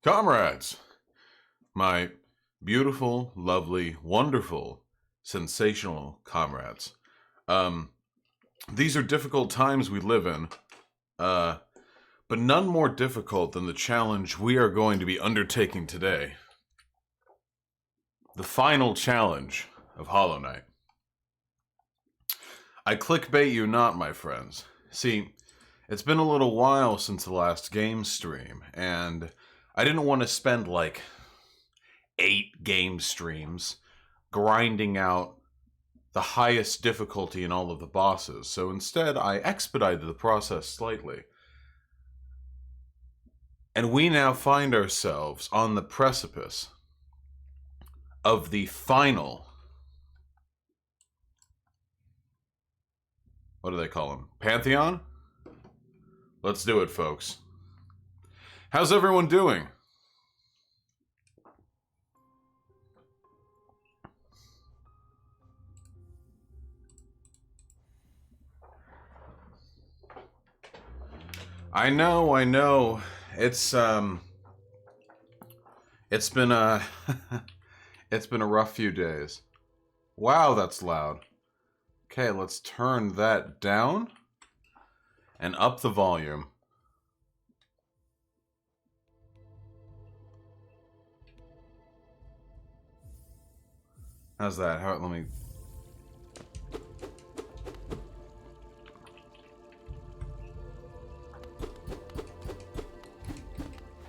Comrades, my beautiful, lovely, wonderful, sensational comrades. Um, these are difficult times we live in, uh, but none more difficult than the challenge we are going to be undertaking today. The final challenge of Hollow Knight. I clickbait you not, my friends. See, it's been a little while since the last game stream, and I didn't want to spend like 8 game streams grinding out the highest difficulty in all of the bosses, so instead I expedited the process slightly. And we now find ourselves on the precipice of the final, what do they call him? Pantheon? Let's do it, folks. How's everyone doing? I know. It's been a it's been a rough few days. Wow, that's loud. Okay, let's turn that down and up the volume. How's that? Let me...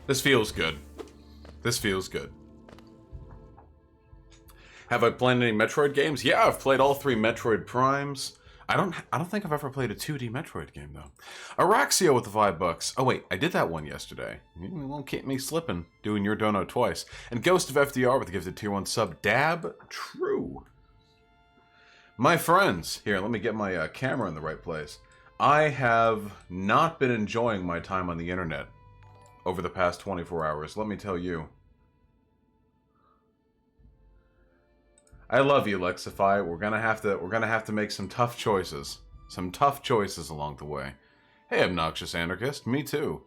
This feels good. This feels good. Have I played any Metroid games? Yeah, I've played all 3 Metroid Primes. I don't think I've ever played a 2D Metroid game, though. Araxio with the $5. Oh, wait, I did that one yesterday. You won't keep me slipping, doing your dono twice. And Ghost of FDR with the gifted tier 1 sub. Dab True. My friends, here, let me get my camera in the right place. I have not been enjoying my time on the internet over the past 24 hours, let me tell you. I love you, Lexify. We're gonna have to make some tough choices. Some tough choices along the way. Hey, obnoxious anarchist. Me too.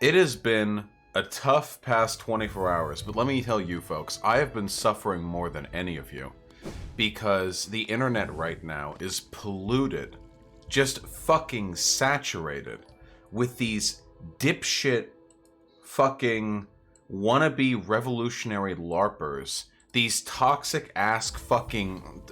It has been a tough past 24 hours, but let me tell you folks, I have been suffering more than any of you. Because the internet right now is polluted, just fucking saturated with these dipshit fucking wannabe revolutionary LARPers, these toxic-ass fucking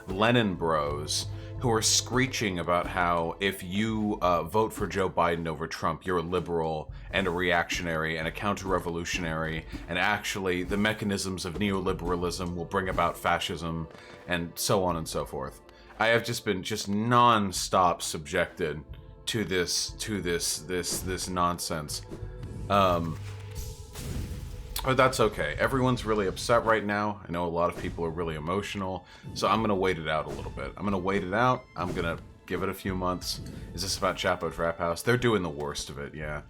Lenin bros who are screeching about how if you vote for Joe Biden over Trump, you're a liberal and a reactionary and a counter-revolutionary, and actually the mechanisms of neoliberalism will bring about fascism, and so on and so forth. I have just been non-stop subjected to this nonsense. But that's okay. Everyone's really upset right now. I know a lot of people are really emotional, so I'm gonna wait it out a little bit. I'm gonna wait it out. I'm gonna give it a few months. Is this about Chapo Trap House? They're doing the worst of it, yeah.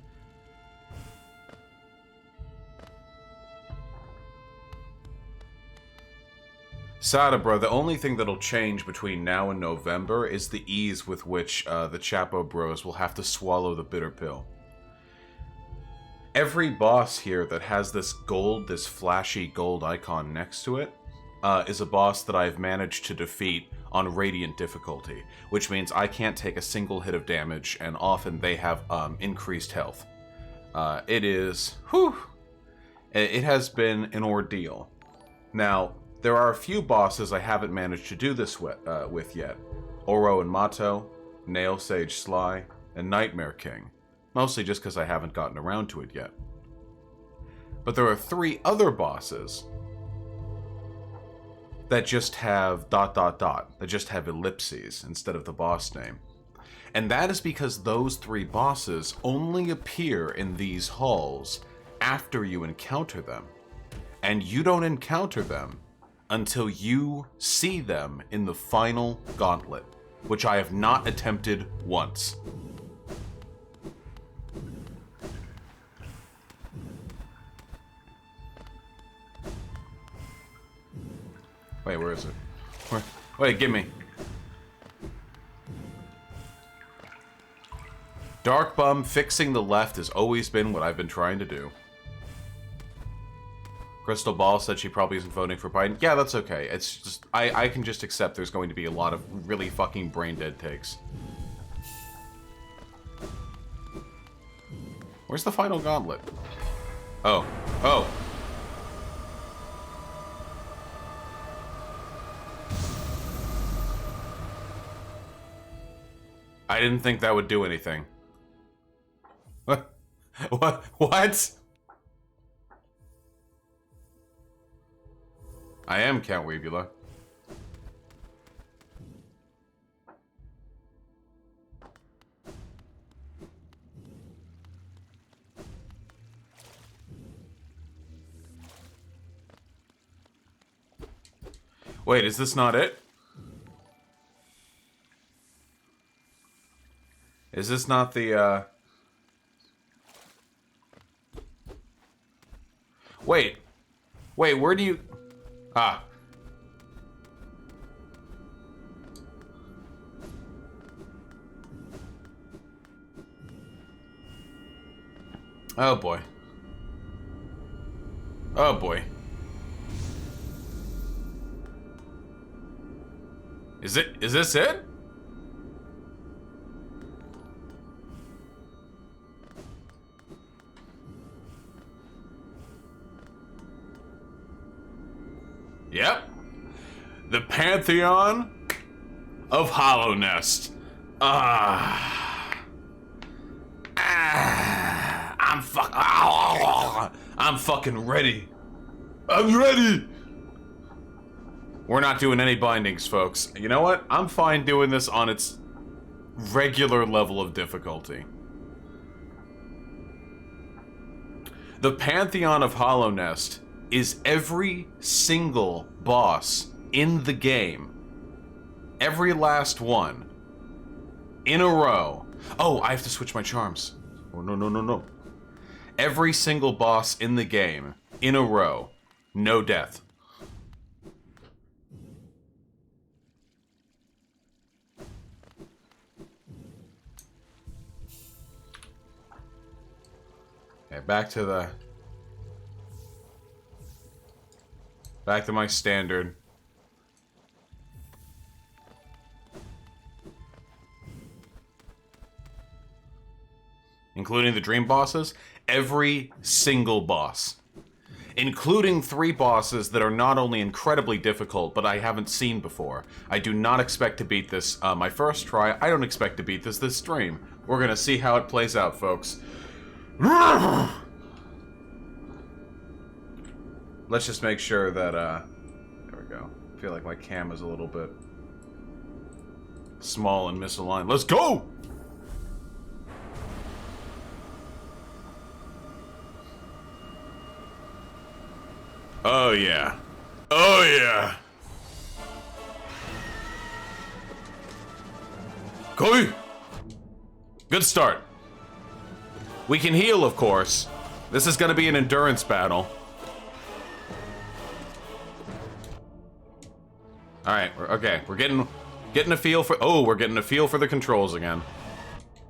Sada, bro, the only thing that'll change between now and November is the ease with which the Chapo bros will have to swallow the bitter pill. Every boss here that has this flashy gold icon next to it, is a boss that I've managed to defeat on Radiant difficulty, which means I can't take a single hit of damage, and often they have increased health. It is, it has been an ordeal. Now, there are a few bosses I haven't managed to do this with yet. Oro and Mato, Nail Sage Sly, and Nightmare King. Mostly just because I haven't gotten around to it yet. But there are 3 other bosses that just have ... that just have ellipses instead of the boss name. And that is because those 3 bosses only appear in these halls after you encounter them. And you don't encounter them until you see them in the final gauntlet, which I have not attempted once. Wait, where is it? Wait, give me. Dark Bum, fixing the left has always been what I've been trying to do. Crystal Ball said she probably isn't voting for Biden. Yeah, that's okay. It's just, I can just accept there's going to be a lot of really fucking brain-dead takes. Where's the final gauntlet? Oh. Oh. I didn't think that would do anything. What? What? I am Count Weebula. Wait, is this not it? Is this not the, Wait. Wait, where do you... Ah. Oh, boy. Oh, boy. Is this it? Yep. The Pantheon of Hallownest. I'm fucking ready. I'm ready. We're not doing any bindings, folks. You know what? I'm fine doing this on its regular level of difficulty. The Pantheon of Hallownest is every single boss in the game. Every last one. In a row. Oh, I have to switch my charms. Oh, no, no, no, no. Every single boss in the game. In a row. No death. Okay, back to my standard. Including the dream bosses, every single boss. Including 3 bosses that are not only incredibly difficult, but I haven't seen before. I do not expect to beat this my first try. I don't expect to beat this stream. We're gonna see how it plays out, folks. Let's just make sure that, there we go. I feel like my cam is a little bit small and misaligned. Let's go! Oh, yeah. Oh, yeah. Kobe! Good start. We can heal, of course. This is gonna be an endurance battle. Alright, okay. We're getting a feel for... Oh, we're getting a feel for the controls again.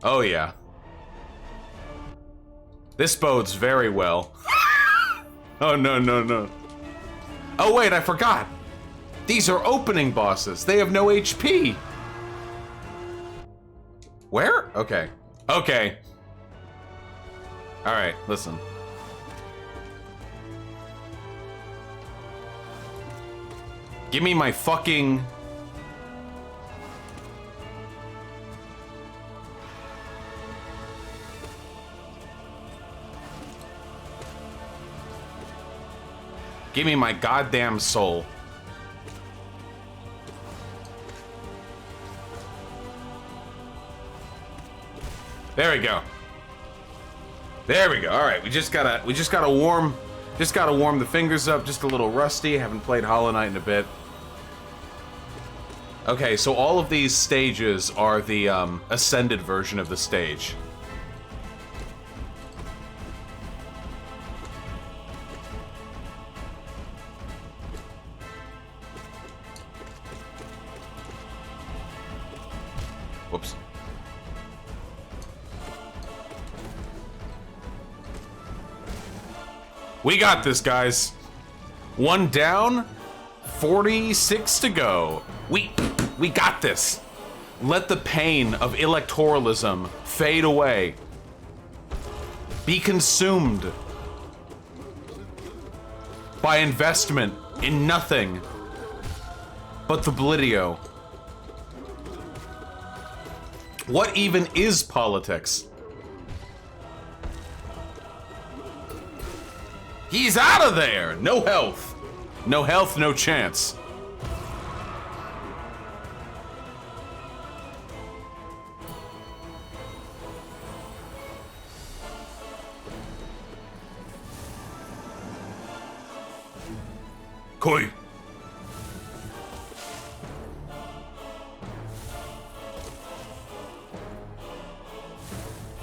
Oh, yeah. This bodes very well. Oh, no, no, no. Oh, wait, I forgot. These are opening bosses. They have no HP. Where? Okay. Okay. Alright, listen. Give me my fucking... Give me my goddamn soul. There we go. There we go. All right, we just gotta warm the fingers up. Just a little rusty. Haven't played Hollow Knight in a bit. Okay, so all of these stages are the ascended version of the stage. Whoops. We got this, guys. 1 down, 46 to go. We got this. Let the pain of electoralism fade away. Be consumed by investment in nothing but the Blidio. What even is politics? He's out of there! No health. No health, no chance. Koi.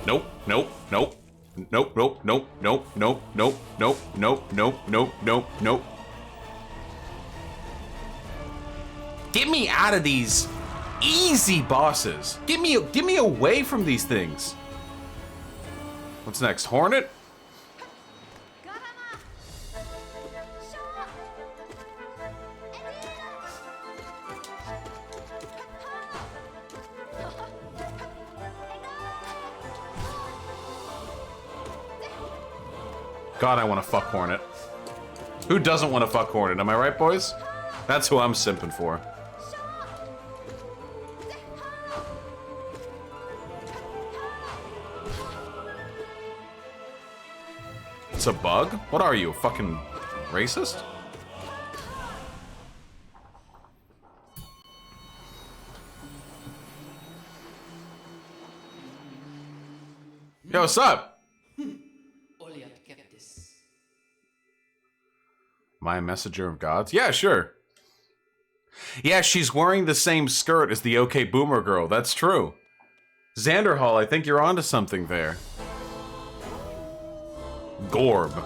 Nope, nope, nope. Nope, nope, nope, nope, nope, nope, nope, nope, nope, nope, nope, nope. Get me out of these easy bosses. Get me away from these things. What's next? Hornet? God, I want to fuck Hornet. Who doesn't want to fuck Hornet? Am I right, boys? That's who I'm simping for. It's a bug? What are you, a fucking racist? Yo, what's up? My messenger of gods? Yeah, sure. Yeah, she's wearing the same skirt as the OK Boomer girl. That's true. Xanderhall, I think you're onto something there. Gorb.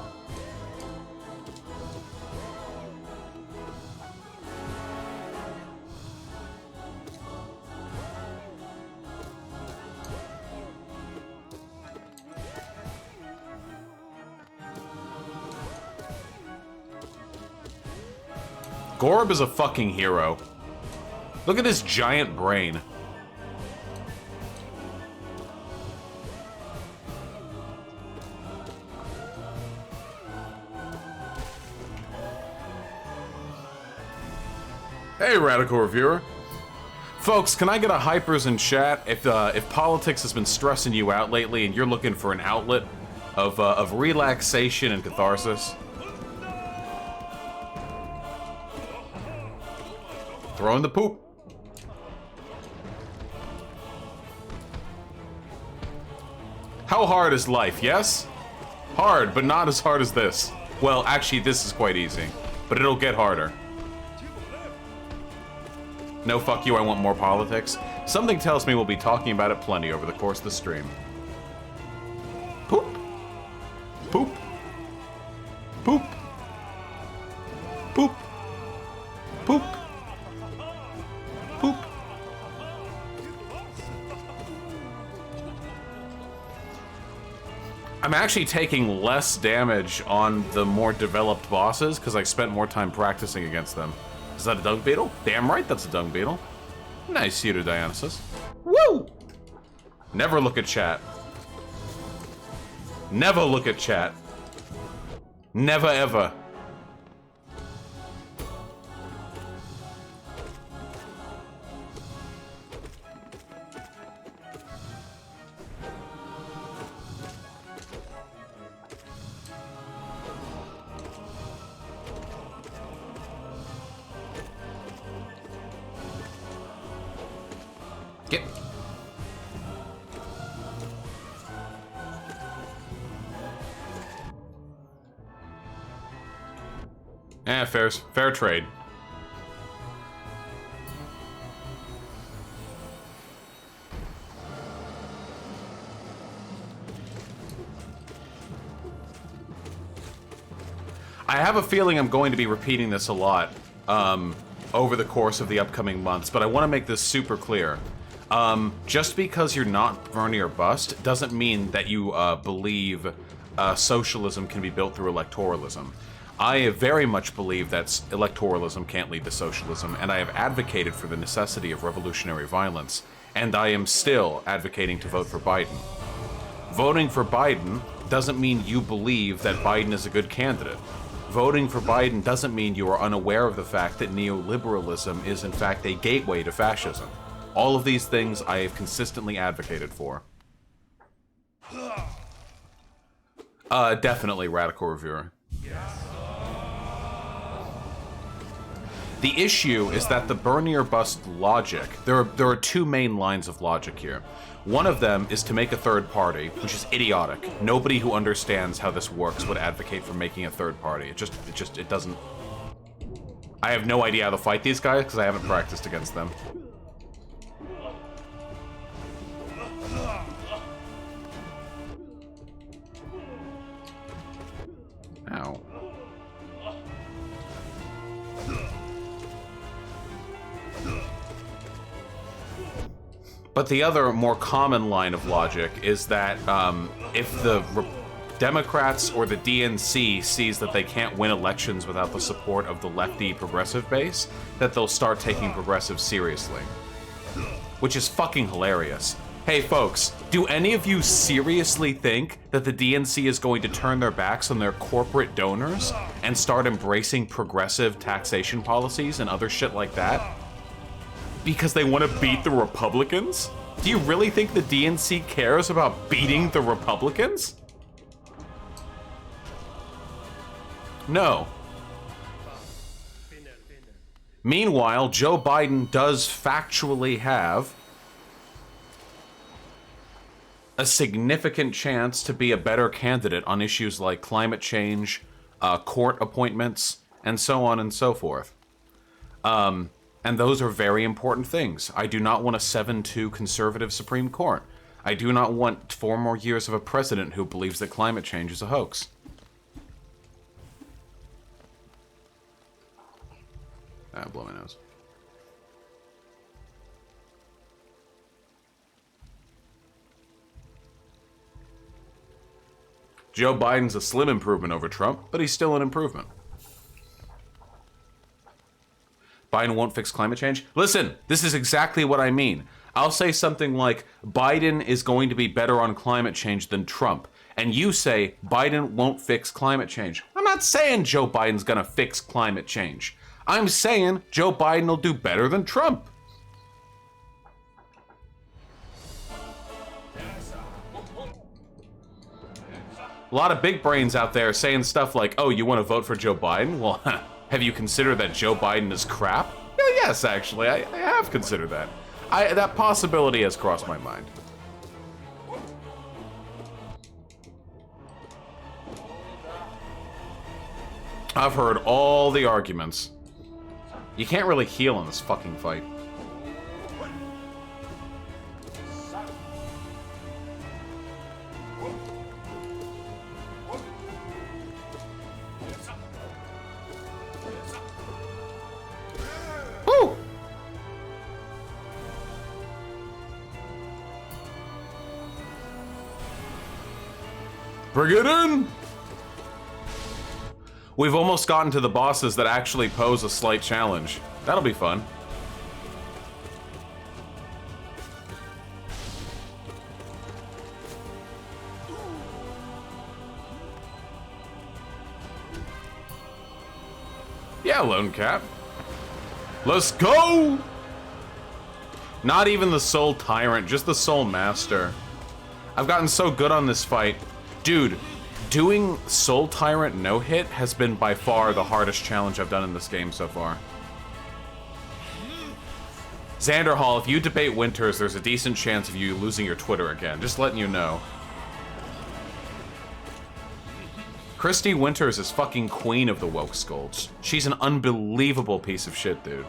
Gorb is a fucking hero. Look at his giant brain. Hey, Radical Reviewer. Folks, can I get a hypers in chat if politics has been stressing you out lately and you're looking for an outlet of relaxation and catharsis? Throwing the poop. How hard is life, yes? Hard, but not as hard as this. Well, actually, this is quite easy, but it'll get harder. No, fuck you, I want more politics. Something tells me we'll be talking about it plenty over the course of the stream. Poop. Poop. Poop. Poop. Poop. Poop. I'm actually taking less damage on the more developed bosses because I spent more time practicing against them. Is that a dung beetle? Damn right that's a dung beetle. Nice, Pseudo Dionysus. Woo! Never look at chat. Never look at chat. Never ever. Get. Fair trade. I have a feeling I'm going to be repeating this a lot over the course of the upcoming months, but I want to make this super clear. Just because you're not Vernier Bust doesn't mean that you believe socialism can be built through electoralism. I very much believe that electoralism can't lead to socialism, and I have advocated for the necessity of revolutionary violence, and I am still advocating to vote for Biden. Voting for Biden doesn't mean you believe that Biden is a good candidate. Voting for Biden doesn't mean you are unaware of the fact that neoliberalism is in fact a gateway to fascism. All of these things I have consistently advocated for. Definitely Radical Reviewer. The issue is that the Bernier bust logic, there are two main lines of logic here. One of them is to make a third party, which is idiotic. Nobody who understands how this works would advocate for making a third party. It doesn't... I have no idea how to fight these guys because I haven't practiced against them. Ow. But the other, more common line of logic is that if the Democrats or the DNC sees that they can't win elections without the support of the lefty progressive base, that they'll start taking progressives seriously. Which is fucking hilarious. Hey folks, do any of you seriously think that the DNC is going to turn their backs on their corporate donors and start embracing progressive taxation policies and other shit like that? Because they want to beat the Republicans? Do you really think the DNC cares about beating the Republicans? No. Meanwhile, Joe Biden does factually have a significant chance to be a better candidate on issues like climate change, court appointments, and so on and so forth. And those are very important things. I do not want a 7-2 conservative Supreme Court. I do not want 4 more years of a president who believes that climate change is a hoax. Blow my nose. Joe Biden's a slim improvement over Trump, but he's still an improvement. Biden won't fix climate change? Listen, this is exactly what I mean. I'll say something like, Biden is going to be better on climate change than Trump. And you say, Biden won't fix climate change. I'm not saying Joe Biden's gonna fix climate change. I'm saying Joe Biden will do better than Trump. A lot of big brains out there saying stuff like, oh, you want to vote for Joe Biden? Well, have you considered that Joe Biden is crap? Yeah, yes, actually, I have considered that. That possibility has crossed my mind. I've heard all the arguments. You can't really heal in this fucking fight. Woo! Bring it in! We've almost gotten to the bosses that actually pose a slight challenge. That'll be fun. Yeah, Lone Cat. Let's go! Not even the Soul Tyrant, just the Soul Master. I've gotten so good on this fight. Dude, doing Soul Tyrant no-hit has been by far the hardest challenge I've done in this game so far. Xander Hall, if you debate Winters, there's a decent chance of you losing your Twitter again. Just letting you know. Christy Winters is fucking queen of the woke scolds. She's an unbelievable piece of shit, dude.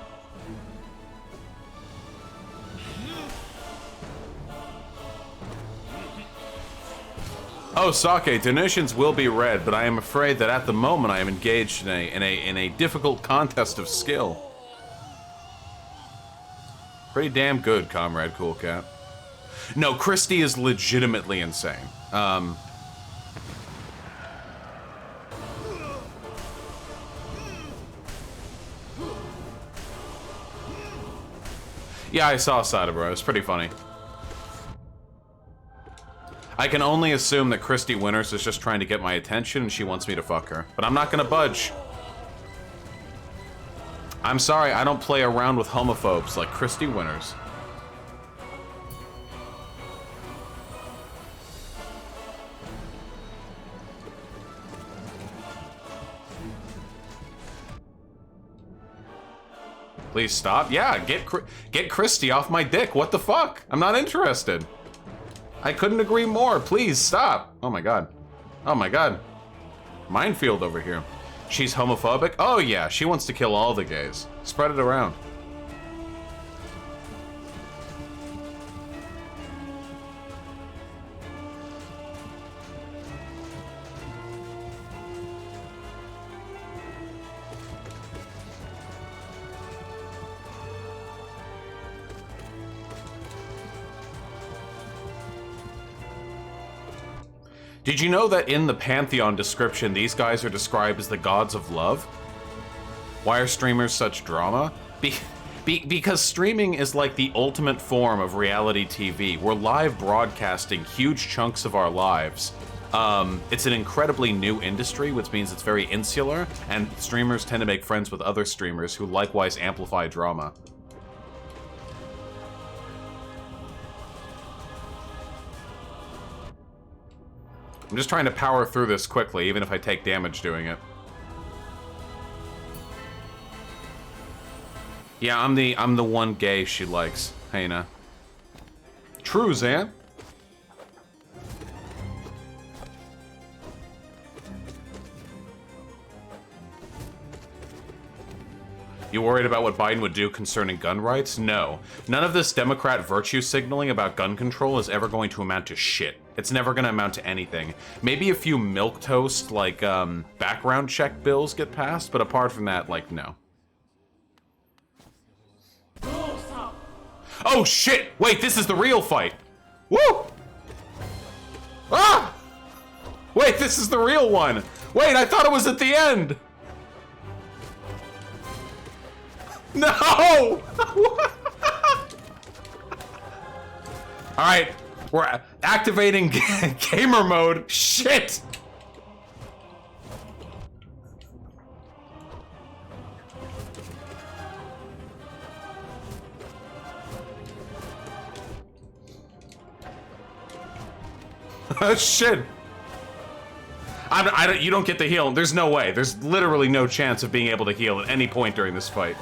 Oh, Sake, donations will be read, but I am afraid that at the moment I am engaged in a difficult contest of skill. Pretty damn good, Comrade Cool Cat. No, Christy is legitimately insane. Yeah, I saw Sadabra. It was pretty funny. I can only assume that Christy Winters is just trying to get my attention and she wants me to fuck her. But I'm not gonna budge. I'm sorry, I don't play around with homophobes like Christy Winters. Please stop. Yeah, get Christy off my dick. What the fuck? I'm not interested. I couldn't agree more. Please stop. Oh my god. Oh my god. Minefield over here. She's homophobic? Oh yeah, she wants to kill all the gays. Spread it around. Did you know that in the Pantheon description, these guys are described as the gods of love? Why are streamers such drama? Because streaming is like the ultimate form of reality TV. We're live broadcasting huge chunks of our lives. It's an incredibly new industry, which means it's very insular, and streamers tend to make friends with other streamers who likewise amplify drama. I'm just trying to power through this quickly, even if I take damage doing it. Yeah, I'm the one gay she likes, Hena. True, Zan. You worried about what Biden would do concerning gun rights? No. None of this Democrat virtue signaling about gun control is ever going to amount to shit. It's never going to amount to anything. Maybe a few milquetoast, like, background check bills get passed, but apart from that, like, no. Oh shit! Wait, this is the real fight! Woo! Ah! Wait, this is the real one! Wait, I thought it was at the end! No! Alright, we're activating gamer mode. Shit! Shit! You don't get to heal. There's no way. There's literally no chance of being able to heal at any point during this fight.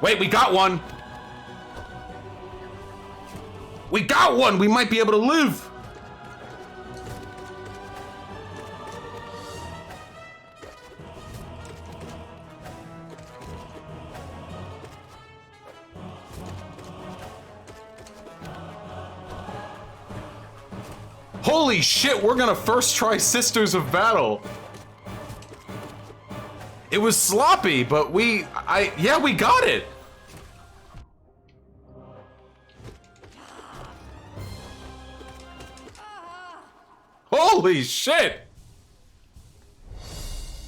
Wait, we got one! We got one! We might be able to live! Holy shit, we're gonna first try Sisters of Battle. It was sloppy, but yeah, we got it. Holy shit.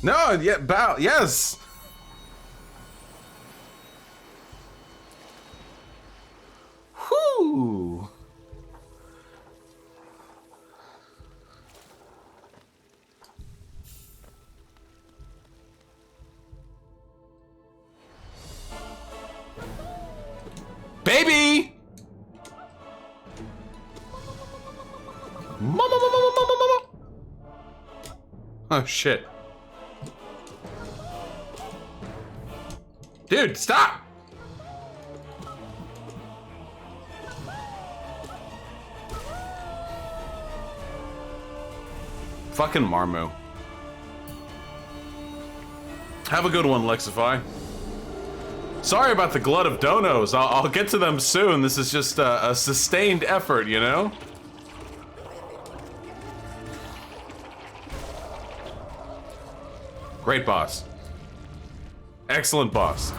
No, yeah, yes. Whew. Baby! Mama. Oh, shit. Dude, stop! Fucking Marmu. Have a good one, Lexify. Sorry about the glut of donos. I'll get to them soon. This is just a sustained effort, you know? Great boss. Excellent boss.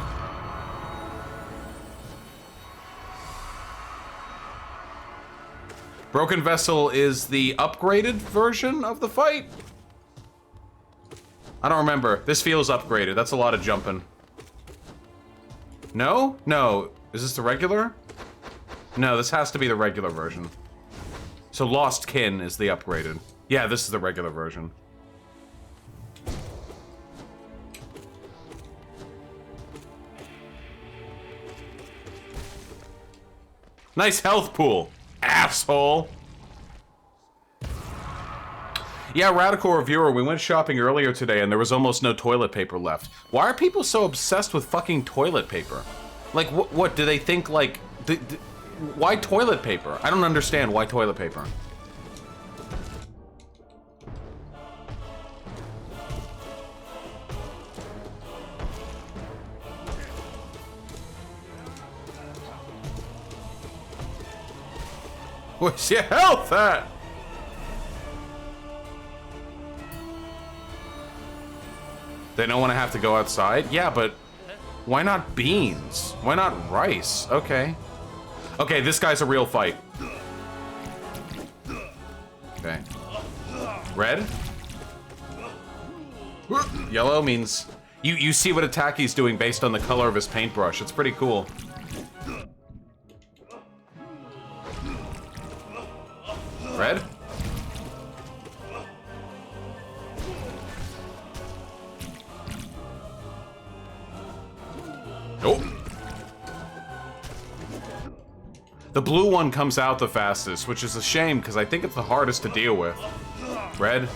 Broken Vessel is the upgraded version of the fight? I don't remember. This feels upgraded. That's a lot of jumping. No? No. Is this the regular? No, this has to be the regular version. So Lost Kin is the upgraded. Yeah, this is the regular version. Nice health pool, asshole. Yeah, Radical Reviewer, we went shopping earlier today and there was almost no toilet paper left. Why are people so obsessed with fucking toilet paper? Like, what do they think, like, why toilet paper? I don't understand why toilet paper. Where's your health at? They don't want to have to go outside? Yeah, but why not beans? Why not rice? Okay. Okay, this guy's a real fight. Okay. Red? Yellow means... You see what attack he's doing based on the color of his paintbrush. It's pretty cool. Red? Nope. The blue one comes out the fastest, which is a shame because I think it's the hardest to deal with. Red.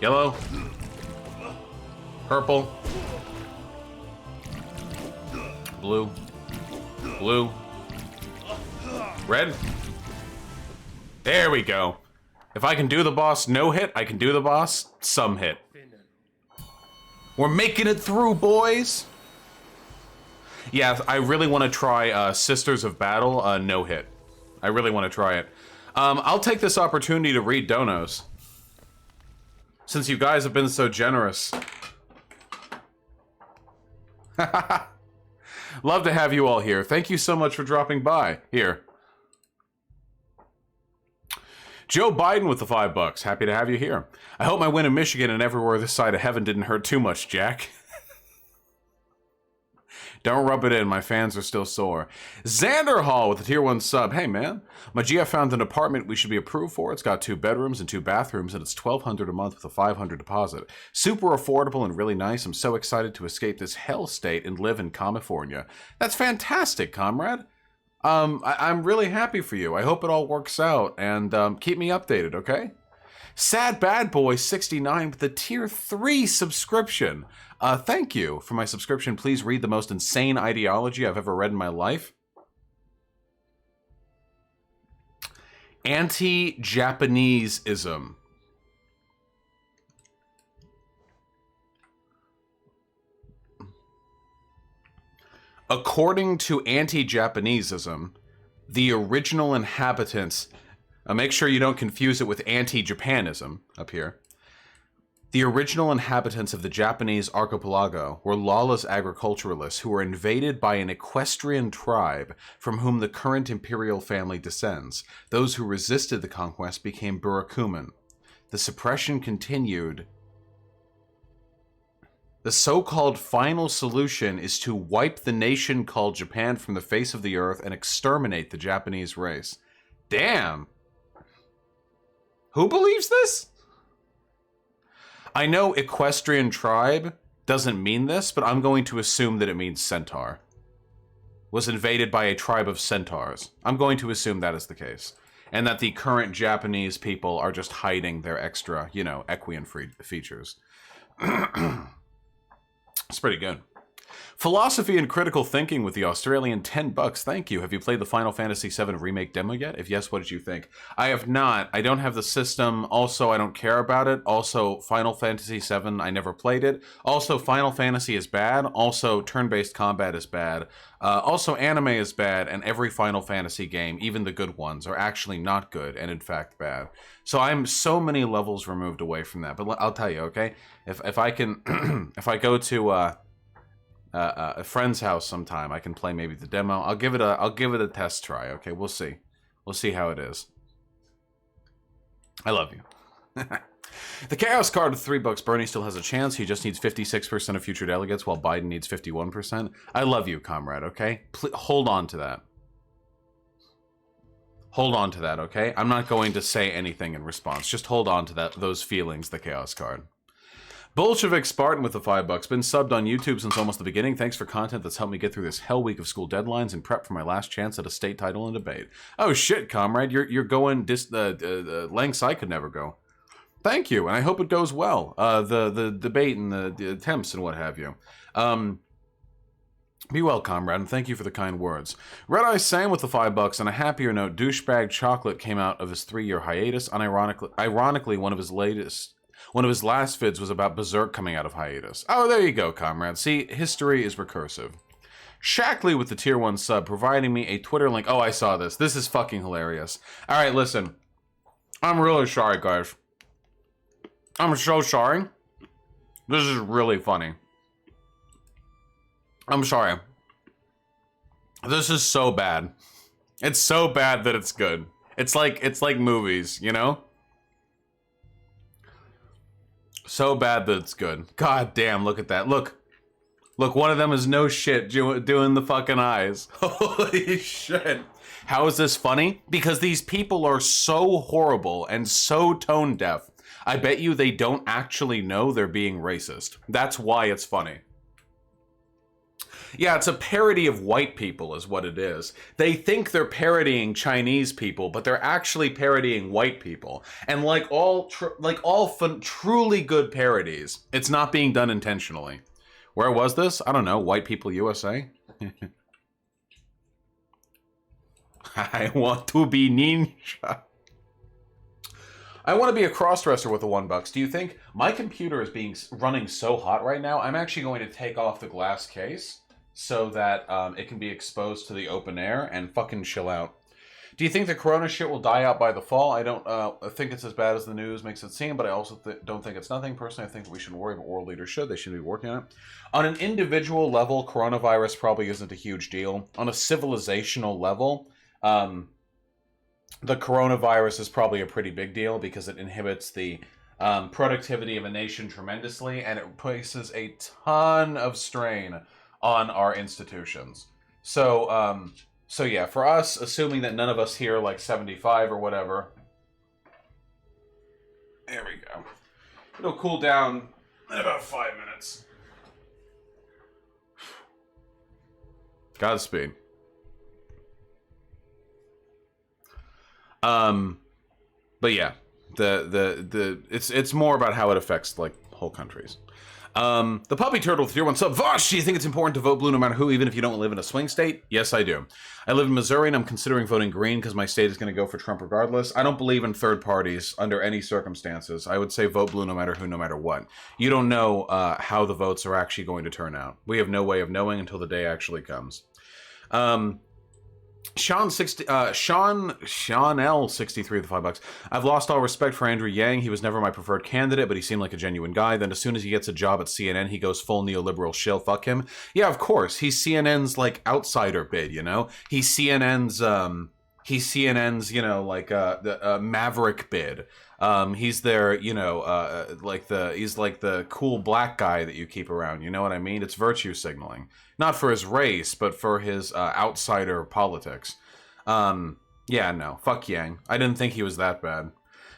Yellow. Purple. Blue. Blue. Red. There we go. If I can do the boss no hit, I can do the boss some hit. We're making it through, boys! Yeah, I really want to try Sisters of Battle no hit. I really want to try it. I'll take this opportunity to read donos. Since you guys have been so generous. Love to have you all here. Thank you so much for dropping by. Here. Joe Biden with the $5. Happy to have you here. I hope my win in Michigan and everywhere this side of heaven didn't hurt too much, Jack. Don't rub it in, my fans are still sore. Xander Hall with the tier 1 sub. Hey man, my GF found an apartment we should be approved for. It's got 2 bedrooms and 2 bathrooms and it's $1,200 a month with a $500 deposit. Super affordable and really nice. I'm so excited to escape this hell state and live in California. That's fantastic, comrade. I'm really happy for you. I hope it all works out and keep me updated, okay? Sad Bad Boy 69 with the tier 3 subscription. Thank you for my subscription. Please read the most insane ideology I've ever read in my life. Anti-Japaneseism. According to anti-Japaneseism, the original inhabitants, make sure you don't confuse it with anti-Japanism up here. The original inhabitants of the Japanese archipelago were lawless agriculturalists who were invaded by an equestrian tribe from whom the current imperial family descends. Those who resisted the conquest became Burakumin. The suppression continued. The so-called final solution is to wipe the nation called Japan from the face of the earth and exterminate the Japanese race. Damn. Who believes this? I know equestrian tribe doesn't mean this, but I'm going to assume that it means centaur. Was invaded by a tribe of centaurs. I'm going to assume that is the case. And that the current Japanese people are just hiding their extra, you know, equian features. It's pretty good. Philosophy and critical thinking with the Australian $10. Thank you. Have you played the Final Fantasy VII Remake demo yet? If yes, what did you think? I have not. I don't have the system. Also, I don't care about it. Also, Final Fantasy VII, I never played it. Also, Final Fantasy is bad. Also, turn-based combat is bad. Also, anime is bad, and every Final Fantasy game, even the good ones, are actually not good and in fact bad. So I'm so many levels removed away from that. But I'll tell you, okay? If I can, if I go to a friend's house sometime, I can play maybe the demo. I'll give it a test try. Okay, we'll see. We'll see how it is. I love you. The Chaos card with $3. Bernie still has a chance. He just needs 56% of future delegates, while Biden needs 51%. I love you, comrade, okay? Hold on to that. Hold on to that, okay? I'm not going to say anything in response. Just hold on to those feelings, the Chaos card. Bolshevik Spartan with the $5. Been subbed on YouTube since almost the beginning. Thanks for content that's helped me get through this hell week of school deadlines and prep for my last chance at a state title and debate. Oh shit, comrade, you're going lengths I could never go. Thank you, and I hope it goes well. The debate and the attempts and what have you. Be well, comrade, and thank you for the kind words. Red Eye Sam with the $5. On a happier note, Douchebag Chocolate came out of his 3-year hiatus. Ironically, one of his last vids was about Berserk coming out of hiatus. Oh, there you go, comrade. See, history is recursive. Shackley with the tier 1 sub, providing me a Twitter link. Oh, I saw this. This is fucking hilarious. Alright, listen. I'm really sorry, guys. I'm so sorry. This is really funny. I'm sorry. This is so bad. It's so bad that it's good. It's like movies, you know? So bad that it's good. God damn, look at that. Look, one of them is no shit doing the fucking eyes. Holy shit. How is this funny? Because these people are so horrible and so tone deaf. I bet you they don't actually know they're being racist. That's why it's funny. Yeah, it's a parody of white people is what it is. They think they're parodying Chinese people, but they're actually parodying white people. And like all truly good parodies, it's not being done intentionally. Where was this? I don't know. White People USA? I want to be ninja. I want to be a crossdresser with the $1. Do you think my computer is running so hot right now? I'm actually going to take off the glass case so that it can be exposed to the open air and fucking chill out. Do you think the corona shit will die out by the fall? I don't think it's as bad as the news makes it seem, but I also don't think it's nothing. Personally, I think that we shouldn't worry, but world leaders should. They should be working on it. On an individual level, coronavirus probably isn't a huge deal. On a civilizational level, the coronavirus is probably a pretty big deal because it inhibits the productivity of a nation tremendously, and it places a ton of strain on our institutions. So yeah, for us, assuming that none of us here are like 75 or whatever, there we go. It'll cool down in about 5 minutes. Godspeed. But yeah, it's more about how it affects like whole countries. The Puppy Turtle with tier 1 sub. Vosh, do you think it's important to vote blue no matter who, even if you don't live in a swing state? Yes, I do. I live in Missouri and I'm considering voting green because my state is going to go for Trump regardless. I don't believe in third parties under any circumstances. I would say vote blue no matter who, no matter what. You don't know how the votes are actually going to turn out. We have no way of knowing until the day actually comes. Sean L 63 with $5. I've lost all respect for Andrew Yang. He was never my preferred candidate, but he seemed like a genuine guy. Then as soon as he gets a job at CNN, he goes full neoliberal shill. Fuck him. Yeah, of course. He's CNN's like outsider bid, you know? He's CNN's you know, like the maverick bid. He's their, you know, he's like the cool black guy that you keep around. You know what I mean? It's virtue signaling. Not for his race, but for his outsider politics. Yeah, no. Fuck Yang. I didn't think he was that bad.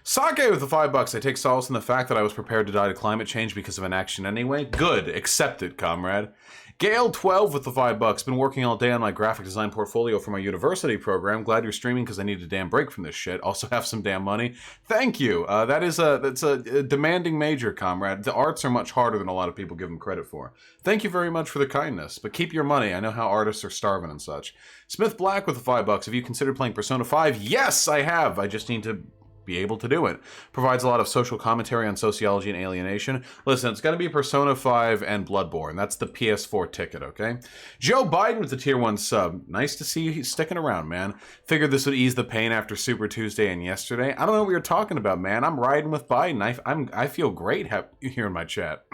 Sake with the $5. I take solace in the fact that I was prepared to die to climate change because of inaction anyway. Good. Accept it, comrade. Gale 12 with the $5. Been working all day on my graphic design portfolio for my university program. Glad you're streaming because I need a damn break from this shit. Also have some damn money. Thank you. That's a demanding major, comrade. The arts are much harder than a lot of people give them credit for. Thank you very much for the kindness, but keep your money. I know how artists are starving and such. Smith Black with the $5. Have you considered playing Persona 5? Yes, I have. I just need to be able to do it. Provides a lot of social commentary on sociology and alienation. Listen, it's going to be Persona 5 and Bloodborne. That's the PS4 ticket, okay? Joe Biden with the tier 1 sub. Nice to see you sticking around, man. Figured this would ease the pain after Super Tuesday and yesterday. I don't know what you're talking about, man. I'm riding with Biden. I feel great here in my chat.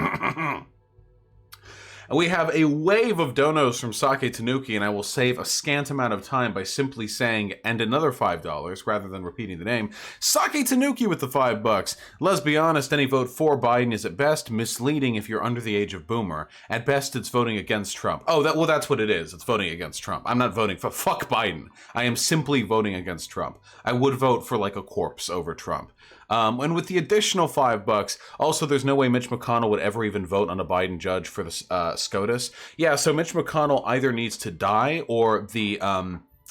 We have a wave of donos from Sake Tanuki, and I will save a scant amount of time by simply saying, and another $5, rather than repeating the name. Sake Tanuki with the $5. Let's be honest, any vote for Biden is at best misleading if you're under the age of boomer. At best, it's voting against Trump. Oh, that's what it is. It's voting against Trump. I'm not voting for fuck Biden. I am simply voting against Trump. I would vote for like a corpse over Trump. And with the additional $5, also, there's no way Mitch McConnell would ever even vote on a Biden judge for the SCOTUS. Yeah, so Mitch McConnell either needs to die, or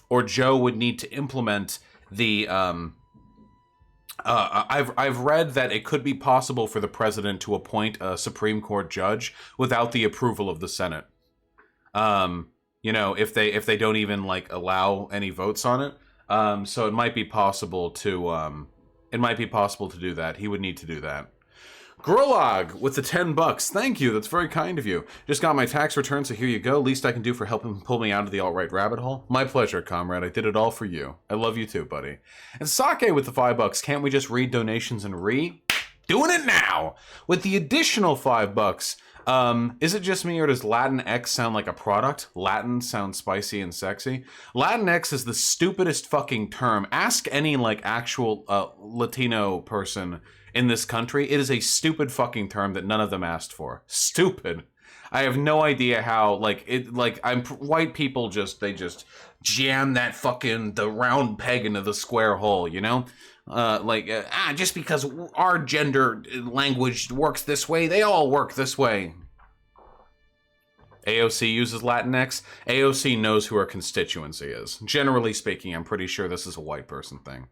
or Joe would need to implement the. I've read that it could be possible for the president to appoint a Supreme Court judge without the approval of the Senate. You know, if they don't even like allow any votes on it. So it might be possible to. It might be possible to do that. He would need to do that. Grolog with the $10. Thank you. That's very kind of you. Just got my tax return, so here you go. Least I can do for helping pull me out of the alt-right rabbit hole. My pleasure, comrade. I did it all for you. I love you too, buddy. And Sake with the $5. Can't we just read donations and doing it now? With the additional $5. Is it just me, or does Latinx sound like a product? Latin sounds spicy and sexy. Latinx is the stupidest fucking term. Ask any like actual Latino person in this country. It is a stupid fucking term that none of them asked for. Stupid. I have no idea how white people just jam that fucking the round peg into the square hole, you know? Just because our gender language works this way, they all work this way. AOC uses Latinx. AOC knows who her constituency is. Generally speaking, I'm pretty sure this is a white person thing.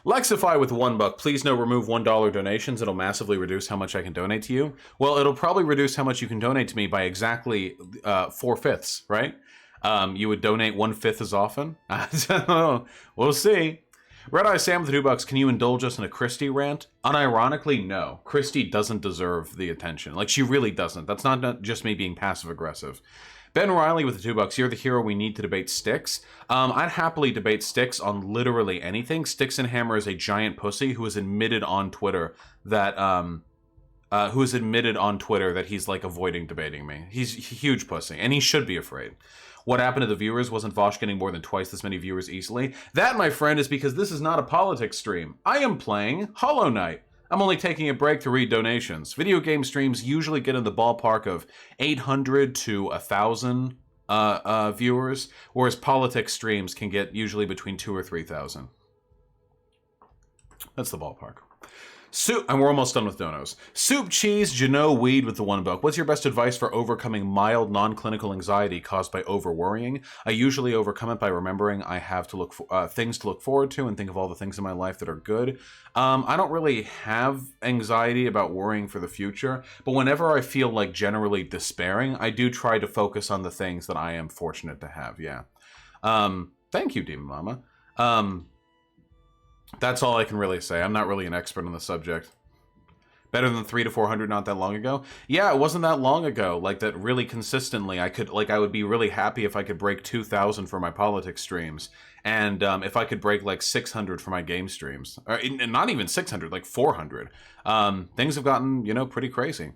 Lexify with $1. Please no remove $1 donations. It'll massively reduce how much I can donate to you. Well, it'll probably reduce how much you can donate to me by exactly 4/5, right? You would donate 1/5 as often? I don't know. We'll see. Red Eye Sam with the $2. Can you indulge us in a Christie rant? Unironically, no. Christie doesn't deserve the attention. Like, she really doesn't. That's not just me being passive-aggressive. Ben Riley with the $2. You're the hero we need to debate Styx. I'd happily debate Styx on literally anything. Styx and Hammer is a giant pussy who has admitted on Twitter that he's like avoiding debating me. He's a huge pussy, and he should be afraid. What happened to the viewers? Wasn't Vosh getting more than twice this many viewers easily? That, my friend, is because this is not a politics stream. I am playing Hollow Knight. I'm only taking a break to read donations. Video game streams usually get in the ballpark of 800 to 1,000 viewers, whereas politics streams can get usually between 2,000 or 3,000. That's the ballpark. Soup, and we're almost done with donos. Soup Cheese Jano Weed with the $1. What's your best advice for overcoming mild non-clinical anxiety caused by over-worrying? I usually overcome it by remembering I have to look for things to look forward to and think of all the things in my life that are good. I don't really have anxiety about worrying for the future, but whenever I feel like generally despairing, I do try to focus on the things that I am fortunate to have. Yeah. Thank you, Demon Mama. That's all I can really say. I'm not really an expert on the subject. Better than 300 to 400 not that long ago? Yeah, it wasn't that long ago. Like, that really consistently. I would be really happy if I could break 2,000 for my politics streams. And if I could break like 600 for my game streams. Or not even 600, like 400. Things have gotten, pretty crazy.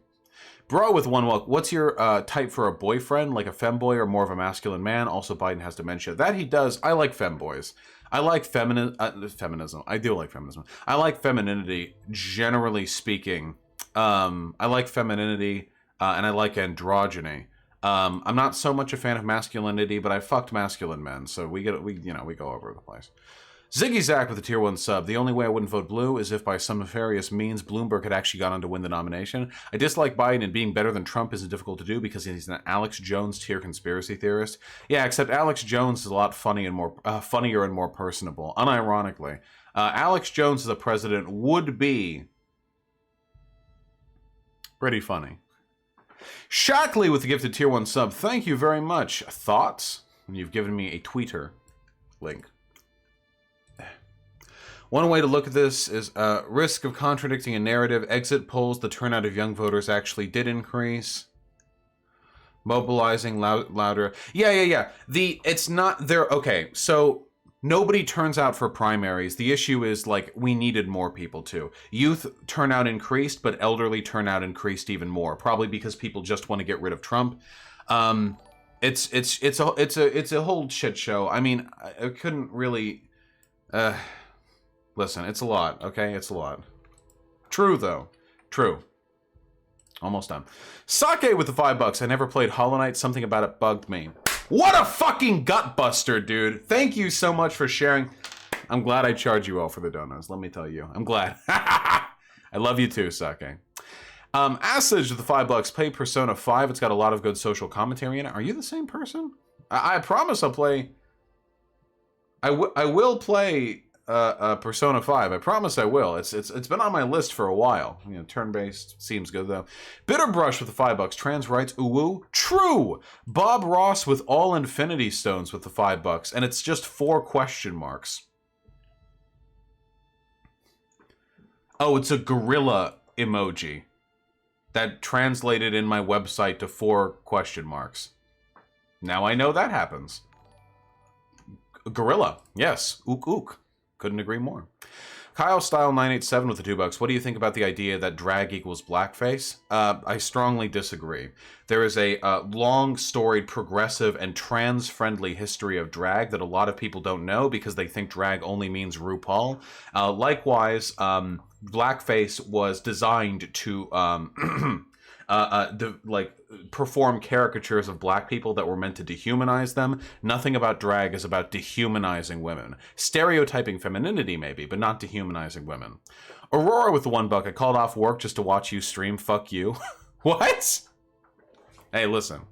Bro with $1. What's your type for a boyfriend? Like a femboy or more of a masculine man? Also, Biden has dementia. That he does. I like femboys. I like feminism. I do like feminism. I like femininity, generally speaking. I like femininity, and I like androgyny. I'm not so much a fan of masculinity, but I fucked masculine men, so we go over the place. Ziggy Zack with a tier 1 sub. The only way I wouldn't vote blue is if by some nefarious means Bloomberg had actually gone on to win the nomination. I dislike Biden, and being better than Trump isn't difficult to do because he's an Alex Jones tier conspiracy theorist. Yeah, except Alex Jones is a lot funnier and more personable. Unironically, Alex Jones as a president would be pretty funny. Shackley with the gifted tier 1 sub. Thank you very much. Thoughts? You've given me a Twitter link. One way to look at this is risk of contradicting a narrative. Exit polls, the turnout of young voters actually did increase. Mobilizing louder. Yeah. It's not there. Okay, so Nobody turns out for primaries. The issue is, like, we needed more people too. Youth turnout increased, but elderly turnout increased even more. Probably because people just want to get rid of Trump. It's a whole shit show. I mean, I couldn't really. Listen, it's a lot. Okay, it's a lot. True though. True. Almost done. Sake with the $5. I never played Hollow Knight. Something about it bugged me. What a fucking gut buster, dude. Thank you so much for sharing. I'm glad I charge you all for the donuts. Let me tell you. I'm glad. I love you too, Sake. Asage with the $5. Play Persona 5. It's got a lot of good social commentary in it. Are you the same person? I promise I'll play... I will play Persona 5. I promise I will. It's been on my list for a while. You know, turn-based seems good though. Bitterbrush with the $5. Trans rights, uwu. True. Bob Ross with all Infinity Stones with the $5, and it's just 4 question marks. Oh, it's a gorilla emoji that translated in my website to 4 question marks. Now I know that happens. Gorilla, yes. Ook ook. Couldn't agree more. Kyle Style 987 with the $2. What do you think about the idea that drag equals blackface? I strongly disagree. There is a long, storied, progressive, and trans-friendly history of drag that a lot of people don't know because they think drag only means RuPaul. Likewise, blackface was designed to perform caricatures of black people that were meant to dehumanize them. Nothing about drag is about dehumanizing women. Stereotyping femininity maybe, but not dehumanizing women. Aurora with the $1. I called off work just to watch you stream. Fuck you. What? Hey, listen.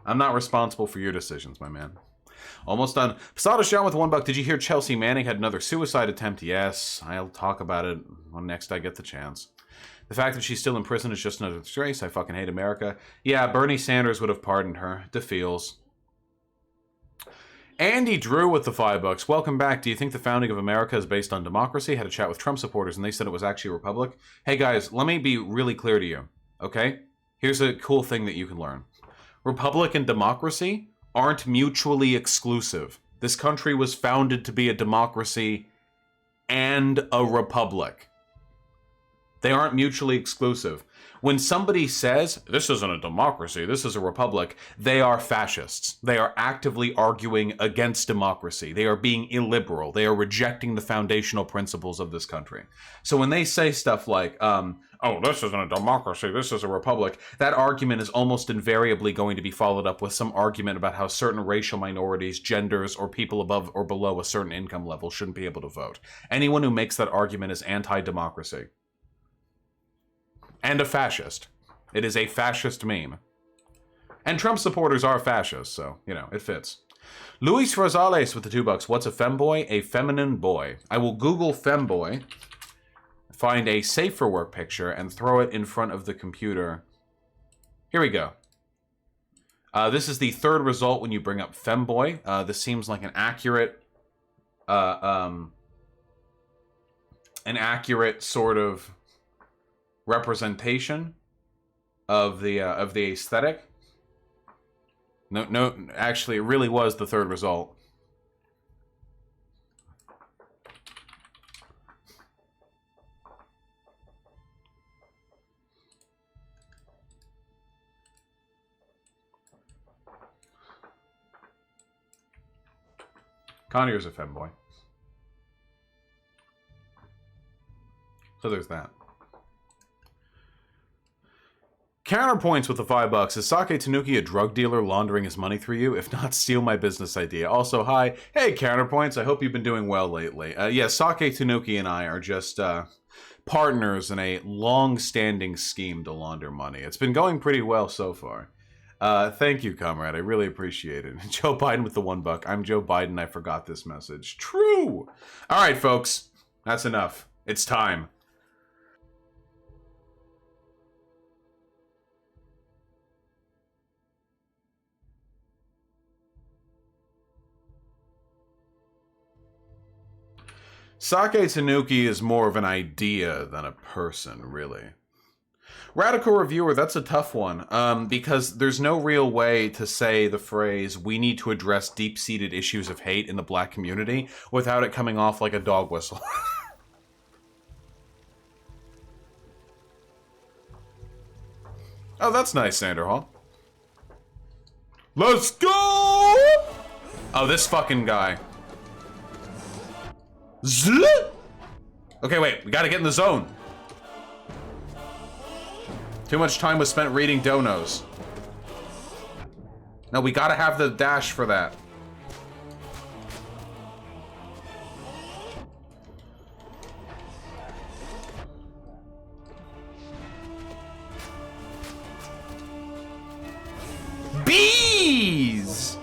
I'm not responsible for your decisions, my man. Almost done. Posada Sean with the $1. Did you hear Chelsea Manning had another suicide attempt? Yes. I'll talk about it when next I get the chance. The fact that she's still in prison is just another disgrace. I fucking hate America. Yeah, Bernie Sanders would have pardoned her. DeFeels. Andy Drew with the $5. Welcome back. Do you think the founding of America is based on democracy? Had a chat with Trump supporters and they said it was actually a republic. Hey guys, let me be really clear to you, okay? Here's a cool thing that you can learn. Republic and democracy aren't mutually exclusive. This country was founded to be a democracy and a republic. They aren't mutually exclusive. When somebody says, this isn't a democracy, this is a republic, they are fascists. They are actively arguing against democracy. They are being illiberal. They are rejecting the foundational principles of this country. So when they say stuff like, oh, this isn't a democracy, this is a republic, that argument is almost invariably going to be followed up with some argument about how certain racial minorities, genders, or people above or below a certain income level shouldn't be able to vote. Anyone who makes that argument is anti-democracy. And a fascist. It is a fascist meme. And Trump supporters are fascists, so, you know, it fits. Luis Rosales with the $2. What's a femboy? A feminine boy. I will Google femboy, find a safe for work picture, and throw it in front of the computer. Here we go. This is the 3rd result when you bring up femboy. This seems like an accurate sort of representation of the aesthetic. No, actually, it really was the 3rd result. Conyers a femboy. So there's that. Counterpoints with the $5. Is Sake Tanuki a drug dealer laundering his money through you? If not, steal my business idea. Also, hi. Hey, Counterpoints. I hope you've been doing well lately. Yeah, Sake Tanuki and I are just partners in a long-standing scheme to launder money. It's been going pretty well so far. Thank you, comrade. I really appreciate it. Joe Biden with the $1. I'm Joe Biden. I forgot this message. True. All right, folks. That's enough. It's time. Sake Tanuki is more of an idea than a person, really. Radical reviewer, that's a tough one, because there's no real way to say the phrase, we need to address deep-seated issues of hate in the black community without it coming off like a dog whistle. Oh, that's nice, Sanderhall. Let's go! Oh, this fucking guy. Zlit! Okay, wait, we gotta get in the zone. Too much time was spent reading donos. No, we gotta have the dash for that. Bees!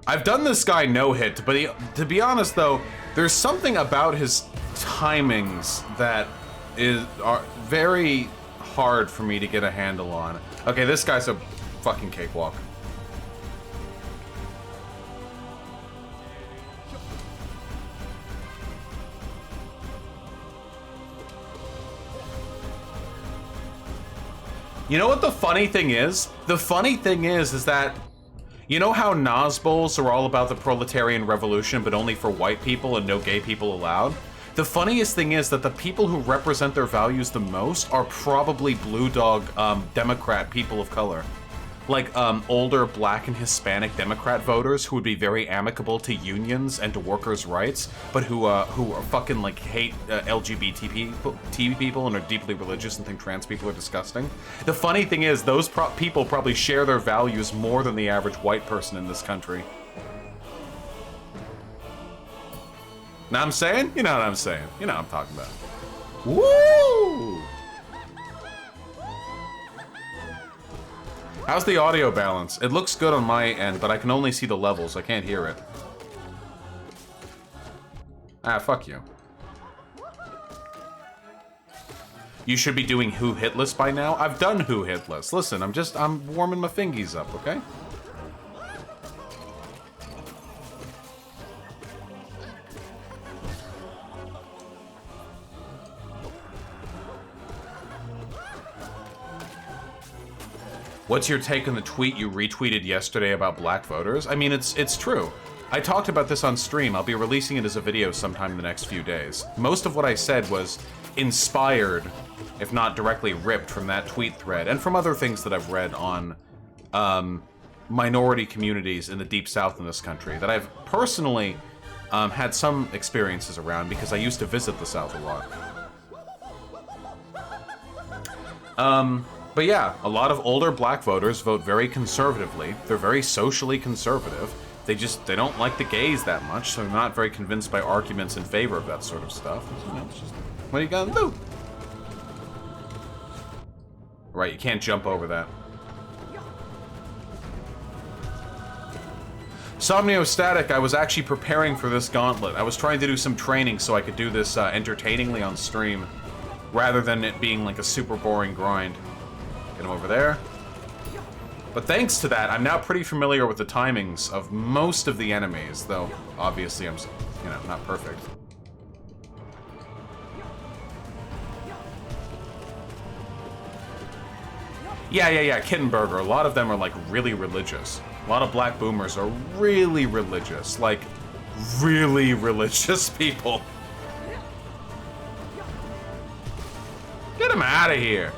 I've done this guy no-hit, but to be honest though, there's something about his timings that are very hard for me to get a handle on. Okay, this guy's a fucking cakewalk. You know what the funny thing is? The funny thing is that you know how Nazbols are all about the proletarian revolution, but only for white people and no gay people allowed? The funniest thing is that the people who represent their values the most are probably blue dog Democrat people of color. Like older black and Hispanic Democrat voters who would be very amicable to unions and to workers' rights, but who are fucking like hate LGBT people and are deeply religious and think trans people are disgusting. The funny thing is those people probably share their values more than the average white person in this country. Know what I'm saying? You know what I'm saying. You know what I'm talking about. Woo! How's the audio balance? It looks good on my end, but I can only see the levels. I can't hear it. Ah, fuck you. You should be doing Who Hitless by now. I've done Who Hitless. Listen, I'm warming my fingies up, okay? What's your take on the tweet you retweeted yesterday about black voters? I mean, it's true. I talked about this on stream. I'll be releasing it as a video sometime in the next few days. Most of what I said was inspired, if not directly ripped from that tweet thread, and from other things that I've read on minority communities in the Deep South in this country that I've personally had some experiences around because I used to visit the South a lot. But yeah, a lot of older black voters vote very conservatively. They're very socially conservative. They don't like the gays that much, so they're not very convinced by arguments in favor of that sort of stuff. You know, it's just, what are you gonna do? Right, you can't jump over that. Somniostatic, I was actually preparing for this gauntlet. I was trying to do some training so I could do this entertainingly on stream, rather than it being like a super boring grind. Get him over there. But thanks to that, I'm now pretty familiar with the timings of most of the enemies, though obviously I'm, you know, not perfect. Yeah, Kittenberger. A lot of them are like really religious. A lot of black boomers are really religious, like really religious people. Get him out of here.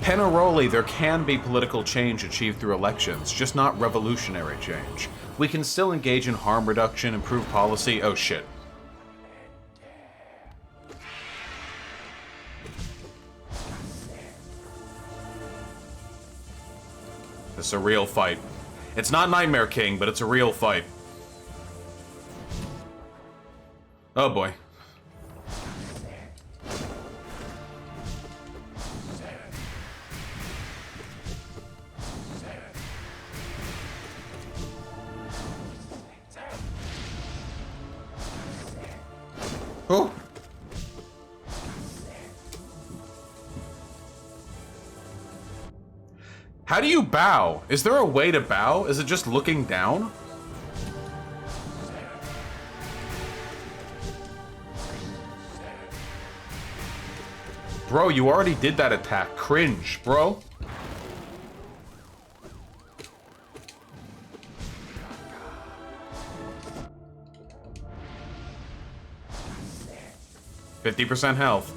Penaroli, there can be political change achieved through elections, just not revolutionary change. We can still engage in harm reduction, improve policy. Oh shit. It's a real fight. It's not Nightmare King, but it's a real fight. Oh boy. Oh! How do you bow? Is there a way to bow? Is it just looking down? Bro, you already did that attack. Cringe, bro. %50 health.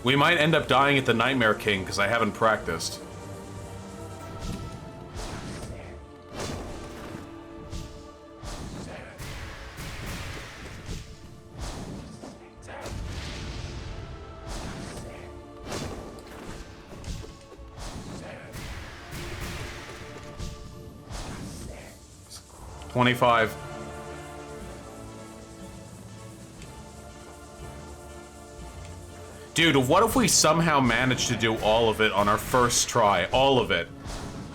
We might end up dying at the Nightmare King because I haven't practiced. $25. Dude, what if we somehow manage to do all of it on our first try? All of it.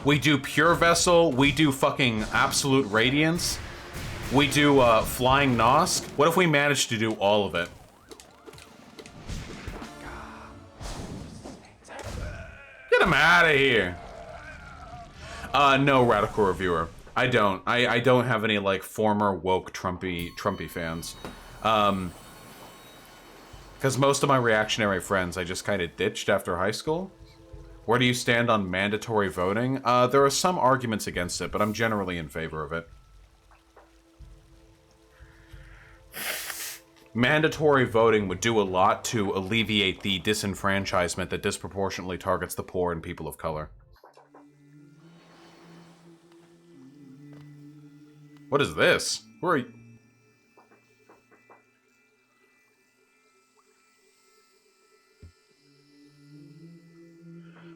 We do Pure Vessel, we do fucking Absolute Radiance, we do Flying Nosk. What if we manage to do all of it? Get him out of here. No, Radical Reviewer. I don't. I don't have any, like, former woke Trumpy fans. Because most of my reactionary friends I just kind of ditched after high school. Where do you stand on mandatory voting? There are some arguments against it, but I'm generally in favor of it. Mandatory voting would do a lot to alleviate the disenfranchisement that disproportionately targets the poor and people of color. What is this? Where are you?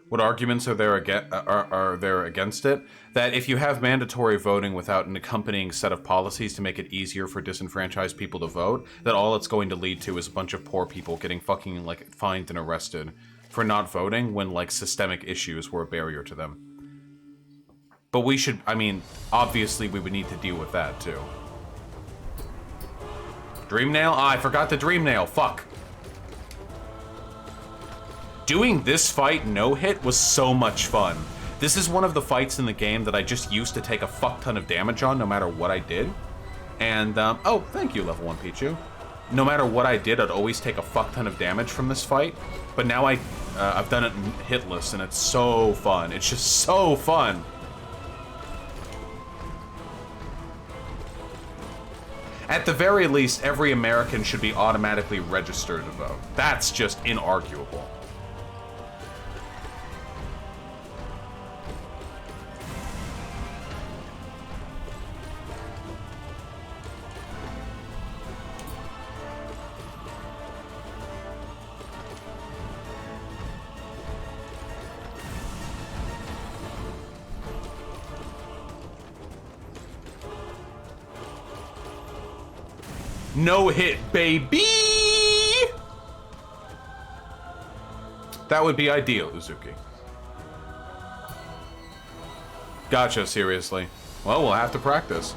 What arguments are there against it? That if you have mandatory voting without an accompanying set of policies to make it easier for disenfranchised people to vote, that all it's going to lead to is a bunch of poor people getting fucking, like, fined and arrested for not voting when, like, systemic issues were a barrier to them. But we should, I mean, obviously we would need to deal with that, too. Dream Nail? Ah, I forgot the Dream Nail. Fuck. Doing this fight no-hit was so much fun. This is one of the fights in the game that I just used to take a fuck ton of damage on no matter what I did. And, oh, thank you, level 1 Pichu. No matter what I did, I'd always take a fuck ton of damage from this fight. But now I've done it hitless, and it's so fun. It's just so fun. At the very least, every American should be automatically registered to vote. That's just inarguable. No hit, baby! That would be ideal, Uzuki. Gotcha, seriously. Well, we'll have to practice.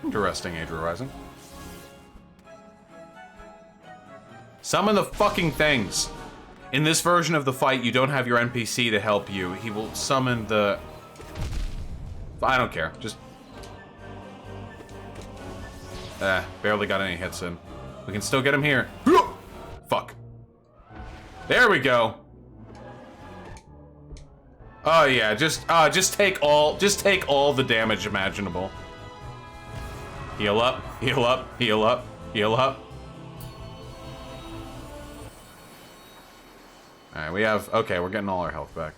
Interesting, Adria Rising. Summon the fucking things! In this version of the fight, you don't have your NPC to help you. He will summon the... I don't care. Just... barely got any hits in. We can still get him here. Fuck. There we go. Oh yeah, just take all the damage imaginable. Heal up, heal up, heal up, heal up. Alright, we have... Okay, we're getting all our health back.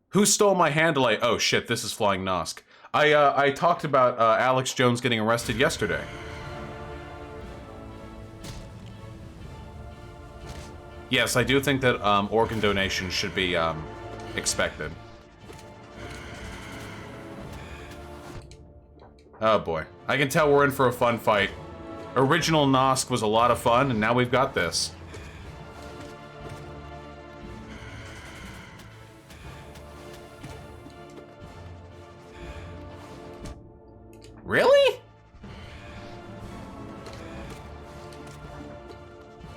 Who stole my Handalite? Oh shit, this is Flying Nosk. I talked about Alex Jones getting arrested yesterday. Yes, I do think that organ donation should be expected. Oh boy. I can tell we're in for a fun fight. Original Nosk was a lot of fun, and now we've got this. Really?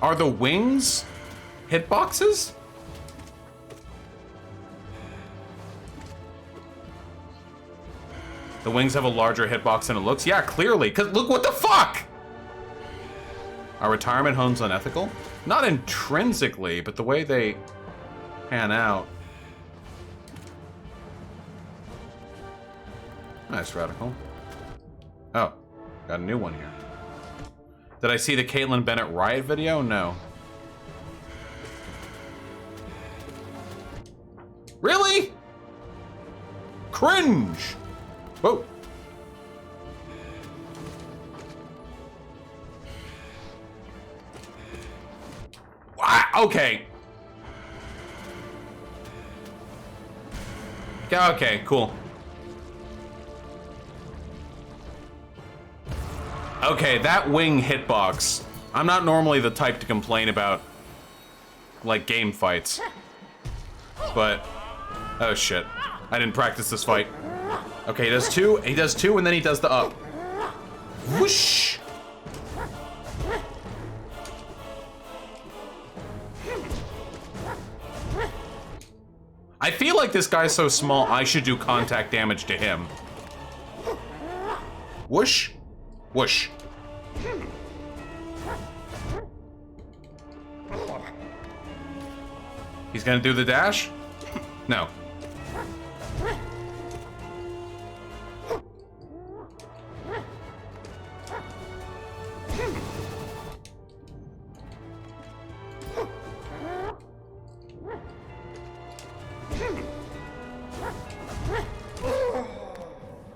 Are the wings hitboxes? The wings have a larger hitbox than it looks? Yeah, clearly, because look, what the fuck? Are retirement homes unethical? Not intrinsically, but the way they pan out. Nice, Radical. Oh, got a new one here. Did I see the Caitlin Bennett riot video? No. Really? Cringe! Whoa. Okay. Okay, cool. Okay, that wing hitbox. I'm not normally the type to complain about, like, game fights. But, oh shit. I didn't practice this fight. Okay, he does two, and then he does the up. Whoosh! I feel like this guy's so small, I should do contact damage to him. Whoosh. Whoosh. He's gonna do the dash? No.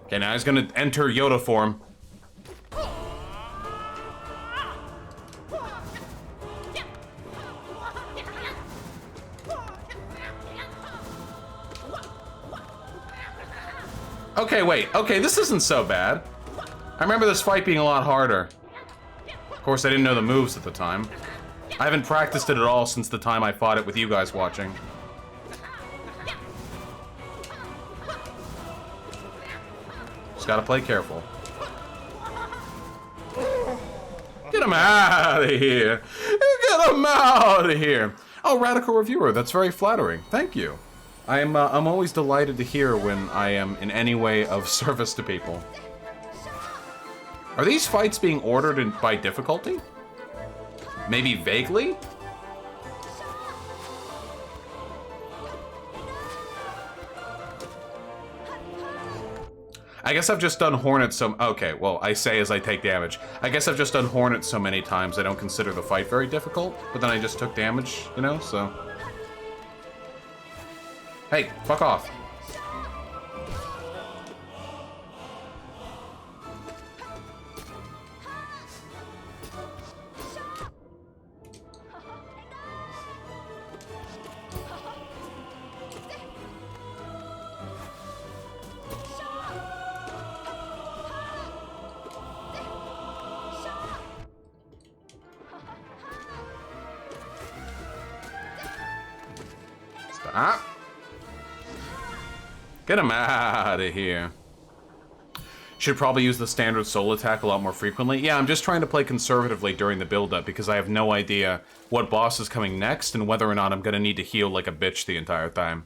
Okay, now he's gonna enter Yoda form. Okay, wait. Okay, this isn't so bad. I remember this fight being a lot harder. Of course, I didn't know the moves at the time. I haven't practiced it at all since the time I fought it with you guys watching. Just gotta play careful. Get him out of here! Get him out of here! Oh, Radical Reviewer, that's very flattering. Thank you. I'm always delighted to hear when I am in any way of service to people. Are these fights being ordered by difficulty? Maybe vaguely? I guess I've just done Hornet so... Okay, well, I say as I take damage. I guess I've just done Hornet so many times I don't consider the fight very difficult, but then I just took damage, you know, so... Hey, fuck off. Stop. Get him out of here. Should probably use the standard soul attack a lot more frequently. Yeah, I'm just trying to play conservatively during the build-up because I have no idea what boss is coming next and whether or not I'm gonna need to heal like a bitch the entire time.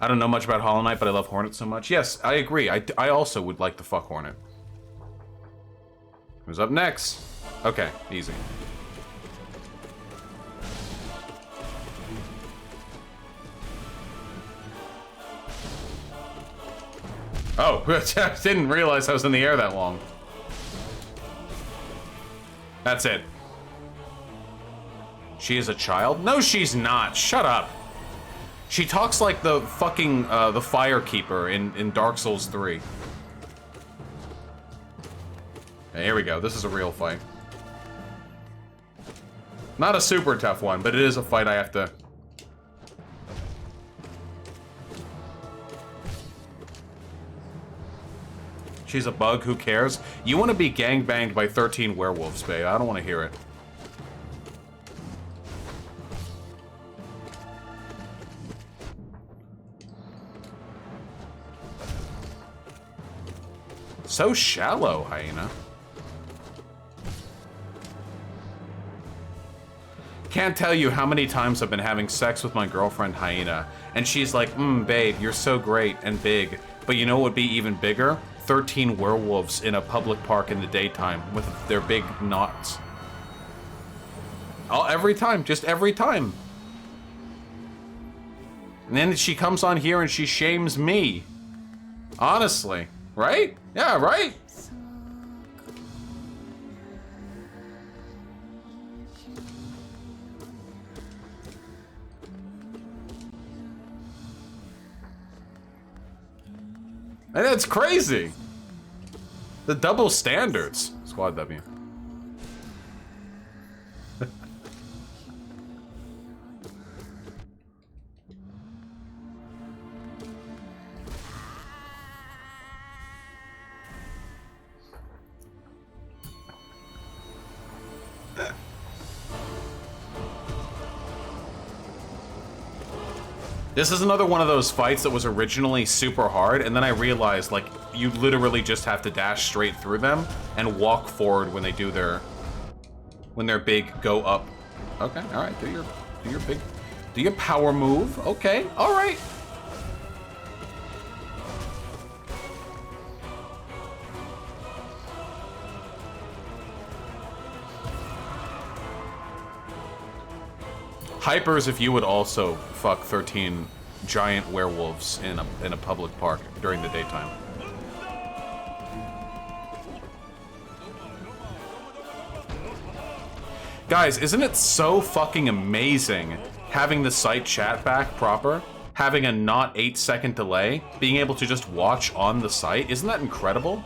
I don't know much about Hollow Knight, but I love Hornet so much. Yes, I agree. I also would like to fuck Hornet. Who's up next? Okay, easy. Oh, I didn't realize I was in the air that long. That's it. She is a child? No, she's not. Shut up. She talks like the fucking, the Firekeeper in Dark Souls 3. Okay, here we go. This is a real fight. Not a super tough one, but it is a fight I have to... She's a bug, who cares? You want to be gangbanged by 13 werewolves, babe. I don't want to hear it. So shallow, Hyena. Can't tell you how many times I've been having sex with my girlfriend, Hyena, and she's like, babe, you're so great and big. But you know what would be even bigger? 13 werewolves in a public park in the daytime with their big knots. Oh, every time, just every time. And then she comes on here and she shames me. Honestly, right? Yeah, right? And that's crazy. The double standards. Squad W. This is another one of those fights that was originally super hard, and then I realized, like, you literally just have to dash straight through them and walk forward when they do their... when their big go up. Okay, alright, do your power move. Okay, alright. Hypers, if you would also fuck 13 giant werewolves in a public park during the daytime. Guys, isn't it so fucking amazing having the site chat back proper? Having a not 8-second delay? Being able to just watch on the site? Isn't that incredible?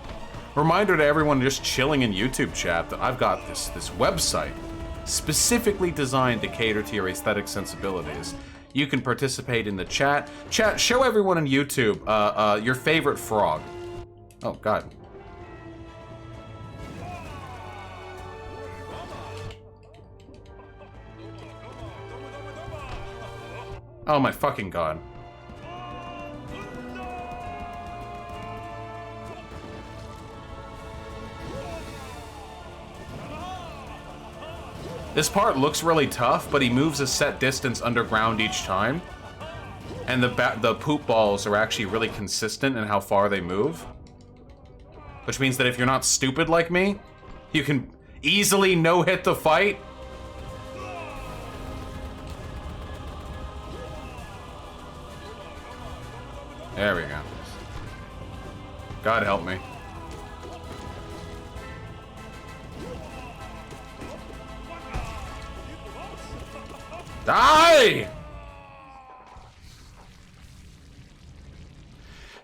Reminder to everyone just chilling in YouTube chat that I've got this website specifically designed to cater to your aesthetic sensibilities. You can participate in the chat. Chat, show everyone on YouTube your favorite frog. Oh, God. Oh, my fucking God. This part looks really tough, but he moves a set distance underground each time. And the poop balls are actually really consistent in how far they move. Which means that if you're not stupid like me, you can easily no-hit the fight. There we go. God help me. Die!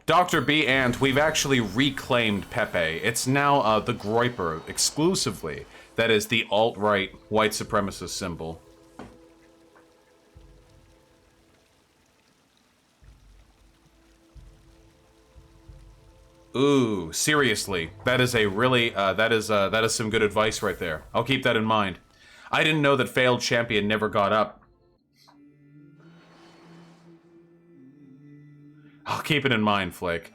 Dr. B and we've actually reclaimed Pepe. It's now the Groiper exclusively. That is the alt-right white supremacist symbol. Ooh, seriously, that is a really that is some good advice right there. I'll keep that in mind. I didn't know that failed champion never got up. I'll keep it in mind, Flake.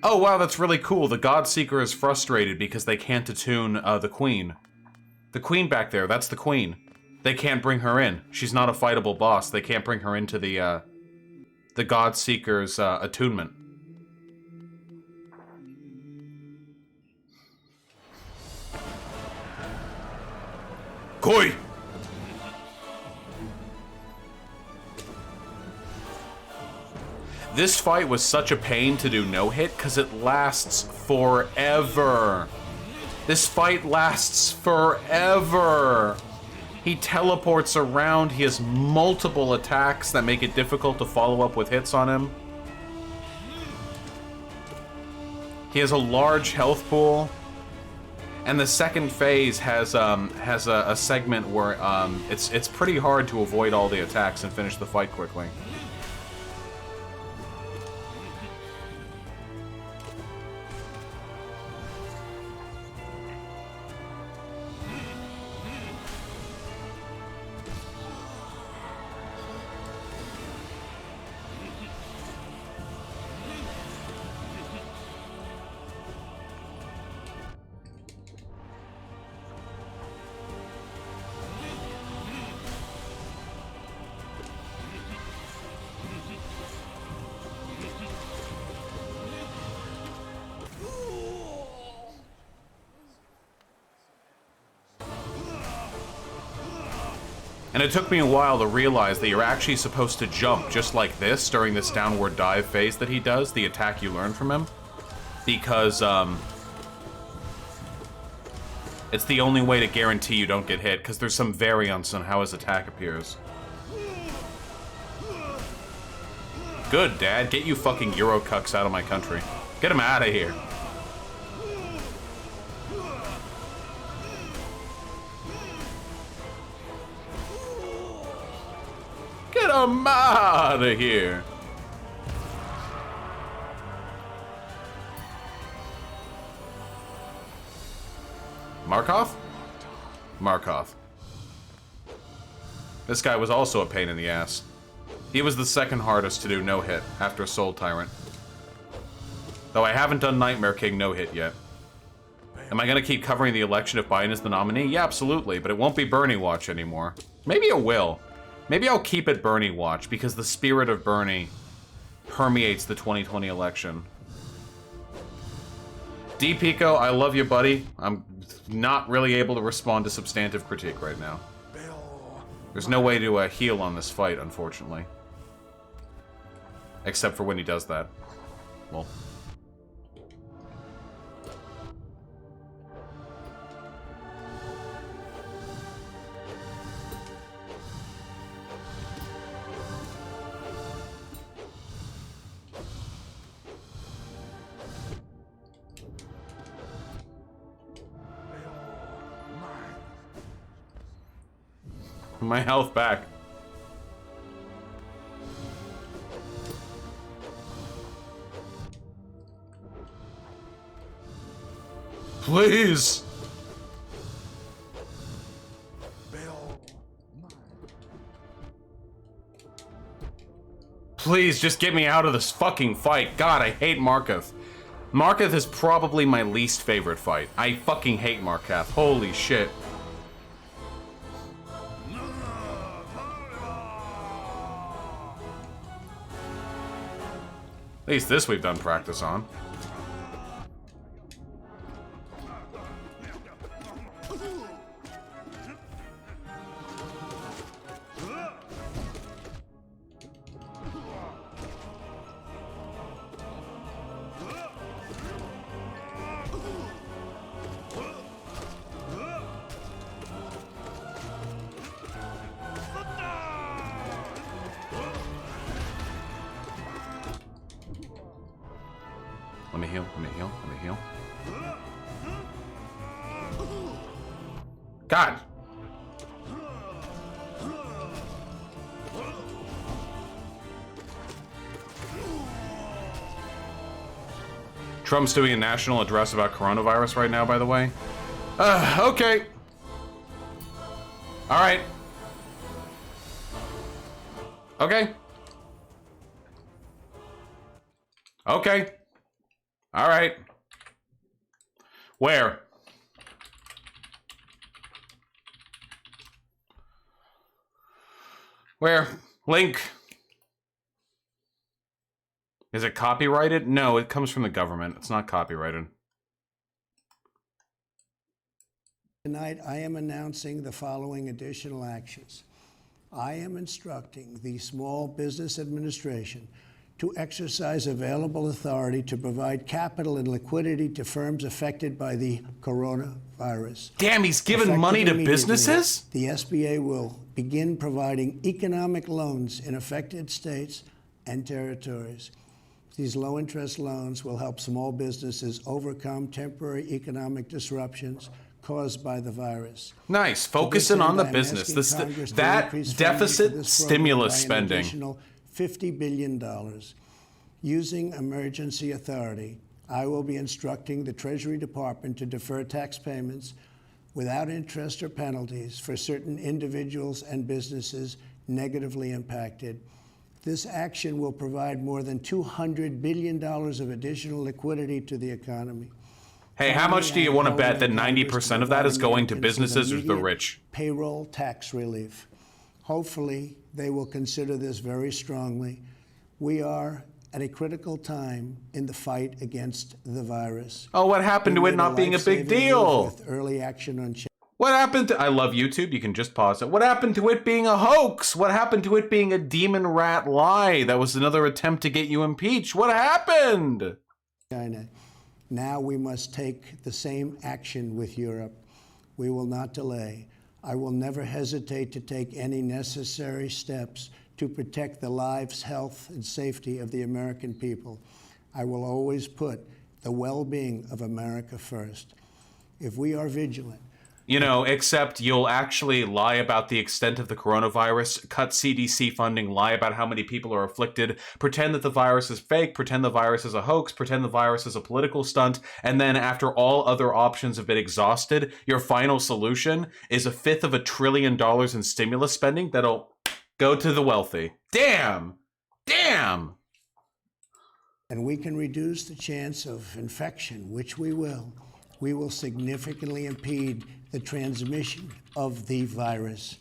Oh wow, that's really cool. The Godseeker is frustrated because they can't attune the Queen. The Queen back there, that's the Queen. They can't bring her in. She's not a fightable boss. They can't bring her into the Godseeker's attunement. Koi! This fight was such a pain to do no-hit because it lasts forever. This fight lasts forever. He teleports around. He has multiple attacks that make it difficult to follow up with hits on him. He has a large health pool. And the second phase has a segment where it's pretty hard to avoid all the attacks and finish the fight quickly. And it took me a while to realize that you're actually supposed to jump just like this during this downward dive phase that he does, the attack you learn from him. Because, it's the only way to guarantee you don't get hit, because there's some variance on how his attack appears. Good, Dad. Get you fucking Eurocucks out of my country. Get him out of here. Get him out of here. Markov? Markov. This guy was also a pain in the ass. He was the second hardest to do no-hit after Soul Tyrant. Though I haven't done Nightmare King no-hit yet. Am I gonna keep covering the election if Biden is the nominee? Yeah, absolutely, but it won't be Bernie Watch anymore. Maybe it will. Maybe I'll keep it Bernie Watch, because the spirit of Bernie permeates the 2020 election. D. Pico, I love you, buddy. I'm not really able to respond to substantive critique right now. There's no way to heal on this fight, unfortunately. Except for when he does that. Well. My health back. Please. Please, just get me out of this fucking fight. God, I hate Markov. Markov is probably my least favorite fight. I fucking hate Markov. Holy shit. At least this we've done practice on. Let me heal, let me heal, let me heal. God! Trump's doing a national address about coronavirus right now, by the way. Okay. Alright. Okay. Okay. All right. Where? Where? Link. Is it copyrighted? No, it comes from the government. It's not copyrighted. Tonight, I am announcing the following additional actions. I am instructing the Small Business Administration to exercise available authority to provide capital and liquidity to firms affected by the coronavirus. Damn, he's giving money to businesses? The SBA will begin providing economic loans in affected states and territories. These low-interest loans will help small businesses overcome temporary economic disruptions caused by the virus. Nice, focusing on the business. That deficit stimulus spending. $50 billion. Using emergency authority, I will be instructing the Treasury Department to defer tax payments without interest or penalties for certain individuals and businesses negatively impacted. This action will provide more than $200 billion of additional liquidity to the economy. Hey, how much do you want to bet that 90% of that is going to businesses or the rich? Payroll tax relief. Hopefully, they will consider this very strongly. We are at a critical time in the fight against the virus. Oh, what happened to it not being a big deal? With early action on What happened to... I love YouTube. You can just pause it. What happened to it being a hoax? What happened to it being a demon rat lie? That was another attempt to get you impeached. What happened? China. Now we must take the same action with Europe. We will not delay. I will never hesitate to take any necessary steps to protect the lives, health, and safety of the American people. I will always put the well-being of America first. If we are vigilant, you know, except you'll actually lie about the extent of the coronavirus, cut CDC funding, lie about how many people are afflicted, pretend that the virus is fake, pretend the virus is a hoax, pretend the virus is a political stunt, and then after all other options have been exhausted, your final solution is $1/5 trillion in stimulus spending that'll go to the wealthy. Damn! Damn! and we can reduce the chance of infection, which we will significantly impede the transmission of the virus.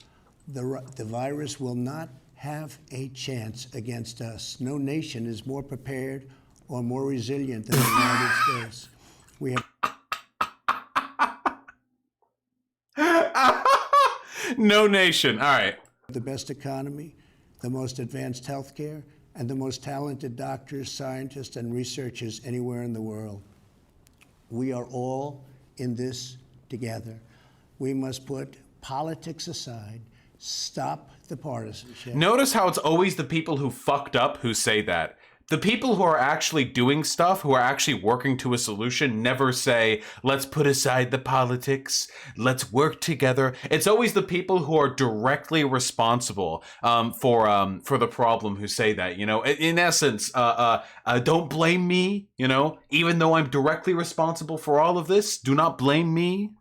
The virus will not have a chance against us. No nation is more prepared or more resilient than the United States. We have no nation. All right. the best economy, the most advanced health care, and the most talented doctors, scientists, and researchers anywhere in the world. We are all in this together. We must put politics aside, stop the partisanship. Notice how it's always the people who fucked up who say that. The people who are actually doing stuff, who are actually working to a solution, never say, let's put aside the politics, let's work together. It's always the people who are directly responsible for the problem who say that, you know. In essence, don't blame me, you know, even though I'm directly responsible for all of this, do not blame me.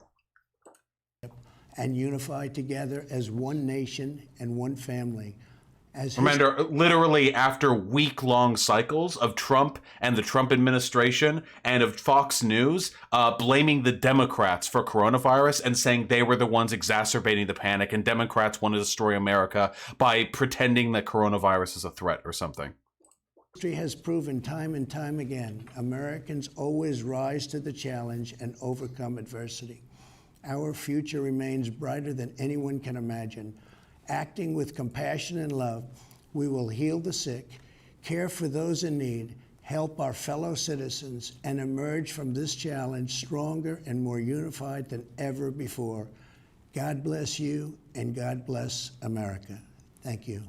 And unify together as one nation and one family. Remember, literally after week-long cycles of Trump and the Trump administration and of Fox News blaming the Democrats for coronavirus and saying they were the ones exacerbating the panic and Democrats want to destroy America by pretending that coronavirus is a threat or something. History has proven time and time again, Americans always rise to the challenge and overcome adversity. Our future remains brighter than anyone can imagine. Acting with compassion and love, we will heal the sick, care for those in need, help our fellow citizens, and emerge from this challenge stronger and more unified than ever before. God bless you, and God bless America. Thank you.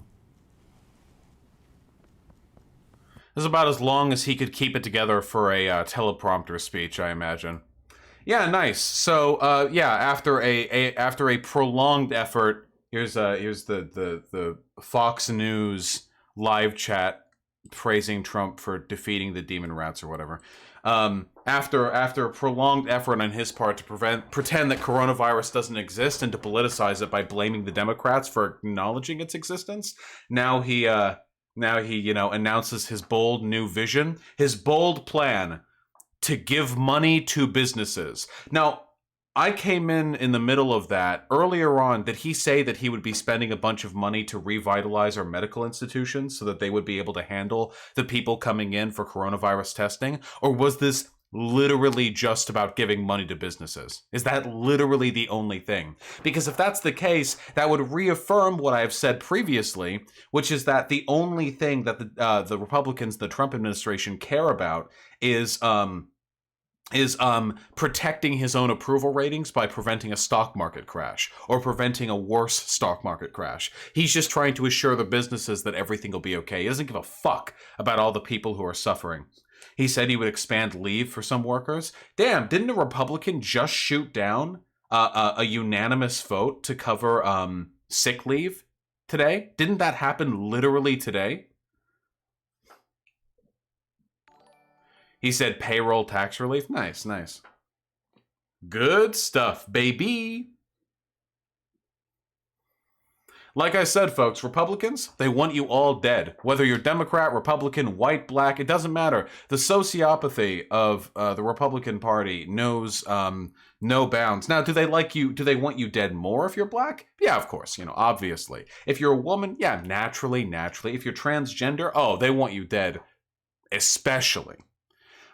This is about as long as he could keep it together for a teleprompter speech, I imagine. Yeah, nice. So, yeah, after a prolonged effort. Here's the Fox News live chat praising Trump for defeating the demon rats or whatever. After a prolonged effort on his part to pretend that coronavirus doesn't exist and to politicize it by blaming the Democrats for acknowledging its existence, now he announces his bold new vision, his bold plan to give money to businesses. Now, I came in the middle of that. Earlier on, did he say that he would be spending a bunch of money to revitalize our medical institutions so that they would be able to handle the people coming in for coronavirus testing? Or was this literally just about giving money to businesses? Is that literally the only thing? Because if that's the case, that would reaffirm what I have said previously, which is that the only thing that the Republicans, the Trump administration care about is protecting his own approval ratings by preventing a stock market crash or preventing a worse stock market crash. He's just trying to assure the businesses that everything will be okay. He doesn't give a fuck about all the people who are suffering. He said he would expand leave for some workers. Damn, didn't a Republican just shoot down a unanimous vote to cover sick leave today? Didn't that happen literally today? He said payroll tax relief. Nice, nice. Good stuff, baby. Like I said, folks, Republicans, they want you all dead. Whether you're Democrat, Republican, white, black, it doesn't matter. The sociopathy of the Republican Party knows no bounds. Now, do they like you? Do they want you dead more if you're black? Yeah, of course, you know, obviously. If you're a woman, yeah, naturally. If you're transgender, oh, they want you dead, especially.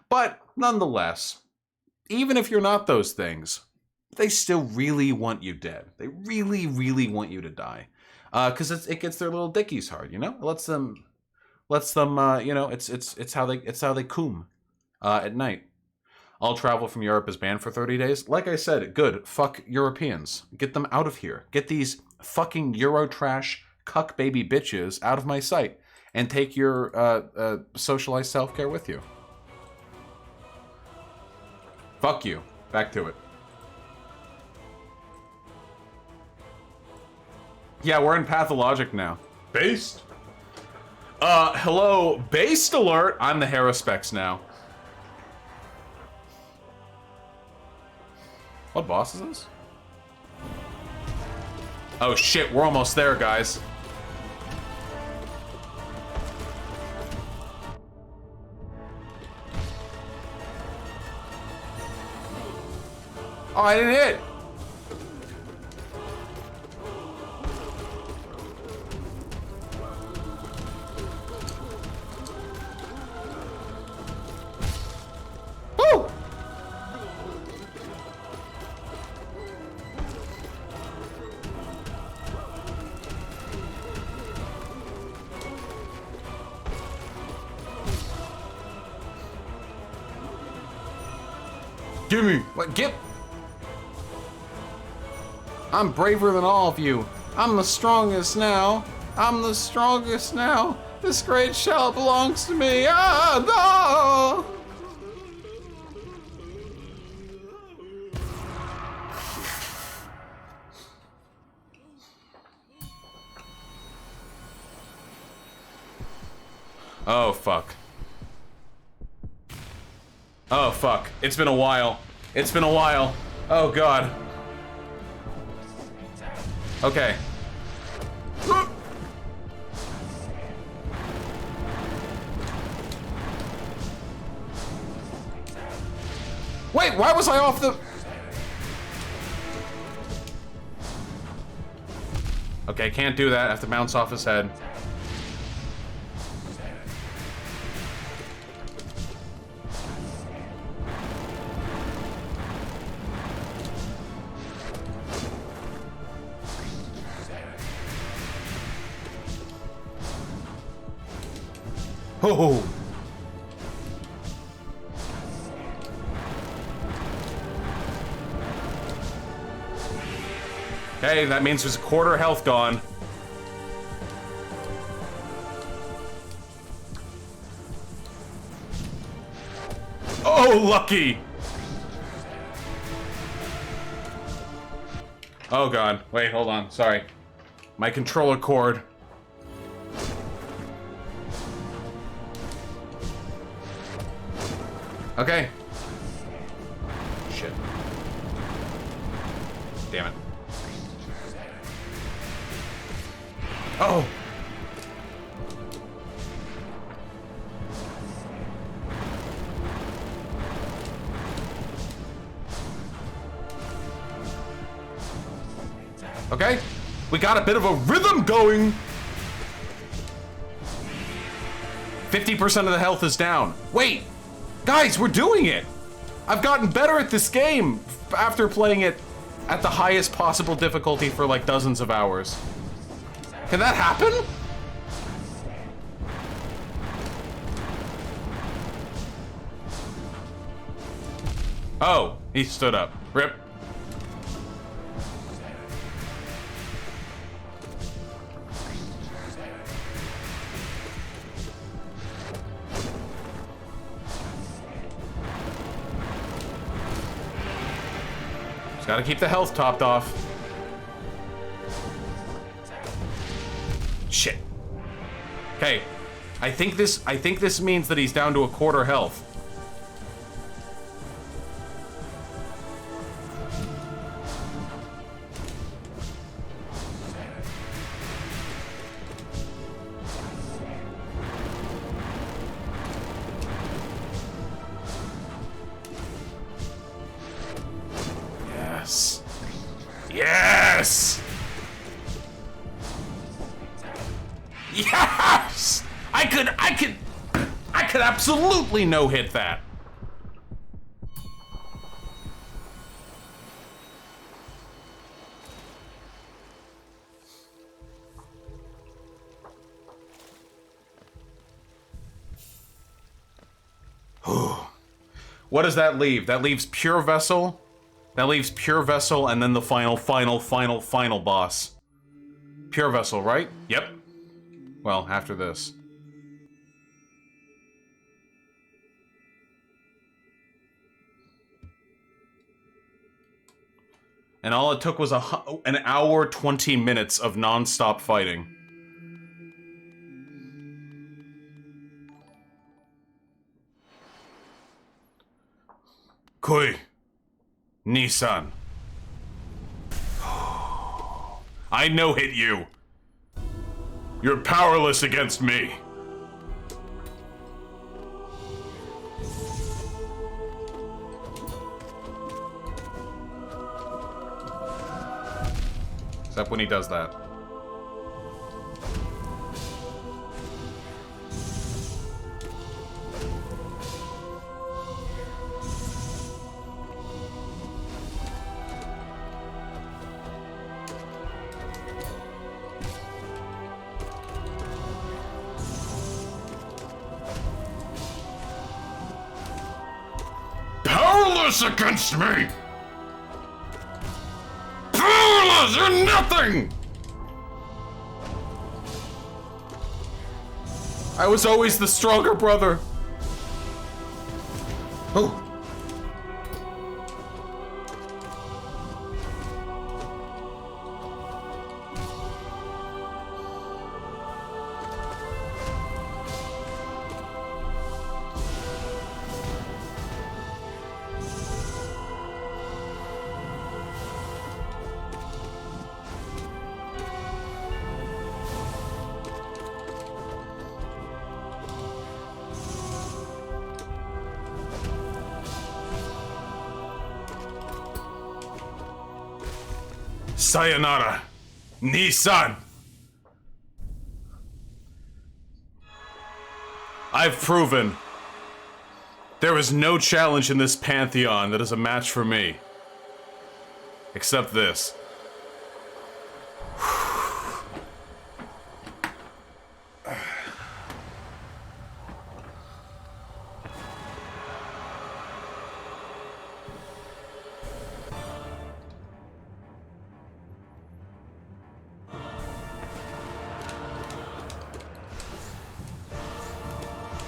But nonetheless, even if you're not those things, they still really want you dead. They really, really want you to die. Because it gets their little dickies hard, you know? It lets them, you know, it's how they coom at night. All travel from Europe is banned for 30 days. Like I said, good. Fuck Europeans. Get them out of here. Get these fucking Eurotrash cuck baby bitches out of my sight. And take your socialized self-care with you. Fuck you. Back to it. Yeah, we're in Pathologic now. Based? Hello, Based alert! I'm the Haruspex now. What boss is this? Oh shit, we're almost there, guys. Oh, I didn't hit! Woo! Gimme! What? Get! I'm braver than all of you. I'm the strongest now. I'm the strongest now. This great shell belongs to me. Ah, no! Oh, fuck. Oh, fuck. It's been a while. It's been a while. Oh, God. Okay. Wait, why was I off the... Okay, can't do that. I have to bounce off his head. Oh! Okay, that means there's a quarter health gone. Oh, lucky! Oh god, wait, hold on, sorry. My controller cord. Okay. Shit. Damn it. Oh! Okay, we got a bit of a rhythm going. 50% of the health is down. Wait! Guys, we're doing it! I've gotten better at this game after playing it at the highest possible difficulty for like dozens of hours. Can that happen? Oh, he stood up. Rip. Gotta keep the health topped off. Shit. Okay. I think this means that he's down to a quarter health. Yes! Yes! I could absolutely no-hit that. What does that leave? That leaves Pure Vessel. That leaves Pure Vessel and then the final boss. Pure Vessel, right? Yep. Well, after this. And all it took was an hour, 20 minutes of non-stop fighting. Kui. Nissan. I no-hit you. You're powerless against me. Except when he does that. Powerless against me! Powerless and nothing! I was always the stronger brother. Oh. Sayonara, Nissan. I've proven there is no challenge in this pantheon that is a match for me. Except this.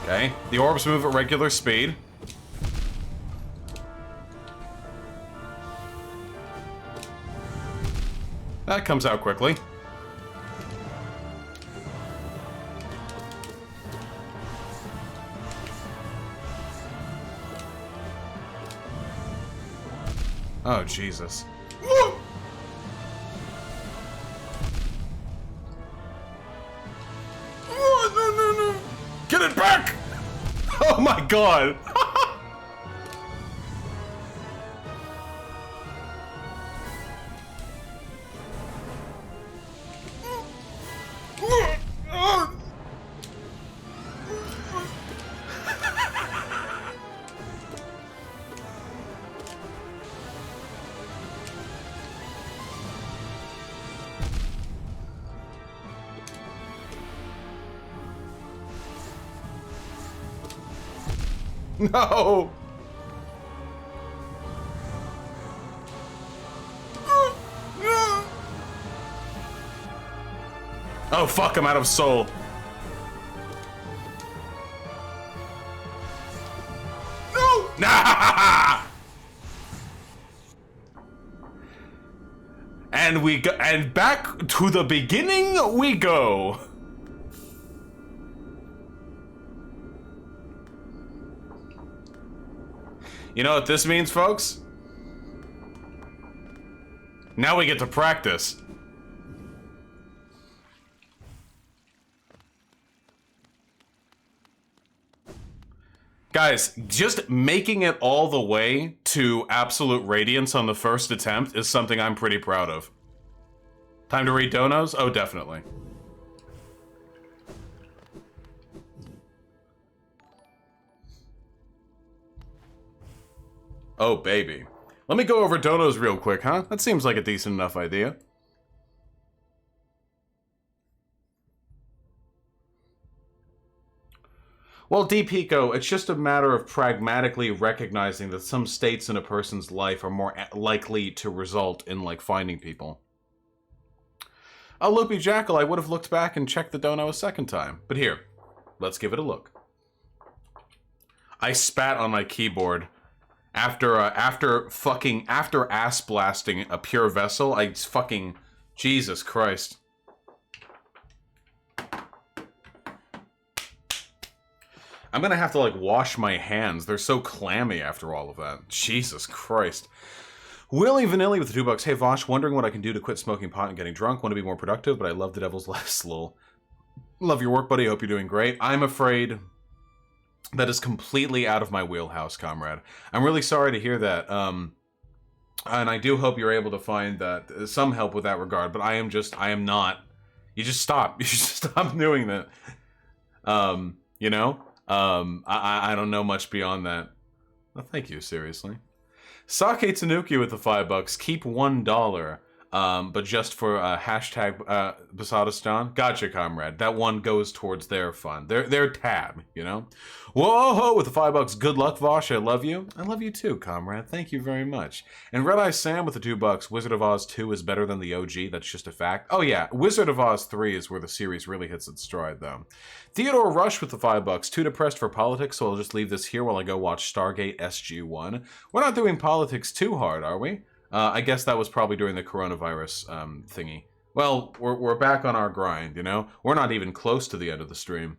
Okay, the orbs move at regular speed. That comes out quickly. Oh, Jesus. No. Get it back! Oh my god! No! Oh fuck, I'm out of soul. No! Nah! And we go, and back to the beginning we go. You know what this means, folks? Now we get to practice. Guys, just making it all the way to Absolute Radiance on the first attempt is something I'm pretty proud of. Time to read donos? Oh, definitely. Oh, baby. Let me go over donos real quick, huh? That seems like a decent enough idea. Well, DPico, it's just a matter of pragmatically recognizing that some states in a person's life are more likely to result in, like, finding people. Loopy Jackal, I would have looked back and checked the dono a second time. But here, let's give it a look. I spat on my keyboard after ass blasting a pure vessel. Jesus Christ. I'm gonna have to, like, wash my hands. They're so clammy after all of that. Jesus Christ. Willie Vanilli with the $2. Hey, Vosh, wondering what I can do to quit smoking pot and getting drunk. Want to be more productive, but I love the devil's lettuce, lol. Love your work, buddy. Hope you're doing great. I'm afraid that is completely out of my wheelhouse, comrade. I'm really sorry to hear that. And I do hope you're able to find that some help with that regard, but I am not. You just stop. You just stop doing that. You know? I don't know much beyond that. Well, thank you, seriously. Sake Tanuki with the $5. Keep $1. But just for hashtag Basadistan. Gotcha, comrade. That one goes towards their fund. Their tab, you know? Whoa, with the $5. Good luck, Vosh. I love you. I love you too, comrade. Thank you very much. And Red Eye Sam with the $2. Wizard of Oz 2 is better than the OG. That's just a fact. Oh yeah, Wizard of Oz 3 is where the series really hits its stride, though. Theodore Rush with the $5. Too depressed for politics, so I'll just leave this here while I go watch Stargate SG-1. We're not doing politics too hard, are we? I guess that was probably during the coronavirus thingy. Well, we're back on our grind, you know? We're not even close to the end of the stream.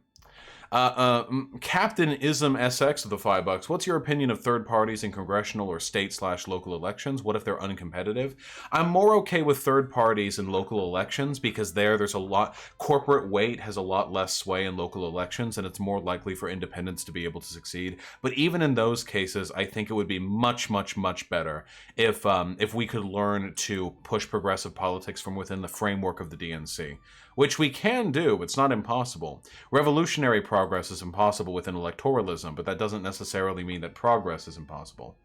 Captain Ism SX with the $5. What's your opinion of third parties in congressional or state/local elections? What if they're uncompetitive? I'm more okay with third parties in local elections because there's a lot, corporate weight has a lot less sway in local elections and it's more likely for independents to be able to succeed. But even in those cases, I think it would be much, much, much better if we could learn to push progressive politics from within the framework of the DNC. Which we can do, it's not impossible. Revolutionary progress is impossible within electoralism, but that doesn't necessarily mean that progress is impossible.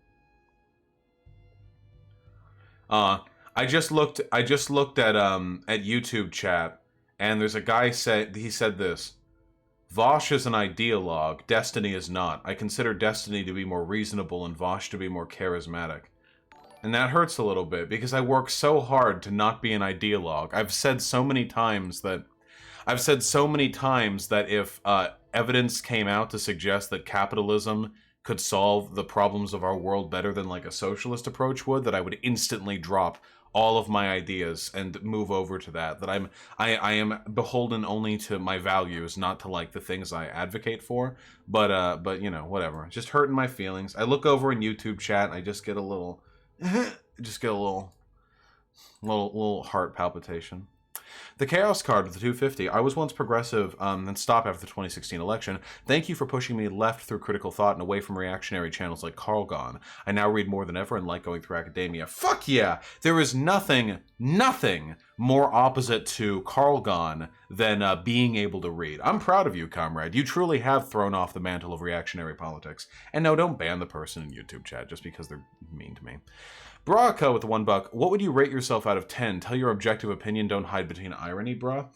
I just looked at YouTube chat, and there's a guy he said this. Vosh is an ideologue, Destiny is not. I consider Destiny to be more reasonable and Vosh to be more charismatic. And that hurts a little bit, because I work so hard to not be an ideologue. I've said so many times that if evidence came out to suggest that capitalism could solve the problems of our world better than, like, a socialist approach would, that I would instantly drop all of my ideas and move over to that. That I am beholden only to my values, not to, like, the things I advocate for. But you know, whatever. It's just hurting my feelings. I look over in YouTube chat and I just get a little little heart palpitation. The Chaos card with the 250. I was once progressive, then stopped after the 2016 election. Thank you for pushing me left through critical thought and away from reactionary channels like Carlgon. I now read more than ever and like going through academia. Fuck yeah! There is nothing more opposite to Carlgon than being able to read. I'm proud of you, comrade. You truly have thrown off the mantle of reactionary politics. And no, don't ban the person in YouTube chat just because they're mean to me. Braka with the $1. What would you rate yourself out of 10? Tell your objective opinion. Don't hide between irony, brah.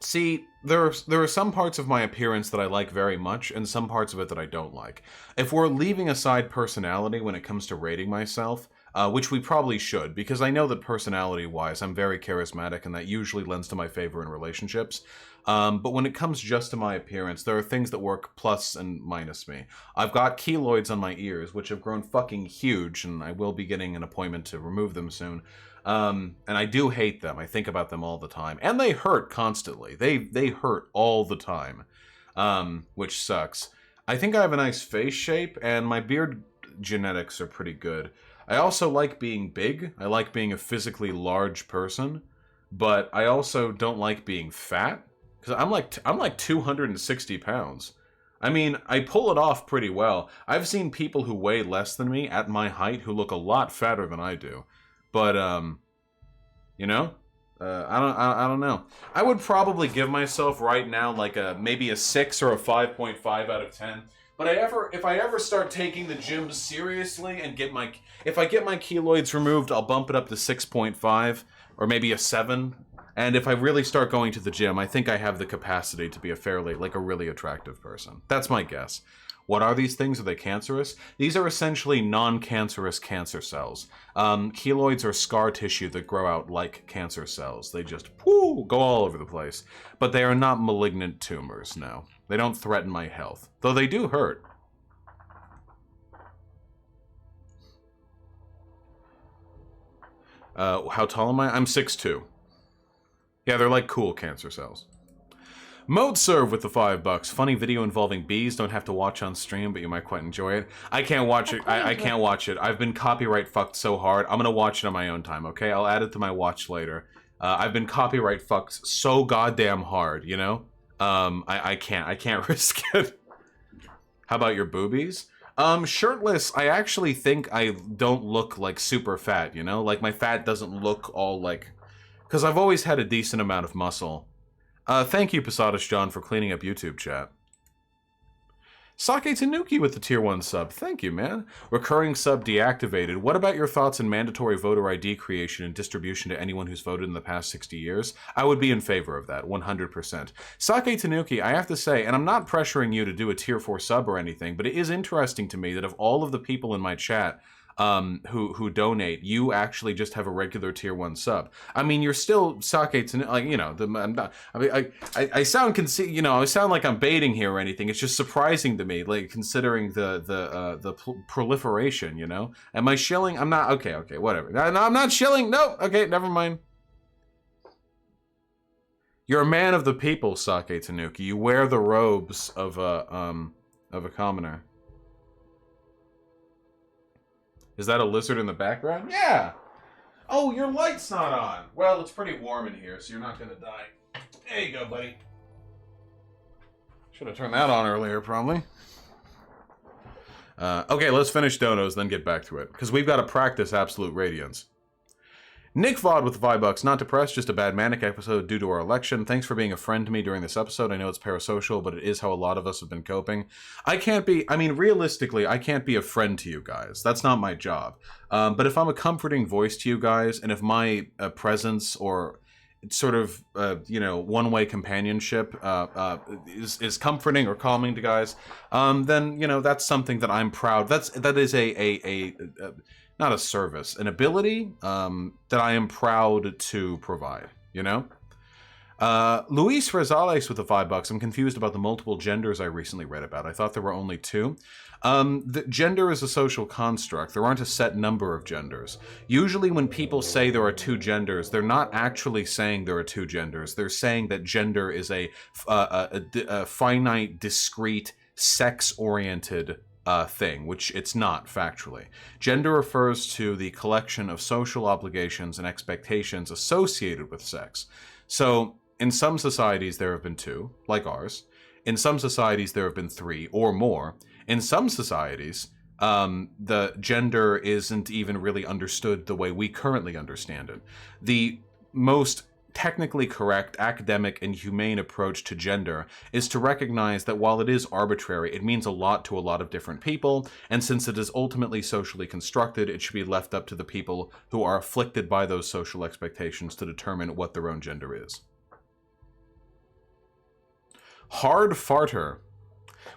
See, there are some parts of my appearance that I like very much, and some parts of it that I don't like. If we're leaving aside personality when it comes to rating myself, which we probably should, because I know that personality-wise, I'm very charismatic, and that usually lends to my favor in relationships. But when it comes just to my appearance, there are things that work plus and minus me. I've got keloids on my ears, which have grown fucking huge, and I will be getting an appointment to remove them soon. And I do hate them. I think about them all the time. And they hurt constantly. They hurt all the time, which sucks. I think I have a nice face shape, and my beard genetics are pretty good. I also like being big. I like being a physically large person, but I also don't like being fat. Because I'm like 260 pounds. I mean, I pull it off pretty well. I've seen people who weigh less than me at my height who look a lot fatter than I do. But, you know, I don't know. I would probably give myself right now like maybe a 6 or a 5.5 out of 10. But if I ever start taking the gym seriously and if I get my keloids removed, I'll bump it up to 6.5 or maybe a 7. And if I really start going to the gym, I think I have the capacity to be a really attractive person. That's my guess. What are these things? Are they cancerous? These are essentially non-cancerous cancer cells. Keloids are scar tissue that grow out like cancer cells. They just go all over the place. But they are not malignant tumors, no. They don't threaten my health, though they do hurt. How tall am I? I'm 6'2". Yeah, they're like cool cancer cells. Mode serve with the $5. Funny video involving bees. Don't have to watch on stream, but you might quite enjoy it. I can't watch it. I can't watch it. I've been copyright fucked so hard. I'm gonna watch it on my own time, okay? I'll add it to my watch later. I've been copyright fucked so goddamn hard, you know? I can't risk it. How about your boobies? Shirtless, I actually think I don't look like super fat, you know? Like my fat doesn't look all like... Because I've always had a decent amount of muscle. Thank you, Posadas John, for cleaning up YouTube chat. Sake Tanuki with the tier 1 sub. Thank you, man. Recurring sub deactivated. What about your thoughts on mandatory voter ID creation and distribution to anyone who's voted in the past 60 years? I would be in favor of that, 100%. Sake Tanuki, I have to say, and I'm not pressuring you to do a tier 4 sub or anything, but it is interesting to me that of all of the people in my chat who donate, you actually just have a regular tier 1 sub. I mean, you're still Sake to, like, you know, I sound you know, I sound like I'm baiting here or anything. It's just surprising to me, like, considering the proliferation, you know. Am I shilling? I'm not. Okay, whatever. No, I'm not shilling. No, okay, never mind. You're a man of the people, Sake Tanuki. You wear the robes of a commoner. Is that a lizard in the background? Yeah! Oh, your light's not on. Well, it's pretty warm in here, so you're not gonna die. There you go, buddy. Should have turned that on earlier, probably. Okay, let's finish donos, then get back to it. Because we've got to practice Absolute Radiance. Nick Vaught with the $5. Not depressed, just a bad manic episode due to our election. Thanks for being a friend to me during this episode. I know it's parasocial, but it is how a lot of us have been coping. Realistically, I can't be a friend to you guys. That's not my job. But if I'm a comforting voice to you guys, and if my presence or sort of, one-way companionship is comforting or calming to guys, then, you know, that's something that I'm proud. That is not a service, an ability that I am proud to provide, you know? Luis Rosales with the $5. I'm confused about the multiple genders I recently read about. I thought there were only 2. The gender is a social construct. There aren't a set number of genders. Usually when people say there are 2 genders, they're not actually saying there are 2 genders. They're saying that gender is a finite, discrete, sex-oriented thing, which it's not factually. Gender refers to the collection of social obligations and expectations associated with sex. So, in some societies there have been 2, like ours. In some societies there have been 3 or more. In some societies, the gender isn't even really understood the way we currently understand it. The most technically correct academic and humane approach to gender is to recognize that while it is arbitrary, it means a lot to a lot of different people, and since it is ultimately socially constructed, it should be left up to the people who are afflicted by those social expectations to determine what their own gender is. Hard Farter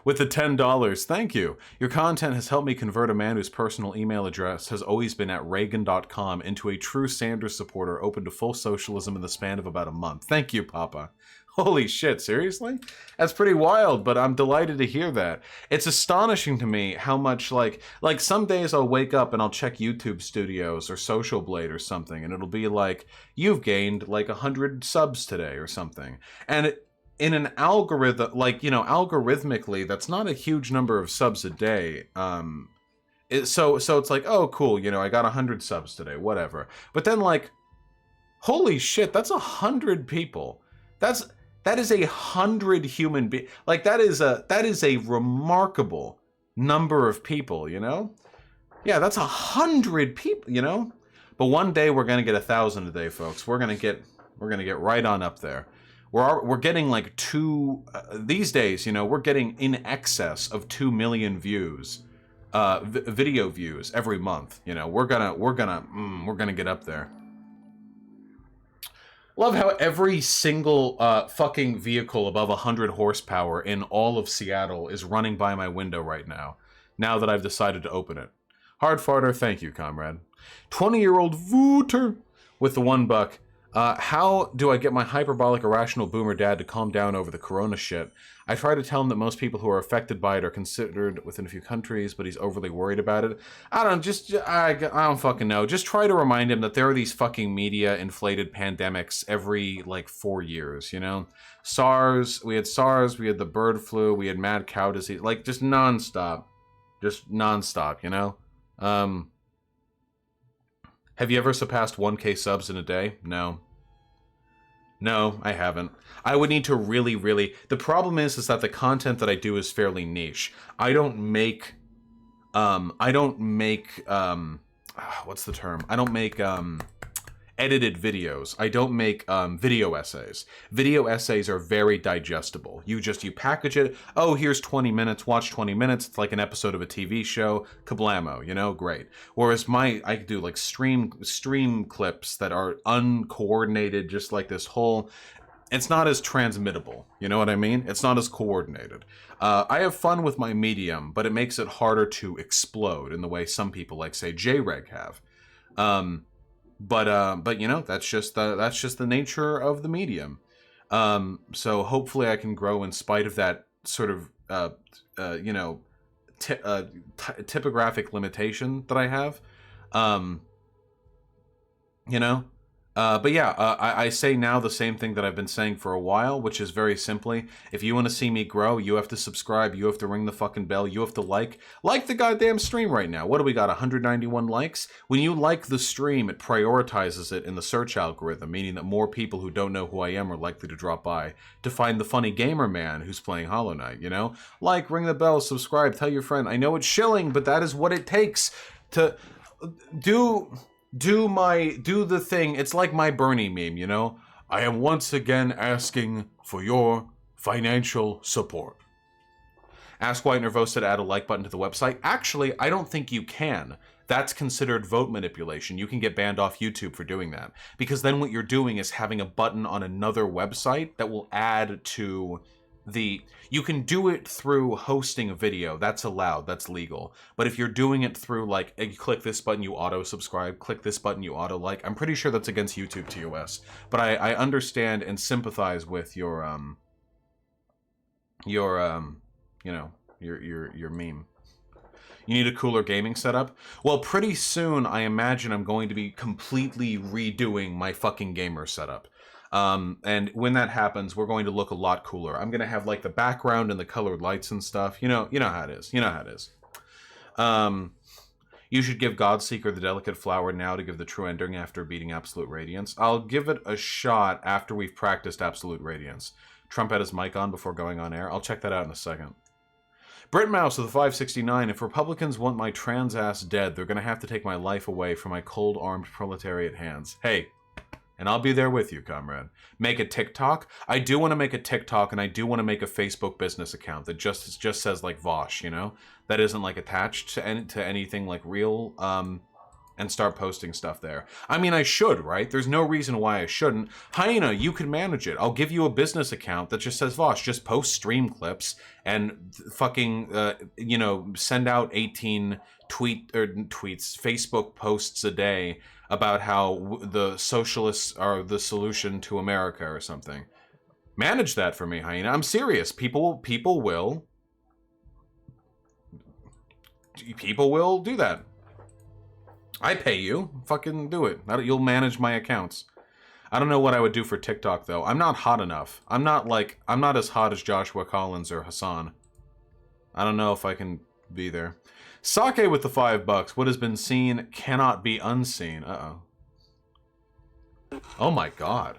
with the $10. Thank you. Your content has helped me convert a man whose personal email address has always been at Reagan.com into a true Sanders supporter open to full socialism in the span of about a month. Thank you, Papa. Holy shit, seriously? That's pretty wild, but I'm delighted to hear that. It's astonishing to me how much, like some days I'll wake up and I'll check YouTube Studios or Social Blade or something, and it'll be like, you've gained like 100 subs today or something. And in an algorithm, algorithmically, that's not a huge number of subs a day. So it's like, oh, cool, I got 100 subs today, whatever. But then, like, holy shit, that's 100 people. That is 100 human beings. Like, that is a remarkable number of people, Yeah, that's 100 people, But one day we're gonna get 1,000 a day, folks. We're gonna get right on up there. We're getting like these days, we're getting in excess of 2 million views, video views every month. We're gonna get up there. Love how every single fucking vehicle above 100 horsepower in all of Seattle is running by my window right now, now that I've decided to open it. Hard farter, thank you, comrade. 20-year-old Vooter with the $1. How do I get my hyperbolic, irrational boomer dad to calm down over the corona shit? I try to tell him that most people who are affected by it are considered within a few countries, but he's overly worried about it. I don't fucking know. Just try to remind him that there are these fucking media-inflated pandemics every, like, 4 years, you know? we had the bird flu, we had mad cow disease, like, just nonstop. Just nonstop, you know? Have you ever surpassed 1K subs in a day? No. No, I haven't. I would need to really... The problem is that the content that I do is fairly niche. I don't make... what's the term? I don't make, edited videos. I don't make video essays. Video essays are very digestible. You package it. Oh, here's 20 minutes. Watch 20 minutes. It's like an episode of a TV show. Kablamo, you know, great. Whereas I do like stream clips that are uncoordinated, just like this whole. It's not as transmittable. You know what I mean? It's not as coordinated. I have fun with my medium, but it makes it harder to explode in the way some people, like say JReg, have. But you know, that's just the nature of the medium. So hopefully I can grow in spite of that sort of you know, typographic limitation that I have. You know. But yeah, I say now the same thing that I've been saying for a while, which is very simply, if you want to see me grow, you have to subscribe, you have to ring the fucking bell, you have to like the goddamn stream right now. What do we got, 191 likes? When you like the stream, it prioritizes it in the search algorithm, meaning that more people who don't know who I am are likely to drop by to find the funny gamer man who's playing Hollow Knight, you know? Like, ring the bell, subscribe, tell your friend. I know it's shilling, but that is what it takes to do the thing. It's like my Bernie meme, you know? I am once again asking for your financial support. Ask White Nervosa to add a like button to the website. Actually, I don't think you can. That's considered vote manipulation. You can get banned off YouTube for doing that. Because then what you're doing is having a button on another website that will add to the... You can do it through hosting a video. That's allowed. That's legal. But if you're doing it through, like, you click this button, you auto-subscribe, click this button, you auto-like, I'm pretty sure that's against YouTube TOS. But I understand and sympathize with your you know, your meme. You need a cooler gaming setup? Well, pretty soon, I imagine I'm going to be completely redoing my fucking gamer setup. And when that happens, we're going to look a lot cooler. I'm going to have like the background and the colored lights and stuff. You know how it is. You know how it is. You should give Godseeker the delicate flower now to give the true ending after beating Absolute Radiance. I'll give it a shot after we've practiced Absolute Radiance. Trump had his mic on before going on air. I'll check that out in a second. Brit Mouse with the 569. If Republicans want my trans ass dead, they're going to have to take my life away from my cold-armed proletariat hands. Hey. And I'll be there with you, comrade. Make a TikTok. I do want to make a TikTok, and I do want to make a Facebook business account that just says, like, Vosh, you know? That isn't, like, attached to anything, like, real, and start posting stuff there. I mean, I should, right? There's no reason why I shouldn't. Hyena, you can manage it. I'll give you a business account that just says Vosh. Just post stream clips and fucking, you know, send out 18 tweets, Facebook posts a day about how the socialists are the solution to America or something. Manage that for me, Hyena. I'm serious. People will do that. I pay you. Fucking do it. You'll manage my accounts. I don't know what I would do for TikTok, though. I'm not hot enough. I'm not as hot as Joshua Collins or Hassan. I don't know if I can be there. Sake with the $5. What has been seen cannot be unseen. Uh-oh. Oh my god.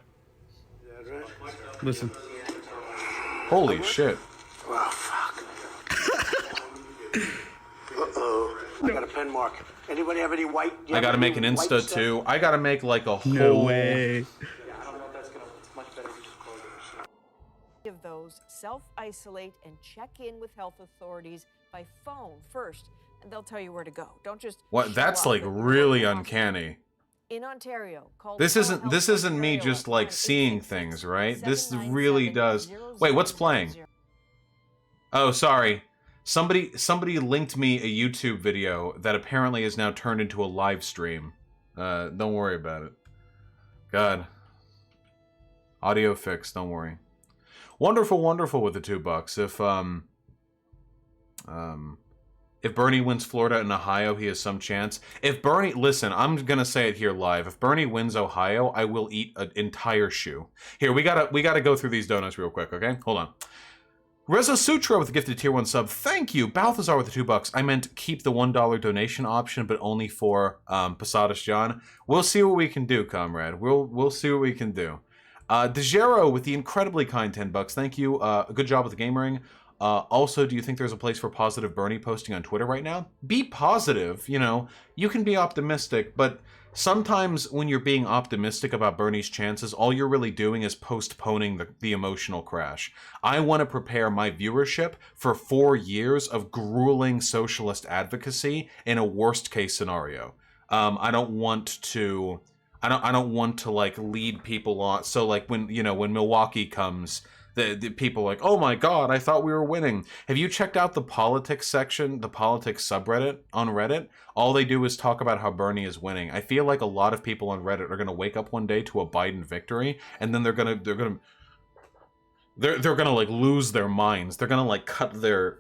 Listen. Holy shit. Oh, fuck. Uh-oh. I got a pen mark. Anybody have any white? I gotta make an Insta too. I gotta make like a whole... No way. Yeah, I don't know if that's gonna... It's much better if you just close it. Of those, self-isolate and check in with health authorities by phone first, and they'll tell you where to go. Don't just... What? That's like really uncanny. In Ontario, call This telehealth isn't me Ontario just at like seeing 1-866 things, right? This really does. 797 Wait, what's playing? 0000. Oh, sorry. Somebody linked me a YouTube video that apparently is now turned into a live stream. Don't worry about it. God. Audio fixed, don't worry. Wonderful, wonderful with the $2. If Bernie wins Florida and Ohio, he has some chance. If Bernie, listen, I'm gonna say it here live. If Bernie wins Ohio, I will eat an entire shoe. Here, we gotta go through these donuts real quick, okay? Hold on. Reza Sutra with a gifted tier 1 sub. Thank you. Balthazar with the $2. I meant keep the $1 donation option, but only for Posadas John. We'll see what we can do, comrade. We'll see what we can do. DeGero with the incredibly kind $10. Thank you. Good job with the game ring. Also, do you think there's a place for positive Bernie posting on Twitter right now? Be positive, you know. You can be optimistic, but sometimes when you're being optimistic about Bernie's chances, all you're really doing is postponing the emotional crash. I want to prepare my viewership for 4 years of grueling socialist advocacy in a worst case scenario. I don't want to like lead people on. So like when Milwaukee comes, the people are like, oh my god, I thought we were winning. Have you checked out the politics section, the politics subreddit on Reddit? All they do is talk about how Bernie is winning. I feel like a lot of people on Reddit are gonna wake up one day to a Biden victory, and then they're gonna like lose their minds. They're gonna like cut their.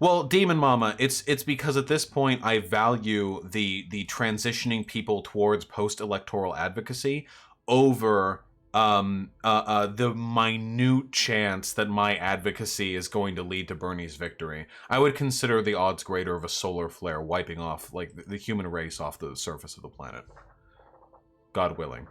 Well, Demon Mama, it's because at this point I value the transitioning people towards post-electoral advocacy over the minute chance that my advocacy is going to lead to Bernie's victory. I would consider the odds greater of a solar flare wiping off like the human race off the surface of the planet. God willing.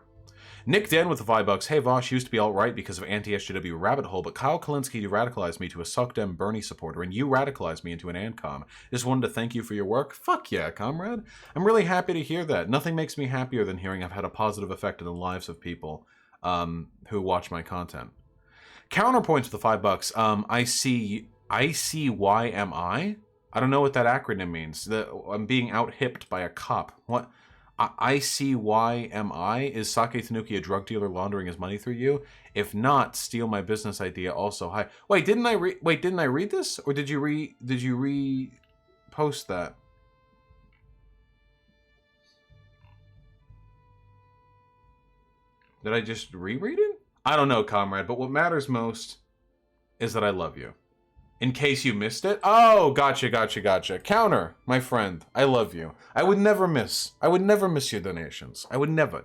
Nick Den with the $5. Hey, Vosh used to be alt-right because of anti-SJW rabbit hole, but Kyle Kalinske radicalized me to a suck-dem Bernie supporter, and you radicalized me into an ANCOM. Just wanted to thank you for your work. Fuck yeah, comrade. I'm really happy to hear that. Nothing makes me happier than hearing I've had a positive effect in the lives of people who watch my content. Counterpoints with the $5. ICYMI? I don't know what that acronym means. I'm being out-hipped by a cop. What? ICYMI? Is Sake Tanuki a drug dealer laundering his money through you? If not, steal my business idea also. Hi. Wait, didn't I read this? Or did you re-post that? Did I just reread it? I don't know, comrade, but what matters most is that I love you. In case you missed it. Oh, gotcha. Counter, my friend, I love you. I would never miss your donations. I would never.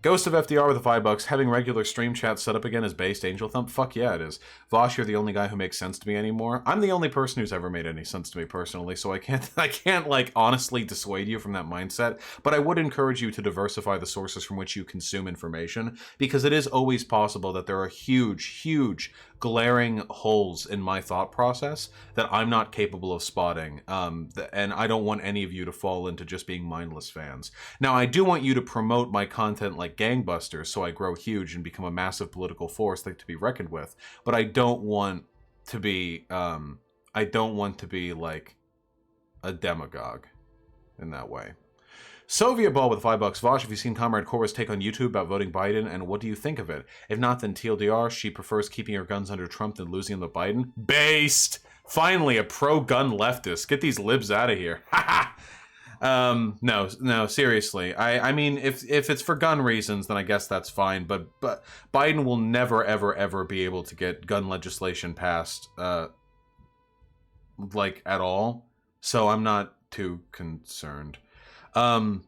Ghost of FDR with the $5. Having regular stream chat set up again is based, Angel Thump? Fuck yeah, it is. Vosh, you're the only guy who makes sense to me anymore. I'm the only person who's ever made any sense to me personally, so I can't like honestly dissuade you from that mindset, but I would encourage you to diversify the sources from which you consume information, because it is always possible that there are huge glaring holes in my thought process that I'm not capable of spotting, and I don't want any of you to fall into just being mindless fans. Now, I do want you to promote my content like gangbusters so I grow huge and become a massive political force to be reckoned with, but I don't want to be like a demagogue in that way. Soviet Ball with $5. Vosh, have you seen Comrade Cora's take on YouTube about voting Biden, and what do you think of it? If not, then TLDR, she prefers keeping her guns under Trump than losing them to Biden. Based! Finally, a pro-gun leftist. Get these libs out of here. No, seriously. I mean, if it's for gun reasons, then I guess that's fine, but Biden will never, ever be able to get gun legislation passed, like, at all. So I'm not too concerned. I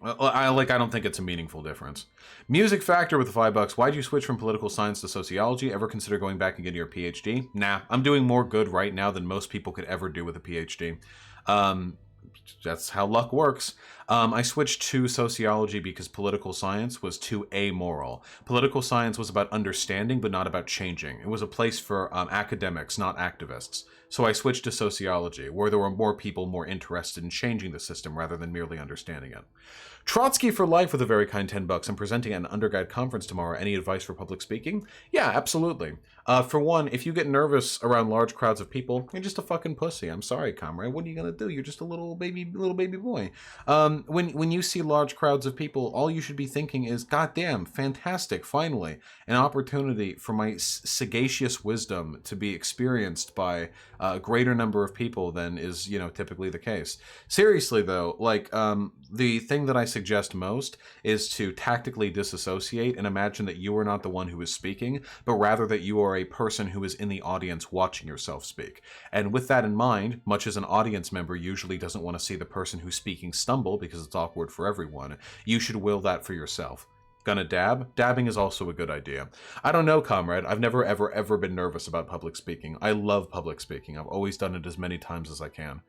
don't think it's a meaningful difference. Music Factor with the $5. Why'd you switch from political science to sociology? Ever consider going back and getting your PhD? Nah, I'm doing more good right now than most people could ever do with a PhD. That's how luck works. I switched to sociology because political science was too amoral. Political science was about understanding, but not about changing. It was a place for academics, not activists. So I switched to sociology, where there were more people more interested in changing the system rather than merely understanding it. Trotsky for life with a very kind $10. I'm presenting at an undergrad conference tomorrow. Any advice for public speaking? Yeah, absolutely. For one, if you get nervous around large crowds of people, you're just a fucking pussy. I'm sorry, comrade. What are you gonna do? You're just a little baby boy. When you see large crowds of people, all you should be thinking is, "God damn, fantastic! Finally, an opportunity for my sagacious wisdom to be experienced by a greater number of people than is, typically the case." Seriously, though, the thing that I suggest most is to tactically disassociate and imagine that you are not the one who is speaking, but rather that you are a person who is in the audience watching yourself speak. And with that in mind, much as an audience member usually doesn't want to see the person who's speaking stumble because it's awkward for everyone, you should will that for yourself. Gonna dab? Dabbing is also a good idea. I don't know, comrade. I've never, ever been nervous about public speaking. I love public speaking. I've always done it as many times as I can.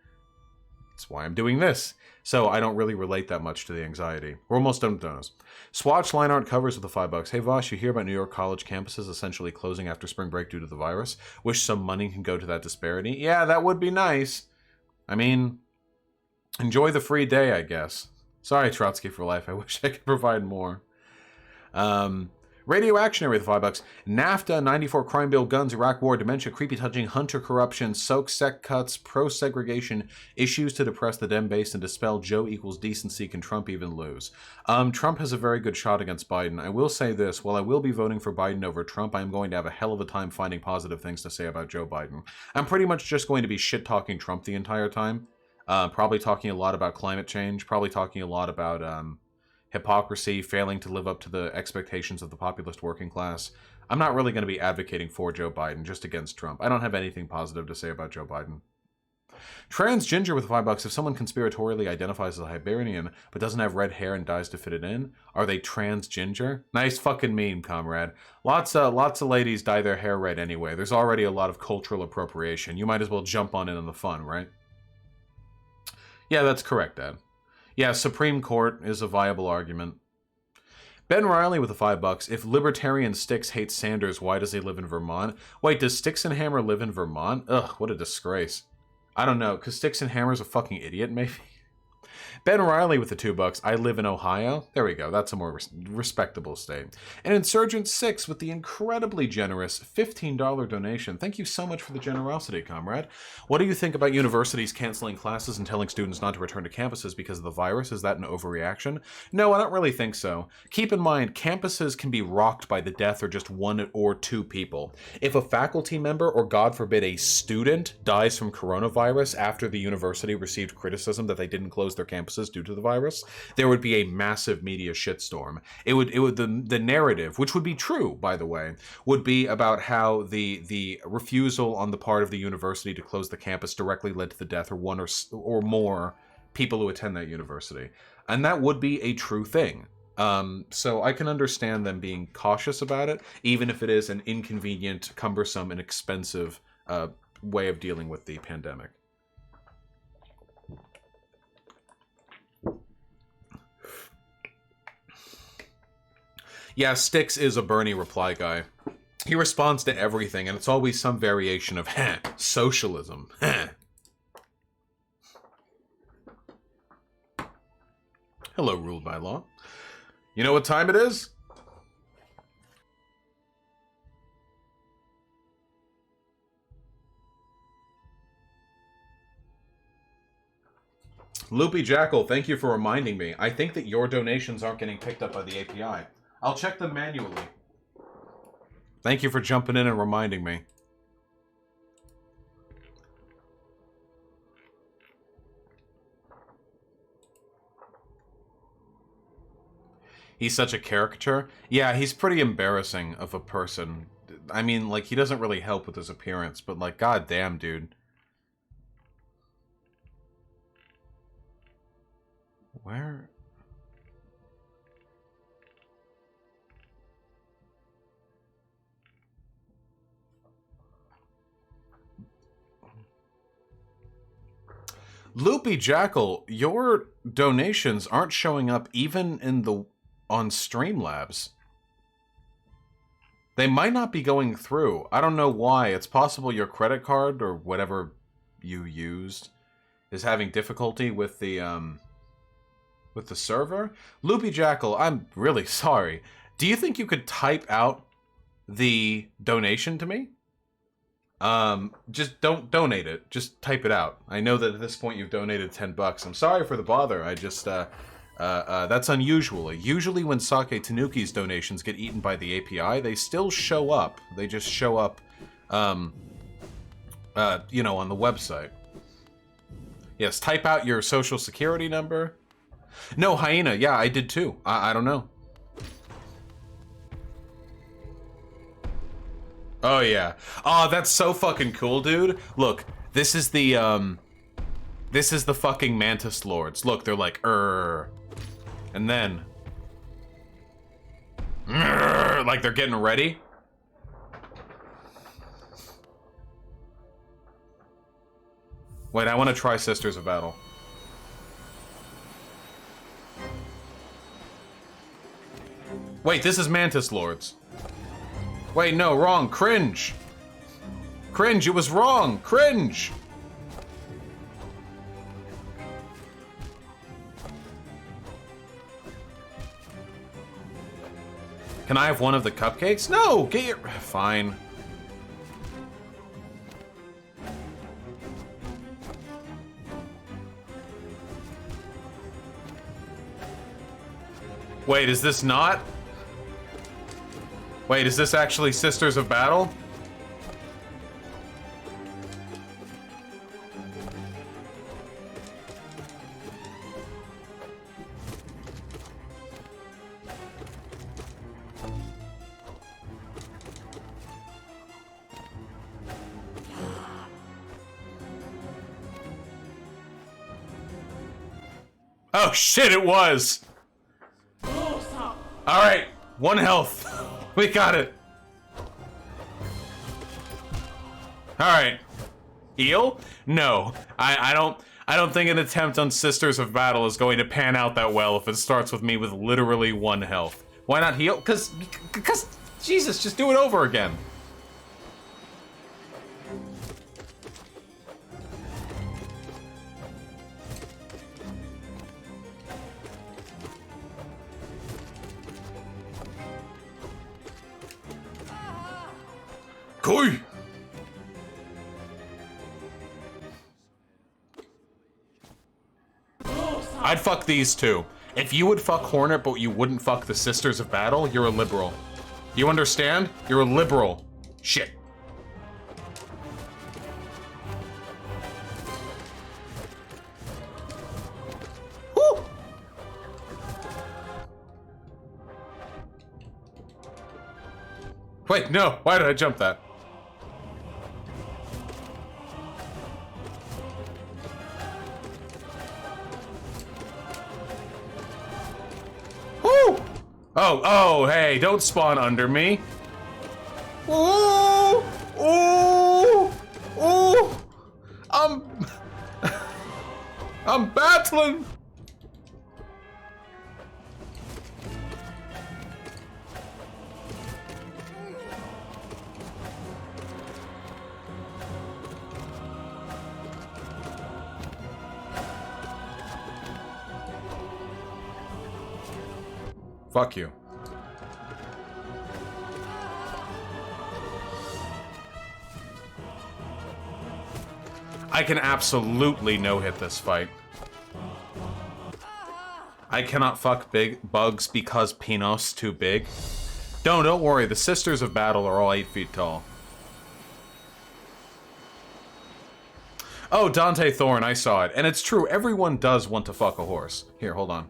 That's why I'm doing this. So I don't really relate that much to the anxiety. We're almost done with those. Swatch line art covers with the $5. Hey Vosh, you hear about New York college campuses essentially closing after spring break due to the virus? Wish some money can go to that disparity. Yeah, that would be nice. I mean, enjoy the free day, I guess. Sorry, Trotsky for life. I wish I could provide more. Radioactionary with $5. NAFTA, 94 crime bill, guns, Iraq war, dementia, creepy touching, hunter corruption, soak sec cuts, pro-segregation, issues to depress the Dem base and dispel Joe equals decency. Can Trump even lose? Trump has a very good shot against Biden. I will say this, while I will be voting for Biden over Trump, I'm going to have a hell of a time finding positive things to say about Joe Biden. I'm pretty much just going to be shit-talking Trump the entire time. Probably talking a lot about climate change, probably talking a lot about, hypocrisy, failing to live up to the expectations of the populist working class. I'm not really going to be advocating for Joe Biden, just against Trump. I don't have anything positive to say about Joe Biden. Trans Ginger with $5. If someone conspiratorially identifies as a Hibernian, but doesn't have red hair and dies to fit it in, are they trans ginger? Nice fucking meme, comrade. Lots of ladies dye their hair red anyway. There's already a lot of cultural appropriation. You might as well jump on in on the fun, right? Yeah, that's correct, Dad. Yeah, Supreme Court is a viable argument. Ben Riley with the $5. If Libertarian Styx hates Sanders, why does he live in Vermont? Wait, does Styx and Hammer live in Vermont? Ugh, what a disgrace. I don't know, because Styx and Hammer's a fucking idiot, maybe? Ben Riley with the $2. I live in Ohio. There we go. That's a more respectable state. And Insurgent 6 with the incredibly generous $15 donation. Thank you so much for the generosity, comrade. What do you think about universities canceling classes and telling students not to return to campuses because of the virus? Is that an overreaction? No, I don't really think so. Keep in mind, campuses can be rocked by the death of just one or two people. If a faculty member, or God forbid a student, dies from coronavirus after the university received criticism that they didn't close their campuses due to the virus, there would be a massive media shitstorm. The narrative, which would be true, by the way, would be about how the refusal on the part of the university to close the campus directly led to the death of one or more people who attend that university. And that would be a true thing. So I can understand them being cautious about it, even if it is an inconvenient, cumbersome, and expensive way of dealing with the pandemic. Yeah, Styx is a Bernie reply guy. He responds to everything, and it's always some variation of, socialism, Hello, ruled by law. You know what time it is? Loopy Jackal, thank you for reminding me. I think that your donations aren't getting picked up by the API. I'll check them manually. Thank you for jumping in and reminding me. He's such a caricature. Yeah, he's pretty embarrassing of a person. I mean, like, he doesn't really help with his appearance, but, like, goddamn, dude. Where? Loopy Jackal, your donations aren't showing up even on Streamlabs. They might not be going through. I don't know why. It's possible your credit card or whatever you used is having difficulty with the server. Loopy Jackal, I'm really sorry. Do you think you could type out the donation to me? Just don't donate it. Just type it out. I know that at this point you've donated $10. I'm sorry for the bother. I just, that's unusual. Usually when Sake Tanuki's donations get eaten by the API, they still show up. They just show up, you know, on the website. Yes, type out your social security number. No, Hyena, yeah, I did too. I don't know. Oh, yeah. Oh, that's so fucking cool, dude. Look, this is the fucking Mantis Lords. Look, they're like, and then, like they're getting ready. Wait, I want to try Sisters of Battle. Wait, this is Mantis Lords. Wait, no, wrong. Cringe. Cringe, it was wrong. Cringe. Can I have one of the cupcakes? No, get your... Fine. Wait, is this not? Wait, is this actually Sisters of Battle? Oh shit, it was! Alright, 1 health. We got it. Alright. Heal? No. I don't think an attempt on Sisters of Battle is going to pan out that well if it starts with me with literally 1 health. Why not heal? Because Jesus, just do it over again. Koi! I'd fuck these two. If you would fuck Hornet but you wouldn't fuck the Sisters of Battle, you're a liberal. You understand? You're a liberal. Shit. Woo! Wait, no. Why did I jump that? Oh, hey, don't spawn under me. Ooh, ooh, ooh. I'm battling. Fuck you. I can absolutely no-hit this fight. I cannot fuck big bugs because Pinos too big. Don't worry, the Sisters of Battle are all 8 feet tall. Oh, Dante Thorn, I saw it. And it's true, everyone does want to fuck a horse. Here, hold on.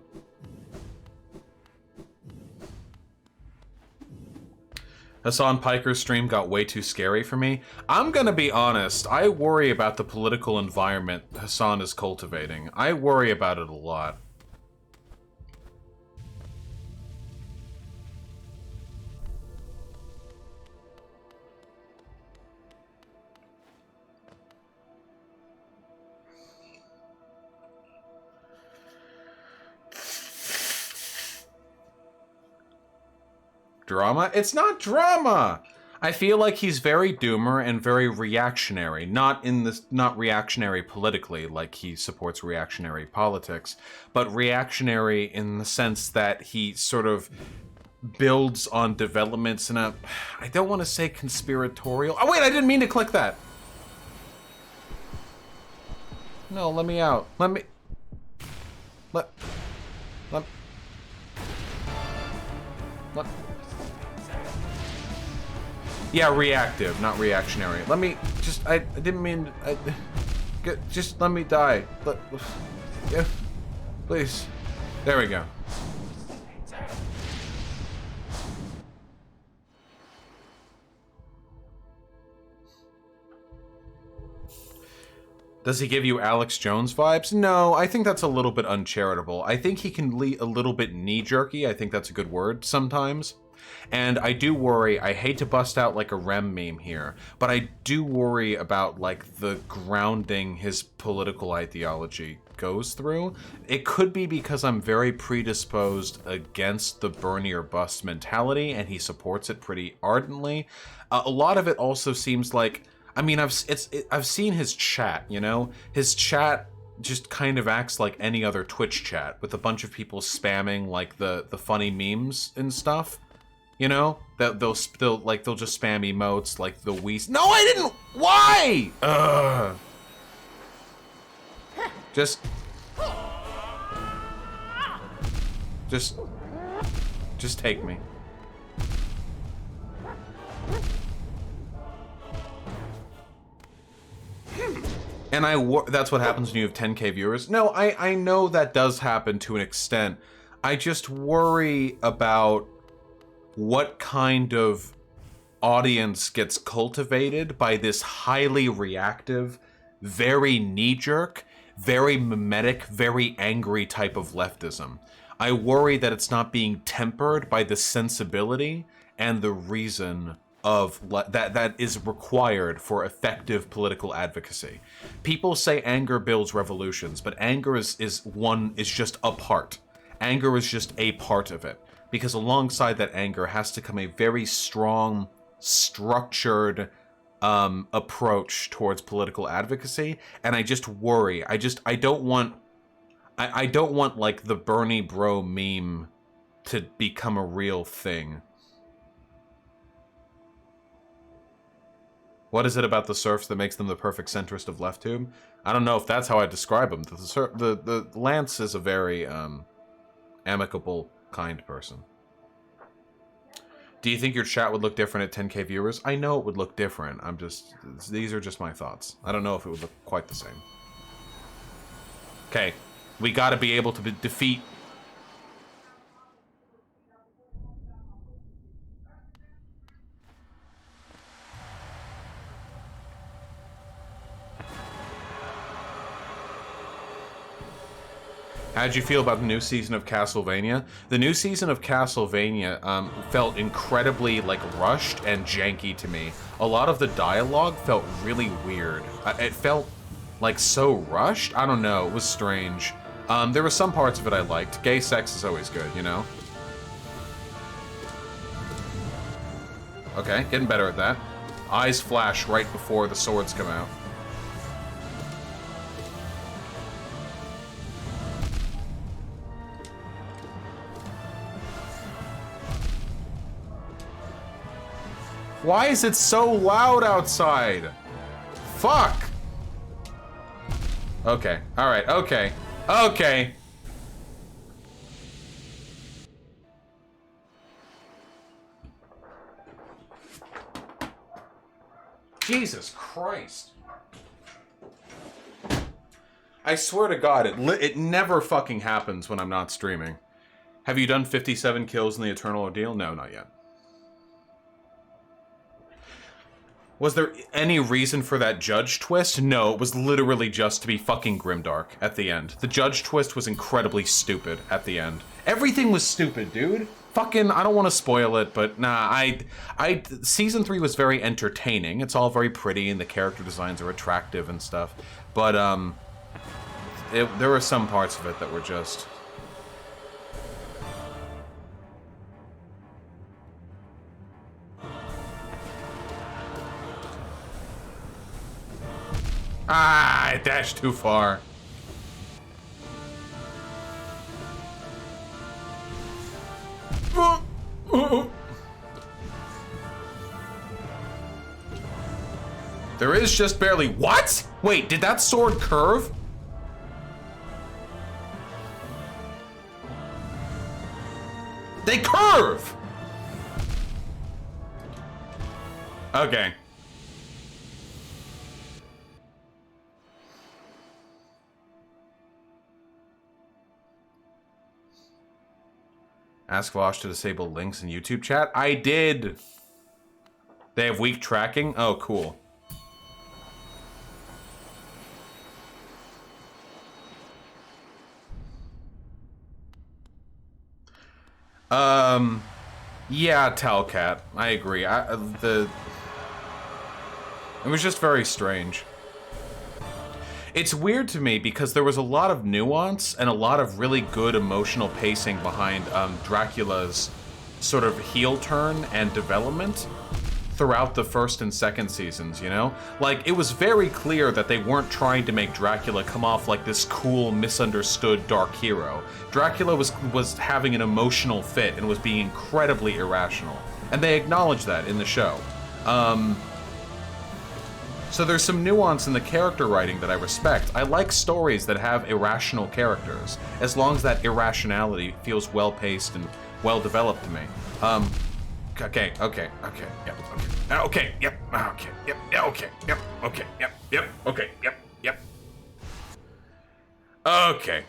Hassan Piker's stream got way too scary for me. I'm gonna be honest, I worry about the political environment Hassan is cultivating. I worry about it a lot. Drama? It's not drama! I feel like he's very doomer and very reactionary. Not reactionary politically, like he supports reactionary politics, but reactionary in the sense that he sort of builds on developments in a, I don't want to say conspiratorial. Oh wait, I didn't mean to click that. No, let me out. Let Yeah, reactive, not reactionary. Let me just, I didn't mean, just let me die. Yeah, please. There we go. Does he give you Alex Jones vibes? No, I think that's a little bit uncharitable. I think he can be a little bit knee-jerky. I think that's a good word sometimes. And I do worry, I hate to bust out like a Rem meme here, but I do worry about like the grounding his political ideology goes through. It could be because I'm very predisposed against the Bernie or bust mentality, and he supports it pretty ardently. A lot of it also seems like, I mean, I've seen his chat, you know? His chat just kind of acts like any other Twitch chat, with a bunch of people spamming like the funny memes and stuff. You know, that they'll just spam emotes like the Wii. No, I didn't. Why? Ugh. Just take me. And that's what happens when you have 10K viewers. No, I know that does happen to an extent. I just worry about what kind of audience gets cultivated by this highly reactive, very knee-jerk, very mimetic, very angry type of leftism. I worry that it's not being tempered by the sensibility and the reason of that is required for effective political advocacy. People say anger builds revolutions, but anger is just a part. Anger is just a part of it. Because alongside that anger has to come a very strong, structured approach towards political advocacy, and I just worry. I don't want like the Bernie bro meme to become a real thing. What is it about the serfs that makes them the perfect centrist of LeftTube? I don't know if that's how I describe them. The Lance is a very amicable, kind person. Do you think your chat would look different at 10K viewers? I know it would look different. These are just my thoughts. I don't know if it would look quite the same. Okay, we gotta be able to defeat... How'd you feel about the new season of Castlevania? The new season of Castlevania felt incredibly like rushed and janky to me. A lot of the dialogue felt really weird. It felt like so rushed. I don't know. It was strange. There were some parts of it I liked. Gay sex is always good, you know? Okay, getting better at that. Eyes flash right before the swords come out. Why is it so loud outside? Fuck! Okay, alright, okay. Okay! Jesus Christ. I swear to God, it never fucking happens when I'm not streaming. Have you done 57 kills in the Eternal Ordeal? No, not yet. Was there any reason for that judge twist? No, it was literally just to be fucking grimdark at the end. The judge twist was incredibly stupid at the end. Everything was stupid, dude. Fucking, I don't want to spoil it, but nah, Season 3 was very entertaining. It's all very pretty and the character designs are attractive and stuff. But, there were some parts of it that were just... Ah, I dashed too far. There is just barely... What? Wait, did that sword curve? They curve! Okay. Ask Vosh to disable links in YouTube chat. I did. They have weak tracking? Oh, cool. Yeah, Talcat. I agree. It was just very strange. It's weird to me because there was a lot of nuance and a lot of really good emotional pacing behind Dracula's sort of heel turn and development throughout the first and second seasons, you know? Like, it was very clear that they weren't trying to make Dracula come off like this cool, misunderstood dark hero. Dracula was having an emotional fit and was being incredibly irrational. And they acknowledged that in the show. So there's some nuance in the character writing that I respect. I like stories that have irrational characters, as long as that irrationality feels well-paced and well-developed to me. Okay, yep, okay, okay, yep, okay, yep, okay, yep. Okay.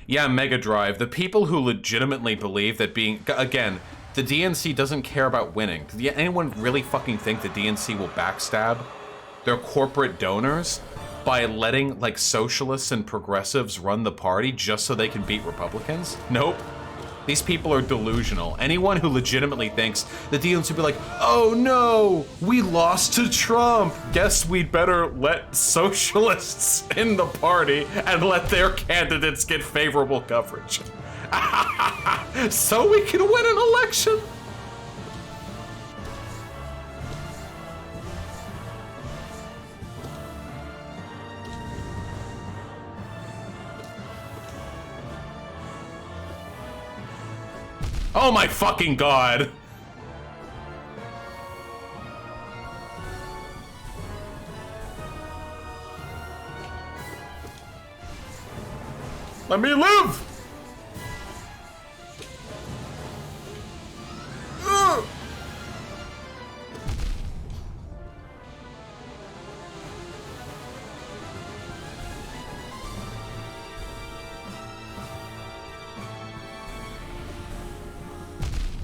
Yeah, Mega Drive. The people who legitimately believe that again, the DNC doesn't care about winning. Does anyone really fucking think the DNC will backstab their corporate donors by letting, like, socialists and progressives run the party just so they can beat Republicans? Nope. These people are delusional. Anyone who legitimately thinks the DNC will be like, oh no, we lost to Trump. Guess we'd better let socialists in the party and let their candidates get favorable coverage. So we can win an election. Oh my fucking god! Let me live!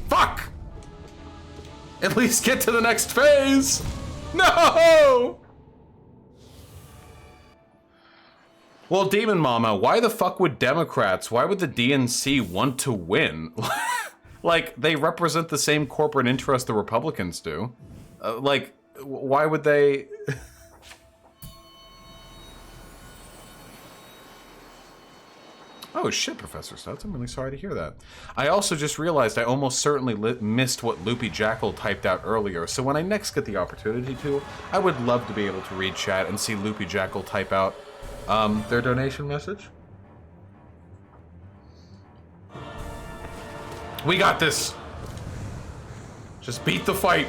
Fuck! At least get to the next phase! No! Well, Demon Mama, why the fuck would Democrats, why would the DNC want to win? Like, they represent the same corporate interest the Republicans do. Like, why would they... Oh shit, Professor Stutz, I'm really sorry to hear that. I also just realized I almost certainly missed what Loopy Jackal typed out earlier, so when I next get the opportunity to, I would love to be able to read chat and see Loopy Jackal type out their donation message. We got this! Just beat the fight!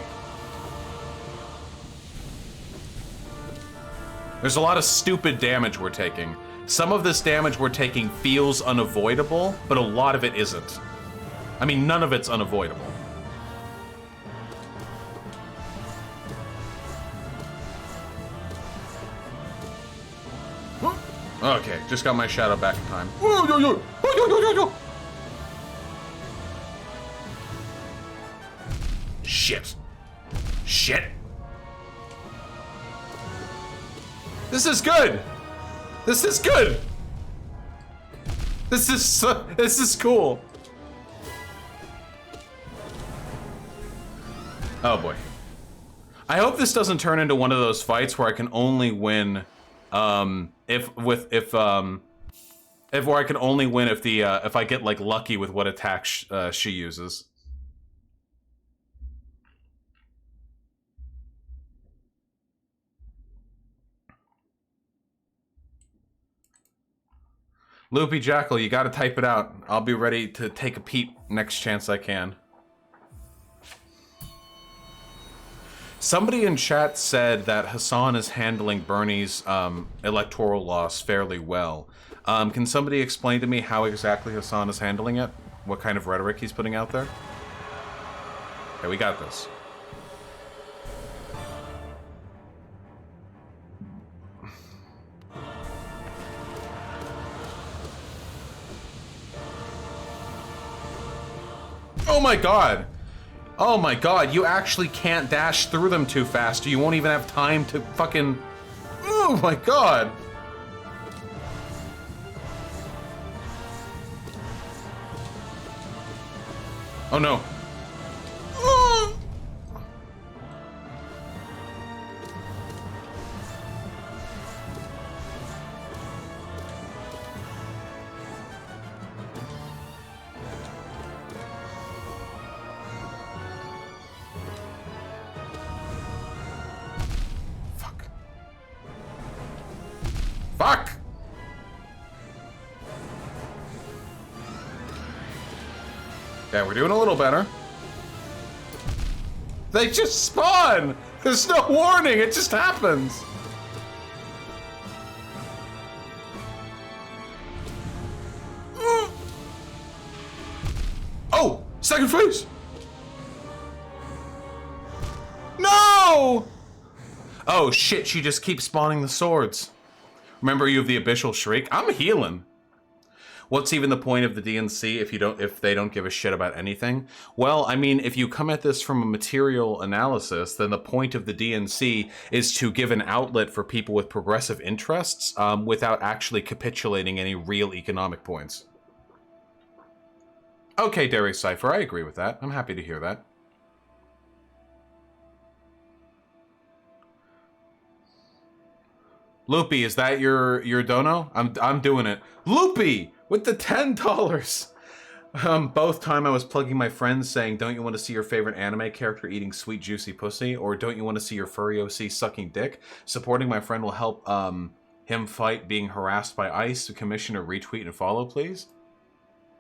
There's a lot of stupid damage we're taking. Some of this damage we're taking feels unavoidable, but a lot of it isn't. I mean, none of it's unavoidable. Okay, just got my shadow back in time. Shit. Shit. This is good. This is good. This is cool. Oh boy. I hope this doesn't turn into one of those fights where I can only win if Or I can only win if the if I get like lucky with what attack she uses. Loopy Jackal, you gotta type it out. I'll be ready to take a peep next chance I can. Somebody in chat said that Hassan is handling Bernie's electoral loss fairly well. Can somebody explain to me how exactly Hassan is handling it? What kind of rhetoric he's putting out there? Okay, we got this. Oh my god! Oh my god, you actually can't dash through them too fast, or you won't even have time to fucking... Oh my god! Oh no. Fuck. Fuck! Yeah, we're doing a little better. They just spawn! There's no warning, it just happens! Oh! Second phase! No! Oh shit, she just keeps spawning the swords. Remember, you have the Abyssal Shriek? I'm healing. What's even the point of the DNC if they don't give a shit about anything? Well, I mean, if you come at this from a material analysis, then the point of the DNC is to give an outlet for people with progressive interests without actually capitulating any real economic points. Okay, Darius Cypher, I agree with that. I'm happy to hear that. Loopy, is that your dono? I'm doing it. Loopy with the $10. Both time I was plugging my friends saying, don't you want to see your favorite anime character eating sweet juicy pussy, or don't you want to see your furry OC sucking dick? Supporting my friend will help him fight being harassed by ICE. Commissioner, retweet and follow, please.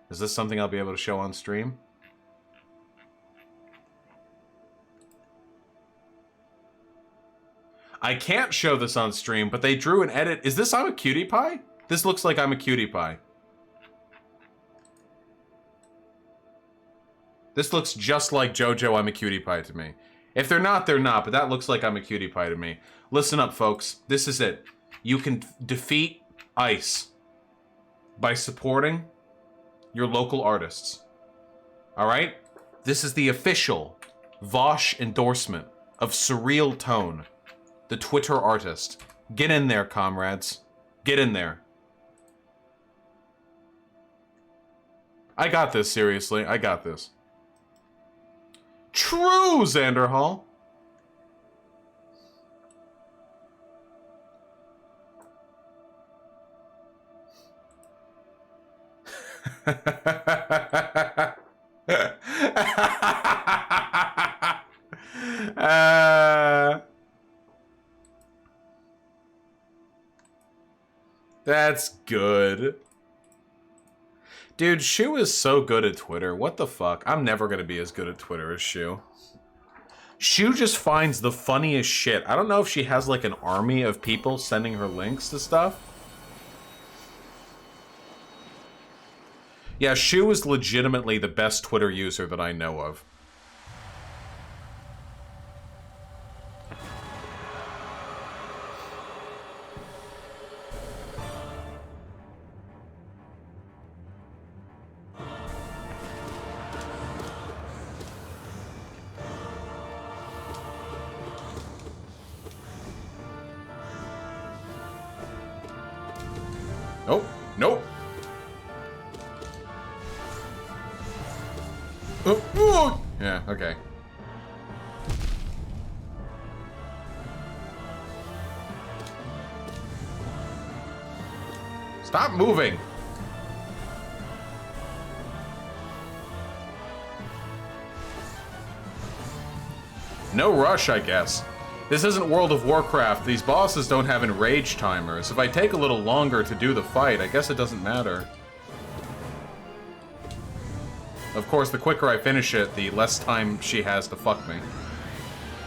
Is this something I'll be able to show on stream? I can't show this on stream, but they drew an edit. Is this I'm a Cutie Pie? This looks like I'm a Cutie Pie. This looks just like JoJo I'm a Cutie Pie to me. If they're not, they're not, but that looks like I'm a Cutie Pie to me. Listen up, folks. This is it. You can defeat ICE by supporting your local artists. Alright? This is the official Vosh endorsement of Surreal Tone, the Twitter artist. Get in there, comrades. Get in there. I got this, seriously. I got this. True, Xander Hall. That's good. Dude, Shu is so good at Twitter. What the fuck? I'm never gonna be as good at Twitter as Shu. Shu just finds the funniest shit. I don't know if she has like an army of people sending her links to stuff. Yeah, Shu is legitimately the best Twitter user that I know of. Nope. Nope. Yeah, okay. Stop moving! No rush, I guess. This isn't World of Warcraft. These bosses don't have enrage timers. If I take a little longer to do the fight, I guess it doesn't matter. Of course, the quicker I finish it, the less time she has to fuck me.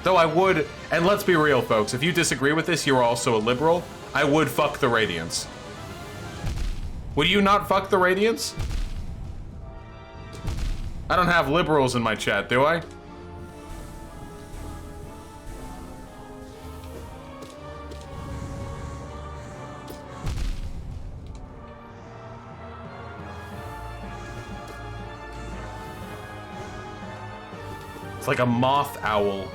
Though I would, and let's be real, folks, if you disagree with this, you're also a liberal, I would fuck the Radiants. Would you not fuck the Radiants? I don't have liberals in my chat, do I? It's like a moth owl.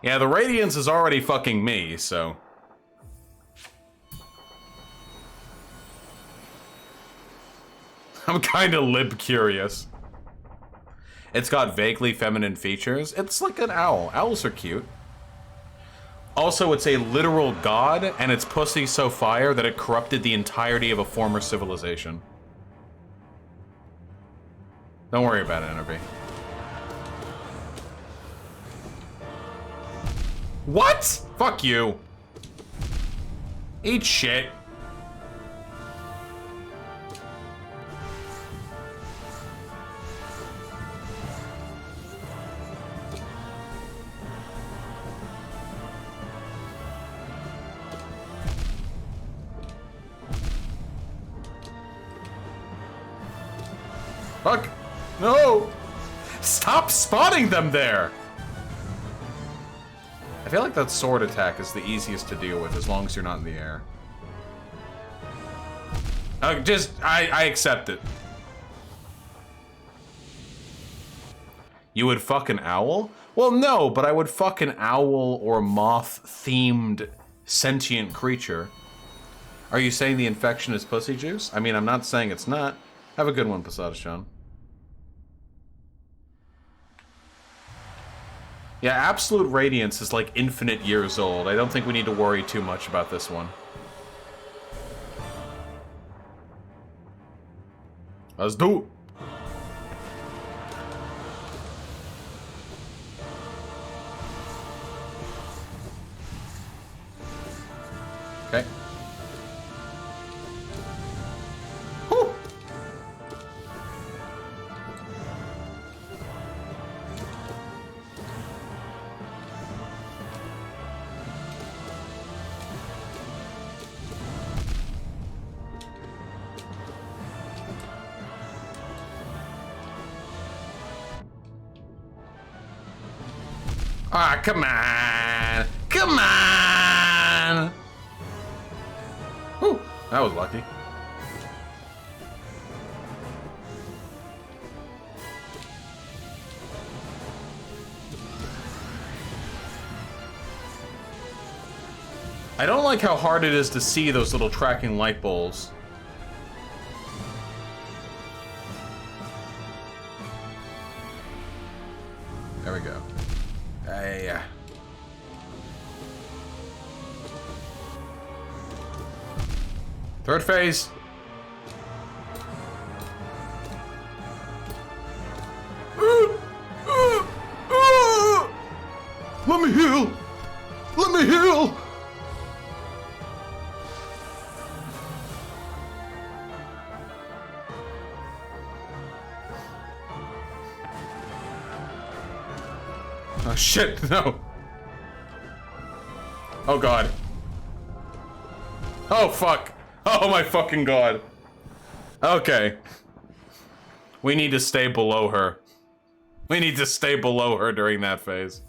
Yeah, the Radiance is already fucking me, so... I'm kinda lib-curious. It's got vaguely feminine features. It's like an owl. Owls are cute. Also, it's a literal god, and its pussy so fire that it corrupted the entirety of a former civilization. Don't worry about it, Enerby. What? Fuck you. Eat shit. Fuck. No. Stop spotting them there. I feel like that sword attack is the easiest to deal with as long as you're not in the air. I accept it. You would fuck an owl? Well, no, but I would fuck an owl or moth-themed sentient creature. Are you saying the infection is pussy juice? I mean, I'm not saying it's not. Have a good one, Posada-chan. Yeah, Absolute Radiance is like infinite years old. I don't think we need to worry too much about this one. Let's do it. Okay. Whew. Ah, come on! Come on! Whew, that was lucky. I don't like how hard it is to see those little tracking light bulbs. There we go. Hey. Third phase. Let me heal. Let me heal. Oh shit, no. Oh god. Oh fuck. Oh my fucking god. Okay. We need to stay below her. We need to stay below her during that phase.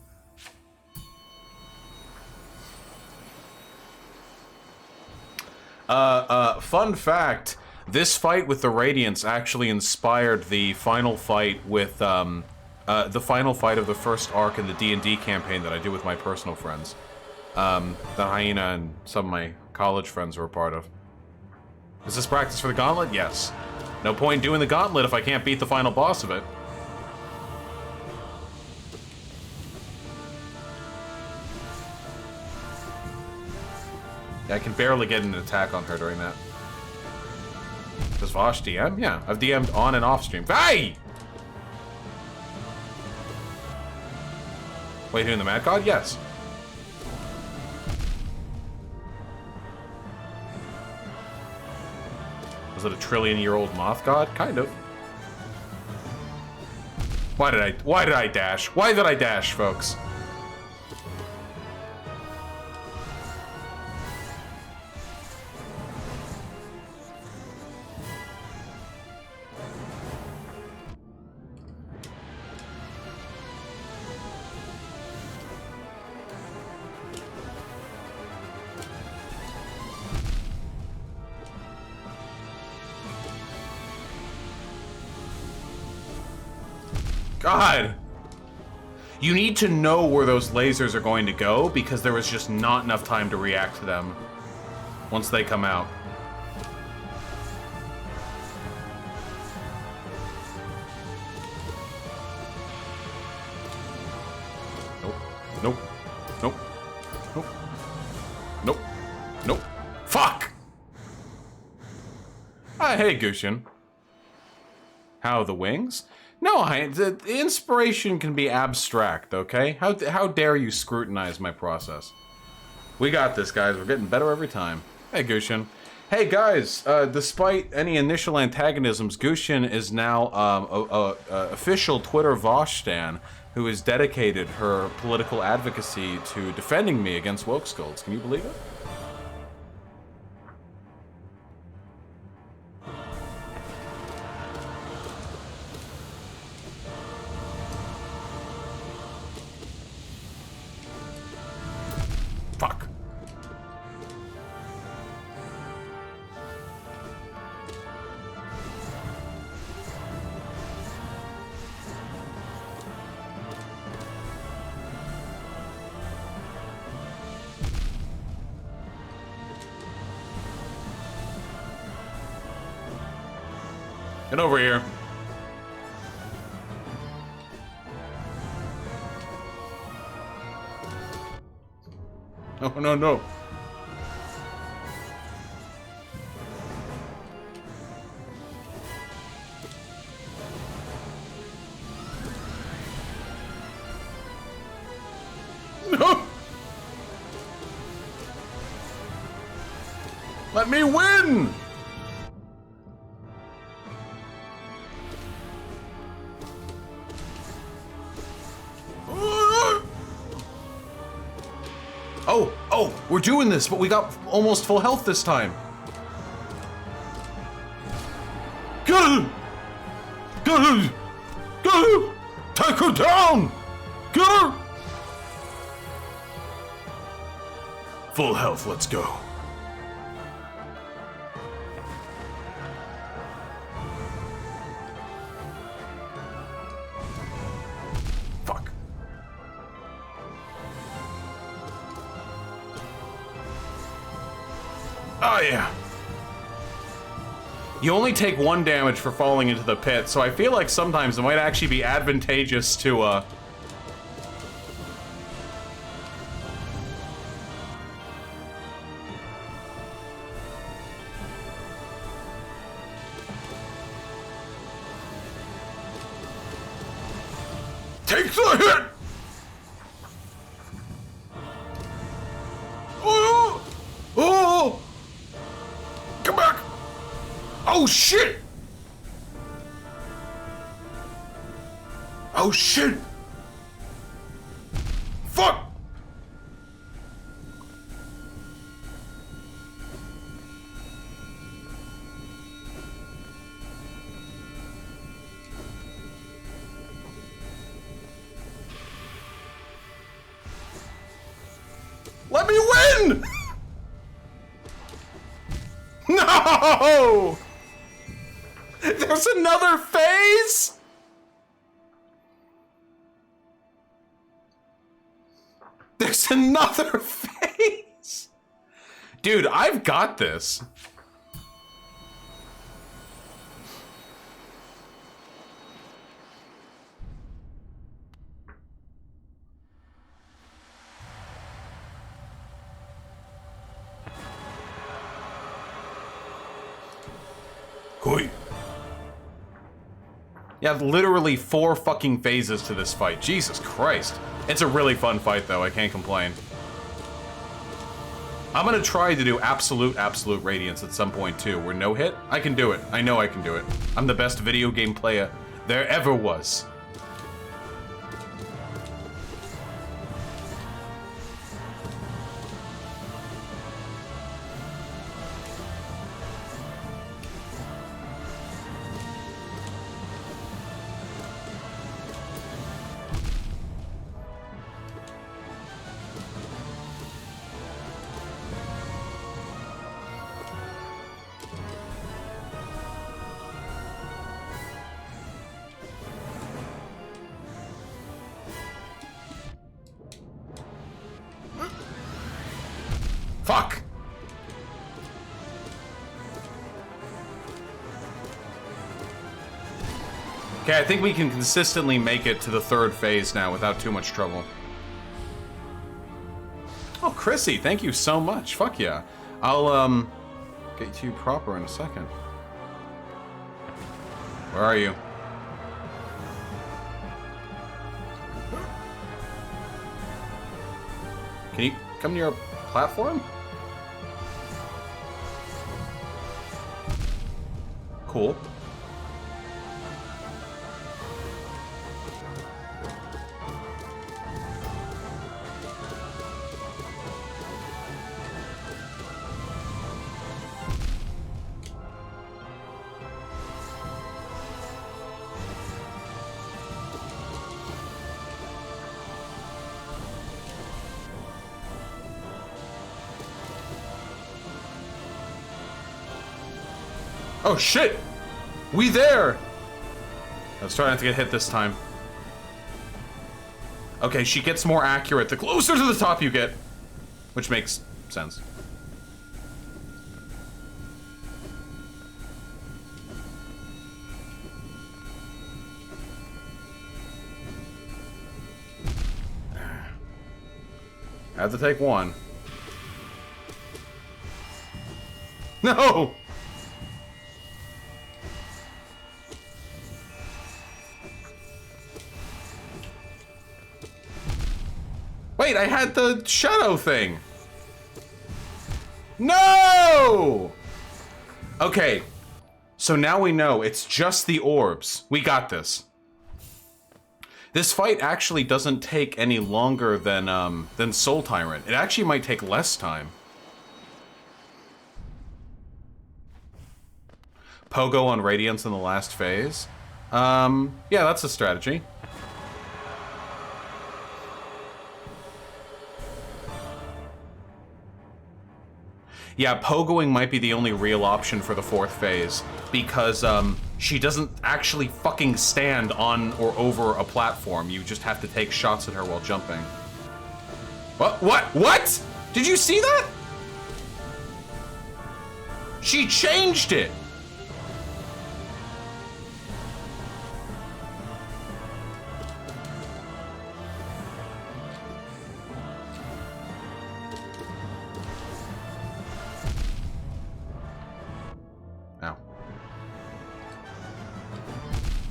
Fun fact. This fight with the Radiance actually inspired the final fight with, the final fight of the first arc in the D&D campaign that I do with my personal friends. The Hyena and some of my college friends were a part of. Is this practice for the gauntlet? Yes. No point doing the gauntlet if I can't beat the final boss of it. Yeah, I can barely get an attack on her during that. Does Vosh DM? Yeah, I've DM'd on and off stream. Hey! Wait, doing the Mad God? Yes. Was it a trillion-year-old moth god? Kind of. Why did I dash? Why did I dash, folks? God! You need to know where those lasers are going to go because there was just not enough time to react to them once they come out. Nope. Nope. Nope. Nope. Nope. Nope. Fuck! Hey, Gushin. How, the wings? No, the inspiration can be abstract, okay? How dare you scrutinize my process? We got this, guys. We're getting better every time. Hey, Gushin. Hey, guys. Despite any initial antagonisms, Gushin is now a official Twitter Vosh stan who has dedicated her political advocacy to defending me against woke skulls. Can you believe it? Fuck. Get over here. No, no, no. No! Let me win! Oh, we're doing this, but we got almost full health this time. Go! Go! Go! Take her down! Go! Full health, let's go. Fuck. Oh, yeah. You only take 1 damage for falling into the pit, so I feel like sometimes it might actually be advantageous to, take the hit! Oh! Oh! Come back! Oh shit! Oh shit! Fuck! Let me win! No! There's another phase? There's another phase? Dude, I've got this. Koi. You have literally 4 fucking phases to this fight. Jesus Christ. It's a really fun fight, though. I can't complain. I'm gonna try to do absolute radiance at some point, too, where no hit. I can do it. I know I can do it. I'm the best video game player there ever was. Fuck! Okay, I think we can consistently make it to the 3rd phase now without too much trouble. Oh, Chrissy, thank you so much. Fuck yeah. I'll, get you proper in a second. Where are you? Can you come near a platform? Cool. Oh shit! We there! Let's try not to get hit this time. Okay, she gets more accurate the closer to the top you get. Which makes sense. I have to take one. No! Wait, I had the shadow thing. No! Okay, so now we know it's just the orbs. We got this. This fight actually doesn't take any longer than Soul Tyrant. It actually might take less time. Pogo on Radiance in the last phase. Yeah, that's a strategy. Yeah, pogoing might be the only real option for the 4th phase, because she doesn't actually fucking stand on or over a platform. You just have to take shots at her while jumping. What? Did you see that? She changed it!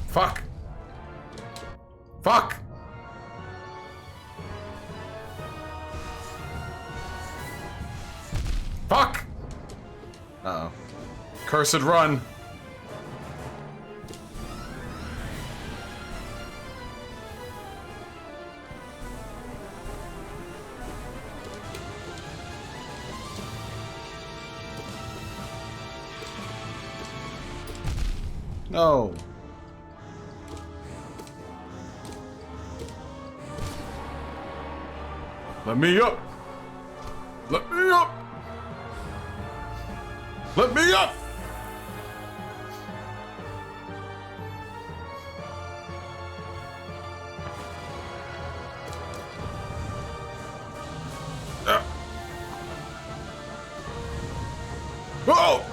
Fuck! Fuck! Fuck! Uh-oh. Cursed run! No. Let me up! Let me up! Let me up! Oh!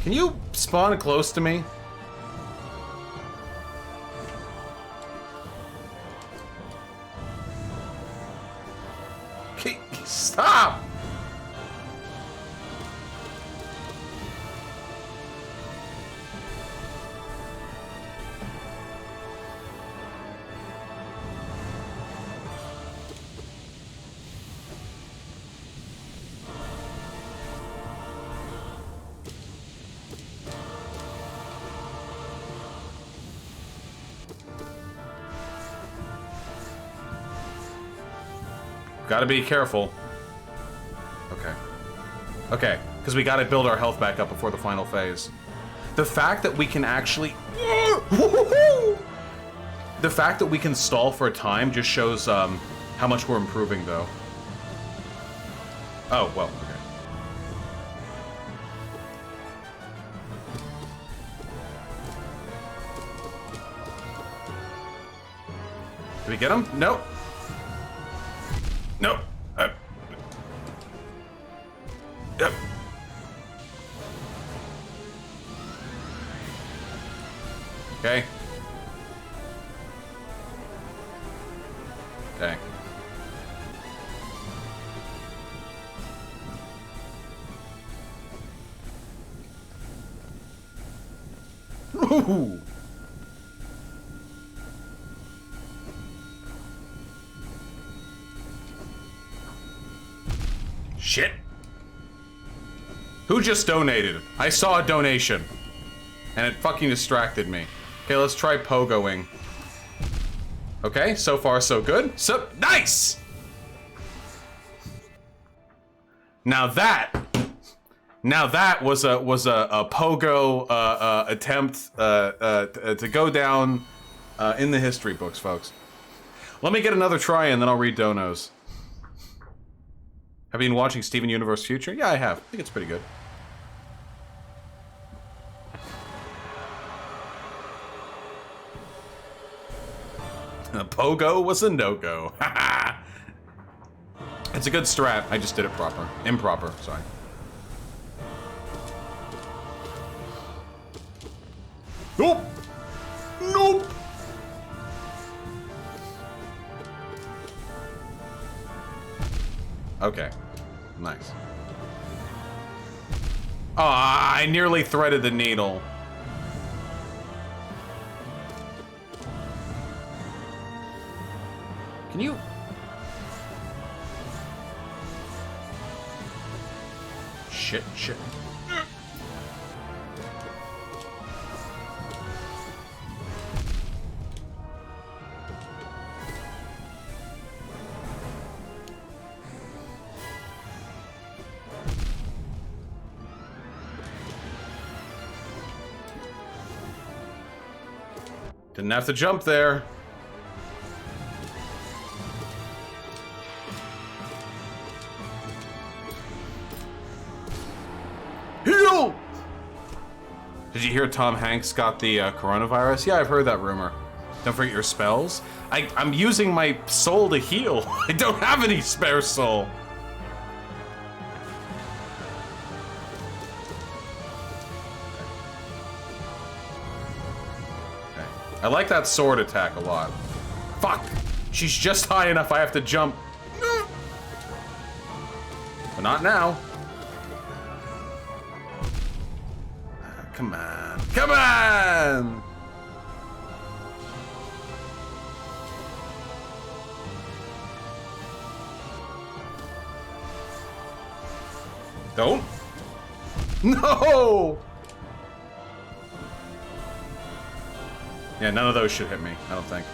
Can you spawn close to me? Stop! Gotta be careful. Okay. Okay, because we gotta build our health back up before the final phase. The fact that we can actually... The fact that we can stall for a time just shows how much we're improving, though. Oh, well, okay. Did we get him? Nope. Nope. Yep. Okay. Okay. Ooh. Shit. Who just donated? I saw a donation. And it fucking distracted me. Okay, let's try pogoing. Okay, so far so good. So nice! Now that was a pogo attempt to go down in the history books, folks. Let me get another try and then I'll read donos. Have you been watching Steven Universe Future? Yeah, I have. I think it's pretty good. A pogo was a no-go. It's a good strat. I just did it proper. Improper, sorry. Nope! Nope! Okay. Nice. Ah, I nearly threaded the needle. Can you... Shit. Didn't have to jump there. Heal! Did you hear Tom Hanks got the coronavirus? Yeah, I've heard that rumor. Don't forget your spells. I'm using my soul to heal. I don't have any spare soul. I like that sword attack a lot. Fuck! She's just high enough I have to jump. But not now. Come on. Come on! Don't. No! Yeah, none of those should hit me, I don't think.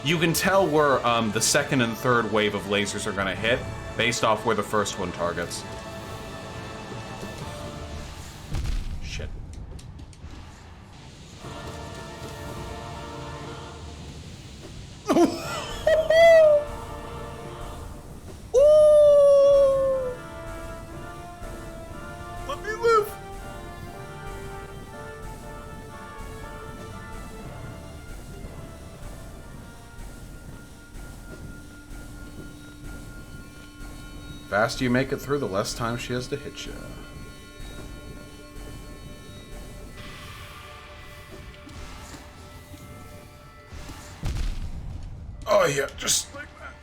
You can tell where the second and third wave of lasers are gonna hit based off where the first one targets. Shit. Let me live. Faster you make it through, the less time she has to hit you. Oh yeah, just like that.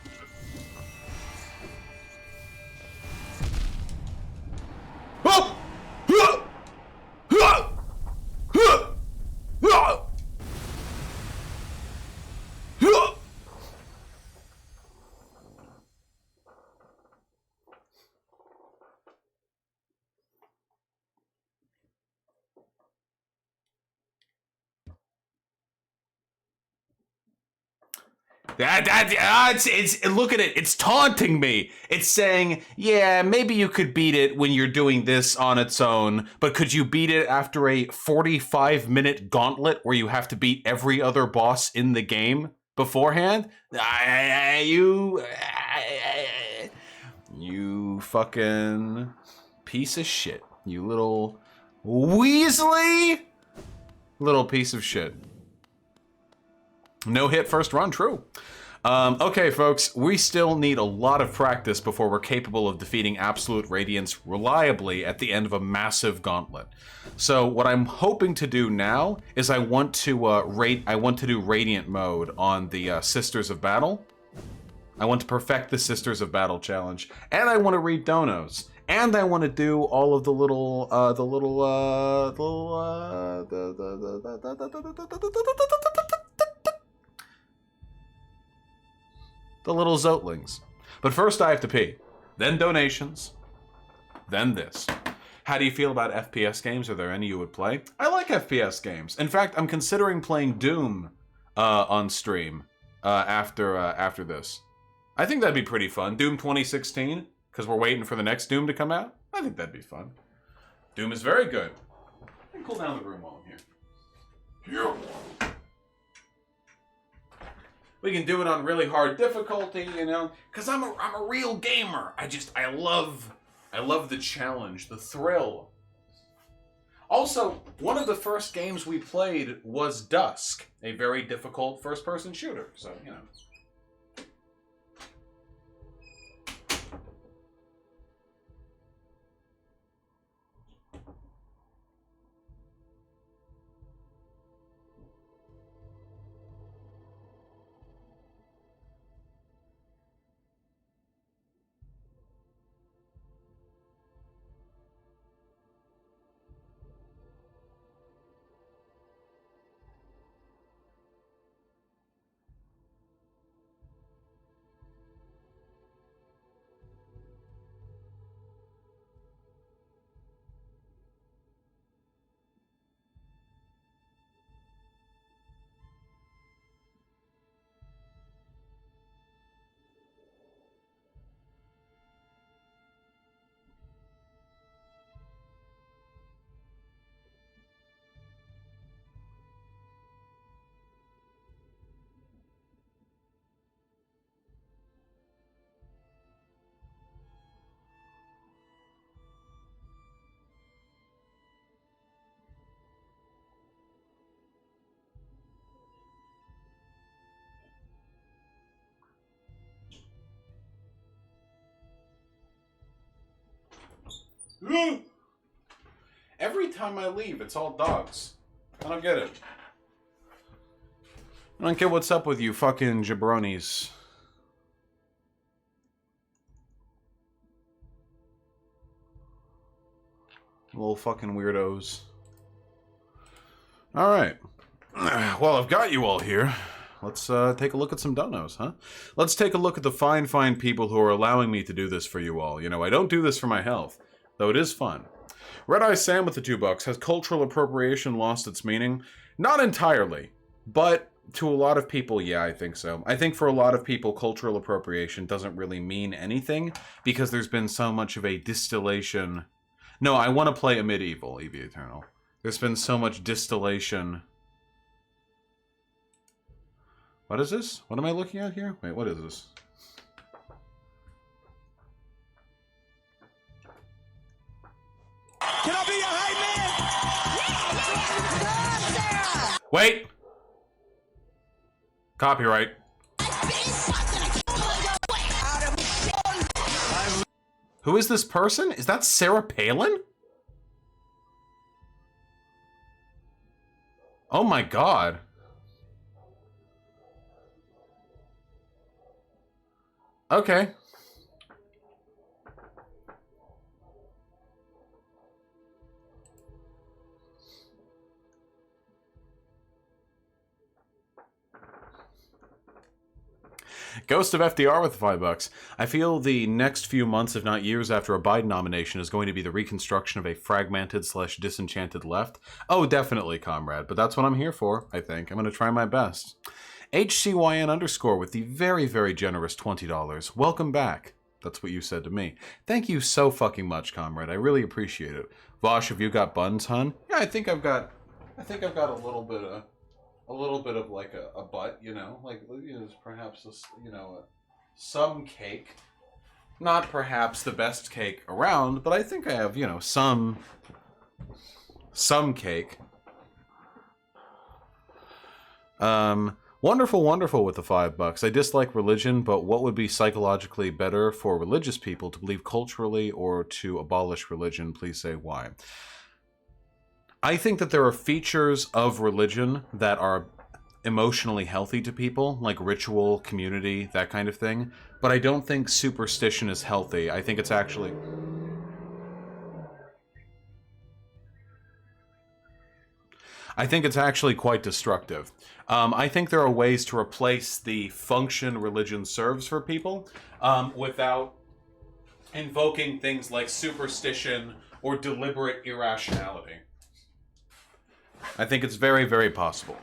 Look at it. It's taunting me. It's saying, yeah, maybe you could beat it when you're doing this on its own, but could you beat it after a 45-minute gauntlet where you have to beat every other boss in the game beforehand? You fucking piece of shit. You little Weasley little piece of shit. No hit first run, true. Okay, folks, we still need a lot of practice before we're capable of defeating Absolute Radiance reliably at the end of a massive gauntlet. So what I'm hoping to do now is I want to do Radiant mode on the Sisters of Battle. I want to perfect the Sisters of Battle challenge, and I want to read donos, and I want to do all of the little the little Zotlings. But first I have to pee. Then donations. Then this. How do you feel about FPS games? Are there any you would play? I like FPS games. In fact, I'm considering playing Doom on stream after this. I think that'd be pretty fun. Doom 2016, because we're waiting for the next Doom to come out. I think that'd be fun. Doom is very good. I can cool down the room while I'm here. We can do it on really hard difficulty, you know, because I'm a real gamer. I love the challenge, the thrill. Also, one of the first games we played was Dusk, a very difficult first-person shooter. So, you know. Every time I leave, it's all dogs. I don't get it. I don't get what's up with you fucking jabronis. Little fucking weirdos. Alright. Well, I've got you all here. Let's take a look at some donos, huh? Let's take a look at the fine people who are allowing me to do this for you all. You know, I don't do this for my health, though it is fun. Red Eye Sam with the $2. Has cultural appropriation lost its meaning? Not entirely, but to a lot of people, yeah, I think so. I think for a lot of people, cultural appropriation doesn't really mean anything because there's been so much of a distillation. No, I want to play a medieval, Eevee Eternal. There's been so much distillation. What is this? What am I looking at here? Wait, what is this? Can I be your hype man? Wait! Copyright. Who is this person? Is that Sarah Palin? Oh my god. Okay. Ghost of FDR with $5. I feel the next few months, if not years after a Biden nomination, is going to be the reconstruction of a fragmented/disenchanted left. Oh, definitely, comrade. But that's what I'm here for, I think. I'm going to try my best. HCYN underscore with the very, very generous $20. Welcome back. That's what you said to me. Thank you so fucking much, comrade. I really appreciate it. Vosh, have you got buns, hun? Yeah, I think I've got a little bit of like a butt, you know, like, you know, perhaps some cake. Not perhaps the best cake around, but I think I have, you know, some cake. Wonderful, wonderful with the $5. I dislike religion, but what would be psychologically better for religious people to believe culturally or to abolish religion? Please say why. I think that there are features of religion that are emotionally healthy to people, like ritual, community, that kind of thing. But I don't think superstition is healthy. I think it's actually... quite destructive. I think there are ways to replace the function religion serves for people without invoking things like superstition or deliberate irrationality. I think it's very, very possible.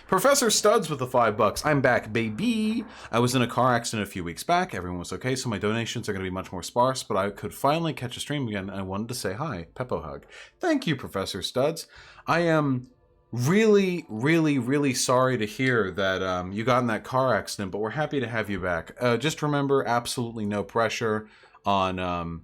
Professor Studs with the $5. I'm back, baby. I was in a car accident a few weeks back. Everyone was okay, so my donations are going to be much more sparse, but I could finally catch a stream again, and I wanted to say hi. Peppo hug. Thank you, Professor Studs. I am really, really, really sorry to hear that you got in that car accident, but we're happy to have you back. Just remember, absolutely no pressure on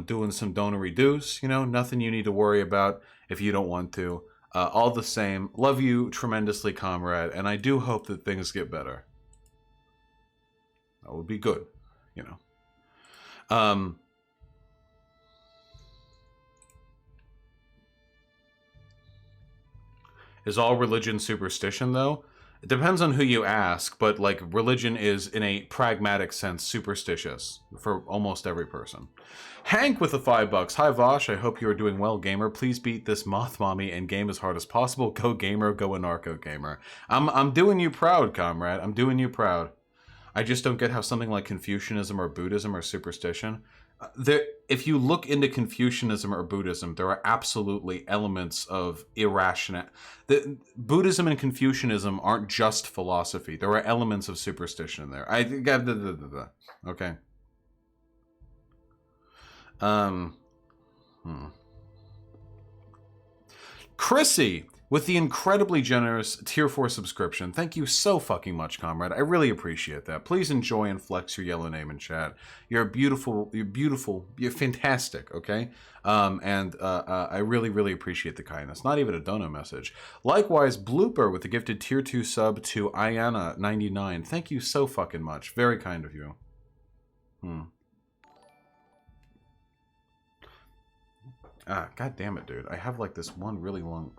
doing some donery do's. You know, nothing you need to worry about if you don't want to. All the same, love you tremendously, comrade, and I do hope that things get better. That would be good, you know. Is all religion superstition, though? It depends on who you ask, but, like, religion is, in a pragmatic sense, superstitious for almost every person. Hank with the $5. Hi, Vosh. I hope you are doing well, gamer. Please beat this moth mommy and game as hard as possible. Go gamer, go anarcho gamer. I'm doing you proud, comrade. I'm doing you proud. I just don't get how something like Confucianism or Buddhism or superstition... if you look into Confucianism or Buddhism, there are absolutely elements of irrational... Buddhism and Confucianism aren't just philosophy. There are elements of superstition in there. Okay. Chrissy with the incredibly generous Tier 4 subscription. Thank you so fucking much, comrade. I really appreciate that. Please enjoy and flex your yellow name in chat. You're beautiful, you're fantastic, okay? I really, really appreciate the kindness. Not even a dono message. Likewise, Blooper with the gifted Tier 2 sub to Ayana99. Thank you so fucking much. Very kind of you. God damn it, dude. I have like this one really long...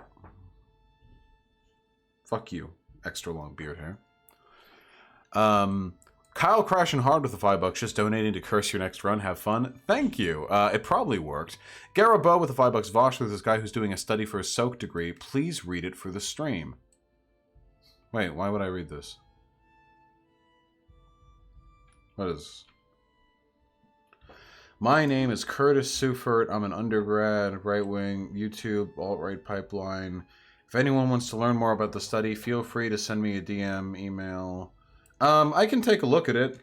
Fuck you, extra long beard hair. Kyle crashing hard with the $5, just donating to curse your next run. Have fun. Thank you. It probably worked. Garabo with the $5. Vosh, there's this guy who's doing a study for a soak degree. Please read it for the stream. Wait, why would I read this? What is... My name is Curtis Seufert. I'm an undergrad, right-wing, YouTube, alt-right pipeline. If anyone wants to learn more about the study, feel free to send me a DM, email. I can take a look at it,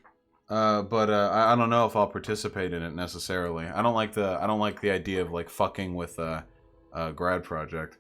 but I don't know if I'll participate in it necessarily. I don't like the idea of like fucking with a grad project.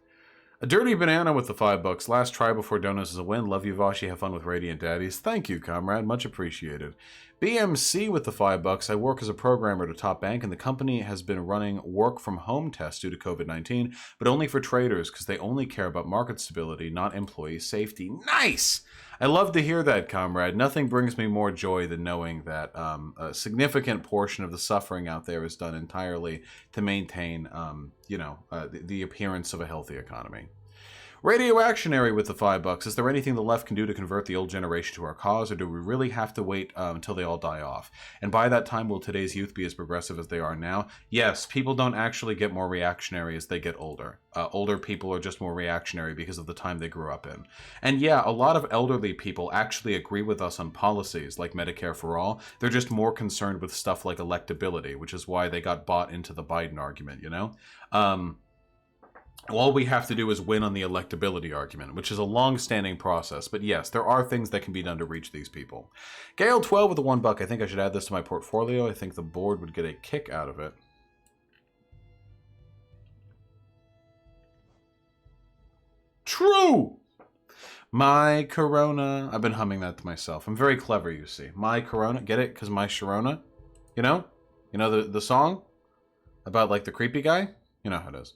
A dirty banana with the $5. Last try before donuts is a win. Love you, Vashi. Have fun with Radiant Daddies. Thank you, comrade. Much appreciated. BMC with the $5. I work as a programmer at a top bank, and the company has been running work from home tests due to COVID-19, but only for traders because they only care about market stability, not employee safety. Nice! I love to hear that, comrade. Nothing brings me more joy than knowing that a significant portion of the suffering out there is done entirely to maintain, the appearance of a healthy economy. Radioactionary with the $5. Is there anything the left can do to convert the old generation to our cause, or do we really have to wait until they all die off? And by that time, will today's youth be as progressive as they are now? Yes, people don't actually get more reactionary as they get older. Older people are just more reactionary because of the time they grew up in. And yeah, a lot of elderly people actually agree with us on policies like Medicare for All. They're just more concerned with stuff like electability, which is why they got bought into the Biden argument, you know? All we have to do is win on the electability argument, which is a long-standing process. But yes, there are things that can be done to reach these people. Gale 12 with the $1. I think I should add this to my portfolio. I think the board would get a kick out of it. True! My Corona. I've been humming that to myself. I'm very clever, you see. My Corona. Get it? Because my Sharona. You know? You know the song? About, like, the creepy guy? You know how it is.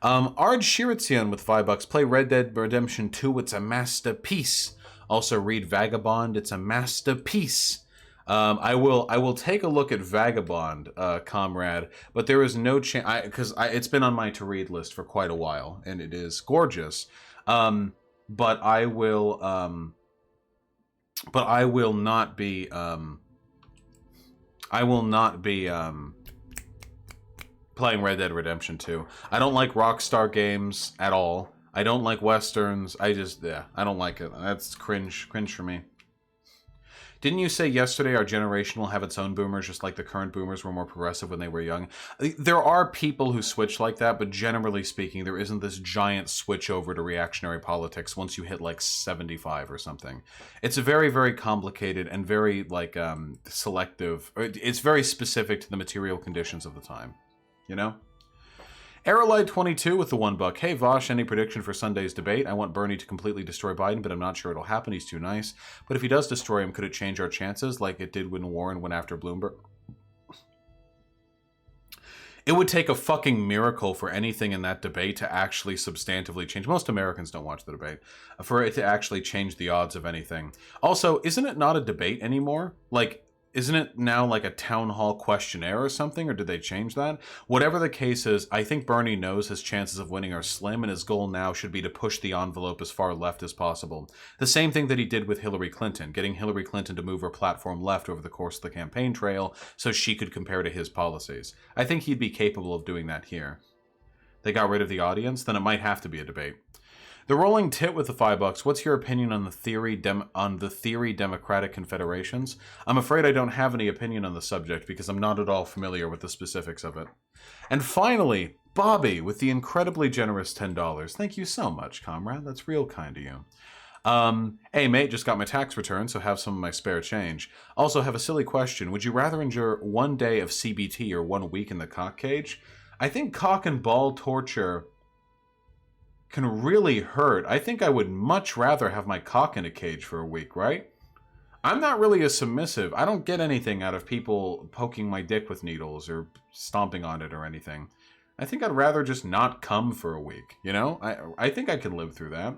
Arj Shiritsian with $5. Play Red Dead Redemption 2. It's a masterpiece. Also read Vagabond. It's a masterpiece. I will take a look at Vagabond, comrade, but there is no chance, because it's been on my to-read list for quite a while, and it is gorgeous. But I will not be playing Red Dead Redemption 2. I don't like Rockstar games at all. I don't like Westerns. I don't like it. That's cringe for me. Didn't you say yesterday our generation will have its own boomers, just like the current boomers were more progressive when they were young? There are people who switch like that, but generally speaking, there isn't this giant switch over to reactionary politics once you hit like 75 or something. It's a very, very complicated and very like selective. It's very specific to the material conditions of the time, you know? Aerolite22 with the $1. Hey Vosh, any prediction for Sunday's debate? I want Bernie to completely destroy Biden, but I'm not sure it'll happen. He's too nice. But if he does destroy him, could it change our chances like it did when Warren went after Bloomberg? It would take a fucking miracle for anything in that debate to actually substantively change. Most Americans don't watch the debate. For it to actually change the odds of anything. Also, isn't it not a debate anymore? Like, isn't it now like a town hall questionnaire or something, or did they change that? Whatever the case is, I think Bernie knows his chances of winning are slim, and his goal now should be to push the envelope as far left as possible. The same thing that he did with Hillary Clinton, getting Hillary Clinton to move her platform left over the course of the campaign trail so she could compare to his policies. I think he'd be capable of doing that here. They got rid of the audience? Then it might have to be a debate. The Rolling Tit with the $5. What's your opinion on the theory Democratic Confederations? I'm afraid I don't have any opinion on the subject because I'm not at all familiar with the specifics of it. And finally, Bobby with the incredibly generous $10. Thank you so much, comrade. That's real kind of you. Hey mate, just got my tax return, so have some of my spare change. Also have a silly question. Would you rather endure 1 day of CBT or 1 week in the cock cage? I think cock and ball torture can really hurt. I think I would much rather have my cock in a cage for a week, right? I'm not really a submissive. I don't get anything out of people poking my dick with needles or stomping on it or anything. I think I'd rather just not come for a week, you know? I think I can live through that.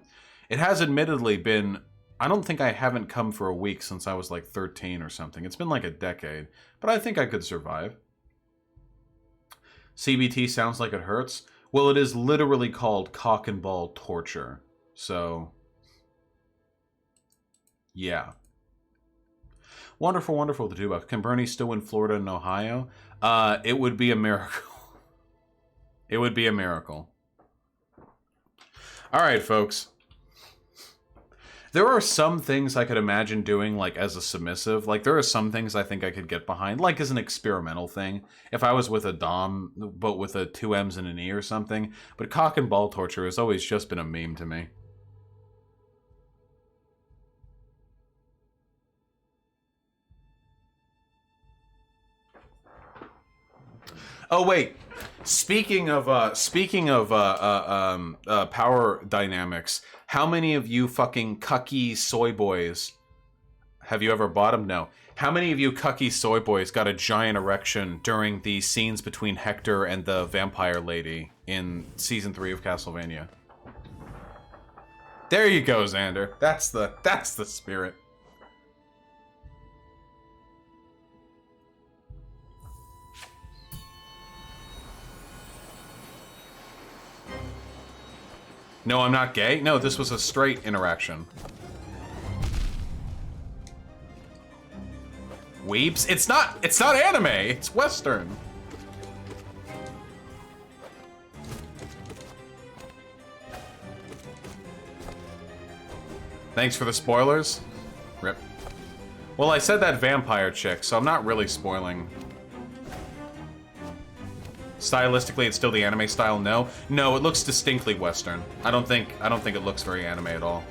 It has admittedly been... I don't think I haven't come for a week since I was like 13 or something. It's been like a decade, but I think I could survive. CBT sounds like it hurts. Well, it is literally called cock and ball torture. So, yeah. Wonderful, wonderful to do. Can Bernie still win Florida and Ohio? It would be a miracle. It would be a miracle. All right, folks. There are some things I could imagine doing, like, as a submissive. Like, there are some things I think I could get behind, like, as an experimental thing. If I was with a dom, but with a 2 M's and an E or something. But cock and ball torture has always just been a meme to me. Oh, wait. Speaking of power dynamics, how many of you fucking cucky soy boys have you ever bought them? No. How many of you cucky soy boys got a giant erection during the scenes between Hector and the vampire lady in season 3 of Castlevania? There you go, Xander. That's the spirit. No, I'm not gay. No, this was a straight interaction. Weeps? It's not anime. It's Western. Thanks for the spoilers. Rip. Well, I said that vampire chick, so I'm not really spoiling Stylistically, it's still the anime style. No, it looks distinctly Western. I don't think it looks very anime at all.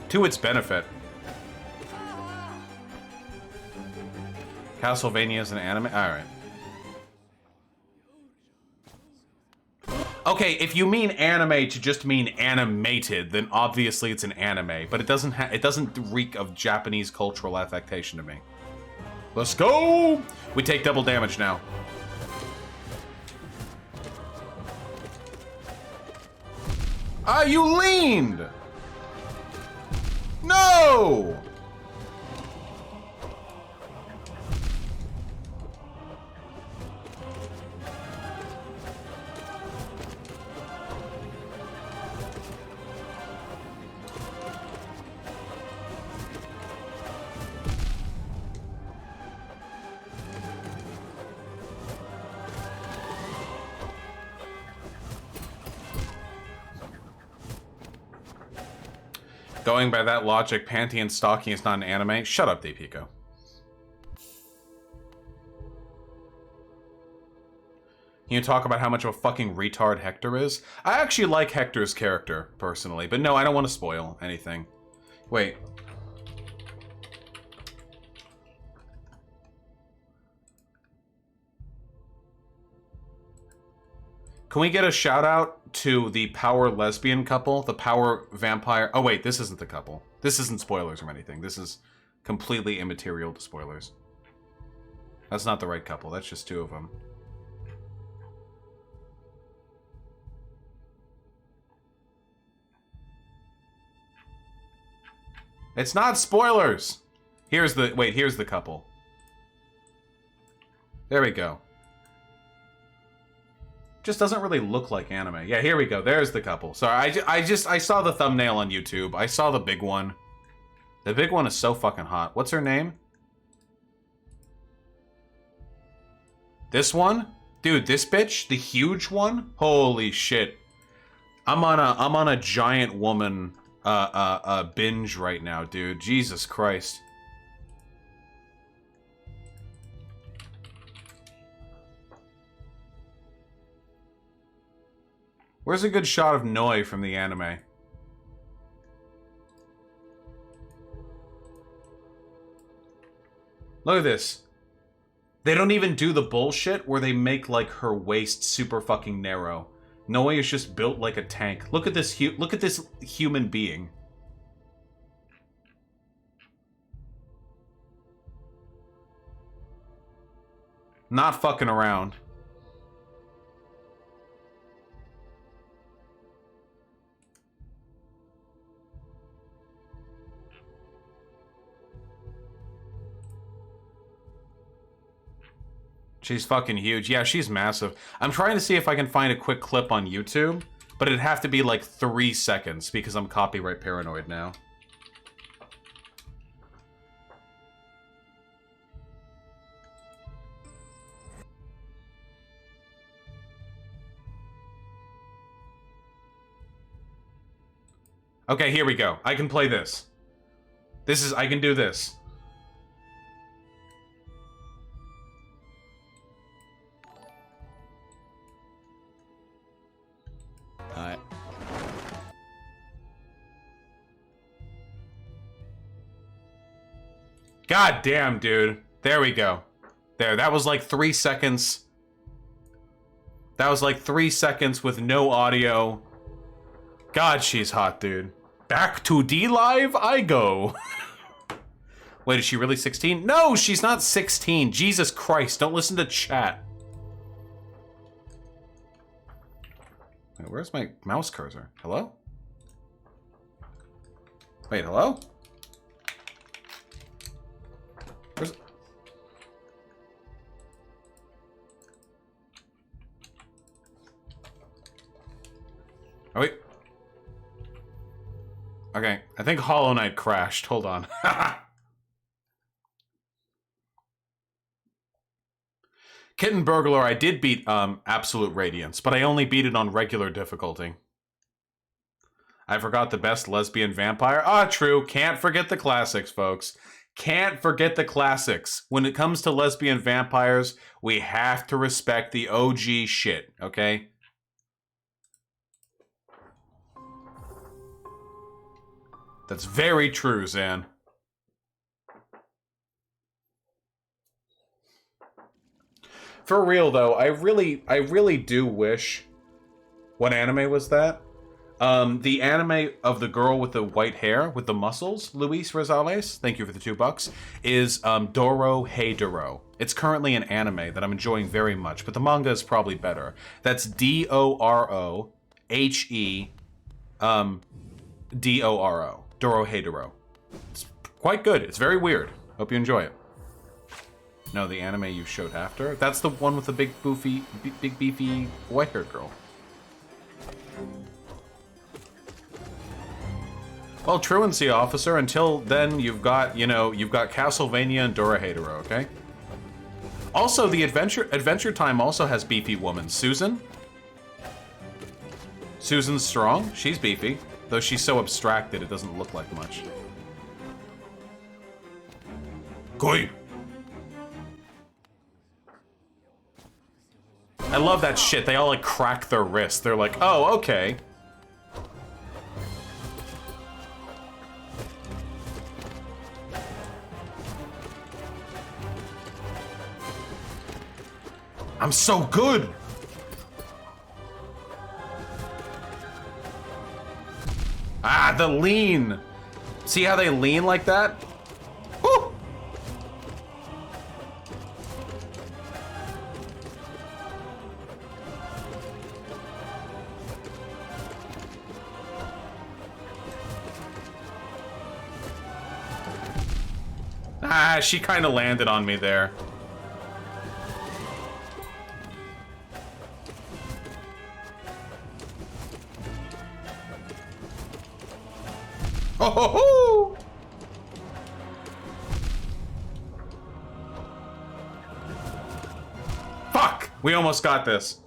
To its benefit. Castlevania is an anime? Alright. Okay, if you mean anime to just mean animated, then obviously it's an anime, but it doesn't reek of Japanese cultural affectation to me. Let's go! We take double damage now. Ah, you leaned! No! Going by that logic, Panty Stocking is not an anime? Shut up, Depico. Can you talk about how much of a fucking retard Hector is? I actually like Hector's character, personally. But no, I don't want to spoil anything. Wait. Can we get a shout out to the power lesbian couple? The power vampire... Oh wait, this isn't the couple. This isn't spoilers or anything. This is completely immaterial to spoilers. That's not the right couple. That's just two of them. It's not spoilers! Here's the... Wait, here's the couple. There we go. Just doesn't really look like anime. Yeah, here we go. There's the couple. Sorry, I saw the thumbnail on YouTube. I saw the big one. The big one is so fucking hot. What's her name? This one? Dude, this bitch? The huge one? Holy shit. I'm on a giant woman binge right now, dude. Jesus Christ. Where's a good shot of Noi from the anime? Look at this. They don't even do the bullshit where they make, like, her waist super fucking narrow. Noi is just built like a tank. Look at this human being. Not fucking around. She's fucking huge. Yeah, she's massive. I'm trying to see if I can find a quick clip on YouTube, but it'd have to be like 3 seconds because I'm copyright paranoid now. Okay, here we go. I can play this. I can do this. God damn, dude. There we go. There, that was like 3 seconds. That was like 3 seconds with no audio. God, she's hot, dude. Back to D-Live I go. Wait, is she really 16? No, she's not 16. Jesus Christ, don't listen to chat. Wait, where's my mouse cursor? Hello? Wait, hello? Where's... Oh, wait. Okay, I think Hollow Knight crashed. Hold on. Kitten Burglar, I did beat Absolute Radiance, but I only beat it on regular difficulty. I forgot the best lesbian vampire. Ah, true. Can't forget the classics, folks. Can't forget the classics. When it comes to lesbian vampires, we have to respect the OG shit, okay? That's very true, Zan. For real though, I really do wish. What anime was that? The anime of the girl with the white hair with the muscles, Luis Rosales, thank you for the $2, is Dorohedoro. It's currently an anime that I'm enjoying very much, but the manga is probably better. That's Dorohe Doro. Dorohedoro. It's quite good. It's very weird. Hope you enjoy it. No, the anime you showed after? That's the one with the big beefy white-haired girl. Well, truancy, officer. Until then, you've got Castlevania and Dorohedoro, okay? Also, the Adventure Time also has beefy woman. Susan? Susan's strong. She's beefy. Though she's so abstracted, it doesn't look like much. Koi! I love that shit. They all, like, crack their wrist. They're like, oh, okay. I'm so good! Ah, the lean! See how they lean like that? Woo! Ah, she kind of landed on me there. Oh ho ho! Fuck! We almost got this.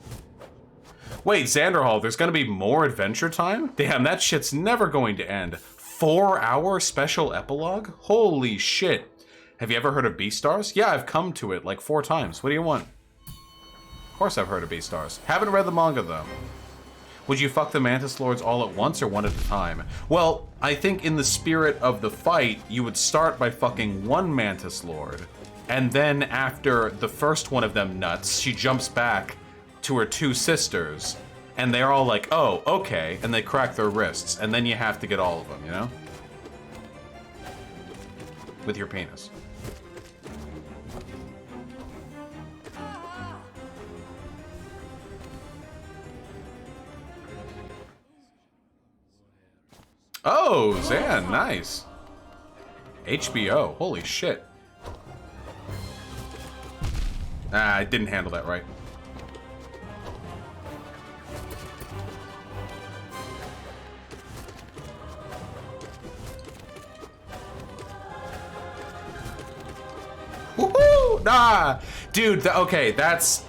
Wait, Xanderhall, there's gonna be more Adventure Time? Damn, that shit's never going to end. 4-hour special epilogue? Holy shit. Have you ever heard of Beastars? Yeah, I've come to it like 4 times. What do you want? Of course I've heard of Beastars. Haven't read the manga, though. Would you fuck the Mantis Lords all at once or one at a time? Well, I think in the spirit of the fight, you would start by fucking one Mantis Lord. And then after the first one of them nuts, she jumps back to her 2 sisters. And they're all like, oh, okay. And they crack their wrists. And then you have to get all of them, you know? With your penis. Oh, Zan, nice. HBO, holy shit. Ah, I didn't handle that right. Woohoo! Nah! Dude, okay, that's...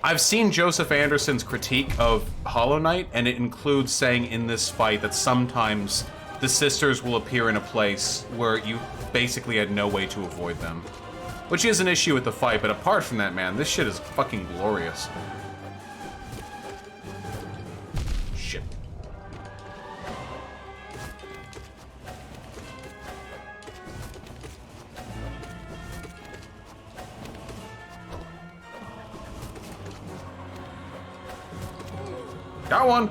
I've seen Joseph Anderson's critique of Hollow Knight, and it includes saying in this fight that sometimes the sisters will appear in a place where you basically had no way to avoid them. Which is an issue with the fight, but apart from that, man, this shit is fucking glorious. Shit. Got one.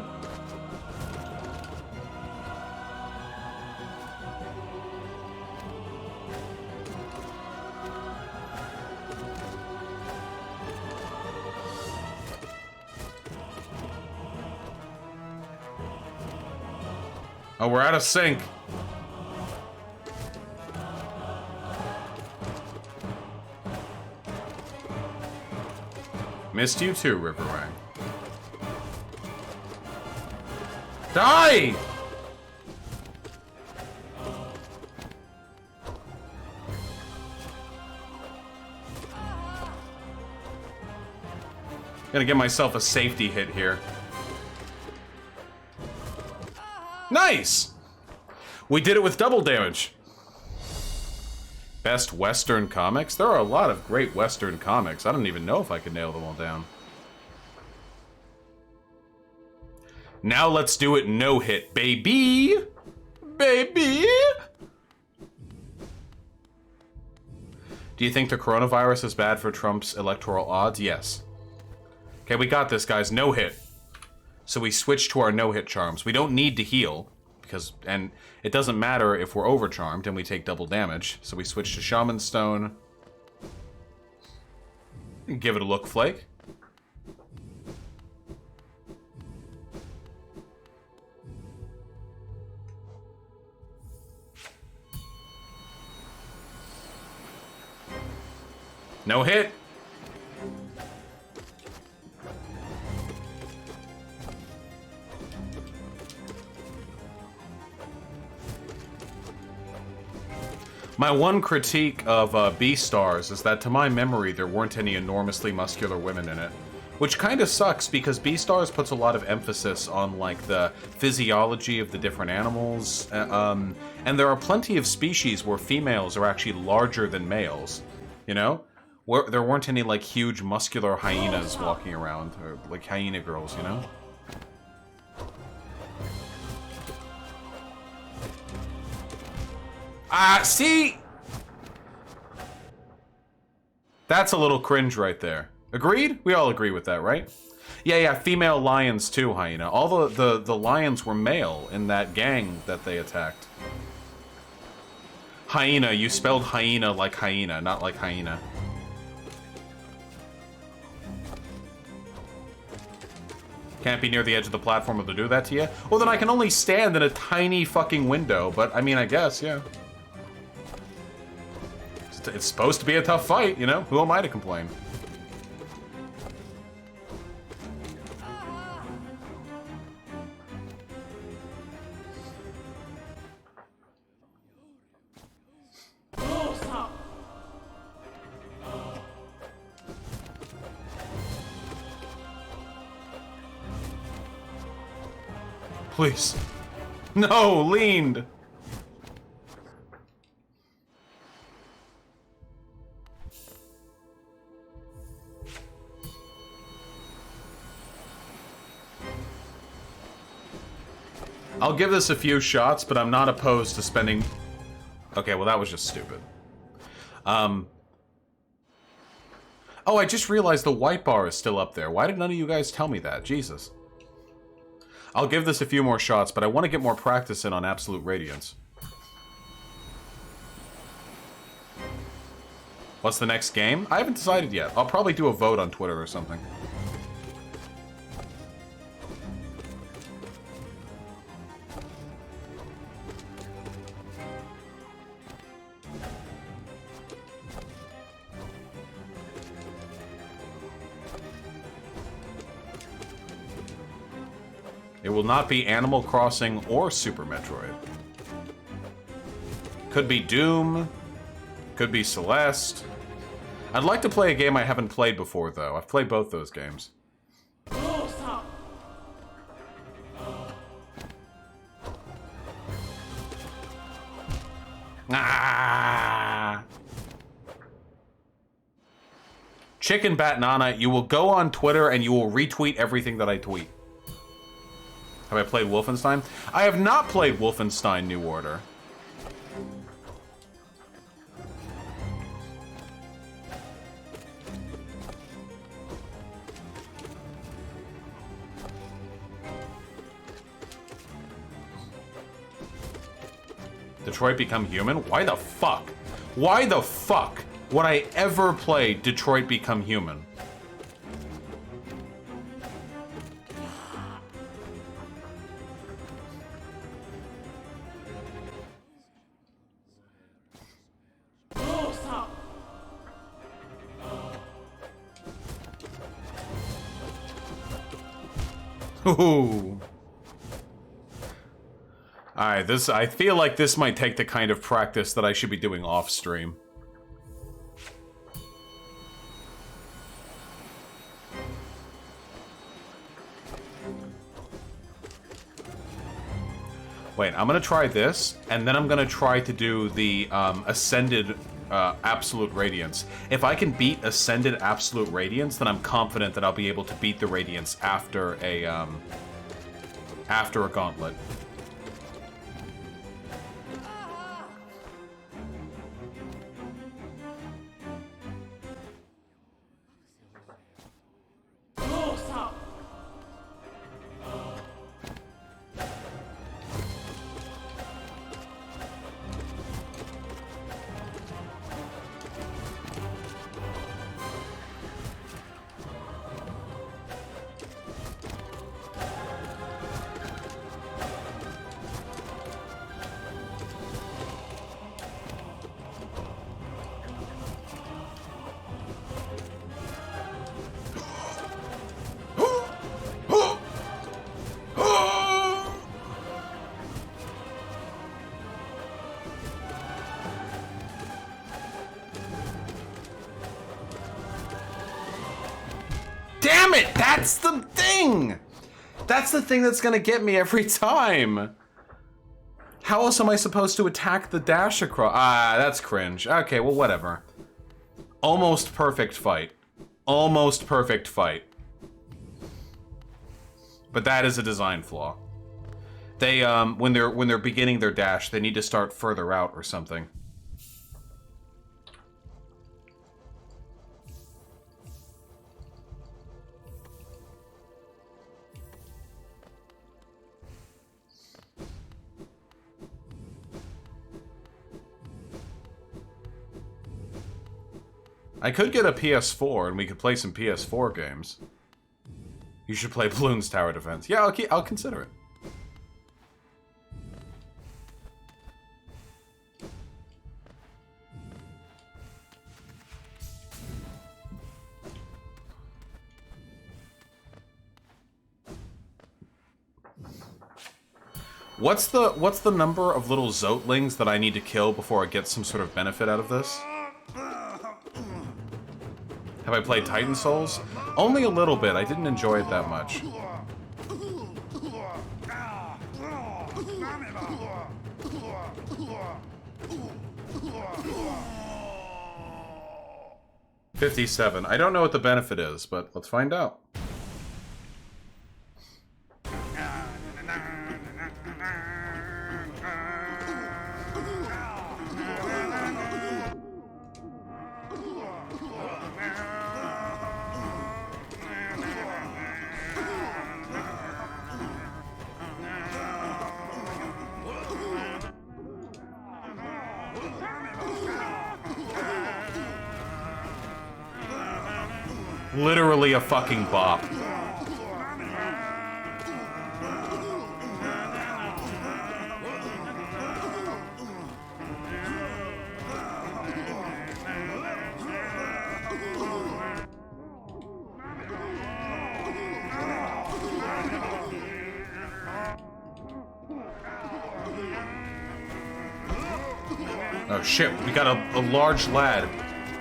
Oh, we're out of sync. Missed you too, Riverwang. Die! Gonna get myself a safety hit here. Nice! We did it with double damage. Best Western comics? There are a lot of great Western comics. I don't even know if I can nail them all down. Now let's do it no hit, baby! Baby! Do you think the coronavirus is bad for Trump's electoral odds? Yes. Okay, we got this, guys. No hit. So we switch to our no hit charms. We don't need to heal, and it doesn't matter if we're overcharmed and we take double damage. So we switch to Shaman Stone. Give it a look, Flake. No hit. My one critique of Beastars is that, to my memory, there weren't any enormously muscular women in it. Which kind of sucks, because Beastars puts a lot of emphasis on, like, the physiology of the different animals. And there are plenty of species where females are actually larger than males, you know? There weren't any, like, huge muscular hyenas walking around, or, like, hyena girls, you know? See? That's a little cringe right there. Agreed? We all agree with that, right? Yeah, female lions too, hyena. All the lions were male in that gang that they attacked. Hyena, you spelled hyena like hyena, not like hyena. Can't be near the edge of the platform or to do that to you? Well, then I can only stand in a tiny fucking window, but I mean, I guess, yeah. It's supposed to be a tough fight, you know? Who am I to complain? Please. No, leaned. I'll give this a few shots, but I'm not opposed to spending... Okay, well that was just stupid. Oh, I just realized the white bar is still up there. Why did none of you guys tell me that? Jesus. I'll give this a few more shots, but I want to get more practice in on Absolute Radiance. What's the next game? I haven't decided yet. I'll probably do a vote on Twitter or something. It will not be Animal Crossing or Super Metroid. Could be Doom. Could be Celeste. I'd like to play a game I haven't played before, though. I've played both those games. Ah! Chicken Bat Nana, you will go on Twitter and you will retweet everything that I tweet. Have I played Wolfenstein? I have not played Wolfenstein New Order. Detroit Become Human? Why the fuck? Why the fuck would I ever play Detroit Become Human? Ooh. Alright, I feel like this might take the kind of practice that I should be doing off stream. Wait, I'm gonna try this, and then I'm gonna try to do the Ascended Absolute Radiance. If I can beat Ascended Absolute Radiance, then I'm confident that I'll be able to beat the Radiance after a gauntlet. Damn it! That's the thing! That's the thing that's gonna get me every time! How else am I supposed to attack the dash across? Ah, that's cringe. Okay, well, whatever. Almost perfect fight. Almost perfect fight. But that is a design flaw. They, when they're beginning their dash, they need to start further out or something. I could get a PS4 and we could play some PS4 games. You should play Bloons Tower Defense. Yeah, I'll consider it. What's the number of little Zotlings that I need to kill before I get some sort of benefit out of this? Have I played Titan Souls? Only a little bit. I didn't enjoy it that much. $57. I don't know what the benefit is, but let's find out. Literally a fucking bop. Oh shit, we got a large lad.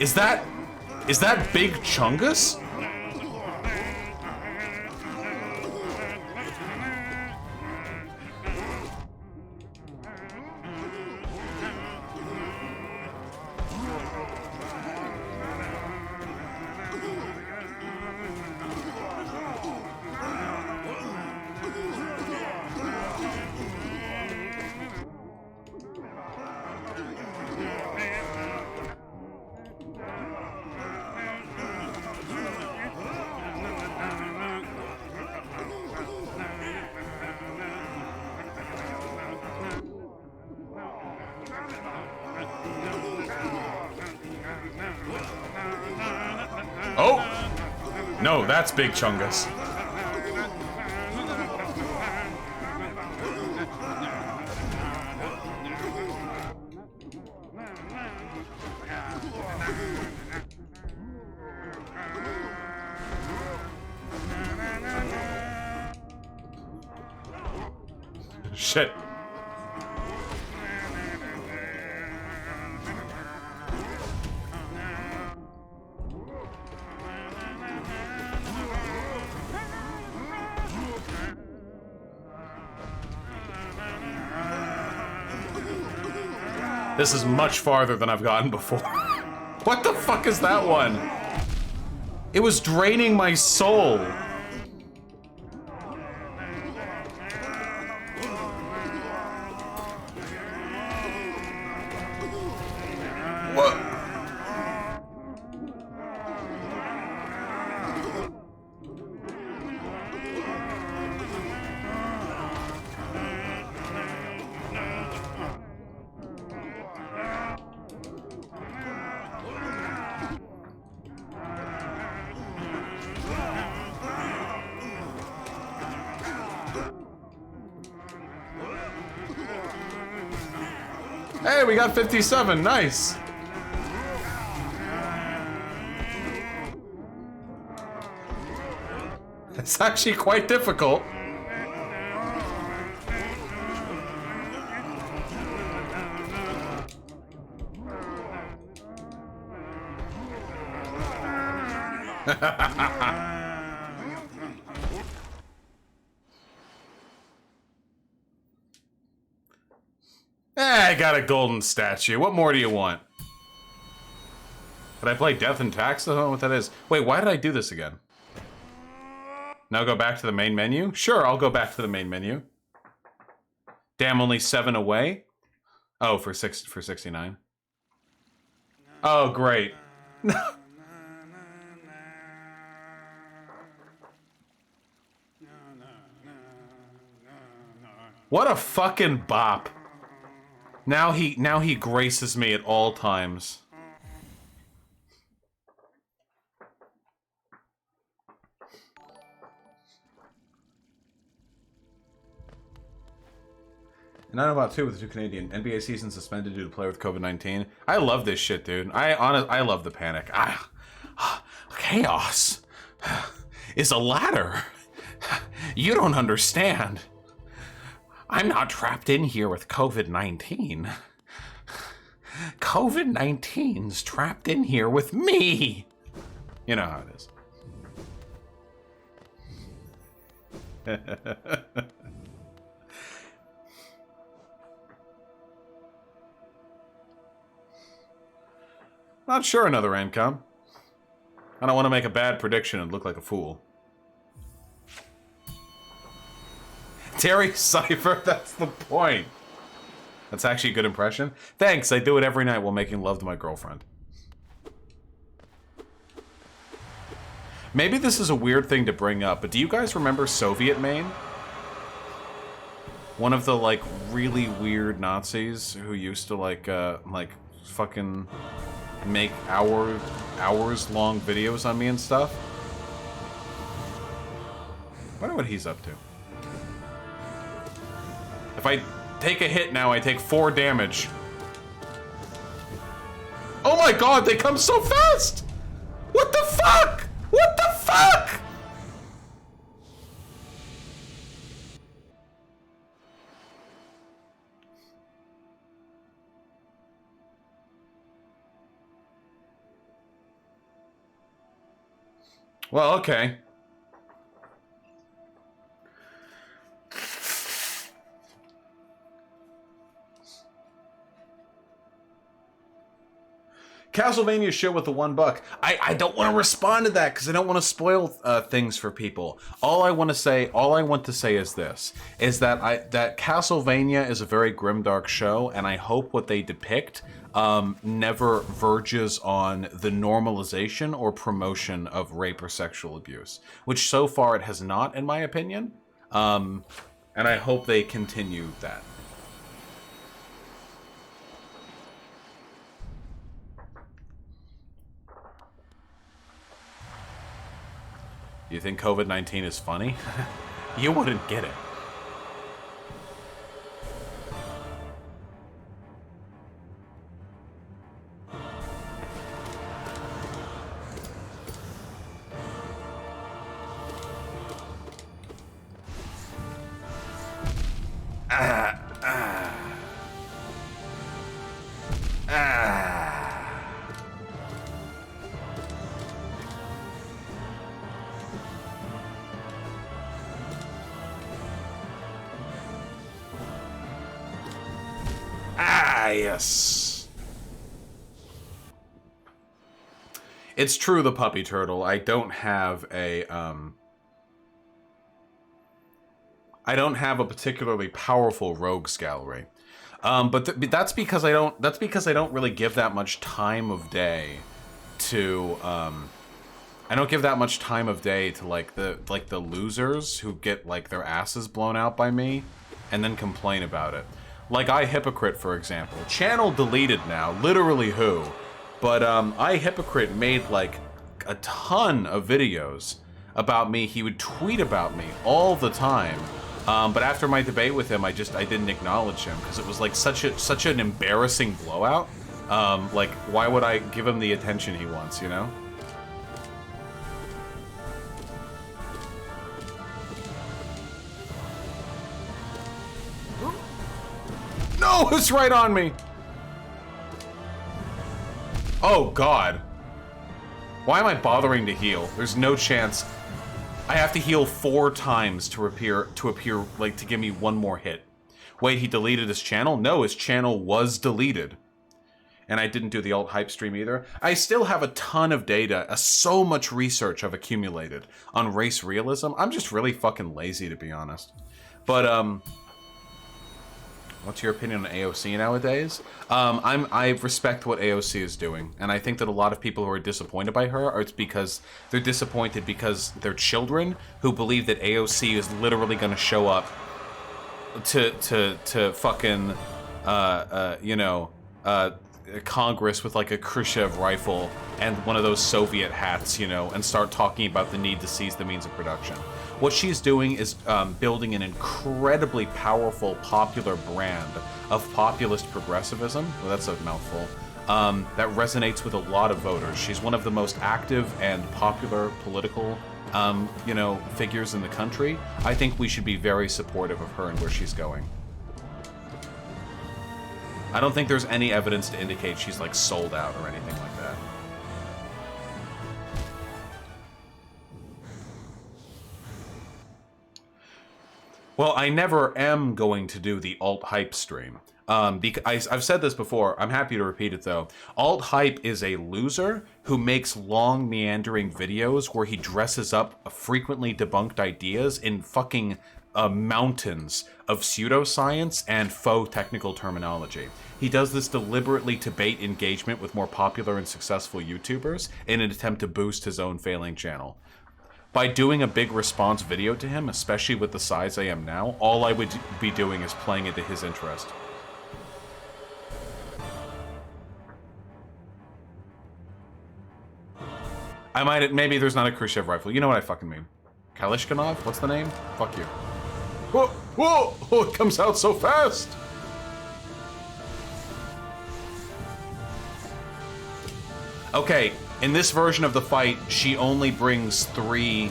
Is that Big Chungus? Oh! No, that's Big Chungus. Shit. This is much farther than I've gotten before. What the fuck is that one? It was draining my soul. What? Hey, we got 57, nice. It's actually quite difficult. I got a golden statue. What more do you want? Did I play Death and Tax? I don't know what that is. Wait, why did I do this again? Now go back to the main menu? Sure, I'll go back to the main menu. Damn, only 7 away? Oh, for 69. Oh, great. What a fucking bop. Now he graces me at all times. And I know about two with the two Canadian NBA season suspended due to play with COVID-19. I love this shit, dude. I love the panic. Chaos is a ladder. You don't understand. I'm not trapped in here with COVID-19. COVID-19's trapped in here with me. You know how it is. Not sure another income. I don't want to make a bad prediction and look like a fool. Terry Cypher, that's the point. That's actually a good impression. Thanks, I do it every night while making love to my girlfriend. Maybe this is a weird thing to bring up, but do you guys remember Soviet Main? One of the, like, really weird Nazis who used to, like fucking make hours-long videos on me and stuff? I wonder what he's up to. If I take a hit now, I take 4 damage. Oh my god, they come so fast! What the fuck? What the fuck? Well, okay. Castlevania shit with the $1. I don't want to respond to that because I don't want to spoil things for people. All I want to say is this: is that that Castlevania is a very grimdark show, and I hope what they depict never verges on the normalization or promotion of rape or sexual abuse, which so far it has not, in my opinion. And I hope they continue that. You think COVID-19 is funny? You wouldn't get it. Yes. It's true, the puppy turtle. I don't have a I don't have a particularly powerful rogues gallery. But that's because I don't. That's because I don't really give that much time of day to. I don't give that much time of day to like the losers who get like their asses blown out by me, and then complain about it. Like iHypocrite, for example. Channel deleted now. Literally who? But iHypocrite made like a ton of videos about me. He would tweet about me all the time. But after my debate with him, I didn't acknowledge him because it was like such an embarrassing blowout. Like, why would I give him the attention he wants, you know? No, it's right on me. Oh God. Why am I bothering to heal? There's no chance. I have to heal 4 times to appear like to give me one more hit. Wait, he deleted his channel? No, his channel was deleted. And I didn't do the alt hype stream either. I still have a ton of data, so much research I've accumulated on race realism. I'm just really fucking lazy, to be honest. But what's your opinion on AOC nowadays? I respect what AOC is doing, and I think that a lot of people who are disappointed by her it's because they're disappointed because they're children who believe that AOC is literally going to show up to fucking Congress with like a Khrushchev rifle and one of those Soviet hats, you know, and start talking about the need to seize the means of production. What she's doing is building an incredibly powerful, popular brand of populist progressivism. Well, that's a mouthful. That resonates with a lot of voters. She's one of the most active and popular political, figures in the country. I think we should be very supportive of her and where she's going. I don't think there's any evidence to indicate she's like sold out or anything like that. Well, I never am going to do the alt hype stream. Because I've said this before, I'm happy to repeat it though. Alt hype is a loser who makes long meandering videos where he dresses up frequently debunked ideas in fucking mountains of pseudoscience and faux technical terminology. He does this deliberately to bait engagement with more popular and successful YouTubers in an attempt to boost his own failing channel. By doing a big response video to him, especially with the size I am now, all I would be doing is playing into his interest. Maybe there's not a Khrushchev rifle. You know what I fucking mean. Kalishnikov? What's the name? Fuck you. Whoa! Whoa! Oh, it comes out so fast! Okay, in this version of the fight, she only brings 3...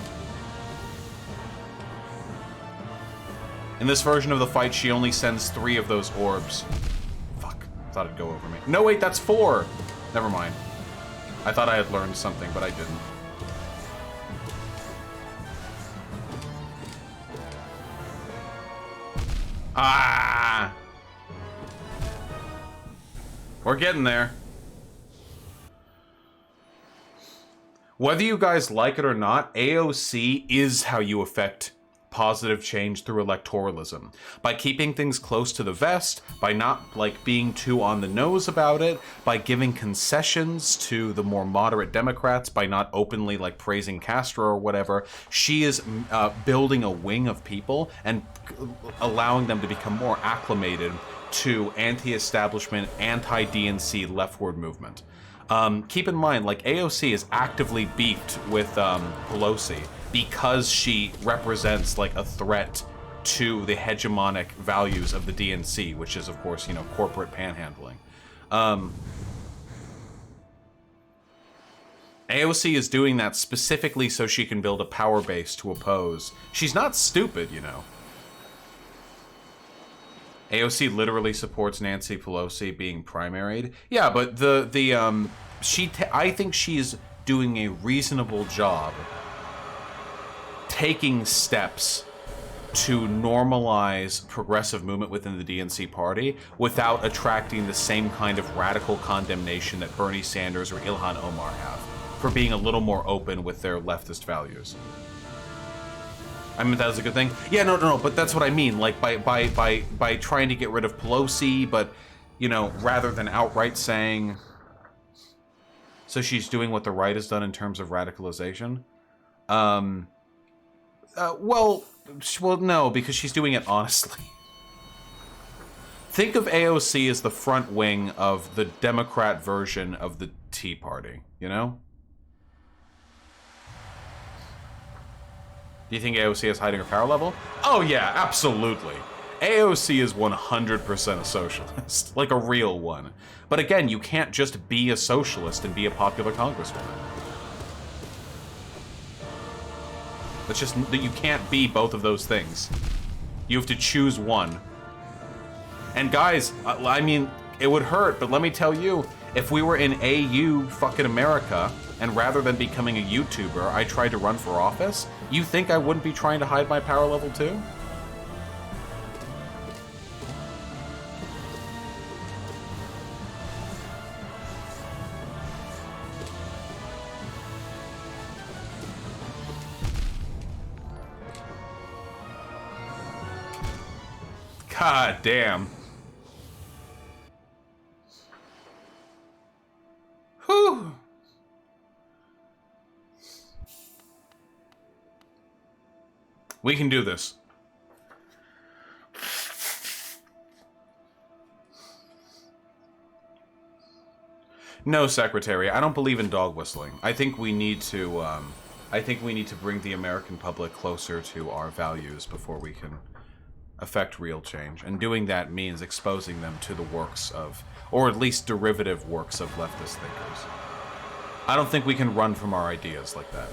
In this version of the fight, she only sends 3 of those orbs. Fuck. Thought it'd go over me. No, wait, that's 4! Never mind. I thought I had learned something, but I didn't. Ah! We're getting there. Whether you guys like it or not, AOC is how you affect positive change through electoralism. By keeping things close to the vest, by not like being too on the nose about it, by giving concessions to the more moderate Democrats, by not openly like praising Castro or whatever, she is building a wing of people and allowing them to become more acclimated to anti-establishment, anti-DNC leftward movement. Keep in mind, like, AOC is actively beefed with Pelosi because she represents, like, a threat to the hegemonic values of the DNC, which is, of course, you know, corporate panhandling. AOC is doing that specifically so she can build a power base to oppose. She's not stupid, you know. AOC literally supports Nancy Pelosi being primaried. Yeah, but I think she's doing a reasonable job taking steps to normalize progressive movement within the DNC party without attracting the same kind of radical condemnation that Bernie Sanders or Ilhan Omar have. for being a little more open with their leftist values. I mean, that was a good thing. Yeah, no, but that's what I mean. Like, by trying to get rid of Pelosi, but, you know, rather than outright saying... So she's doing what the right has done in terms of radicalization? Well, no, because she's doing it honestly. Think of AOC as the front wing of the Democrat version of the Tea Party, you know? Do you think AOC is hiding her power level? Oh yeah, absolutely. AOC is 100% a socialist, like a real one. But again, you can't just be a socialist and be a popular congresswoman. It's just that you can't be both of those things. You have to choose one. And guys, I mean, it would hurt, but let me tell you, if we were in AU fucking America, and rather than becoming a YouTuber, I tried to run for office, you think I wouldn't be trying to hide my power level too? God damn. Whew. We can do this. No, Secretary, I don't believe in dog whistling. I think we need to, bring the American public closer to our values before we can affect real change. And doing that means exposing them to the works of, or at least derivative works of leftist thinkers. I don't think we can run from our ideas like that.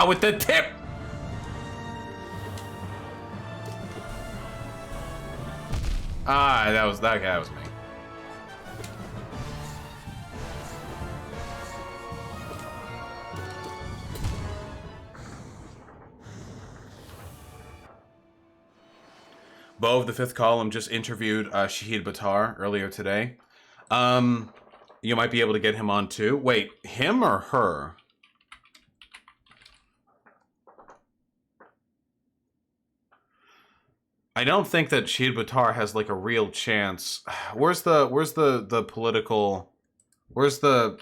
With the tip! That guy was me. Bo of the Fifth Column just interviewed Shahid Buttar earlier today. You might be able to get him on too. Wait, him or her? I don't think that Shahid Buttar has like a real chance. Where's the political? Where's the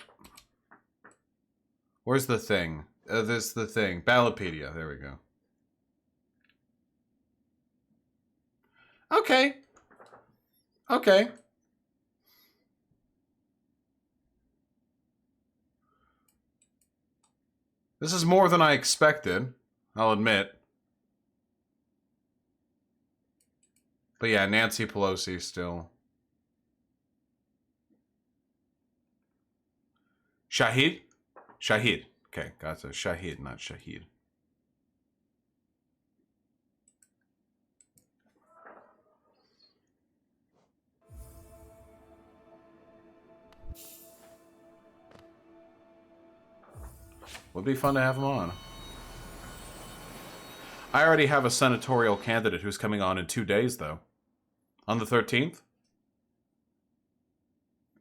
thing? There's the thing. Ballotpedia. There we go. Okay. Okay. This is more than I expected, I'll admit. But yeah, Nancy Pelosi still. Shahid? Shahid. Okay, gotcha. Shahid, not Shahid. Would be fun to have him on. I already have a senatorial candidate who's coming on in 2 days, though. On the 13th?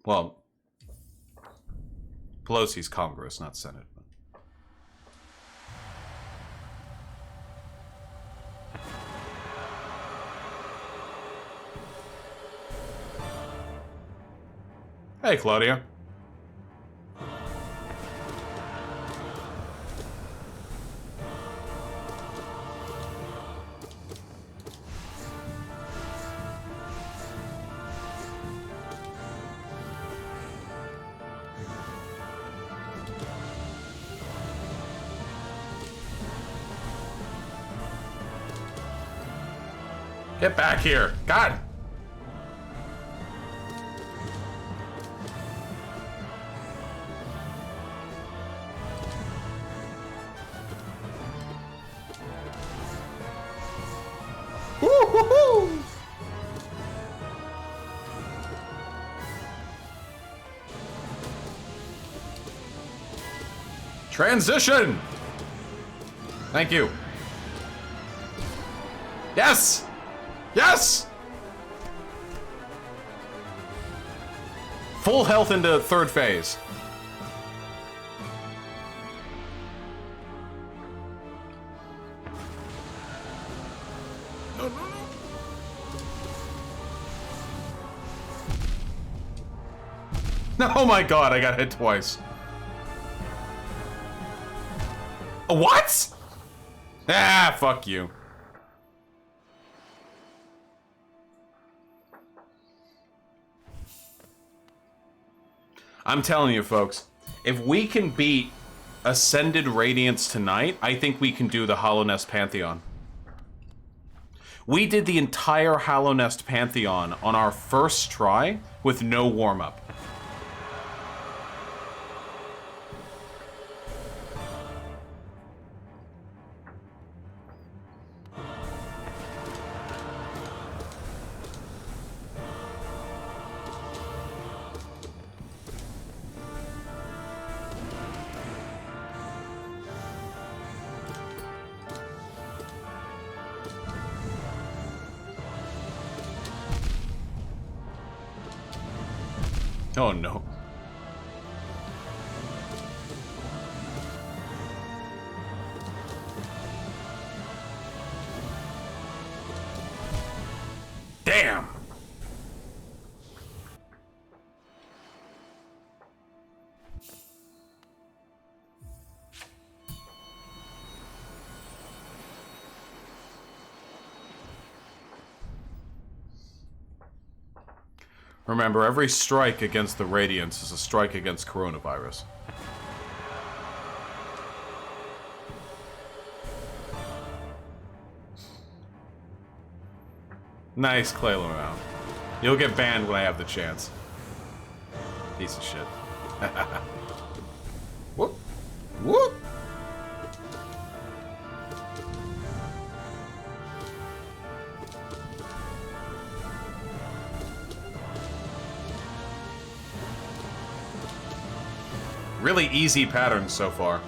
Well, Pelosi's Congress, not Senate. Hey, Claudia. Get back here. God. Woohoo! Transition! Thank you. Yes! Yes! Full health into third phase. No, no, no. Oh my god, I got hit twice. What? Ah, fuck you. I'm telling you, folks, if we can beat Ascended Radiance tonight, I think we can do the Hollow Nest Pantheon. We did the entire Hollow Nest Pantheon on our first try with no warm-up. Oh no. Damn. Remember, every strike against the Radiance is a strike against coronavirus. Nice, Clay Lamau. You'll get banned when I have the chance. Piece of shit. Whoop. Whoop. Really easy patterns so far.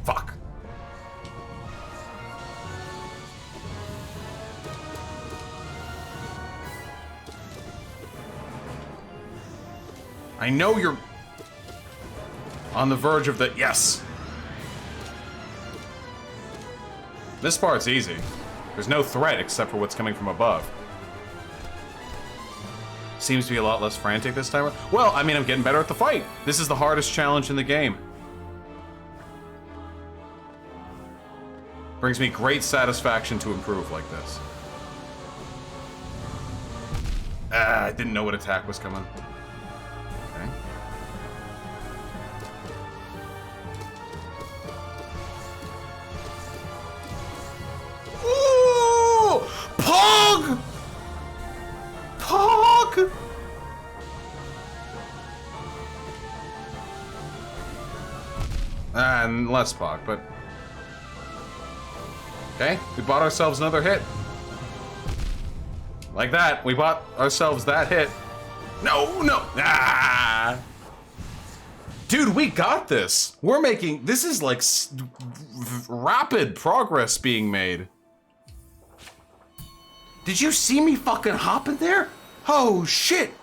Fuck. I know you're on the verge of the... Yes! This part's easy. There's no threat except for what's coming from above. Seems to be a lot less frantic this time. Well, I mean, I'm getting better at the fight. This is the hardest challenge in the game. Brings me great satisfaction to improve like this. Ah, I didn't know what attack was coming. Okay. Ooh! Pog! Pog! And less Pog, but... Okay, we bought ourselves another hit. Like that, we bought ourselves that hit. No, no, ah! Dude, we got this. We're making, this is like rapid progress being made. Did you see me fucking hop in there? Oh, shit.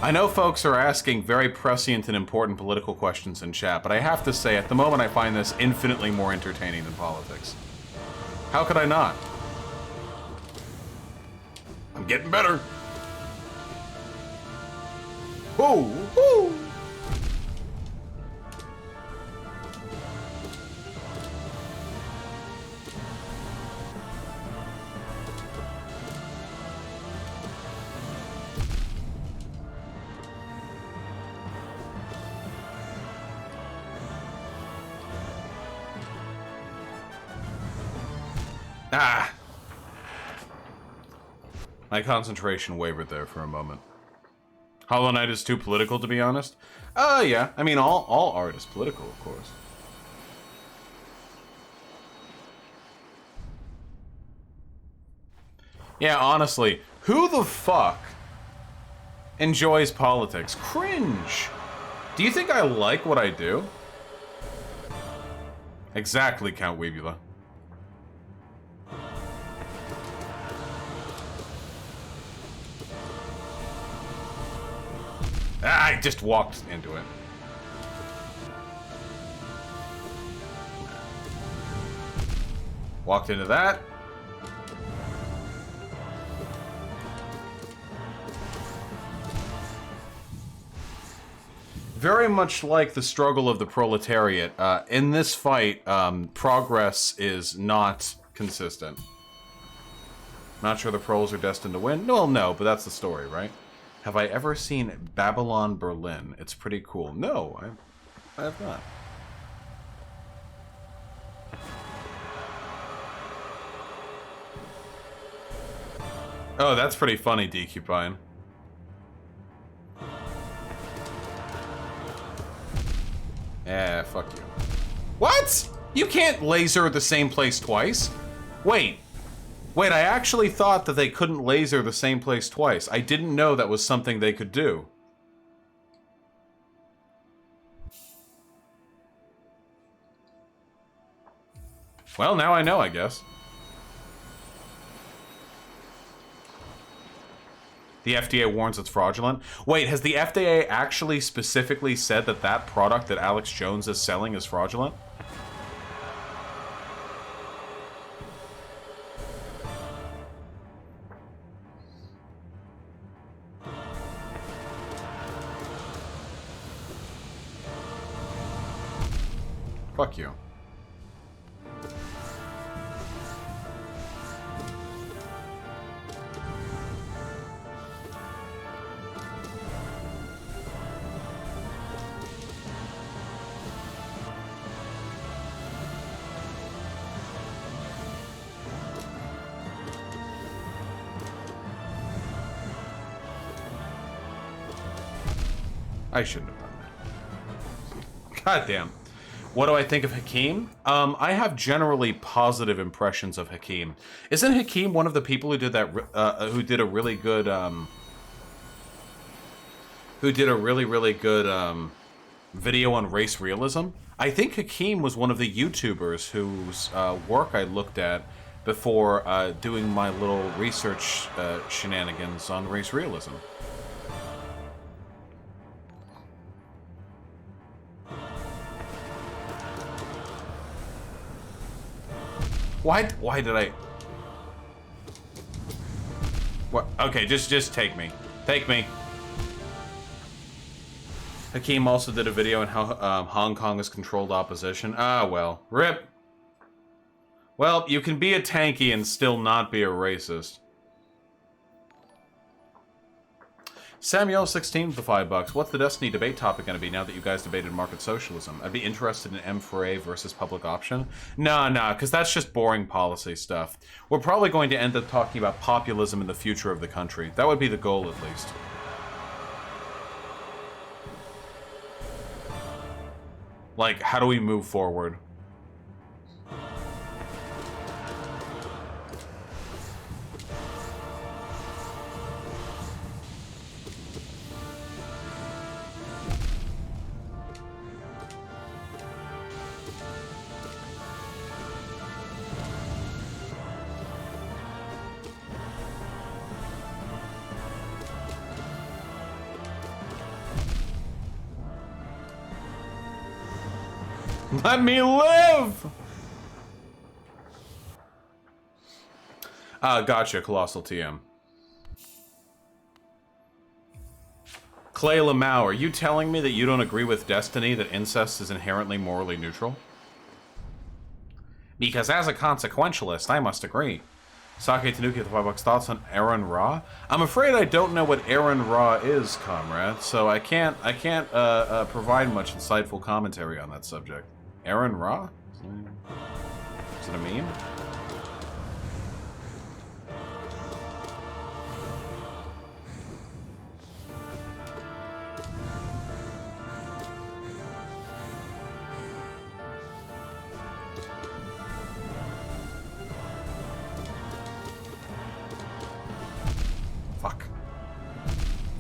I know folks are asking very prescient and important political questions in chat, but I have to say, at the moment I find this infinitely more entertaining than politics. How could I not? I'm getting better. Whoa, whoa. Ah! My concentration wavered there for a moment. Hollow Knight is too political, to be honest. Yeah. I mean, all art is political, of course. Yeah, honestly, who the fuck enjoys politics? Cringe! Do you think I like what I do? Exactly, Count Weebula. Ah, I just walked into it. Walked into that. Very much like the struggle of the proletariat, in this fight, progress is not consistent. Not sure the proles are destined to win? Well, no, but that's the story, right? Have I ever seen Babylon Berlin? It's pretty cool. No, I have not. Oh, that's pretty funny, Decupine. Yeah, fuck you. What? You can't laser the same place twice? Wait, I actually thought that they couldn't laser the same place twice. I didn't know that was something they could do. Well, now I know, I guess. The FDA warns it's fraudulent. Wait, has the FDA actually specifically said that that product that Alex Jones is selling is fraudulent? Fuck you. I shouldn't have done that. God damn. What do I think of Hakeem? I have generally positive impressions of Hakeem. Isn't Hakeem one of the people who did that? Who did a really good? Who did a really good video on race realism? I think Hakeem was one of the YouTubers whose work I looked at before doing my little research shenanigans on race realism. Why did I... What? Okay, just take me. Take me. Hakeem also did a video on how Hong Kong is controlled opposition. Ah, well. RIP. Well, you can be a tanky and still not be a racist. Samuel16 with the $5. What's the Destiny debate topic going to be now that you guys debated market socialism? I'd be interested in M4A versus public option. Nah, because that's just boring policy stuff. We're probably going to end up talking about populism and the future of the country. That would be the goal, at least. Like, how do we move forward? Let me live! Gotcha, Colossal TM. Clay Lamau, are you telling me that you don't agree with Destiny that incest is inherently morally neutral? Because as a consequentialist, I must agree. Sake Tanuki with the $5. Thoughts on Aaron Ra? I'm afraid I don't know what Aaron Ra is, comrade, so I can't provide much insightful commentary on that subject. Aaron Ra? Is it a meme?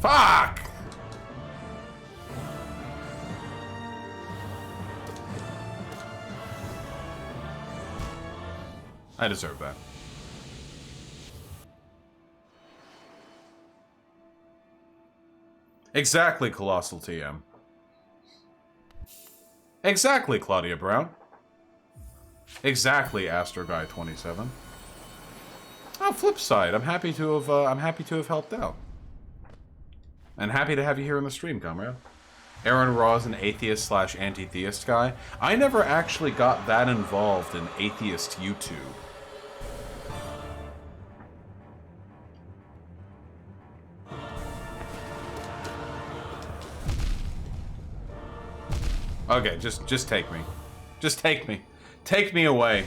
Fuck! I deserve that. Exactly, Colossal TM. Exactly, Claudia Brown. Exactly, AstroGuy27. Oh, flip side, I'm happy to have helped out. And happy to have you here in the stream, comrade. Aaron Raw is an atheist slash anti-theist guy. I never actually got that involved in atheist YouTube. Okay, just take me. Just take me. Take me away.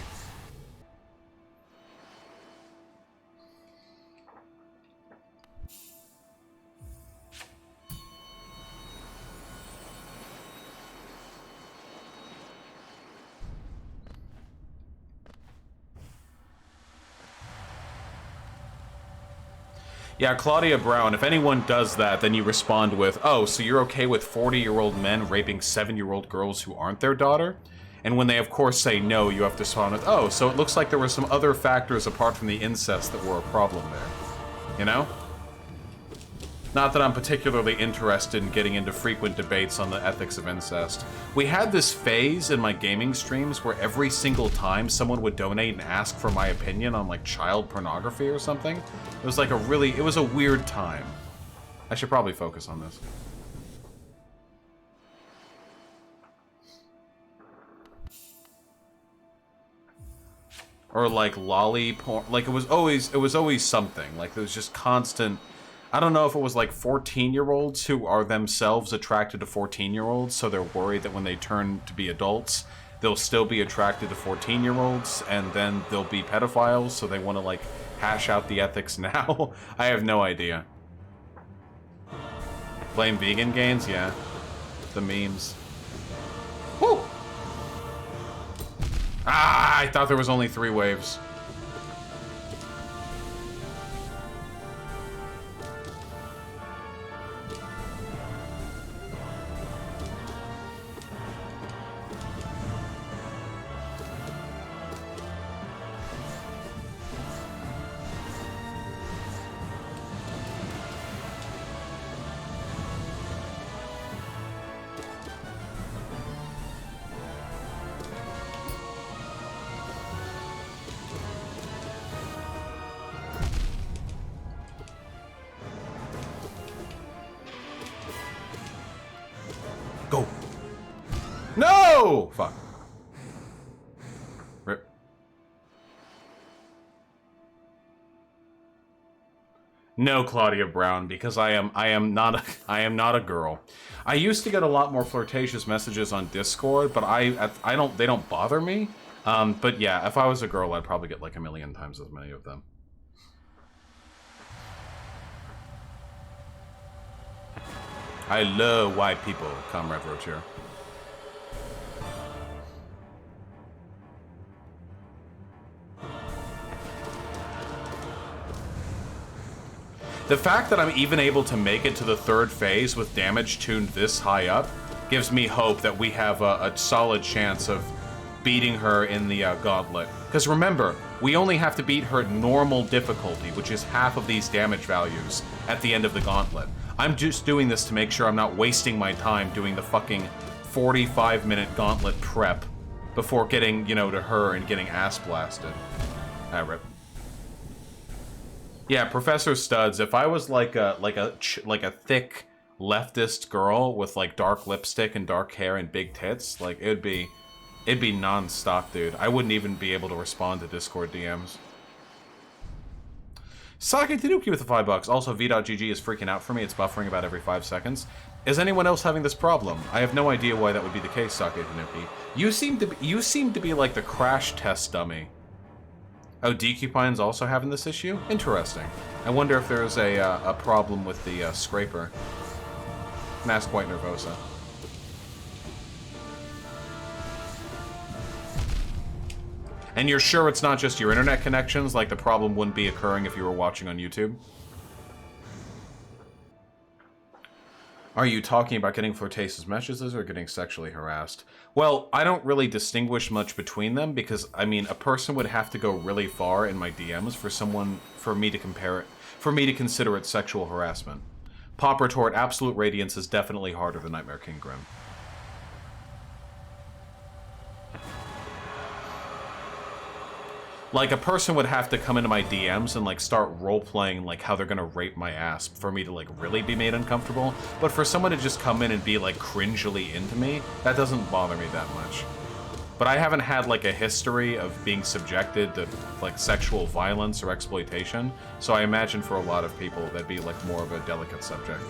Yeah, Claudia Brown, if anyone does that, then you respond with, oh, so you're okay with 40-year-old men raping 7-year-old girls who aren't their daughter? And when they, of course, say no, you have to respond with, oh, so it looks like there were some other factors apart from the incest that were a problem there. You know? Not that I'm particularly interested in getting into frequent debates on the ethics of incest. We had this phase in my gaming streams where every single time someone would donate and ask for my opinion on, like, child pornography or something. It was like it was a weird time. I should probably focus on this. Or like lolly porn, like it was always something. Like there was just constant. I don't know if it was like 14-year-olds who are themselves attracted to 14-year-olds, so they're worried that when they turn to be adults, they'll still be attracted to 14-year-olds, and then they'll be pedophiles, so they want to like hash out the ethics now. I have no idea. Blame vegan gains? Yeah. The memes. Woo! Ah, I thought there was only 3 waves. Go. No! Fuck. Rip. No, Claudia Brown, because I am not a girl. I used to get a lot more flirtatious messages on Discord, but they don't bother me. But yeah, if I was a girl, I'd probably get like 1,000,000 times as many of them. I love white people, Comrade Rotier. The fact that I'm even able to make it to the 3rd phase with damage tuned this high up gives me hope that we have a solid chance of beating her in the gauntlet. Because remember, we only have to beat her at normal difficulty, which is half of these damage values at the end of the gauntlet. I'm just doing this to make sure I'm not wasting my time doing the fucking 45-minute gauntlet prep before getting, you know, to her and getting ass blasted. Rip. Yeah, Professor Studs, if I was like a thick leftist girl with like dark lipstick and dark hair and big tits, like it'd be non-stop, dude. I wouldn't even be able to respond to Discord DMs. Sake Tanuki with the $5. Also, v.gg is freaking out for me. It's buffering about every 5 seconds. Is anyone else having this problem? I have no idea why that would be the case, Sake Tanuki. You seem to be like the crash test dummy. Oh, Decupine's also having this issue? Interesting. I wonder if there's a problem with the scraper. Mask White Nervosa. And you're sure it's not just your internet connections? Like the problem wouldn't be occurring if you were watching on YouTube? Are you talking about getting flirtatious messages or getting sexually harassed? Well, I don't really distinguish much between them because, I mean, a person would have to go really far in my DMs for me to consider it sexual harassment. Pop retort, Absolute Radiance is definitely harder than Nightmare King Grim. Like, a person would have to come into my DMs and, like, start role-playing, like, how they're gonna rape my ass for me to, like, really be made uncomfortable. But for someone to just come in and be, like, cringily into me, that doesn't bother me that much. But I haven't had, like, a history of being subjected to, like, sexual violence or exploitation, so I imagine for a lot of people that'd be, like, more of a delicate subject.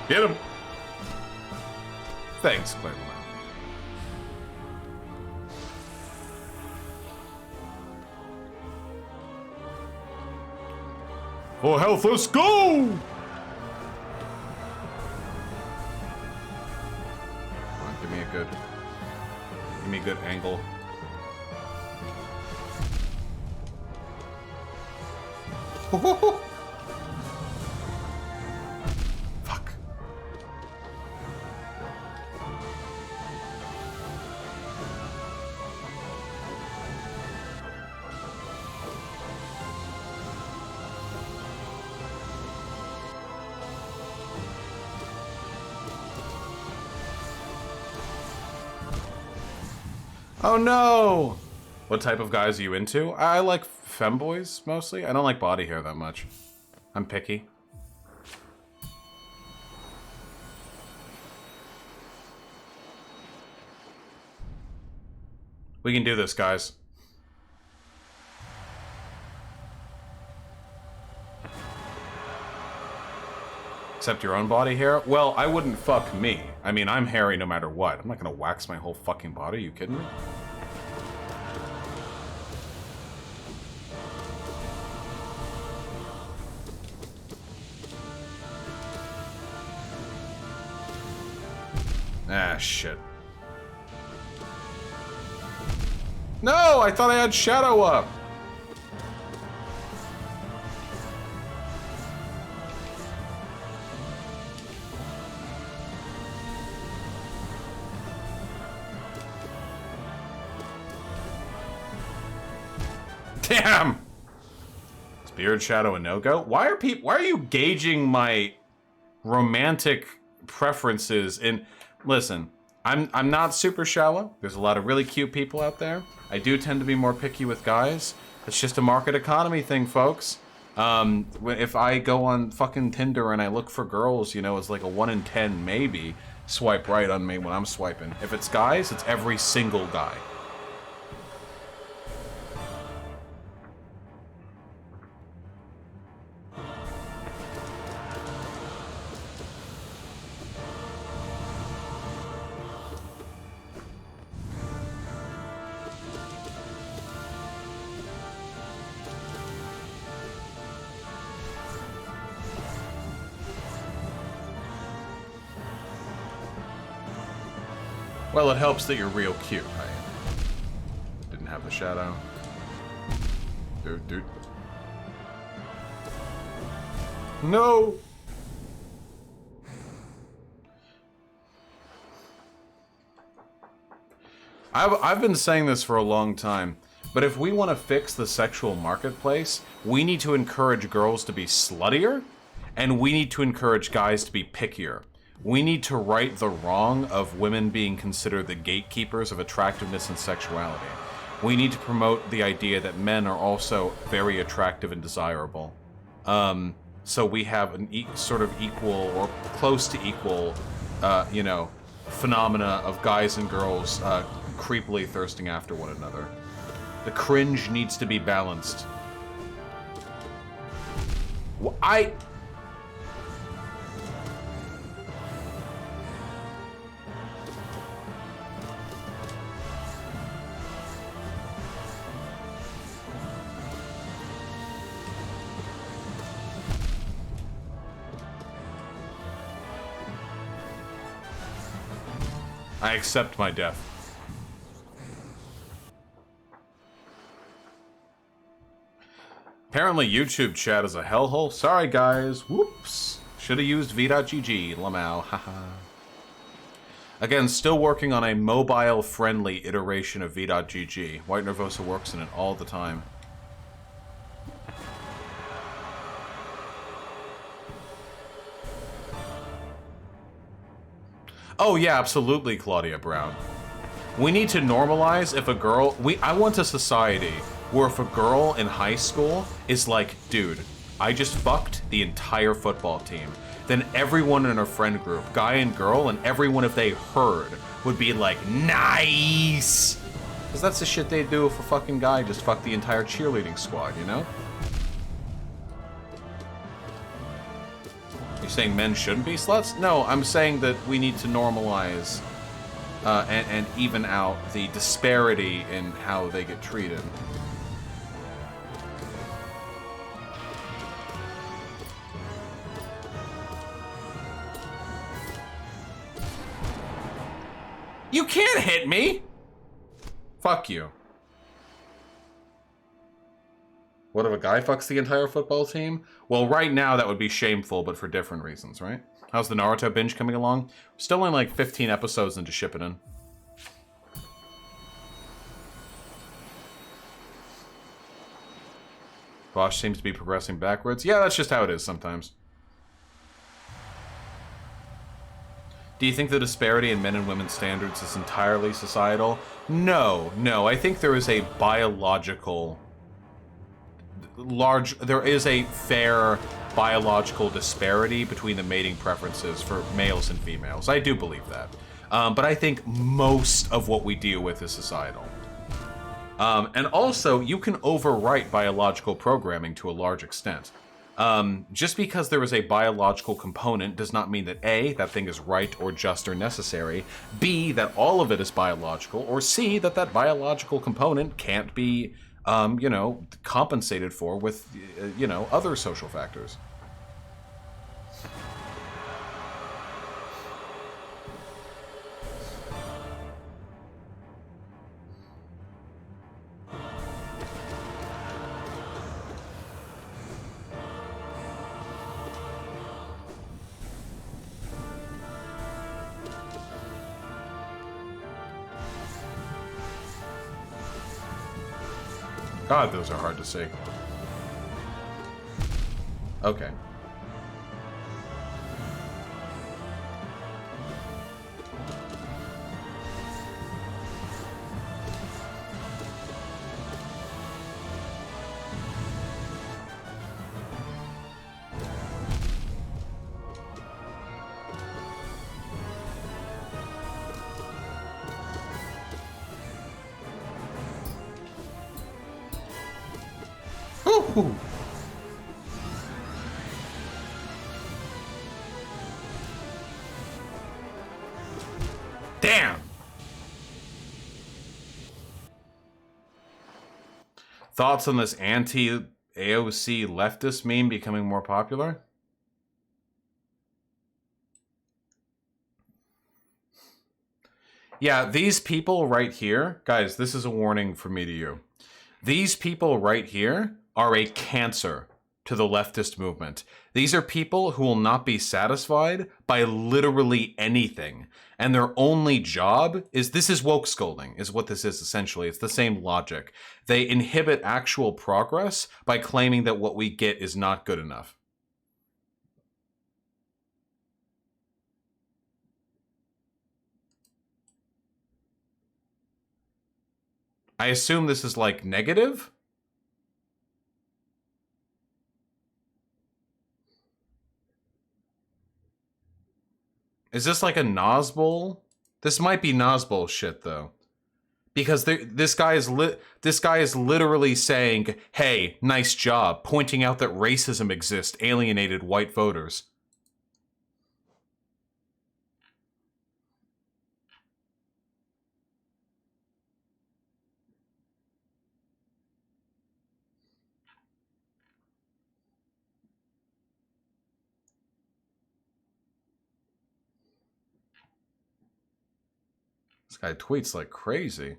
Get him! Thanks, Claymore. For health, let's go! Come on, give me a good angle. Fuck. Oh no! What type of guys are you into? I like femboys, mostly. I don't like body hair that much. I'm picky. We can do this, guys. Except your own body hair? Well, I wouldn't fuck me. I mean, I'm hairy no matter what. I'm not gonna wax my whole fucking body, are you kidding me? Ah, shit. No, I thought I had Shadow up. Damn! Is Beard Shadow a no-go? Why are you gauging my romantic preferences in... Listen, I'm not super shallow. There's a lot of really cute people out there. I do tend to be more picky with guys. It's just a market economy thing, folks. If I go on fucking Tinder and I look for girls, you know, it's like a 1 in 10 maybe swipe right on me when I'm swiping. If it's guys, it's every single guy. Well, it helps that you're real cute. I didn't have the shadow. Dude. No! I've been saying this for a long time, but if we want to fix the sexual marketplace, we need to encourage girls to be sluttier, and we need to encourage guys to be pickier. We need to right the wrong of women being considered the gatekeepers of attractiveness and sexuality. We need to promote the idea that men are also very attractive and desirable. So we have an sort of equal or close to equal, you know, phenomena of guys and girls creepily thirsting after one another. The cringe needs to be balanced. I accept my death. Apparently YouTube chat is a hellhole. Sorry guys. Whoops. Should have used v.gg. Lamau. Haha. Again, still working on a mobile-friendly iteration of v.gg. White Nervosa works in it all the time. Oh yeah, absolutely, Claudia Brown. We need to normalize if a girl... I want a society where if a girl in high school is like, dude, I just fucked the entire football team, then everyone in her friend group, guy and girl, and everyone if they heard, would be like, nice! Because that's the shit they do if a fucking guy just fucked the entire cheerleading squad, you know? You're saying men shouldn't be sluts? No, I'm saying that we need to normalize and even out the disparity in how they get treated. You can't hit me! Fuck you. What if a guy fucks the entire football team? Well, right now that would be shameful, but for different reasons, right? How's the Naruto binge coming along? Still in like 15 episodes into Shippuden. Bosch seems to be progressing backwards. Yeah, that's just how it is sometimes. Do you think the disparity in men and women's standards is entirely societal? No, no. I think there is a biological... There is a fair biological disparity between the mating preferences for males and females. I do believe that. But I think most of what we deal with is societal. And also, you can overwrite biological programming to a large extent. Just because there is a biological component does not mean that A, that thing is right or just or necessary, B, that all of it is biological, or C, that that biological component can't be, you know, compensated for with, you know, other social factors. God, those are hard to see. Okay. Ooh. Damn. Thoughts on this anti-AOC leftist meme becoming more popular? Yeah, these people right here, guys, this is a warning from me to you. These people right here are a cancer to the leftist movement. These are people who will not be satisfied by literally anything. And their only job is, this is woke scolding, is what this is essentially. It's the same logic. They inhibit actual progress by claiming that what we get is not good enough. I assume this is like negative? Is this like a Nazbol This might be Nas bullshit though, because this guy is literally saying, "Hey, nice job," pointing out that racism exists, alienated white voters. This guy tweets like crazy.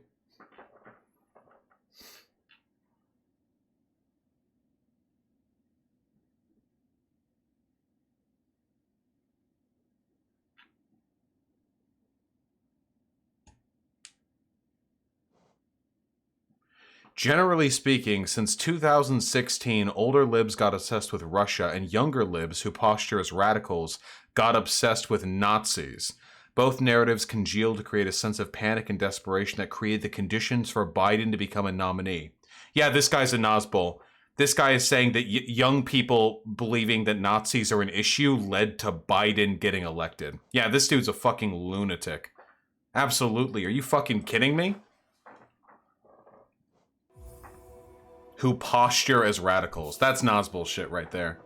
Generally speaking, since 2016, older libs got obsessed with Russia, and younger libs who posture as radicals got obsessed with Nazis. Both narratives congealed to create a sense of panic and desperation that created the conditions for Biden to become a nominee. Yeah, this guy's a Nazbol. This guy is saying that young people believing that Nazis are an issue led to Biden getting elected. Yeah, this dude's a fucking lunatic. Absolutely. Are you fucking kidding me? Who posture as radicals. That's Nazbol shit right there.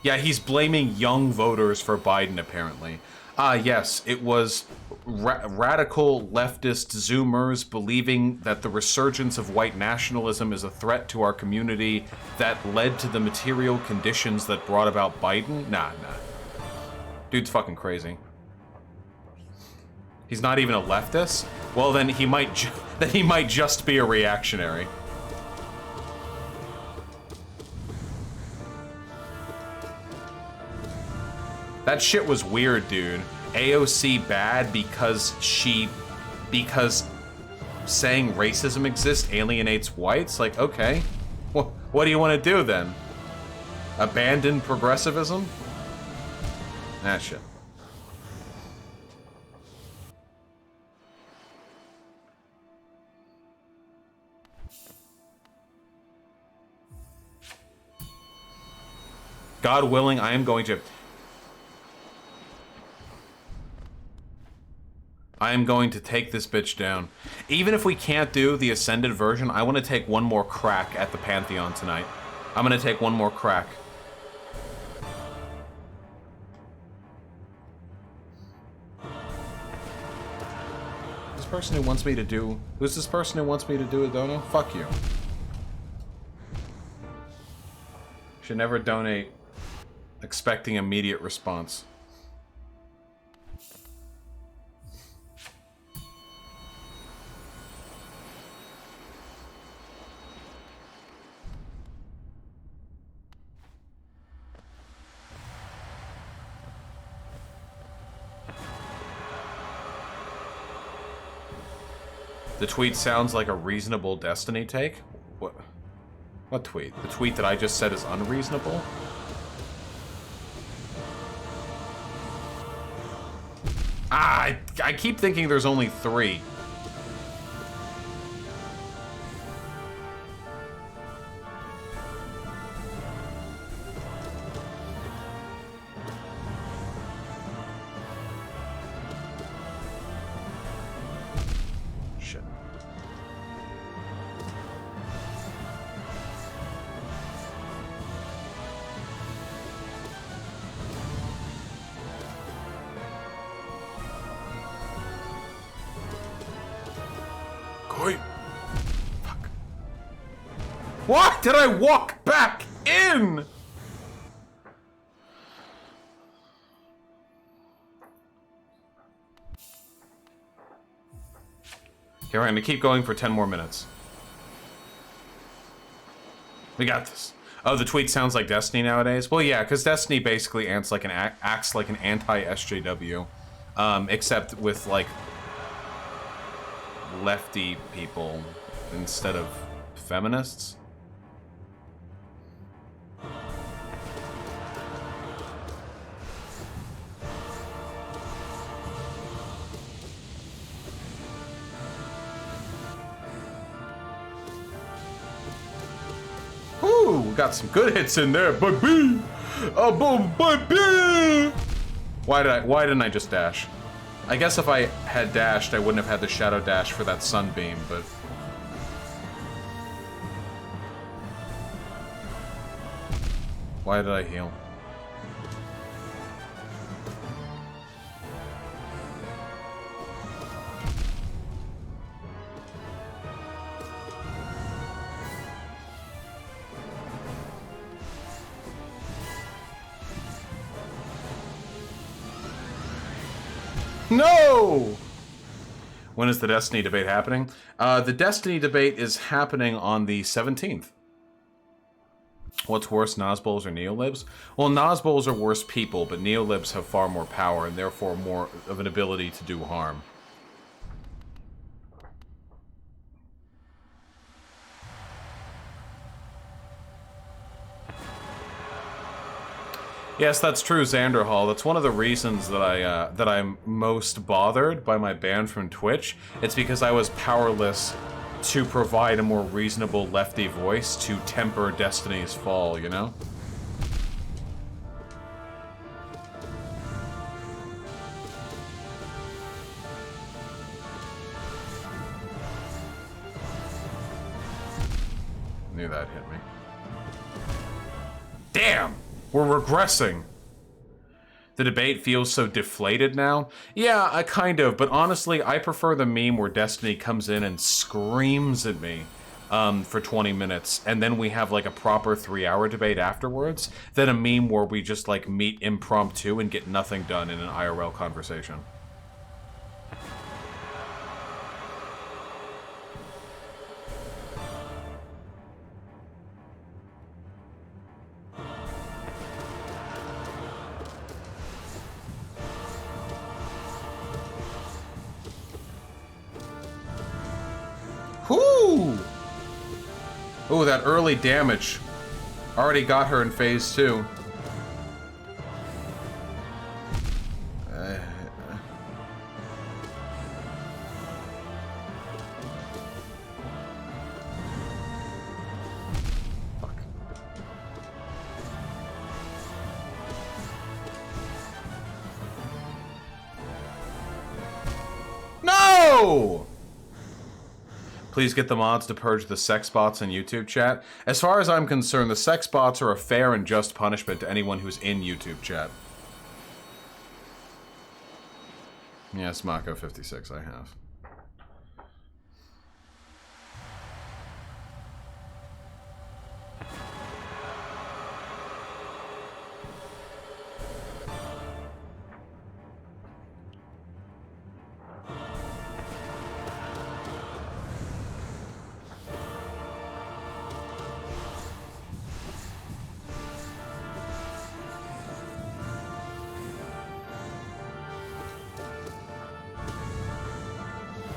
Yeah, he's blaming young voters for Biden, apparently. Yes, it was radical leftist Zoomers believing that the resurgence of white nationalism is a threat to our community that led to the material conditions that brought about Biden. Nah. Dude's fucking crazy. He's not even a leftist? Well, then he might just be a reactionary. That shit was weird, dude. AOC bad because saying racism exists alienates whites? Like, okay. What do you want to do then? Abandon progressivism? That shit. God willing, I am going to take this bitch down. Even if we can't do the Ascended version, I want to take one more crack at the Pantheon tonight. I'm going to take one more crack. This person who wants me to do... Who's this person who wants me to do a dono? Fuck you. Should never donate expecting immediate response. The tweet sounds like a reasonable Destiny take? What tweet? The tweet that I just said is unreasonable? I keep thinking there's only 3. Shit. Fuck. Why did I walk back in? Okay, we're gonna keep going for 10 more minutes. We got this. Oh, the tweet sounds like Destiny nowadays? Well, yeah, because Destiny basically acts like an anti-SJW. Except with, like, lefty people instead of feminists. Ooh, we got some good hits in there, baby! Boom, baby! Why didn't I just dash? I guess if I had dashed, I wouldn't have had the shadow dash for that sunbeam, but... Why did I heal? No! When is the Destiny debate happening? The Destiny debate is happening on the 17th. What's worse, Nosballs or Neolibs? Well, Nosballs are worse people, but Neolibs have far more power and therefore more of an ability to do harm. Yes, that's true, Xanderhall. That's one of the reasons that I'm most bothered by my ban from Twitch. It's because I was powerless to provide a more reasonable lefty voice to temper Destiny's fall, you know? Knew that hit me. Damn! We're regressing. The debate feels so deflated now. Yeah, I kind of, but honestly, I prefer the meme where Destiny comes in and screams at me for 20 minutes, and then we have like a proper 3-hour debate afterwards, than a meme where we just like meet impromptu and get nothing done in an IRL conversation. Whoo! Ooh, that early damage already got her in phase 2. Fuck. No! Please get the mods to purge the sex bots in YouTube chat. As far as I'm concerned, the sex bots are a fair and just punishment to anyone who's in YouTube chat. Yes, Mako56, I have.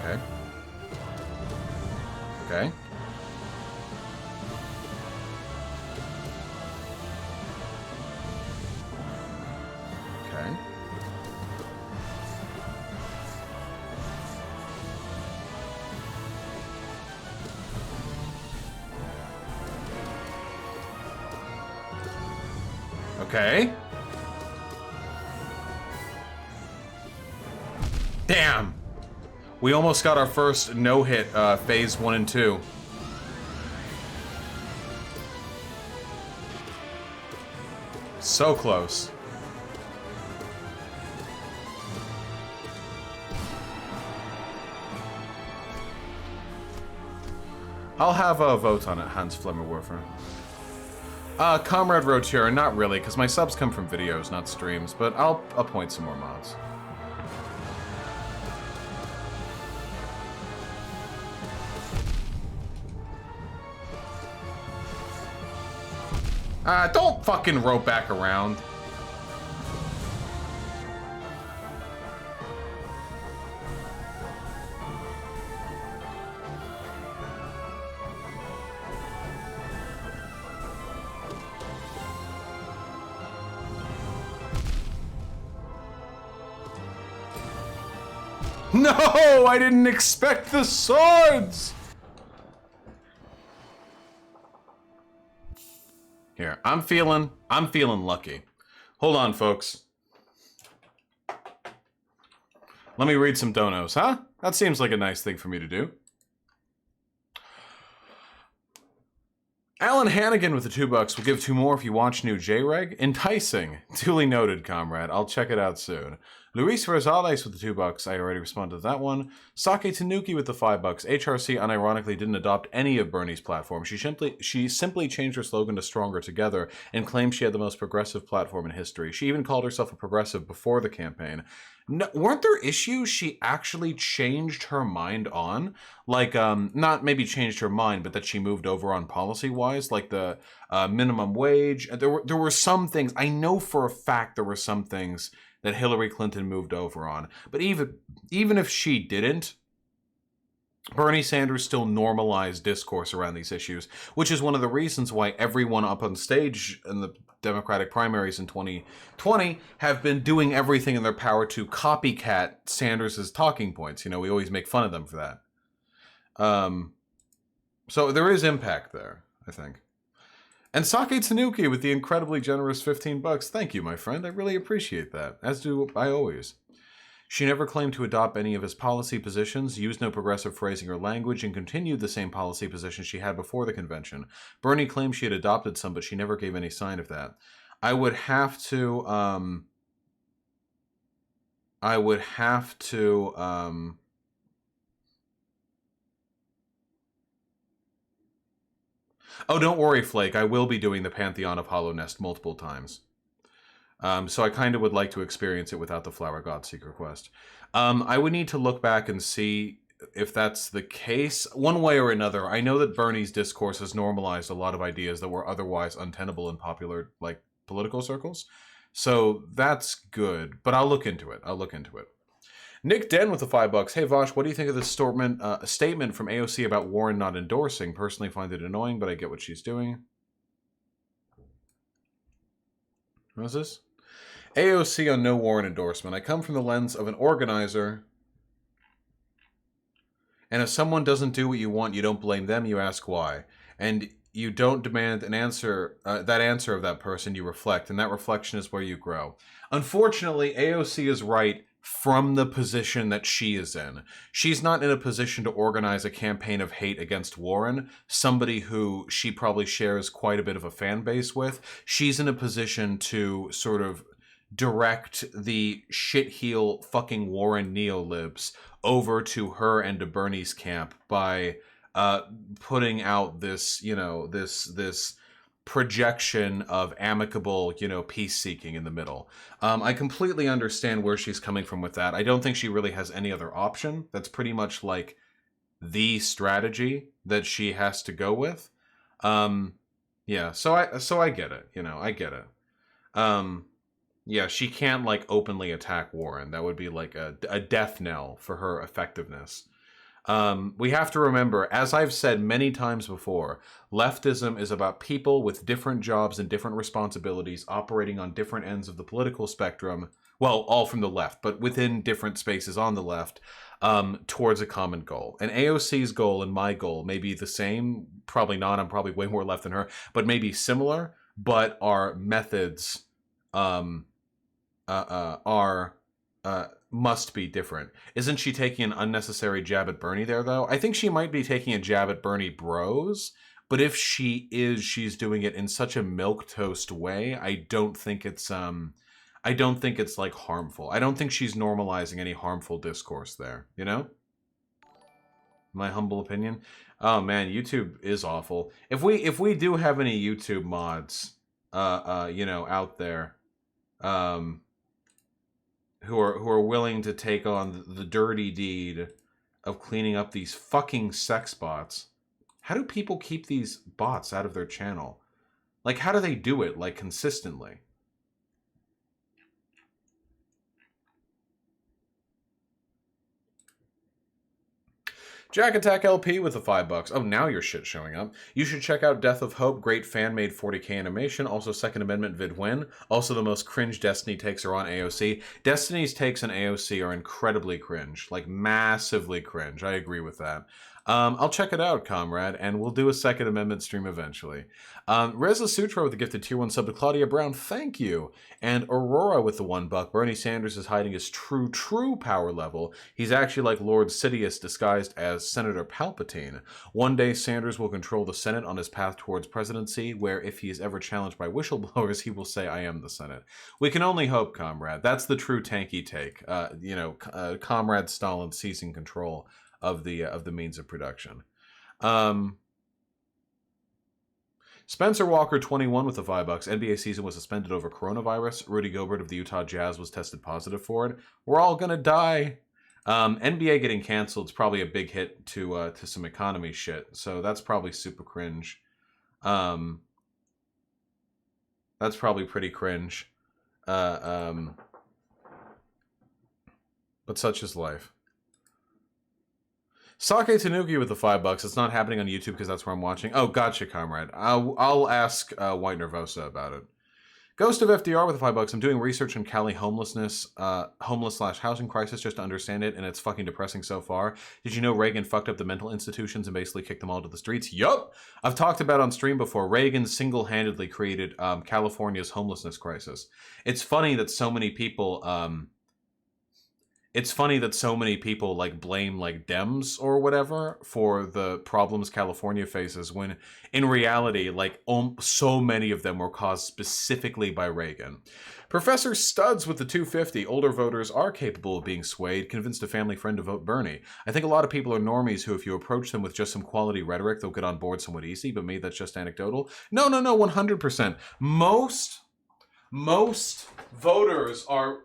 Okay. Okay. Okay. Okay. Damn. We almost got our first no-hit phase 1 and 2. So close. I'll have a vote on it, Hans Flemmerwerfer. Comrade Rotier, not really, because my subs come from videos, not streams, but I'll appoint some more mods. Don't fucking rope back around. No, I didn't expect the swords! Here, I'm feeling lucky. Hold on, folks. Let me read some donos, huh? That seems like a nice thing for me to do. Alan Hannigan with the $2 will give 2 more if you watch new J-Reg. Enticing. Duly noted, comrade. I'll check it out soon. Luis Rosales with the $2. I already responded to that one. Sake Tanuki with the $5. HRC unironically didn't adopt any of Bernie's platform. She simply changed her slogan to Stronger Together and claimed she had the most progressive platform in history. She even called herself a progressive before the campaign. No, weren't there issues she actually changed her mind on? Like, not maybe changed her mind, but that she moved over on policy-wise, like the minimum wage. There were some things, I know for a fact there were some things that Hillary Clinton moved over on. But even if she didn't, Bernie Sanders still normalized discourse around these issues, which is one of the reasons why everyone up on stage in the Democratic primaries in 2020 have been doing everything in their power to copycat Sanders' talking points. You know, we always make fun of them for that. So there is impact there, I think. And Sake Tanuki with the incredibly generous $15. Thank you, my friend. I really appreciate that, as do I always. She never claimed to adopt any of his policy positions, used no progressive phrasing or language, and continued the same policy positions she had before the convention. Bernie claimed she had adopted some, but she never gave any sign of that. I would have to, Oh, don't worry, Flake. I will be doing the Pantheon of Hollow Nest multiple times. So I kind of would like to experience it without the Flower God Seeker quest. I would need to look back and see if that's the case. One way or another, I know that Bernie's discourse has normalized a lot of ideas that were otherwise untenable in popular, like, political circles. So that's good, but I'll look into it. Nick Den with the $5. Hey Vosh, what do you think of this statement from AOC about Warren not endorsing? Personally find it annoying, but I get what she's doing. What is this? AOC on no Warren endorsement. I come from the lens of an organizer. And if someone doesn't do what you want, you don't blame them, you ask why. And you don't demand an answer, that answer of that person, you reflect. And that reflection is where you grow. Unfortunately, AOC is right from the position that she is in. She's not in a position to organize a campaign of hate against Warren, somebody who she probably shares quite a bit of a fan base with. She's in a position to sort of direct the shitheel fucking Warren neolibs over to her and to Bernie's camp by putting out this, you know, this projection of amicable, you know, peace seeking in the middle. I completely understand where she's coming from with that. I don't think she really has any other option. That's pretty much like the strategy that she has to go with. Yeah, so I get it, you know, I get it. Yeah, she can't like openly attack Warren. That would be like a death knell for her effectiveness. We have to remember, as I've said many times before, leftism is about people with different jobs and different responsibilities operating on different ends of the political spectrum. Well, all from the left, but within different spaces on the left, towards a common goal. And AOC's goal and my goal may be the same. Probably not. I'm probably way more left than her, but maybe similar. But our methods must be different. Isn't she taking an unnecessary jab at Bernie there, though? I think she might be taking a jab at Bernie bros, but if she is, she's doing it in such a milquetoast way. I don't think it's like harmful. I don't think she's normalizing any harmful discourse there, you know? My humble opinion. Oh man, YouTube is awful. If we do have any YouTube mods you know, out there, who are willing to take on the dirty deed of cleaning up these fucking sex bots. How do people keep these bots out of their channel? Like, how do they do it, like, consistently? Jack Attack LP with the $5. Oh, now your shit showing up. You should check out Death of Hope. Great fan-made 40k animation. Also, Second Amendment vid win. Also, the most cringe Destiny takes are on AOC. Destiny's takes on AOC are incredibly cringe. Like, massively cringe. I agree with that. I'll check it out, comrade, and we'll do a Second Amendment stream eventually. Reza Sutra with the gifted tier 1 sub to Claudia Brown, thank you. And Aurora with the $1. Bernie Sanders is hiding his true power level. He's actually like Lord Sidious disguised as Senator Palpatine. One day, Sanders will control the Senate on his path towards presidency, where if he is ever challenged by whistleblowers, he will say, I am the Senate. We can only hope, comrade. That's the true tanky take. Comrade Stalin seizing control of the means of production. Spencer Walker 21 with the $5. NBA season was suspended over coronavirus. Rudy Gobert of the Utah Jazz was tested positive for it. We're all gonna die. NBA getting canceled is probably a big hit to some economy shit. So that's probably super cringe. That's probably pretty cringe. But such is life. Sake Tanuki with the $5. It's not happening on YouTube because that's where I'm watching. Oh, gotcha, comrade. I'll ask White Nervosa about it. Ghost of FDR with the $5. I'm doing research on Cali homelessness, homeless/housing crisis just to understand it, and it's fucking depressing so far. Did you know Reagan fucked up the mental institutions and basically kicked them all to the streets? Yup! I've talked about on stream before. Reagan single-handedly created California's homelessness crisis. It's funny that so many people like blame like Dems or whatever for the problems California faces when in reality like so many of them were caused specifically by Reagan. Professor Studs with the 250. Older voters are capable of being swayed. Convinced a family friend to vote Bernie. I think a lot of people are normies who if you approach them with just some quality rhetoric they'll get on board somewhat easy, but maybe that's just anecdotal. No, 100%. Most voters are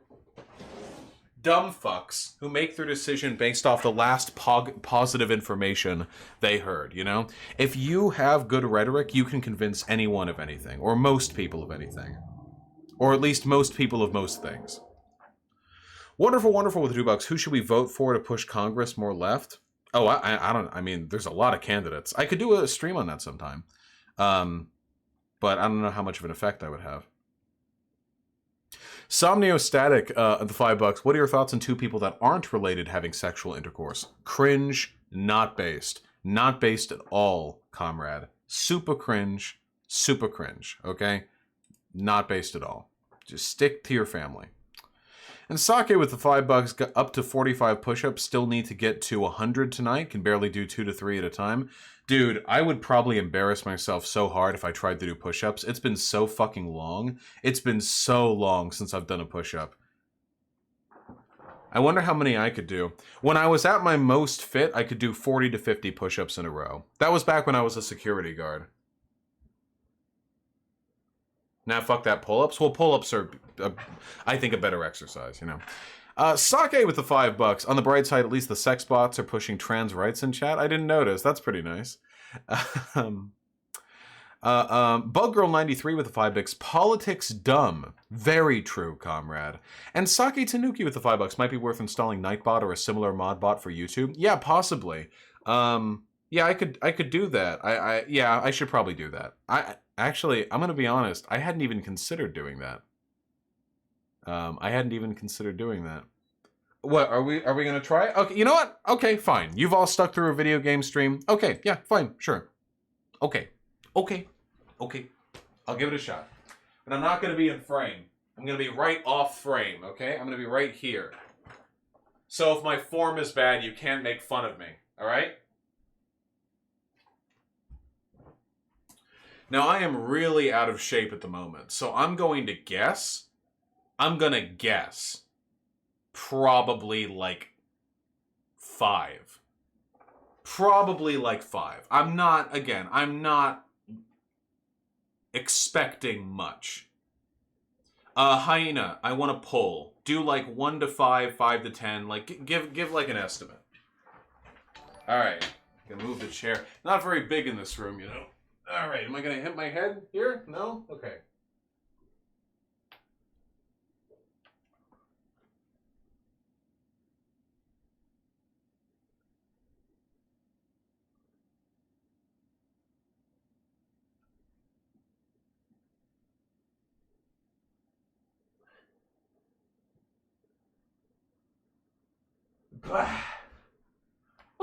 dumb fucks who make their decision based off the last positive information they heard, you know? If you have good rhetoric, you can convince anyone of anything, or most people of anything. Or at least most people of most things. Wonderful with $2. Who should we vote for to push Congress more left? Oh, I mean, there's a lot of candidates. I could do a stream on that sometime. But I don't know how much of an effect I would have. Somniostatic, the $5. What are your thoughts on two people that aren't related having sexual intercourse? Cringe, not based. Not based at all, comrade. Super cringe, okay? Not based at all. Just stick to your family. And Sake with the $5, got up to 45 push-ups, still need to get to 100 tonight, can barely do 2 to 3 at a time. Dude, I would probably embarrass myself so hard if I tried to do push-ups. It's been so fucking long. It's been so long since I've done a push-up. I wonder how many I could do. When I was at my most fit, I could do 40 to 50 push-ups in a row. That was back when I was a security guard. Now, fuck that, pull-ups. Well, pull-ups are, I think, a better exercise, you know. Sake with the $5. On the bright side, at least the sex bots are pushing trans rights in chat. I didn't notice. That's pretty nice. Buggirl93 with the $5. Politics dumb. Very true, comrade. And Sake Tanuki with the $5. Might be worth installing Nightbot or a similar mod bot for YouTube. Yeah, possibly. Yeah, I could do that. I should probably do that. Actually, I'm gonna be honest. I hadn't even considered doing that. What, are we gonna try? Okay, you know what? Okay, fine. You've all stuck through a video game stream. Okay, yeah, fine, sure. Okay. I'll give it a shot. But I'm not gonna be in frame. I'm gonna be right off frame, okay? I'm gonna be right here. So if my form is bad, you can't make fun of me, alright? Now, I am really out of shape at the moment, so I'm going to guess. Probably like 5. I'm not expecting much. Hyena, I want to pull. Do like 1 to 5, 5 to 10. Like, give like an estimate. Alright. Gonna move the chair. Not very big in this room, you know. Alright, am I gonna hit my head here? No? Okay.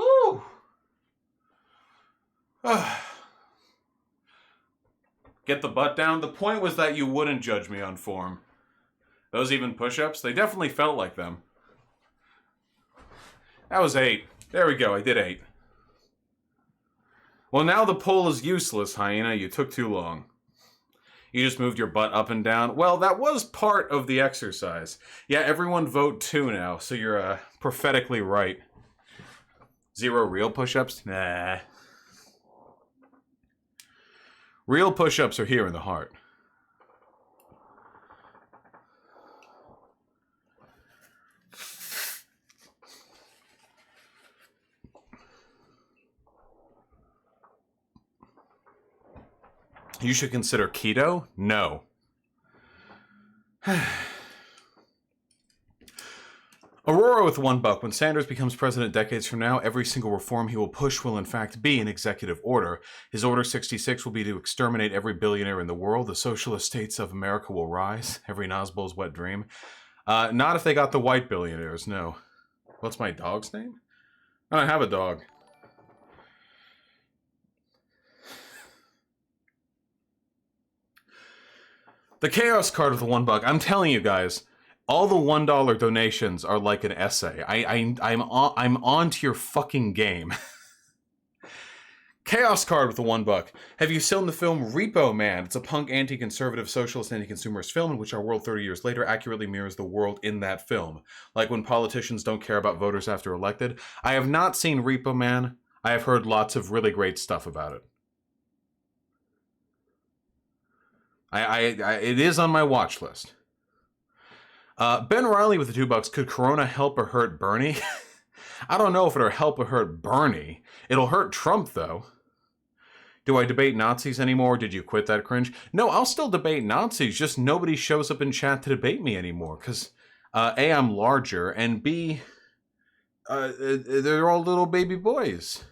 Ooh. Get the butt down. The point was that you wouldn't judge me on form. Those even push-ups, they definitely felt like them. That was 8. There we go, I did 8. Well, now the poll is useless, Hyena. You took too long. You just moved your butt up and down. Well, that was part of the exercise. Yeah, everyone vote 2 now, so you're prophetically right. 0 real push-ups? Nah. Real push-ups are here in the heart. You should consider keto? No. Aurora with $1. When Sanders becomes president decades from now, every single reform he will push will in fact be an executive order. His Order 66 will be to exterminate every billionaire in the world. The socialist states of America will rise. Every Nazbol's wet dream. Not if they got the white billionaires, no. What's my dog's name? I don't have a dog. The Chaos card with the $1. I'm telling you guys, all the $1 donations are like an essay. I'm on to your fucking game. Chaos card with the $1. Have you seen the film Repo Man? It's a punk anti-conservative socialist anti-consumerist film in which our world 30 years later accurately mirrors the world in that film. Like when politicians don't care about voters after elected. I have not seen Repo Man. I have heard lots of really great stuff about it. It is on my watch list. Ben Riley with the $2. Could Corona help or hurt Bernie? I don't know if it'll help or hurt Bernie. It'll hurt Trump, though. Do I debate Nazis anymore? Did you quit that cringe? No, I'll still debate Nazis, just nobody shows up in chat to debate me anymore. Because, A, I'm larger, and B, they're all little baby boys.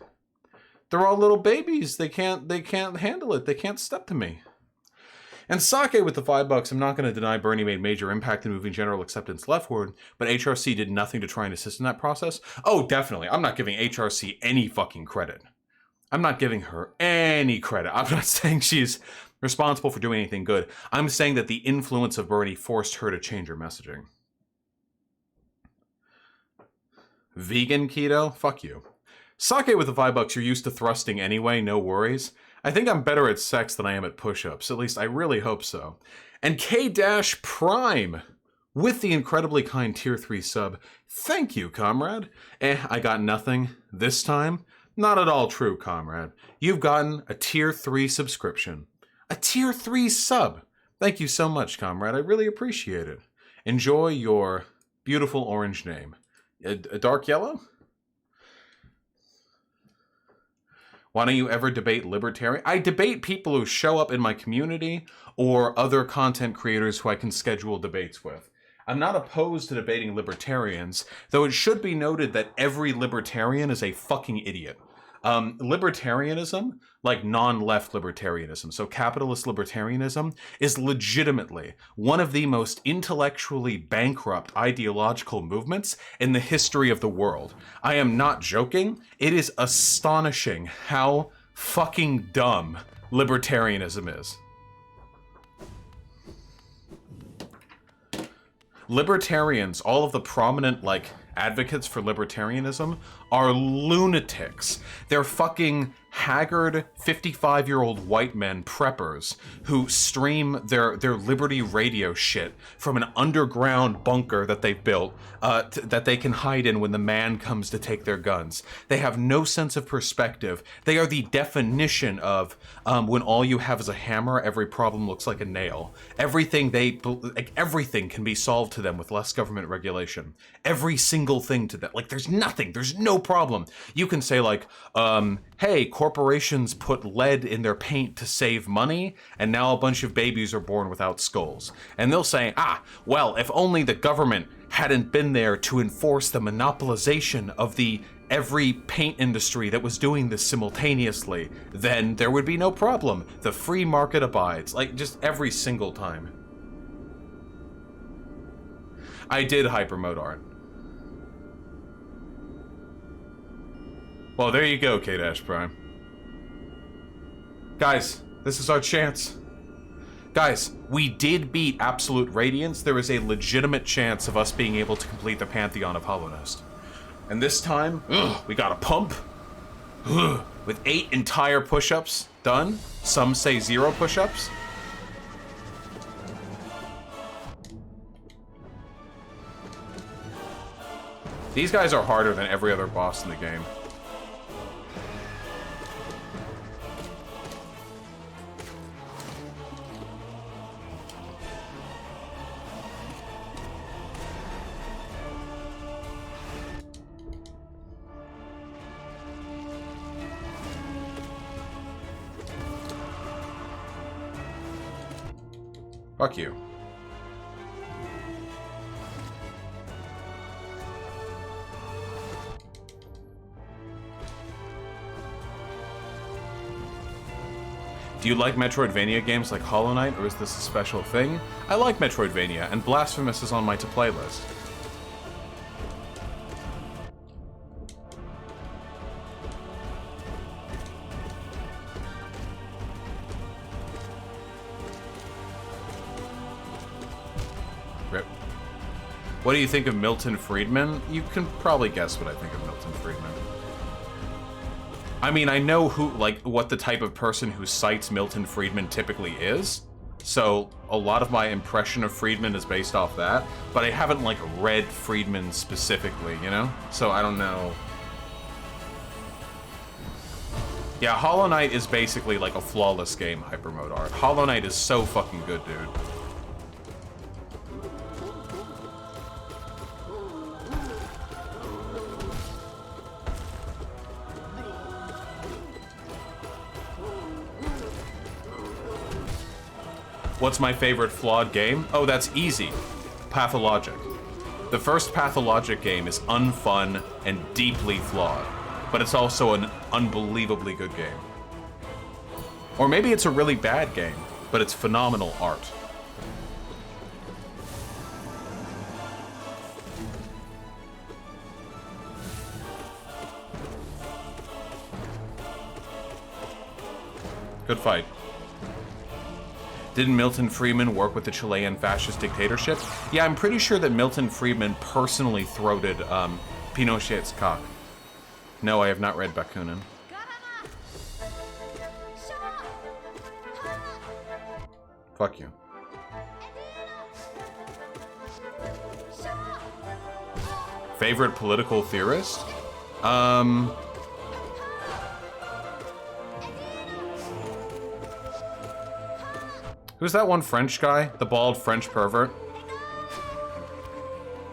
They're all little babies. They can't handle it. They can't step to me. And Sake with the $5. I'm not going to deny Bernie made major impact in moving general acceptance leftward, but HRC did nothing to try and assist in that process. Oh, definitely. I'm not giving HRC any fucking credit. I'm not giving her any credit. I'm not saying she's responsible for doing anything good. I'm saying that the influence of Bernie forced her to change her messaging. Vegan keto? Fuck you. Sake with the $5. You're used to thrusting anyway, no worries. I think I'm better at sex than I am at push-ups. At least I really hope so. And K-Prime with the incredibly kind Tier 3 sub. Thank you, comrade. I got nothing this time. Not at all true, comrade. You've gotten a Tier 3 subscription. A Tier 3 sub. Thank you so much, comrade. I really appreciate it. Enjoy your beautiful orange name. A dark yellow? Why don't you ever debate libertarian? I debate people who show up in my community or other content creators who I can schedule debates with. I'm not opposed to debating libertarians, though it should be noted that every libertarian is a fucking idiot. Libertarianism, like non-left libertarianism, so capitalist libertarianism, is legitimately one of the most intellectually bankrupt ideological movements in the history of the world. I am not joking. It is astonishing how fucking dumb libertarianism is. Libertarians, all of the prominent, advocates for libertarianism are lunatics. They're fucking haggard 55-year-old white men preppers who stream their liberty radio shit from an underground bunker that they've built that they can hide in when the man comes to take their guns. They have no sense of perspective. They are the definition of when all you have is a hammer, every problem looks like a nail. Everything can be solved to them with less government regulation. Every single thing to them. There's nothing. There's no problem. You can say hey, corporations put lead in their paint to save money, and now a bunch of babies are born without skulls. And they'll say, well, if only the government hadn't been there to enforce the monopolization of every paint industry that was doing this simultaneously, then there would be no problem. The free market abides. Just every single time. I did hypermode art. Well, there you go, K-Prime. Guys, this is our chance. Guys, we did beat Absolute Radiance. There is a legitimate chance of us being able to complete the Pantheon of Hallownest. And this time, we got a pump. With 8 entire push-ups done. Some say 0 push-ups. These guys are harder than every other boss in the game. Fuck you. Do you like Metroidvania games like Hollow Knight, or is this a special thing? I like Metroidvania, and Blasphemous is on my to-play list. Rip. What do you think of Milton Friedman? You can probably guess what I think of Milton Friedman. I mean, I know what the type of person who cites Milton Friedman typically is, so a lot of my impression of Friedman is based off that, but I haven't, read Friedman specifically, you know? So I don't know. Yeah, Hollow Knight is basically like a flawless game, Hypermode art. Hollow Knight is so fucking good, dude. What's my favorite flawed game? Oh, that's easy. Pathologic. The first Pathologic game is unfun and deeply flawed, but it's also an unbelievably good game. Or maybe it's a really bad game, but it's phenomenal art. Good fight. Didn't Milton Friedman work with the Chilean fascist dictatorship? Yeah, I'm pretty sure that Milton Friedman personally throated Pinochet's cock. No, I have not read Bakunin. Fuck you. Favorite political theorist? Who's that one French guy? The bald French pervert?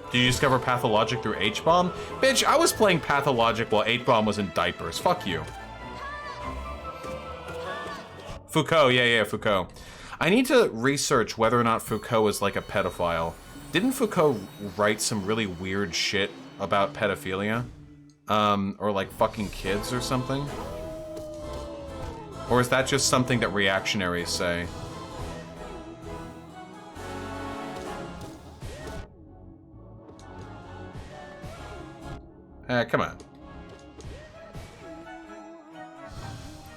Did you discover Pathologic through H-Bomb? Bitch, I was playing Pathologic while H-Bomb was in diapers. Fuck you. Foucault, yeah, Foucault. I need to research whether or not Foucault is like a pedophile. Didn't Foucault write some really weird shit about pedophilia? Or like fucking kids or something? Or is that just something that reactionaries say? Come on.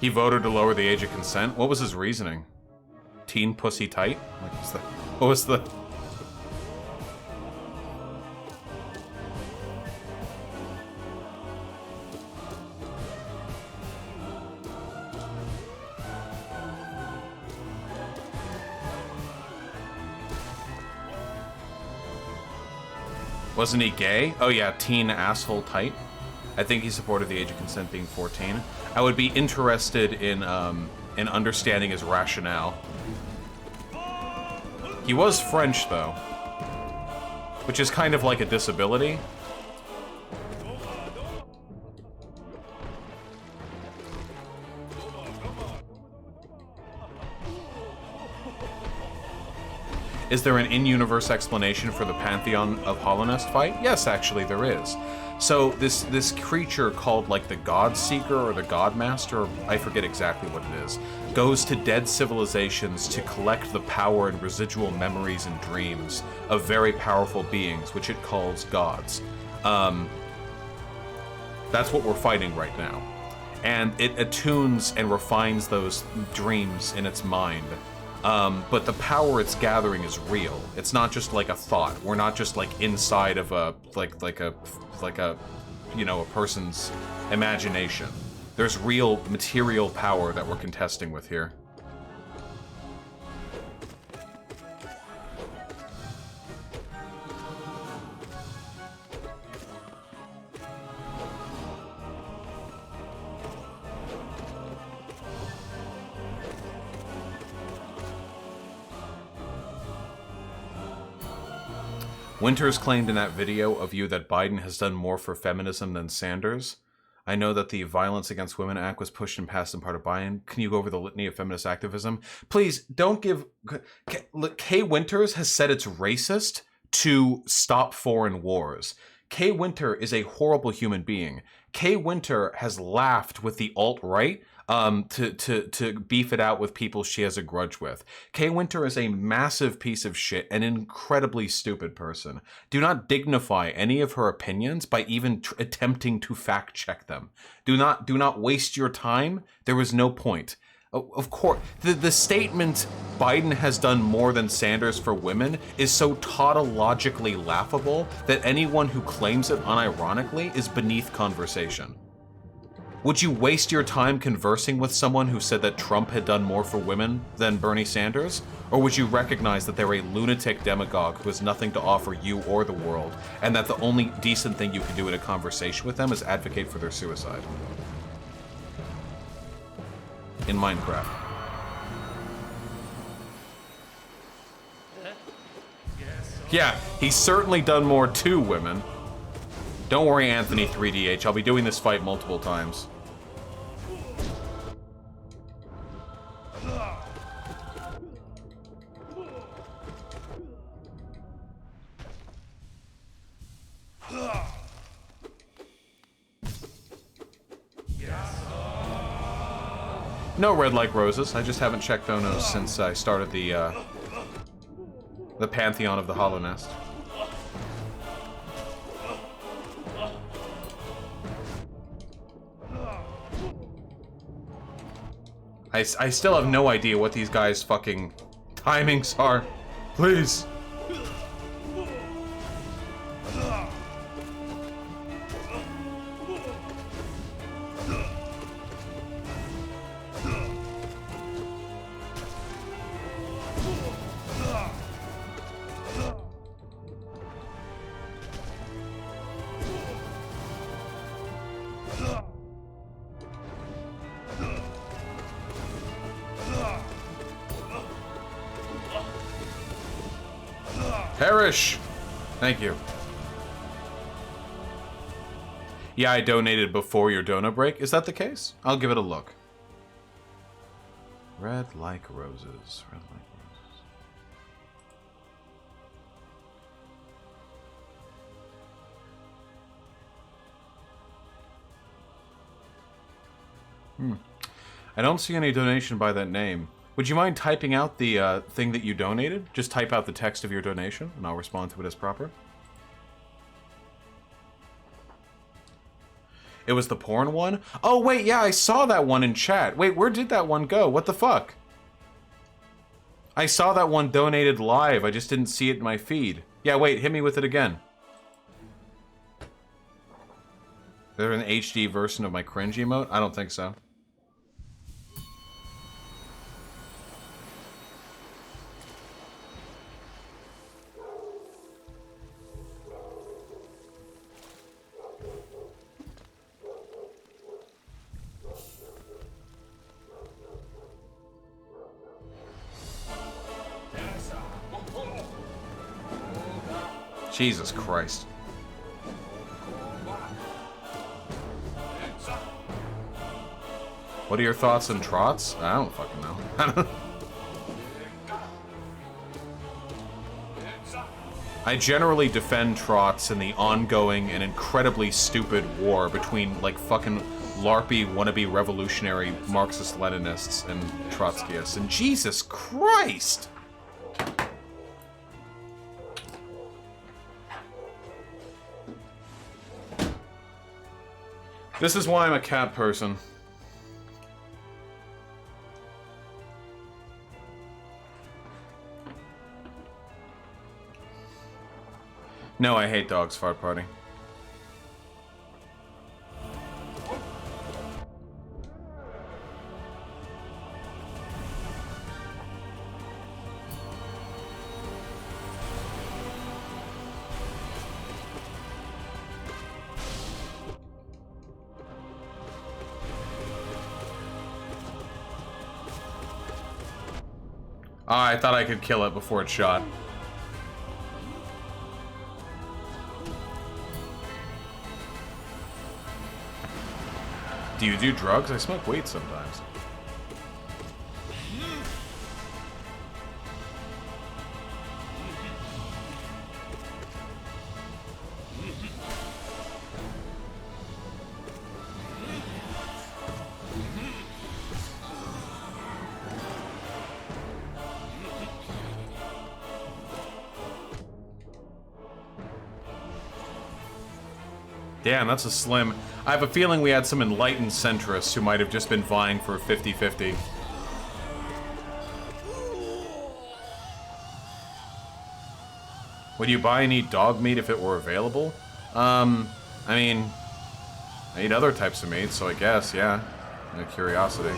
He voted to lower the age of consent? What was his reasoning? Teen pussy tight? What was the... Wasn't he gay? Oh yeah, teen asshole tight. I think he supported the age of consent being 14. I would be interested in understanding his rationale. He was French though, which is kind of like a disability. Is there an in-universe explanation for the Pantheon of Hallownest fight? Yes, actually there is. So this creature called like the God Seeker or the God Master, I forget exactly what it is, goes to dead civilizations to collect the power and residual memories and dreams of very powerful beings, which it calls gods. That's what we're fighting right now. and it attunes and refines those dreams in its mind. But the power it's gathering is real. It's not just like a thought. We're not just like inside of a a person's imagination. There's real material power that we're contesting with here. Winters claimed in that video of you that Biden has done more for feminism than Sanders. I know that the Violence Against Women Act was pushed and passed in part of Biden. Can you go over the litany of feminist activism? Please, don't give... Kay Winters has said it's racist to stop foreign wars. Kay Winter is a horrible human being. Kay Winter has laughed with the alt-right to beef it out with people she has a grudge with. Kay Winter is a massive piece of shit, an incredibly stupid person. Do not dignify any of her opinions by even attempting to fact check them. Do not waste your time. There was no point. Of course, the statement Biden has done more than Sanders for women is so tautologically laughable that anyone who claims it unironically is beneath conversation. Would you waste your time conversing with someone who said that Trump had done more for women than Bernie Sanders? Or would you recognize that they're a lunatic demagogue who has nothing to offer you or the world, and that the only decent thing you can do in a conversation with them is advocate for their suicide? In Minecraft. Yeah, he's certainly done more to women. Don't worry, Anthony 3DH, I'll be doing this fight multiple times. No red like roses. I just haven't checked Donos since I started the Pantheon of the Hollow Nest. I still have no idea what these guys' fucking timings are. Please. Perish! Thank you. Yeah, I donated before your dono break. Is that the case? I'll give it a look. Red like roses. Red like roses. I don't see any donation by that name. Would you mind typing out the thing that you donated? Just type out the text of your donation, and I'll respond to it as proper. It was the porn one? Oh, wait, yeah, I saw that one in chat. Wait, where did that one go? What the fuck? I saw that one donated live. I just didn't see it in my feed. Yeah, wait, hit me with it again. Is there an HD version of my cringe emote? I don't think so. Jesus Christ. What are your thoughts on trots? I don't fucking know. I generally defend trots in the ongoing and incredibly stupid war between, like, fucking LARPy wannabe revolutionary Marxist-Leninists and Trotskyists. And Jesus Christ! This is why I'm a cat person. No, I hate dogs, Fart Party. Oh, I thought I could kill it before it shot. Do you do drugs? I smoke weed sometimes. Damn, that's a slim. I have a feeling we had some enlightened centrists who might have just been vying for a 50-50. Would you buy and eat dog meat if it were available? I mean, I eat other types of meat, so I guess, yeah. Out of curiosity.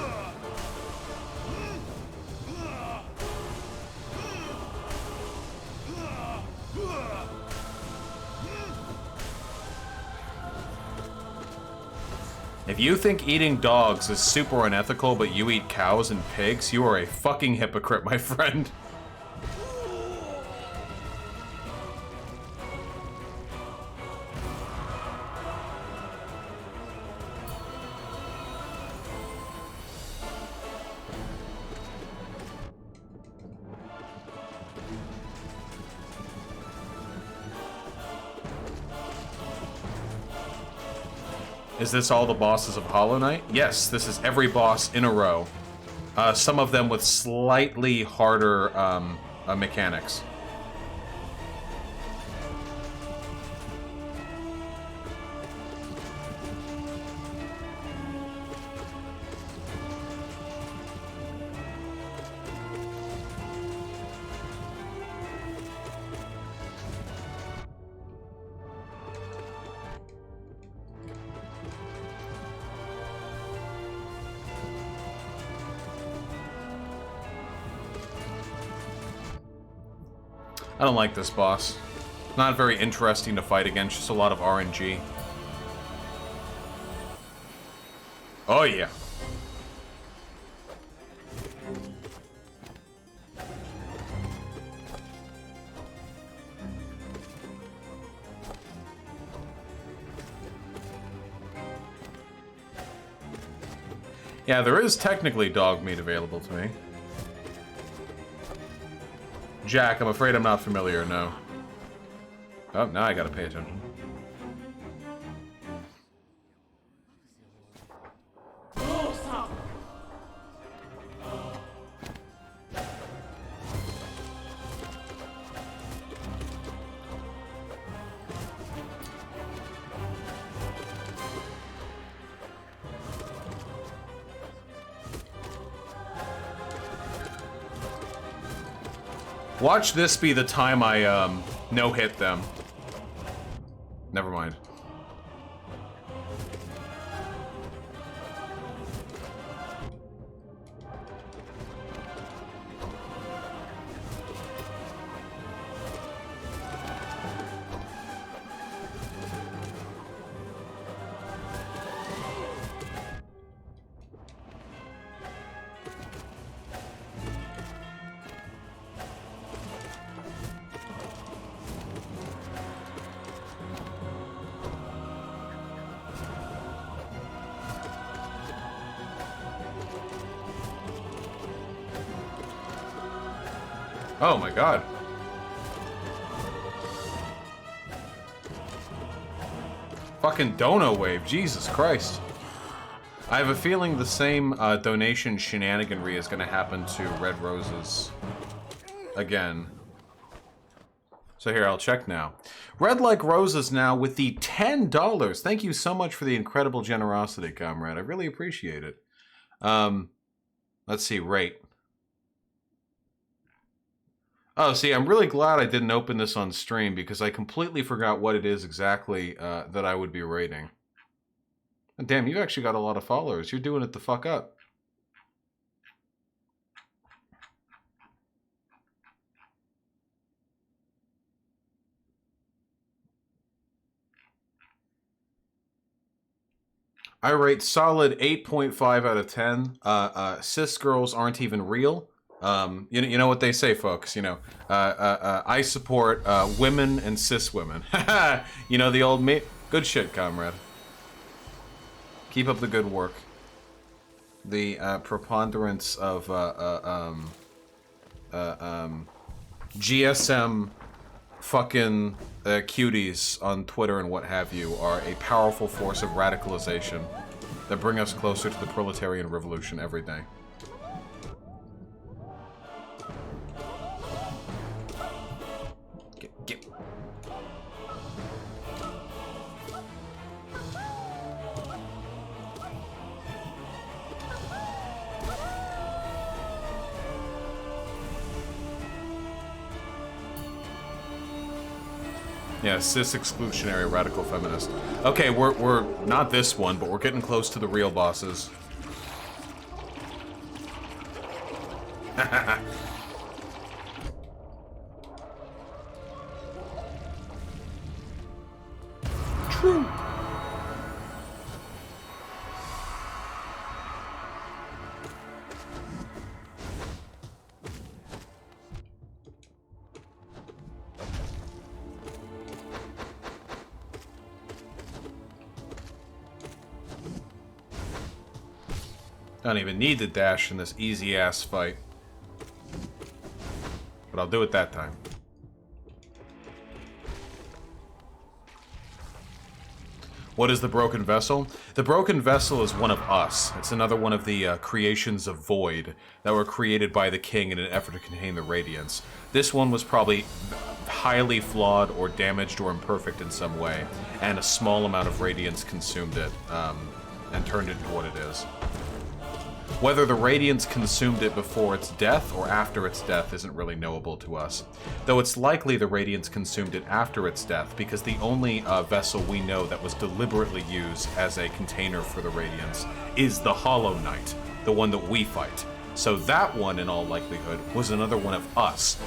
If you think eating dogs is super unethical, but you eat cows and pigs, you are a fucking hypocrite, my friend. Is this all the bosses of Hollow Knight? Yes, this is every boss in a row. Some of them with slightly harder mechanics. I don't like this boss. Not very interesting to fight against, just a lot of RNG. Oh yeah. Yeah, there is technically dog meat available to me. Jack, I'm afraid I'm not familiar, no. Oh, now I gotta pay attention. Watch this be the time I, no-hit them. Never mind. Oh my god. Fucking dono wave, Jesus Christ. I have a feeling the same donation shenaniganry is gonna happen to Red Roses again. So here, I'll check now. Red Like Roses now with the $10. Thank you so much for the incredible generosity, comrade. I really appreciate it. Let's see, rate. Oh, see, I'm really glad I didn't open this on stream because I completely forgot what it is exactly that I would be rating. And damn, you've actually got a lot of followers. You're doing it the fuck up. I rate solid 8.5 out of 10. Cis girls aren't even real. You know what they say, folks. You know, I support women and cis women. You know the old me. Good shit, comrade. Keep up the good work. The preponderance of GSM fucking cuties on Twitter and what have you are a powerful force of radicalization that bring us closer to the proletarian revolution every day. Get. Yeah, cis exclusionary radical feminist. Okay, we're not this one, but we're getting close to the real bosses. True. I don't even need the dash in this easy-ass fight. But I'll do it that time. What is the Broken Vessel? The Broken Vessel is one of us. It's another one of the creations of Void that were created by the King in an effort to contain the Radiance. This one was probably highly flawed or damaged or imperfect in some way, and a small amount of Radiance consumed it and turned it into what it is. Whether the Radiance consumed it before its death or after its death isn't really knowable to us. Though it's likely the Radiance consumed it after its death, because the only vessel we know that was deliberately used as a container for the Radiance is the Hollow Knight, the one that we fight. So that one, in all likelihood, was another one of us.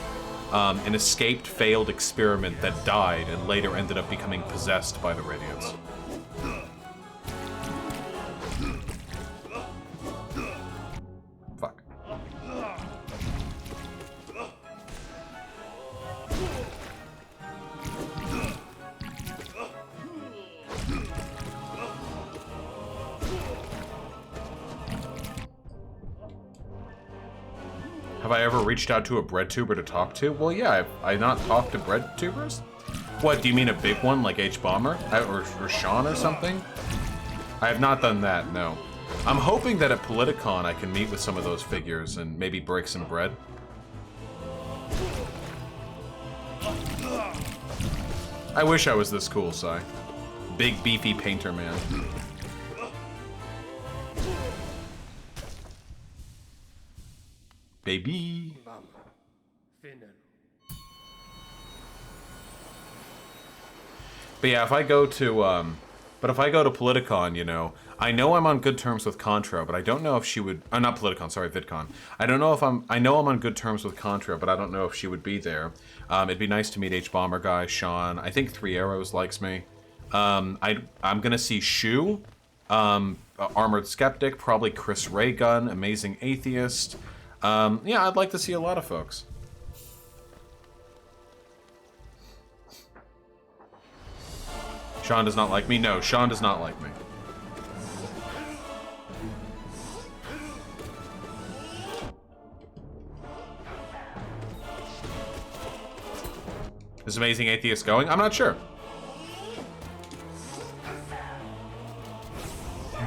An escaped, failed experiment that died and later ended up becoming possessed by the Radiance. Have I ever reached out to a bread tuber to talk to? Well, yeah, I not talked to bread tubers? What, do you mean a big one like H-Bomber? Or Sean or something? I have not done that, no. I'm hoping that at Politicon I can meet with some of those figures and maybe break some bread. I wish I was this cool, Sai. Big, beefy painter man. Baby. But yeah, if I go to Politicon, you know, I know I'm on good terms with Contra, but I don't know if she would. Not Politicon, sorry, VidCon. I don't know if I know I'm on good terms with Contra, but I don't know if she would be there. It'd be nice to meet H-Bomber guy, Sean. I think Three Arrows likes me. I'm gonna see Shu, Armored Skeptic, probably Chris Raygun, Amazing Atheist. Yeah, I'd like to see a lot of folks. Sean does not like me? No, Sean does not like me. Is Amazing Atheist going? I'm not sure.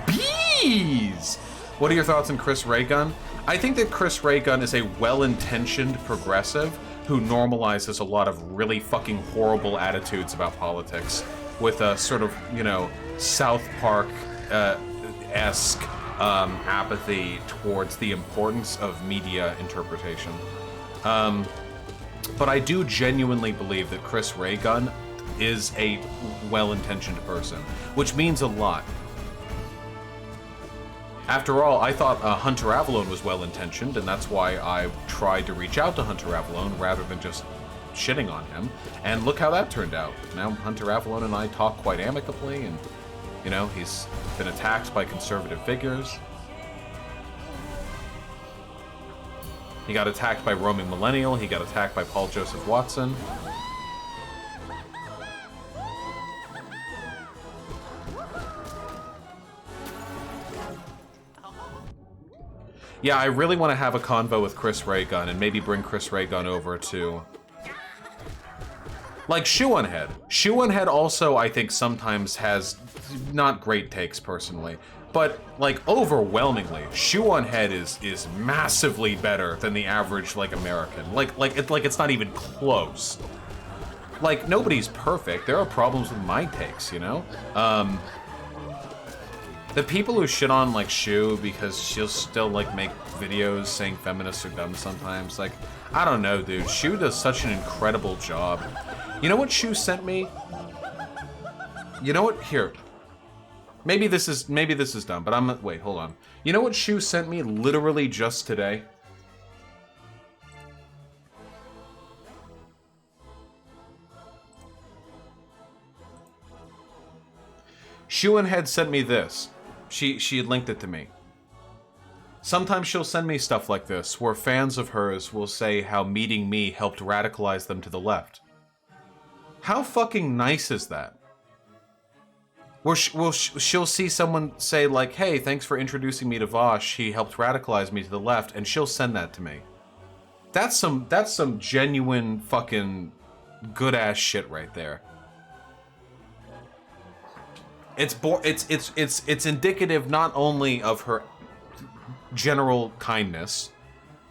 Bees! What are your thoughts on Chris Raygun? I think that Chris Raygun is a well-intentioned progressive who normalizes a lot of really fucking horrible attitudes about politics with a sort of, you know, South Park-esque apathy towards the importance of media interpretation. but I do genuinely believe that Chris Ray Gun is a well-intentioned person, which means a lot. After all, I thought Hunter Avallone was well-intentioned, and that's why I tried to reach out to Hunter Avallone rather than just shitting on him. And look how that turned out. Now Hunter Avallone and I talk quite amicably, and, you know, he's been attacked by conservative figures. He got attacked by Roaming Millennial, he got attacked by Paul Joseph Watson. Yeah, I really want to have a convo with Chris Ray Gun and maybe bring Chris Ray Gun over to... like Shoe-on-Head. Shoe-on-Head also, I think, sometimes has not great takes, personally. But, like, overwhelmingly, Shoe-on-Head is massively better than the average, like, American. Like it's not even close. Like, nobody's perfect. There are problems with my takes, you know? The people who shit on, like, Shu because she'll still, like, make videos saying feminists are dumb sometimes, like, I don't know, dude. Shu does such an incredible job. You know what Shu sent me? You know what? Here. Maybe this is dumb, but wait, hold on. You know what Shu sent me literally just today? Shoe-on-Head sent me this. She had linked it to me. Sometimes she'll send me stuff like this, where fans of hers will say how meeting me helped radicalize them to the left. How fucking nice is that? Where she'll see someone say like, hey, thanks for introducing me to Vosh, he helped radicalize me to the left, and she'll send that to me. That's some genuine fucking good-ass shit right there. It's indicative not only of her general kindness,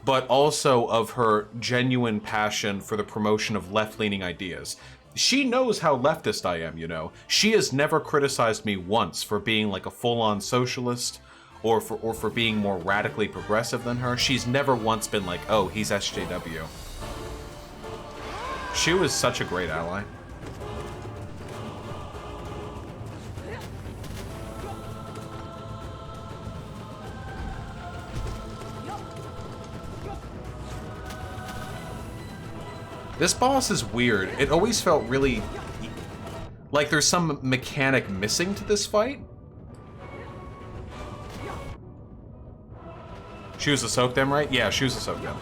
but also of her genuine passion for the promotion of left-leaning ideas. She knows how leftist I am, you know. She has never criticized me once for being like a full-on socialist or for being more radically progressive than her. She's never once been like, oh, he's SJW. She was such a great ally. This boss is weird. It always felt really... like there's some mechanic missing to this fight. Choose to soak them, right? Yeah, choose to soak them.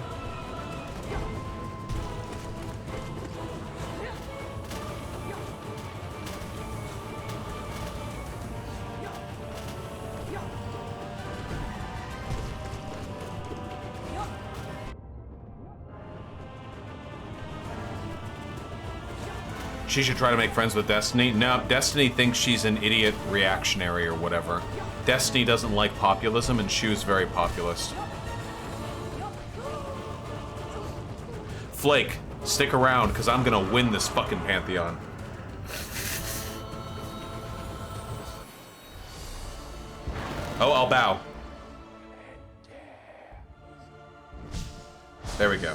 She should try to make friends with Destiny. No, Destiny thinks she's an idiot reactionary or whatever. Destiny doesn't like populism, and Shu's very populist. Flake, stick around, because I'm gonna win this fucking Pantheon. Oh, I'll bow. There we go.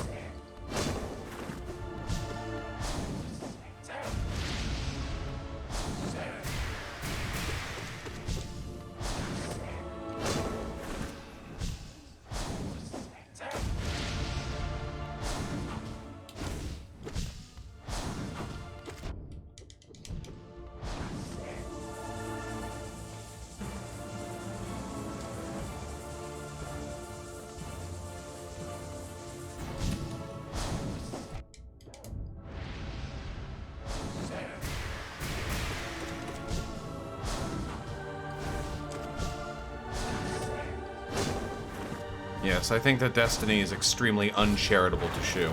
Yes, I think that Destiny is extremely uncharitable to Shu.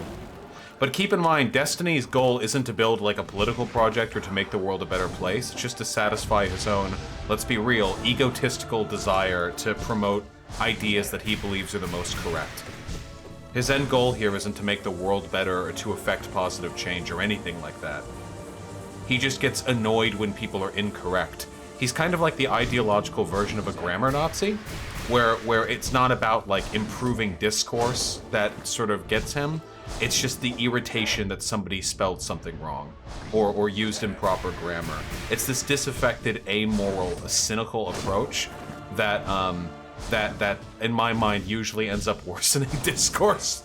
But keep in mind, Destiny's goal isn't to build like a political project or to make the world a better place, it's just to satisfy his own, let's be real, egotistical desire to promote ideas that he believes are the most correct. His end goal here isn't to make the world better or to affect positive change or anything like that. He just gets annoyed when people are incorrect. He's kind of like the ideological version of a grammar Nazi, where it's not about like improving discourse that sort of gets him. It's just the irritation that somebody spelled something wrong or used improper grammar. It's this disaffected, amoral, cynical approach that that in my mind usually ends up worsening discourse.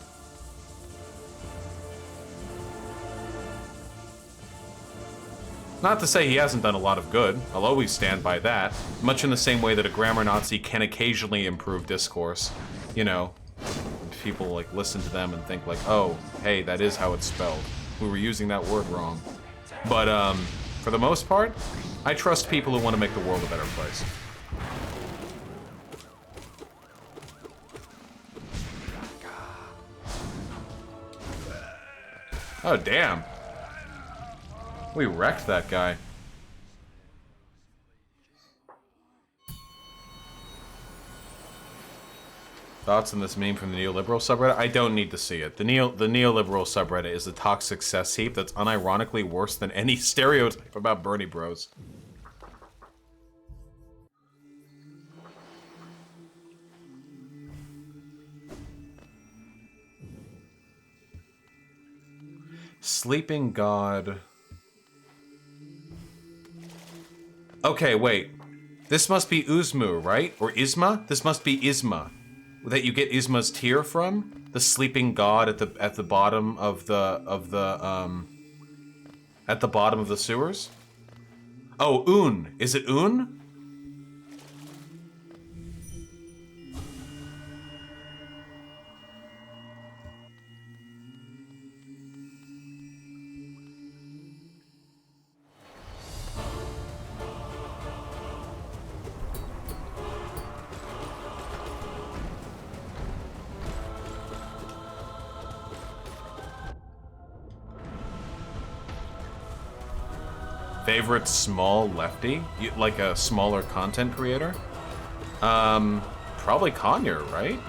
Not to say he hasn't done a lot of good. I'll always stand by that. Much in the same way that a grammar Nazi can occasionally improve discourse. You know, people like listen to them and think like, oh, hey, that is how it's spelled. We were using that word wrong. But for the most part, I trust people who want to make the world a better place. Oh, damn. We wrecked that guy. Thoughts on this meme from the neoliberal subreddit? I don't need to see it. The neoliberal subreddit is a toxic cess heap that's unironically worse than any stereotype about Bernie Bros. Sleeping God. Okay, wait. This must be Uzmu, right? Or Isma? This must be Isma. That you get Isma's tear from? The sleeping god at the bottom of the at the bottom of the sewers? Oh, Un. Is it Un? Favorite small lefty? Like a smaller content creator? Probably Conyer, right?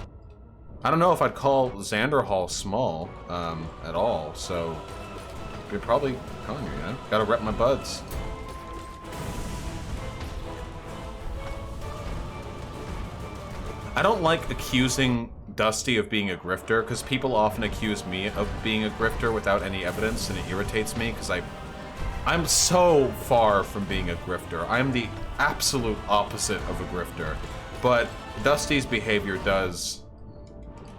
I don't know if I'd call Xander Hall small, at all, so... You're probably Conyer, yeah? Gotta rep my buds. I don't like accusing Dusty of being a grifter, because people often accuse me of being a grifter without any evidence, and it irritates me, because I'm so far from being a grifter. I'm the absolute opposite of a grifter. But Dusty's behavior does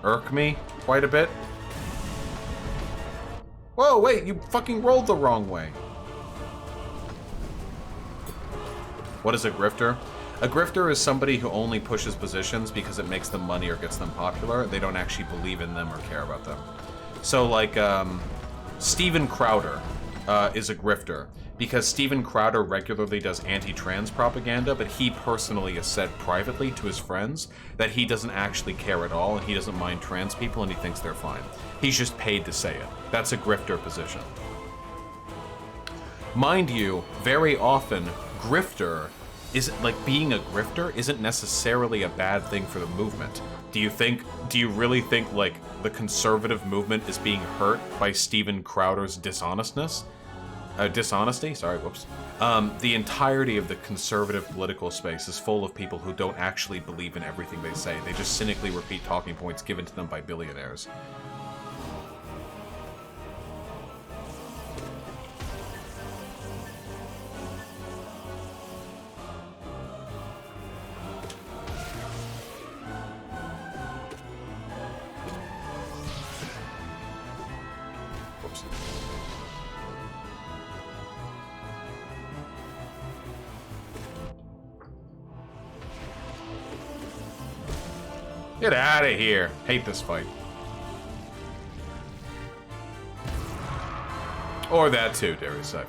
irk me quite a bit. Whoa, wait, you fucking rolled the wrong way. What is a grifter? A grifter is somebody who only pushes positions because it makes them money or gets them popular. They don't actually believe in them or care about them. So like, Steven Crowder is a grifter because Steven Crowder regularly does anti-trans propaganda, but he personally has said privately to his friends that he doesn't actually care at all and he doesn't mind trans people and he thinks they're fine. He's just paid to say it. That's a grifter position. Mind you, very often, grifter isn't, like, being a grifter isn't necessarily a bad thing for the movement. Do you really think, like, the conservative movement is being hurt by Steven Crowder's dishonesty? Sorry, whoops. The entirety of the conservative political space is full of people who don't actually believe in everything they say. They just cynically repeat talking points given to them by billionaires. Get out of here. Hate this fight. Or that too, Darius Cypher.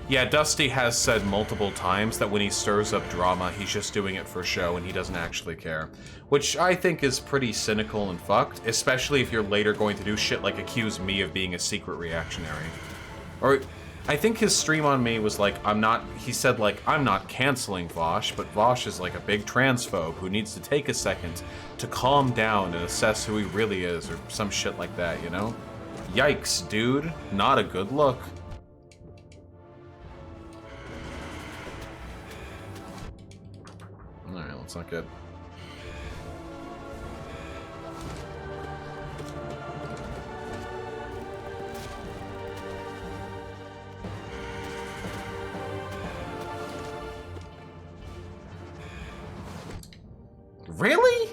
Yeah, Dusty has said multiple times that when he stirs up drama, he's just doing it for show and he doesn't actually care. Which I think is pretty cynical and fucked, especially if you're later going to do shit like accuse me of being a secret reactionary. Or I think his stream on me was like, he said like, I'm not canceling Vosh, but Vosh is like a big transphobe who needs to take a second to calm down and assess who he really is, or some shit like that, you know? Yikes, dude. Not a good look. Alright, that's not good. Really?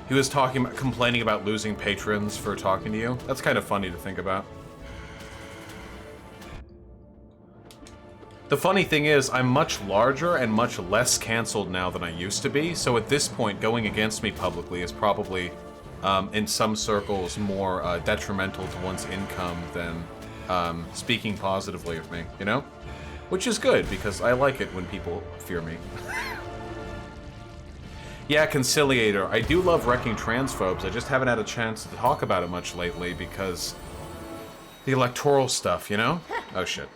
He was complaining about losing patrons for talking to you. That's kind of funny to think about. The funny thing is, I'm much larger and much less canceled now than I used to be, so at this point, going against me publicly is probably, in some circles, more detrimental to one's income than speaking positively of me, you know? Which is good, because I like it when people fear me. Yeah, Conciliator, I do love wrecking transphobes, I just haven't had a chance to talk about it much lately, because the electoral stuff, you know? Oh shit.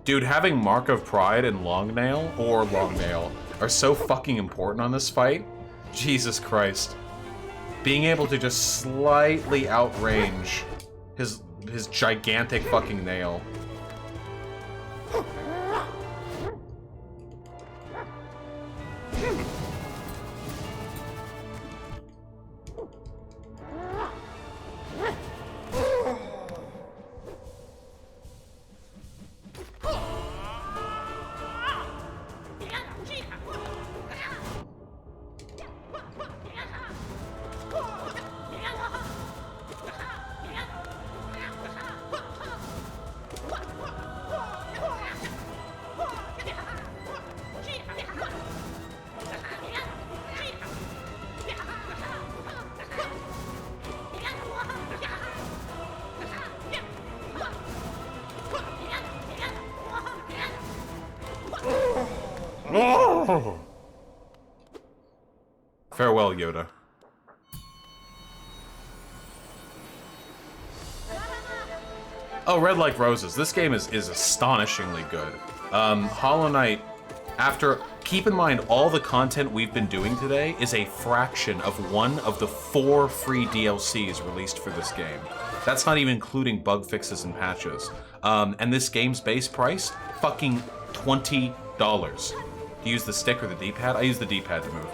Dude, having Mark of Pride and Longnail are so fucking important on this fight. Jesus Christ. Being able to just slightly outrange his gigantic fucking nail. Farewell, Yoda. Oh, Red Like Roses. This game is astonishingly good. Hollow Knight, keep in mind, all the content we've been doing today is a fraction of one of the 4 free DLCs released for this game. That's not even including bug fixes and patches. And this game's base price, fucking $20. Do you use the stick or the D-pad? I use the D-pad to move.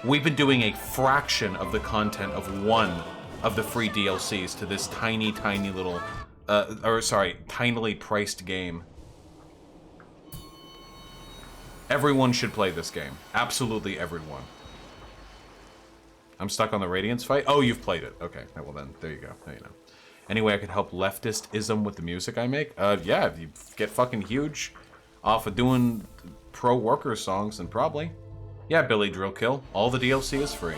We've been doing a fraction of the content of one of the free DLCs to this tiny little, tinily priced game. Everyone should play this game. Absolutely everyone. I'm stuck on the Radiance fight? Oh, you've played it. Okay, well then, there you go. Now you know. Any way I could help leftist-ism with the music I make? Yeah, if you get fucking huge off of doing pro-worker songs, then probably. Yeah, Billy Drillkill. All the DLC is free.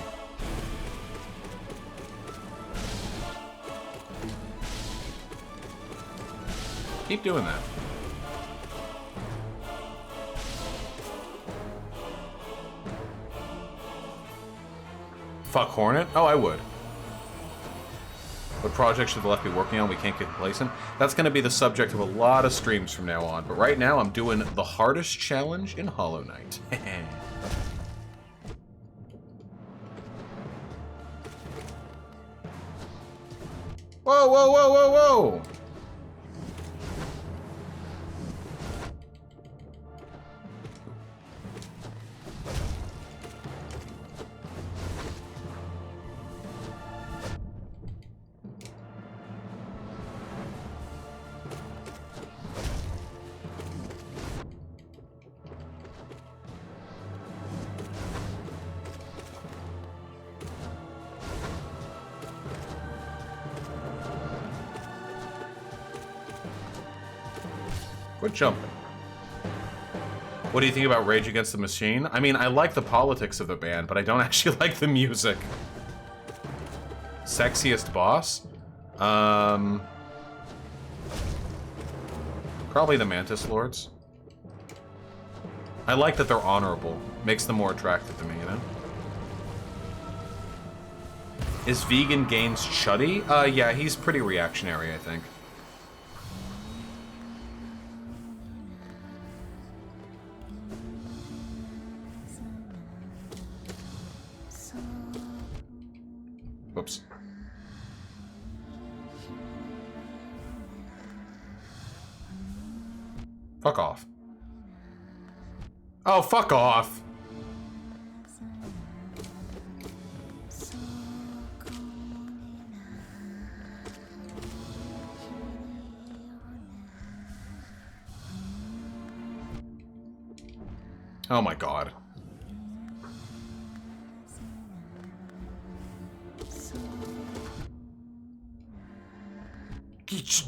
Keep doing that. Fuck Hornet? Oh, I would. What project should the left be working on? We can't get complacent. That's going to be the subject of a lot of streams from now on. But right now, I'm doing the hardest challenge in Hollow Knight. Whoa, whoa, whoa, whoa, whoa! Quit jumping. What do you think about Rage Against the Machine? I mean, I like the politics of the band, but I don't actually like the music. Sexiest boss? Probably the Mantis Lords. I like that they're honorable. Makes them more attractive to me, you know? Is Vegan Gains chuddy? Yeah, he's pretty reactionary, I think. Whoops. Fuck off. Oh, fuck off! Oh my god.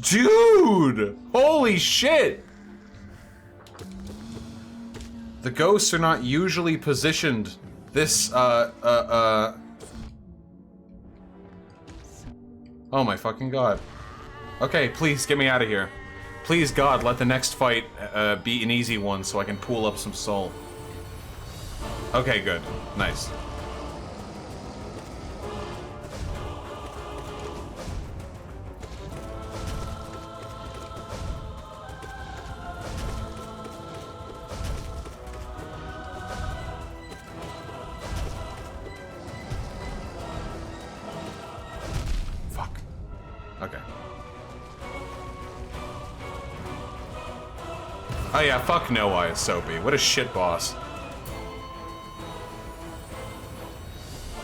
Dude! Holy shit! The ghosts are not usually positioned this, Oh my fucking god. Okay, please get me out of here. Please, God, let the next fight be an easy one so I can pool up some soul. Okay, good. Nice. Fuck. Okay. Oh yeah, fuck No Eyes, Soapy. What a shit boss.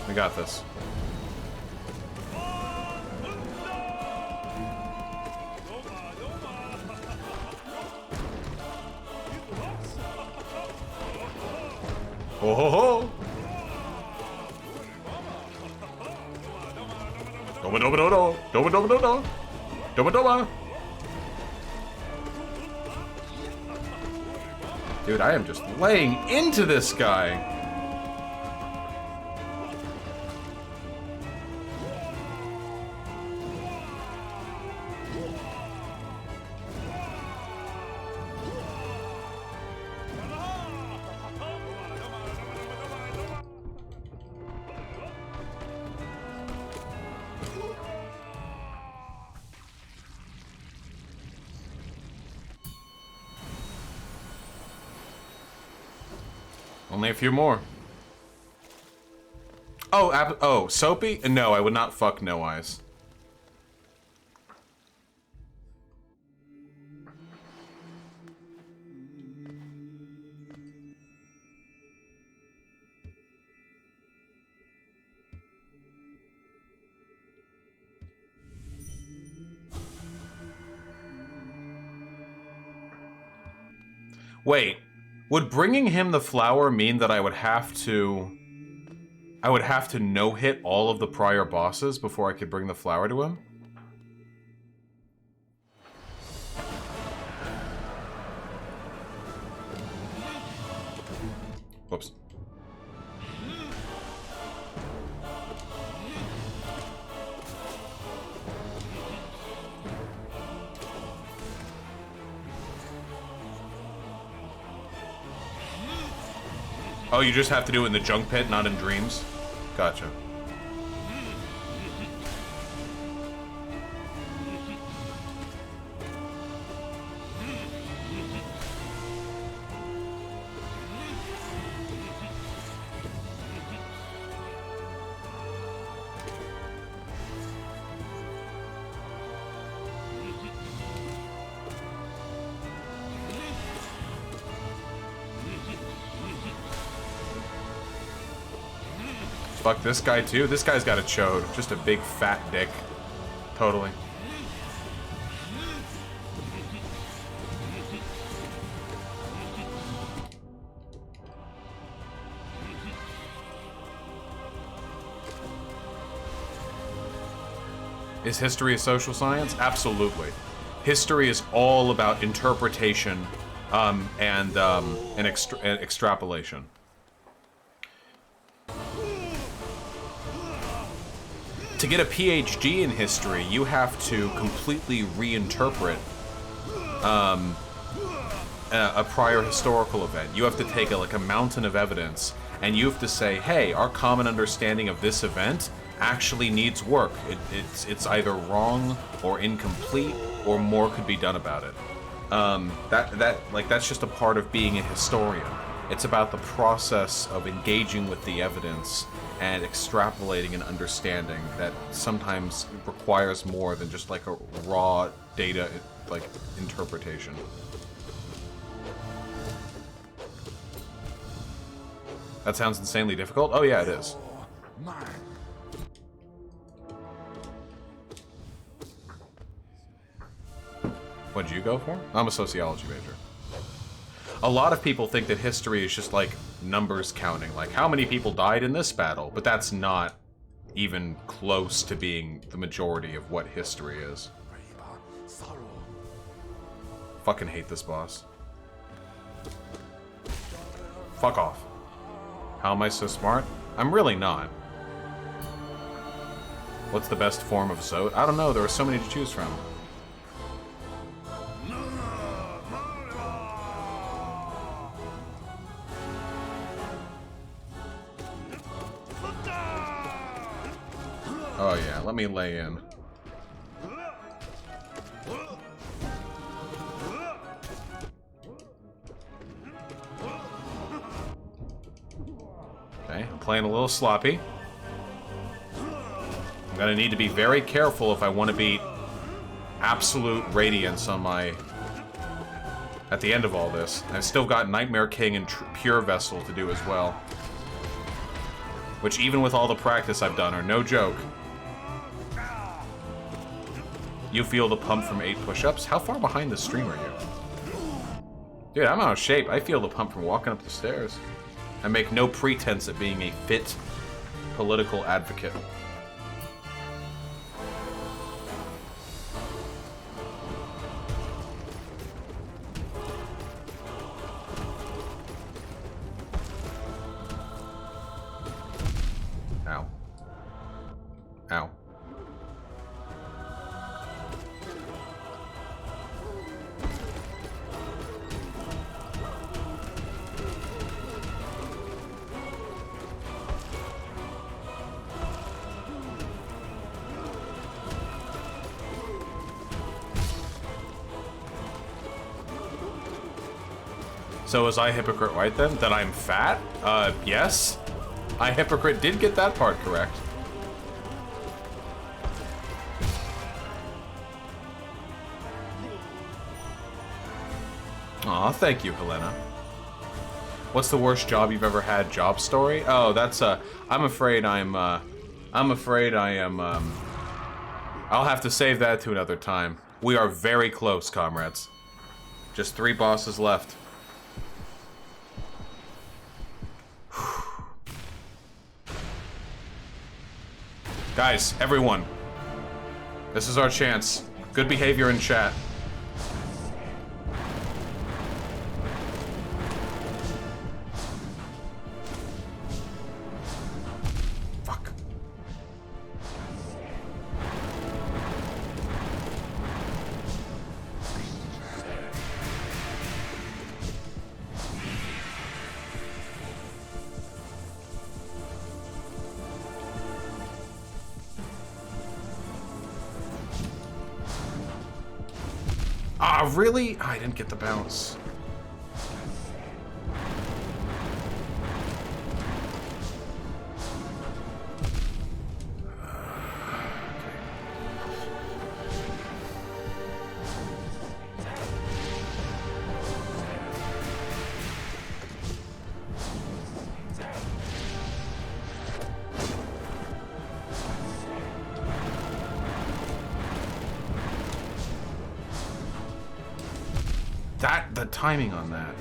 We got this. Oh ho ho! Doma doma doma doma doma doma doma doma. Dude, I am just laying into this guy. Only a few more. Oh, oh, Soapy? No, I would not fuck No Eyes. Wait. Would bringing him the flower mean that I would have to no-hit all of the prior bosses before I could bring the flower to him? Whoops. Oh, you just have to do it in the junk pit, not in dreams? Gotcha. Fuck this guy too. This guy's got a chode. Just a big fat dick. Totally. Is history a social science? Absolutely. History is all about interpretation and extrapolation. To get a PhD in history, you have to completely reinterpret a prior historical event. You have to take a mountain of evidence, and you have to say, hey, our common understanding of this event actually needs work. It's either wrong or incomplete, or more could be done about it. That's just a part of being a historian. It's about the process of engaging with the evidence and extrapolating an understanding that sometimes requires more than just like a raw data interpretation. That sounds insanely difficult? Oh yeah, it is. What'd you go for? I'm a sociology major. A lot of people think that history is just like numbers counting, like how many people died in this battle, but that's not even close to being the majority of what history is. Fucking hate this boss. Fuck off. How am I so smart? I'm really not. What's the best form of Zote? I don't know, there are so many to choose from. Oh yeah, let me lay in. Okay, I'm playing a little sloppy. I'm gonna need to be very careful if I want to beat absolute radiance on my... at the end of all this. I've still got Nightmare King and Pure Vessel to do as well. Which, even with all the practice I've done, are no joke. You feel the pump from 8 push-ups? How far behind the stream are you? Dude, I'm out of shape. I feel the pump from walking up the stairs. I make no pretense at being a fit political advocate. Ow. Ow. So was I hypocrite right then? That I'm fat? Yes. I hypocrite did get that part correct. Aw, thank you, Helena. What's the worst job you've ever had? Job story? Oh, that's I'm afraid I am, I'll have to save that to another time. We are very close, comrades. Just 3 bosses left. Guys, everyone. This is our chance. Good behavior in chat. Fuck. Ah, really? I didn't get the bounce. The timing on that.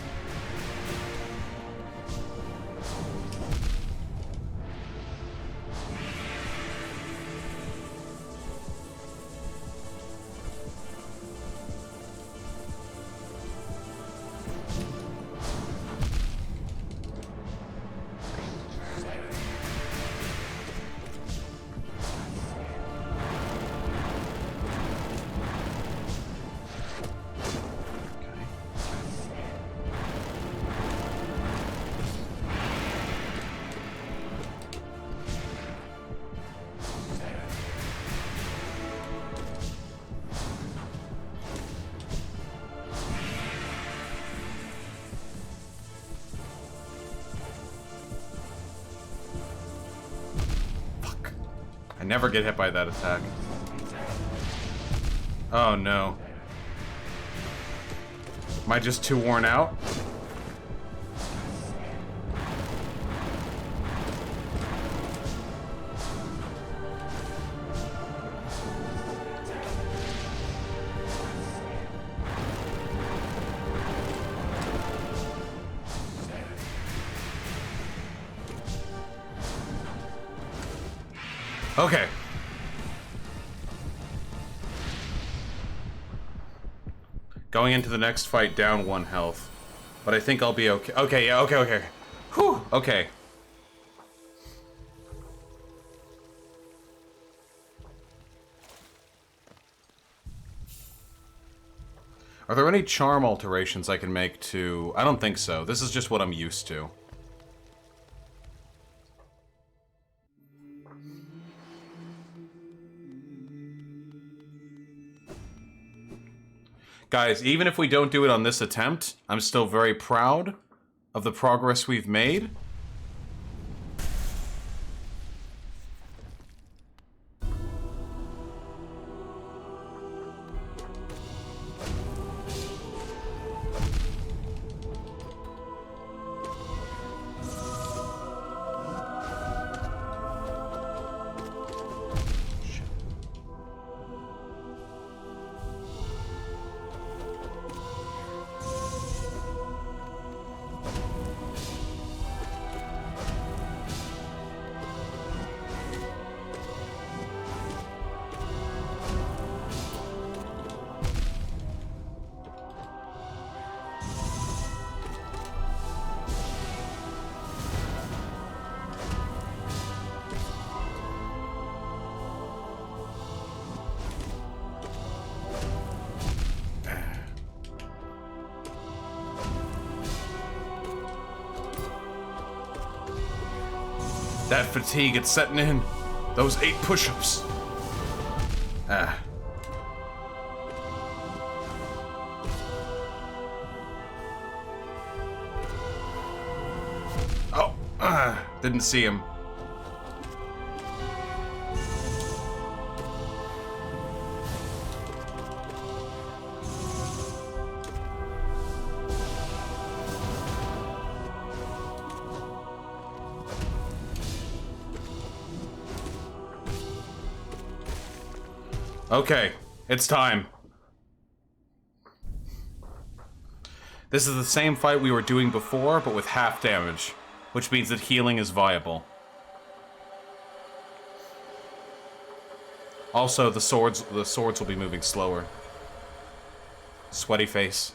never get hit by that attack. Oh no. Am I just too worn out? Okay. Going into the next fight down 1 health. But I think I'll be okay. Okay, yeah, okay. Whew, okay. Are there any charm alterations I can make to... I don't think so. This is just what I'm used to. Guys, even if we don't do it on this attempt, I'm still very proud of the progress we've made. That fatigue, it's setting in. Those 8 push-ups. Ah. Oh, didn't see him. Okay, it's time. This is the same fight we were doing before, but with half damage, which means that healing is viable. Also, the swords will be moving slower. Sweaty face.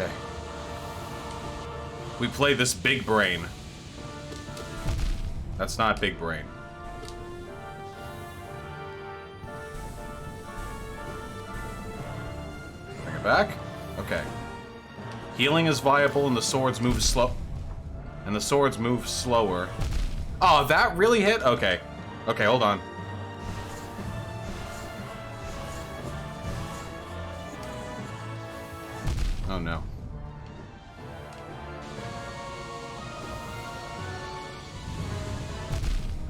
Okay. We play this big brain. That's not big brain. Bring it back. Okay. Healing is viable and the swords move slow. And the swords move slower. Oh, that really hit? Okay. Okay, hold on. Oh no.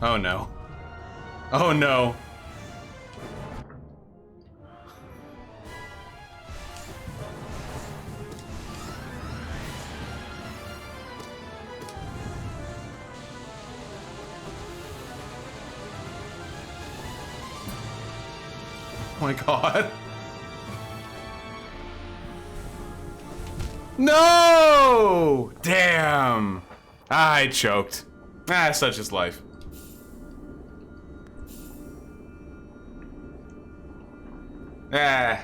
Oh no. Oh no. Oh my god. No! Damn! I choked. Ah, such is life. Ah.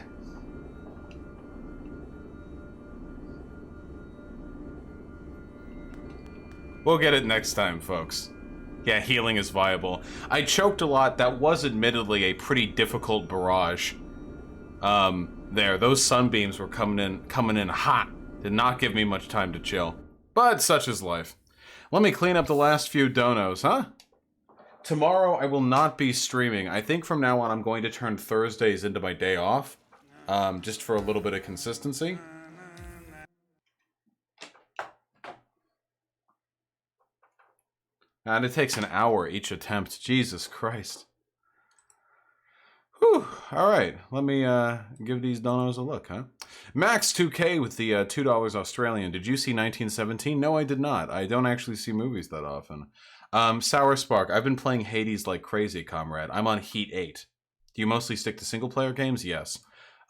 We'll get it next time, folks. Yeah, healing is viable. I choked a lot. That was admittedly a pretty difficult barrage. Those sunbeams were coming in hot. Did not give me much time to chill. But such is life. Let me clean up the last few donos, huh? Tomorrow I will not be streaming. I think from now on I'm going to turn Thursdays into my day off, just for a little bit of consistency. And it takes an hour each attempt. Jesus Christ. Whew. All right, let me give these donos a look, huh? Max2K with the $2 Australian. Did you see 1917? No, I did not. I don't actually see movies that often. Sour Spark. I've been playing Hades like crazy, comrade. I'm on Heat 8. Do you mostly stick to single-player games? Yes.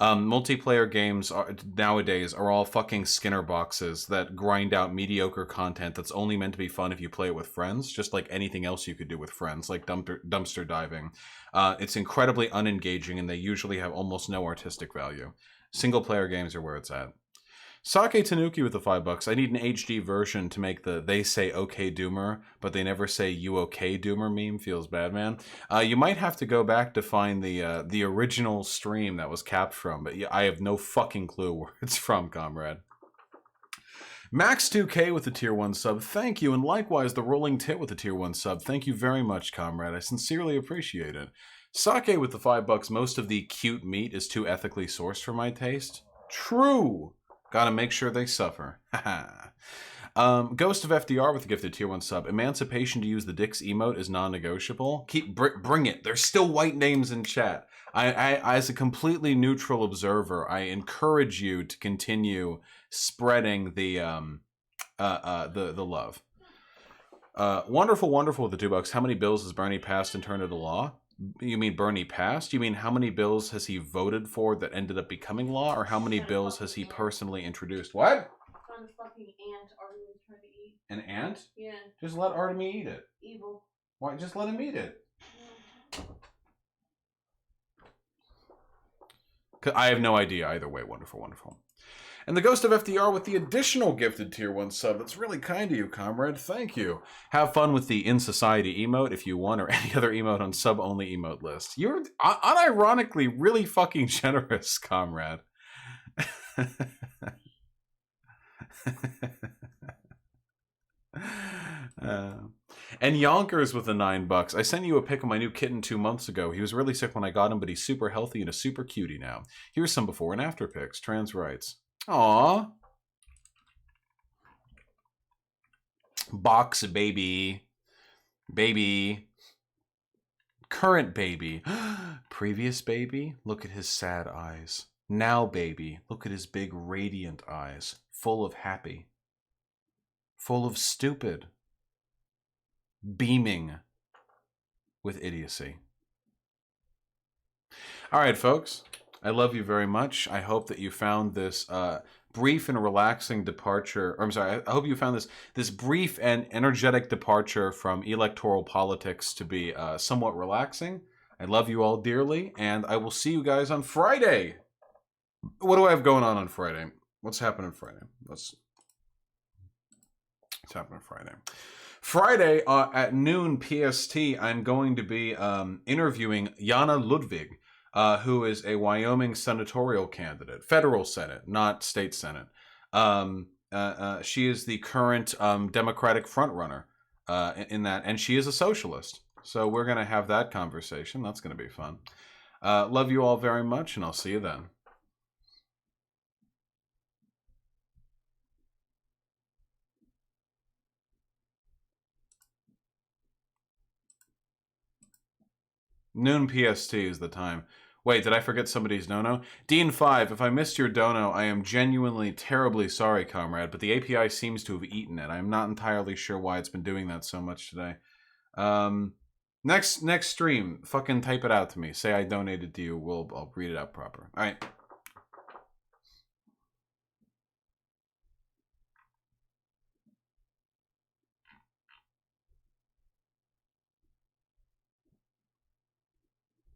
Multiplayer games nowadays are all fucking Skinner boxes that grind out mediocre content that's only meant to be fun if you play it with friends, just like anything else you could do with friends, like dumpster diving. It's incredibly unengaging, and they usually have almost no artistic value. Single-player games are where it's at. Sake Tanuki with the $5. I need an HD version to make the "they say okay doomer, but they never say you okay doomer" meme. Feels bad, man. You might have to go back to find the original stream that was capped from, but I have no fucking clue where it's from, comrade. Max2K with the tier 1 sub, thank you, and likewise the Rolling Tit with the tier 1 sub. Thank you very much, comrade. I sincerely appreciate it. Sake with the $5. Most of the cute meat is too ethically sourced for my taste. True. Gotta make sure they suffer. Ghost of FDR with the gifted tier 1 sub. Emancipation to use the Dix emote is non-negotiable. Bring it. There's still white names in chat. I, as a completely neutral observer, I encourage you to continue spreading the love. Wonderful with the $2. How many bills has Bernie passed and turned into law? You mean Bernie passed? You mean how many bills has he voted for that ended up becoming law, or how many bills has he personally introduced? What? Found a fucking ant Artemis trying to eat. An ant? Yeah. Just let Artemis eat it. Evil. Why? Just let him eat it. I have no idea either way. Wonderful. And the Ghost of FDR with the additional gifted tier 1 sub. That's really kind of you, comrade. Thank you. Have fun with the In Society emote if you want, or any other emote on sub-only emote list. You're unironically really fucking generous, comrade. And Yonkers with the $9. I sent you a pic of my new kitten 2 months ago. He was really sick when I got him, but he's super healthy and a super cutie now. Here's some before and after pics. Trans rights. Aww. Box baby. Baby. Current baby. Previous baby. Look at his sad eyes. Now baby. Look at his big radiant eyes. Full of happy. Full of stupid. Beaming with idiocy. All right, folks. I love you very much. I hope that you found this brief and relaxing departure. Or I'm sorry. I hope you found this brief and energetic departure from electoral politics to be somewhat relaxing. I love you all dearly, and I will see you guys on Friday. What do I have going on Friday? What's happening Friday? What's happening Friday? Friday at noon PST, I'm going to be interviewing Jana Ludwig, who is a Wyoming senatorial candidate, federal Senate, not state Senate. She is the current Democratic frontrunner in that, and she is a socialist. So we're going to have that conversation. That's going to be fun. Love you all very much, and I'll see you then. Noon PST is the time. Wait, did I forget somebody's dono? Dean5, if I missed your dono, I am genuinely terribly sorry, comrade, but the API seems to have eaten it. I'm not entirely sure why it's been doing that so much today. Next stream, fucking type it out to me. Say I donated to you. I'll read it out proper. All right.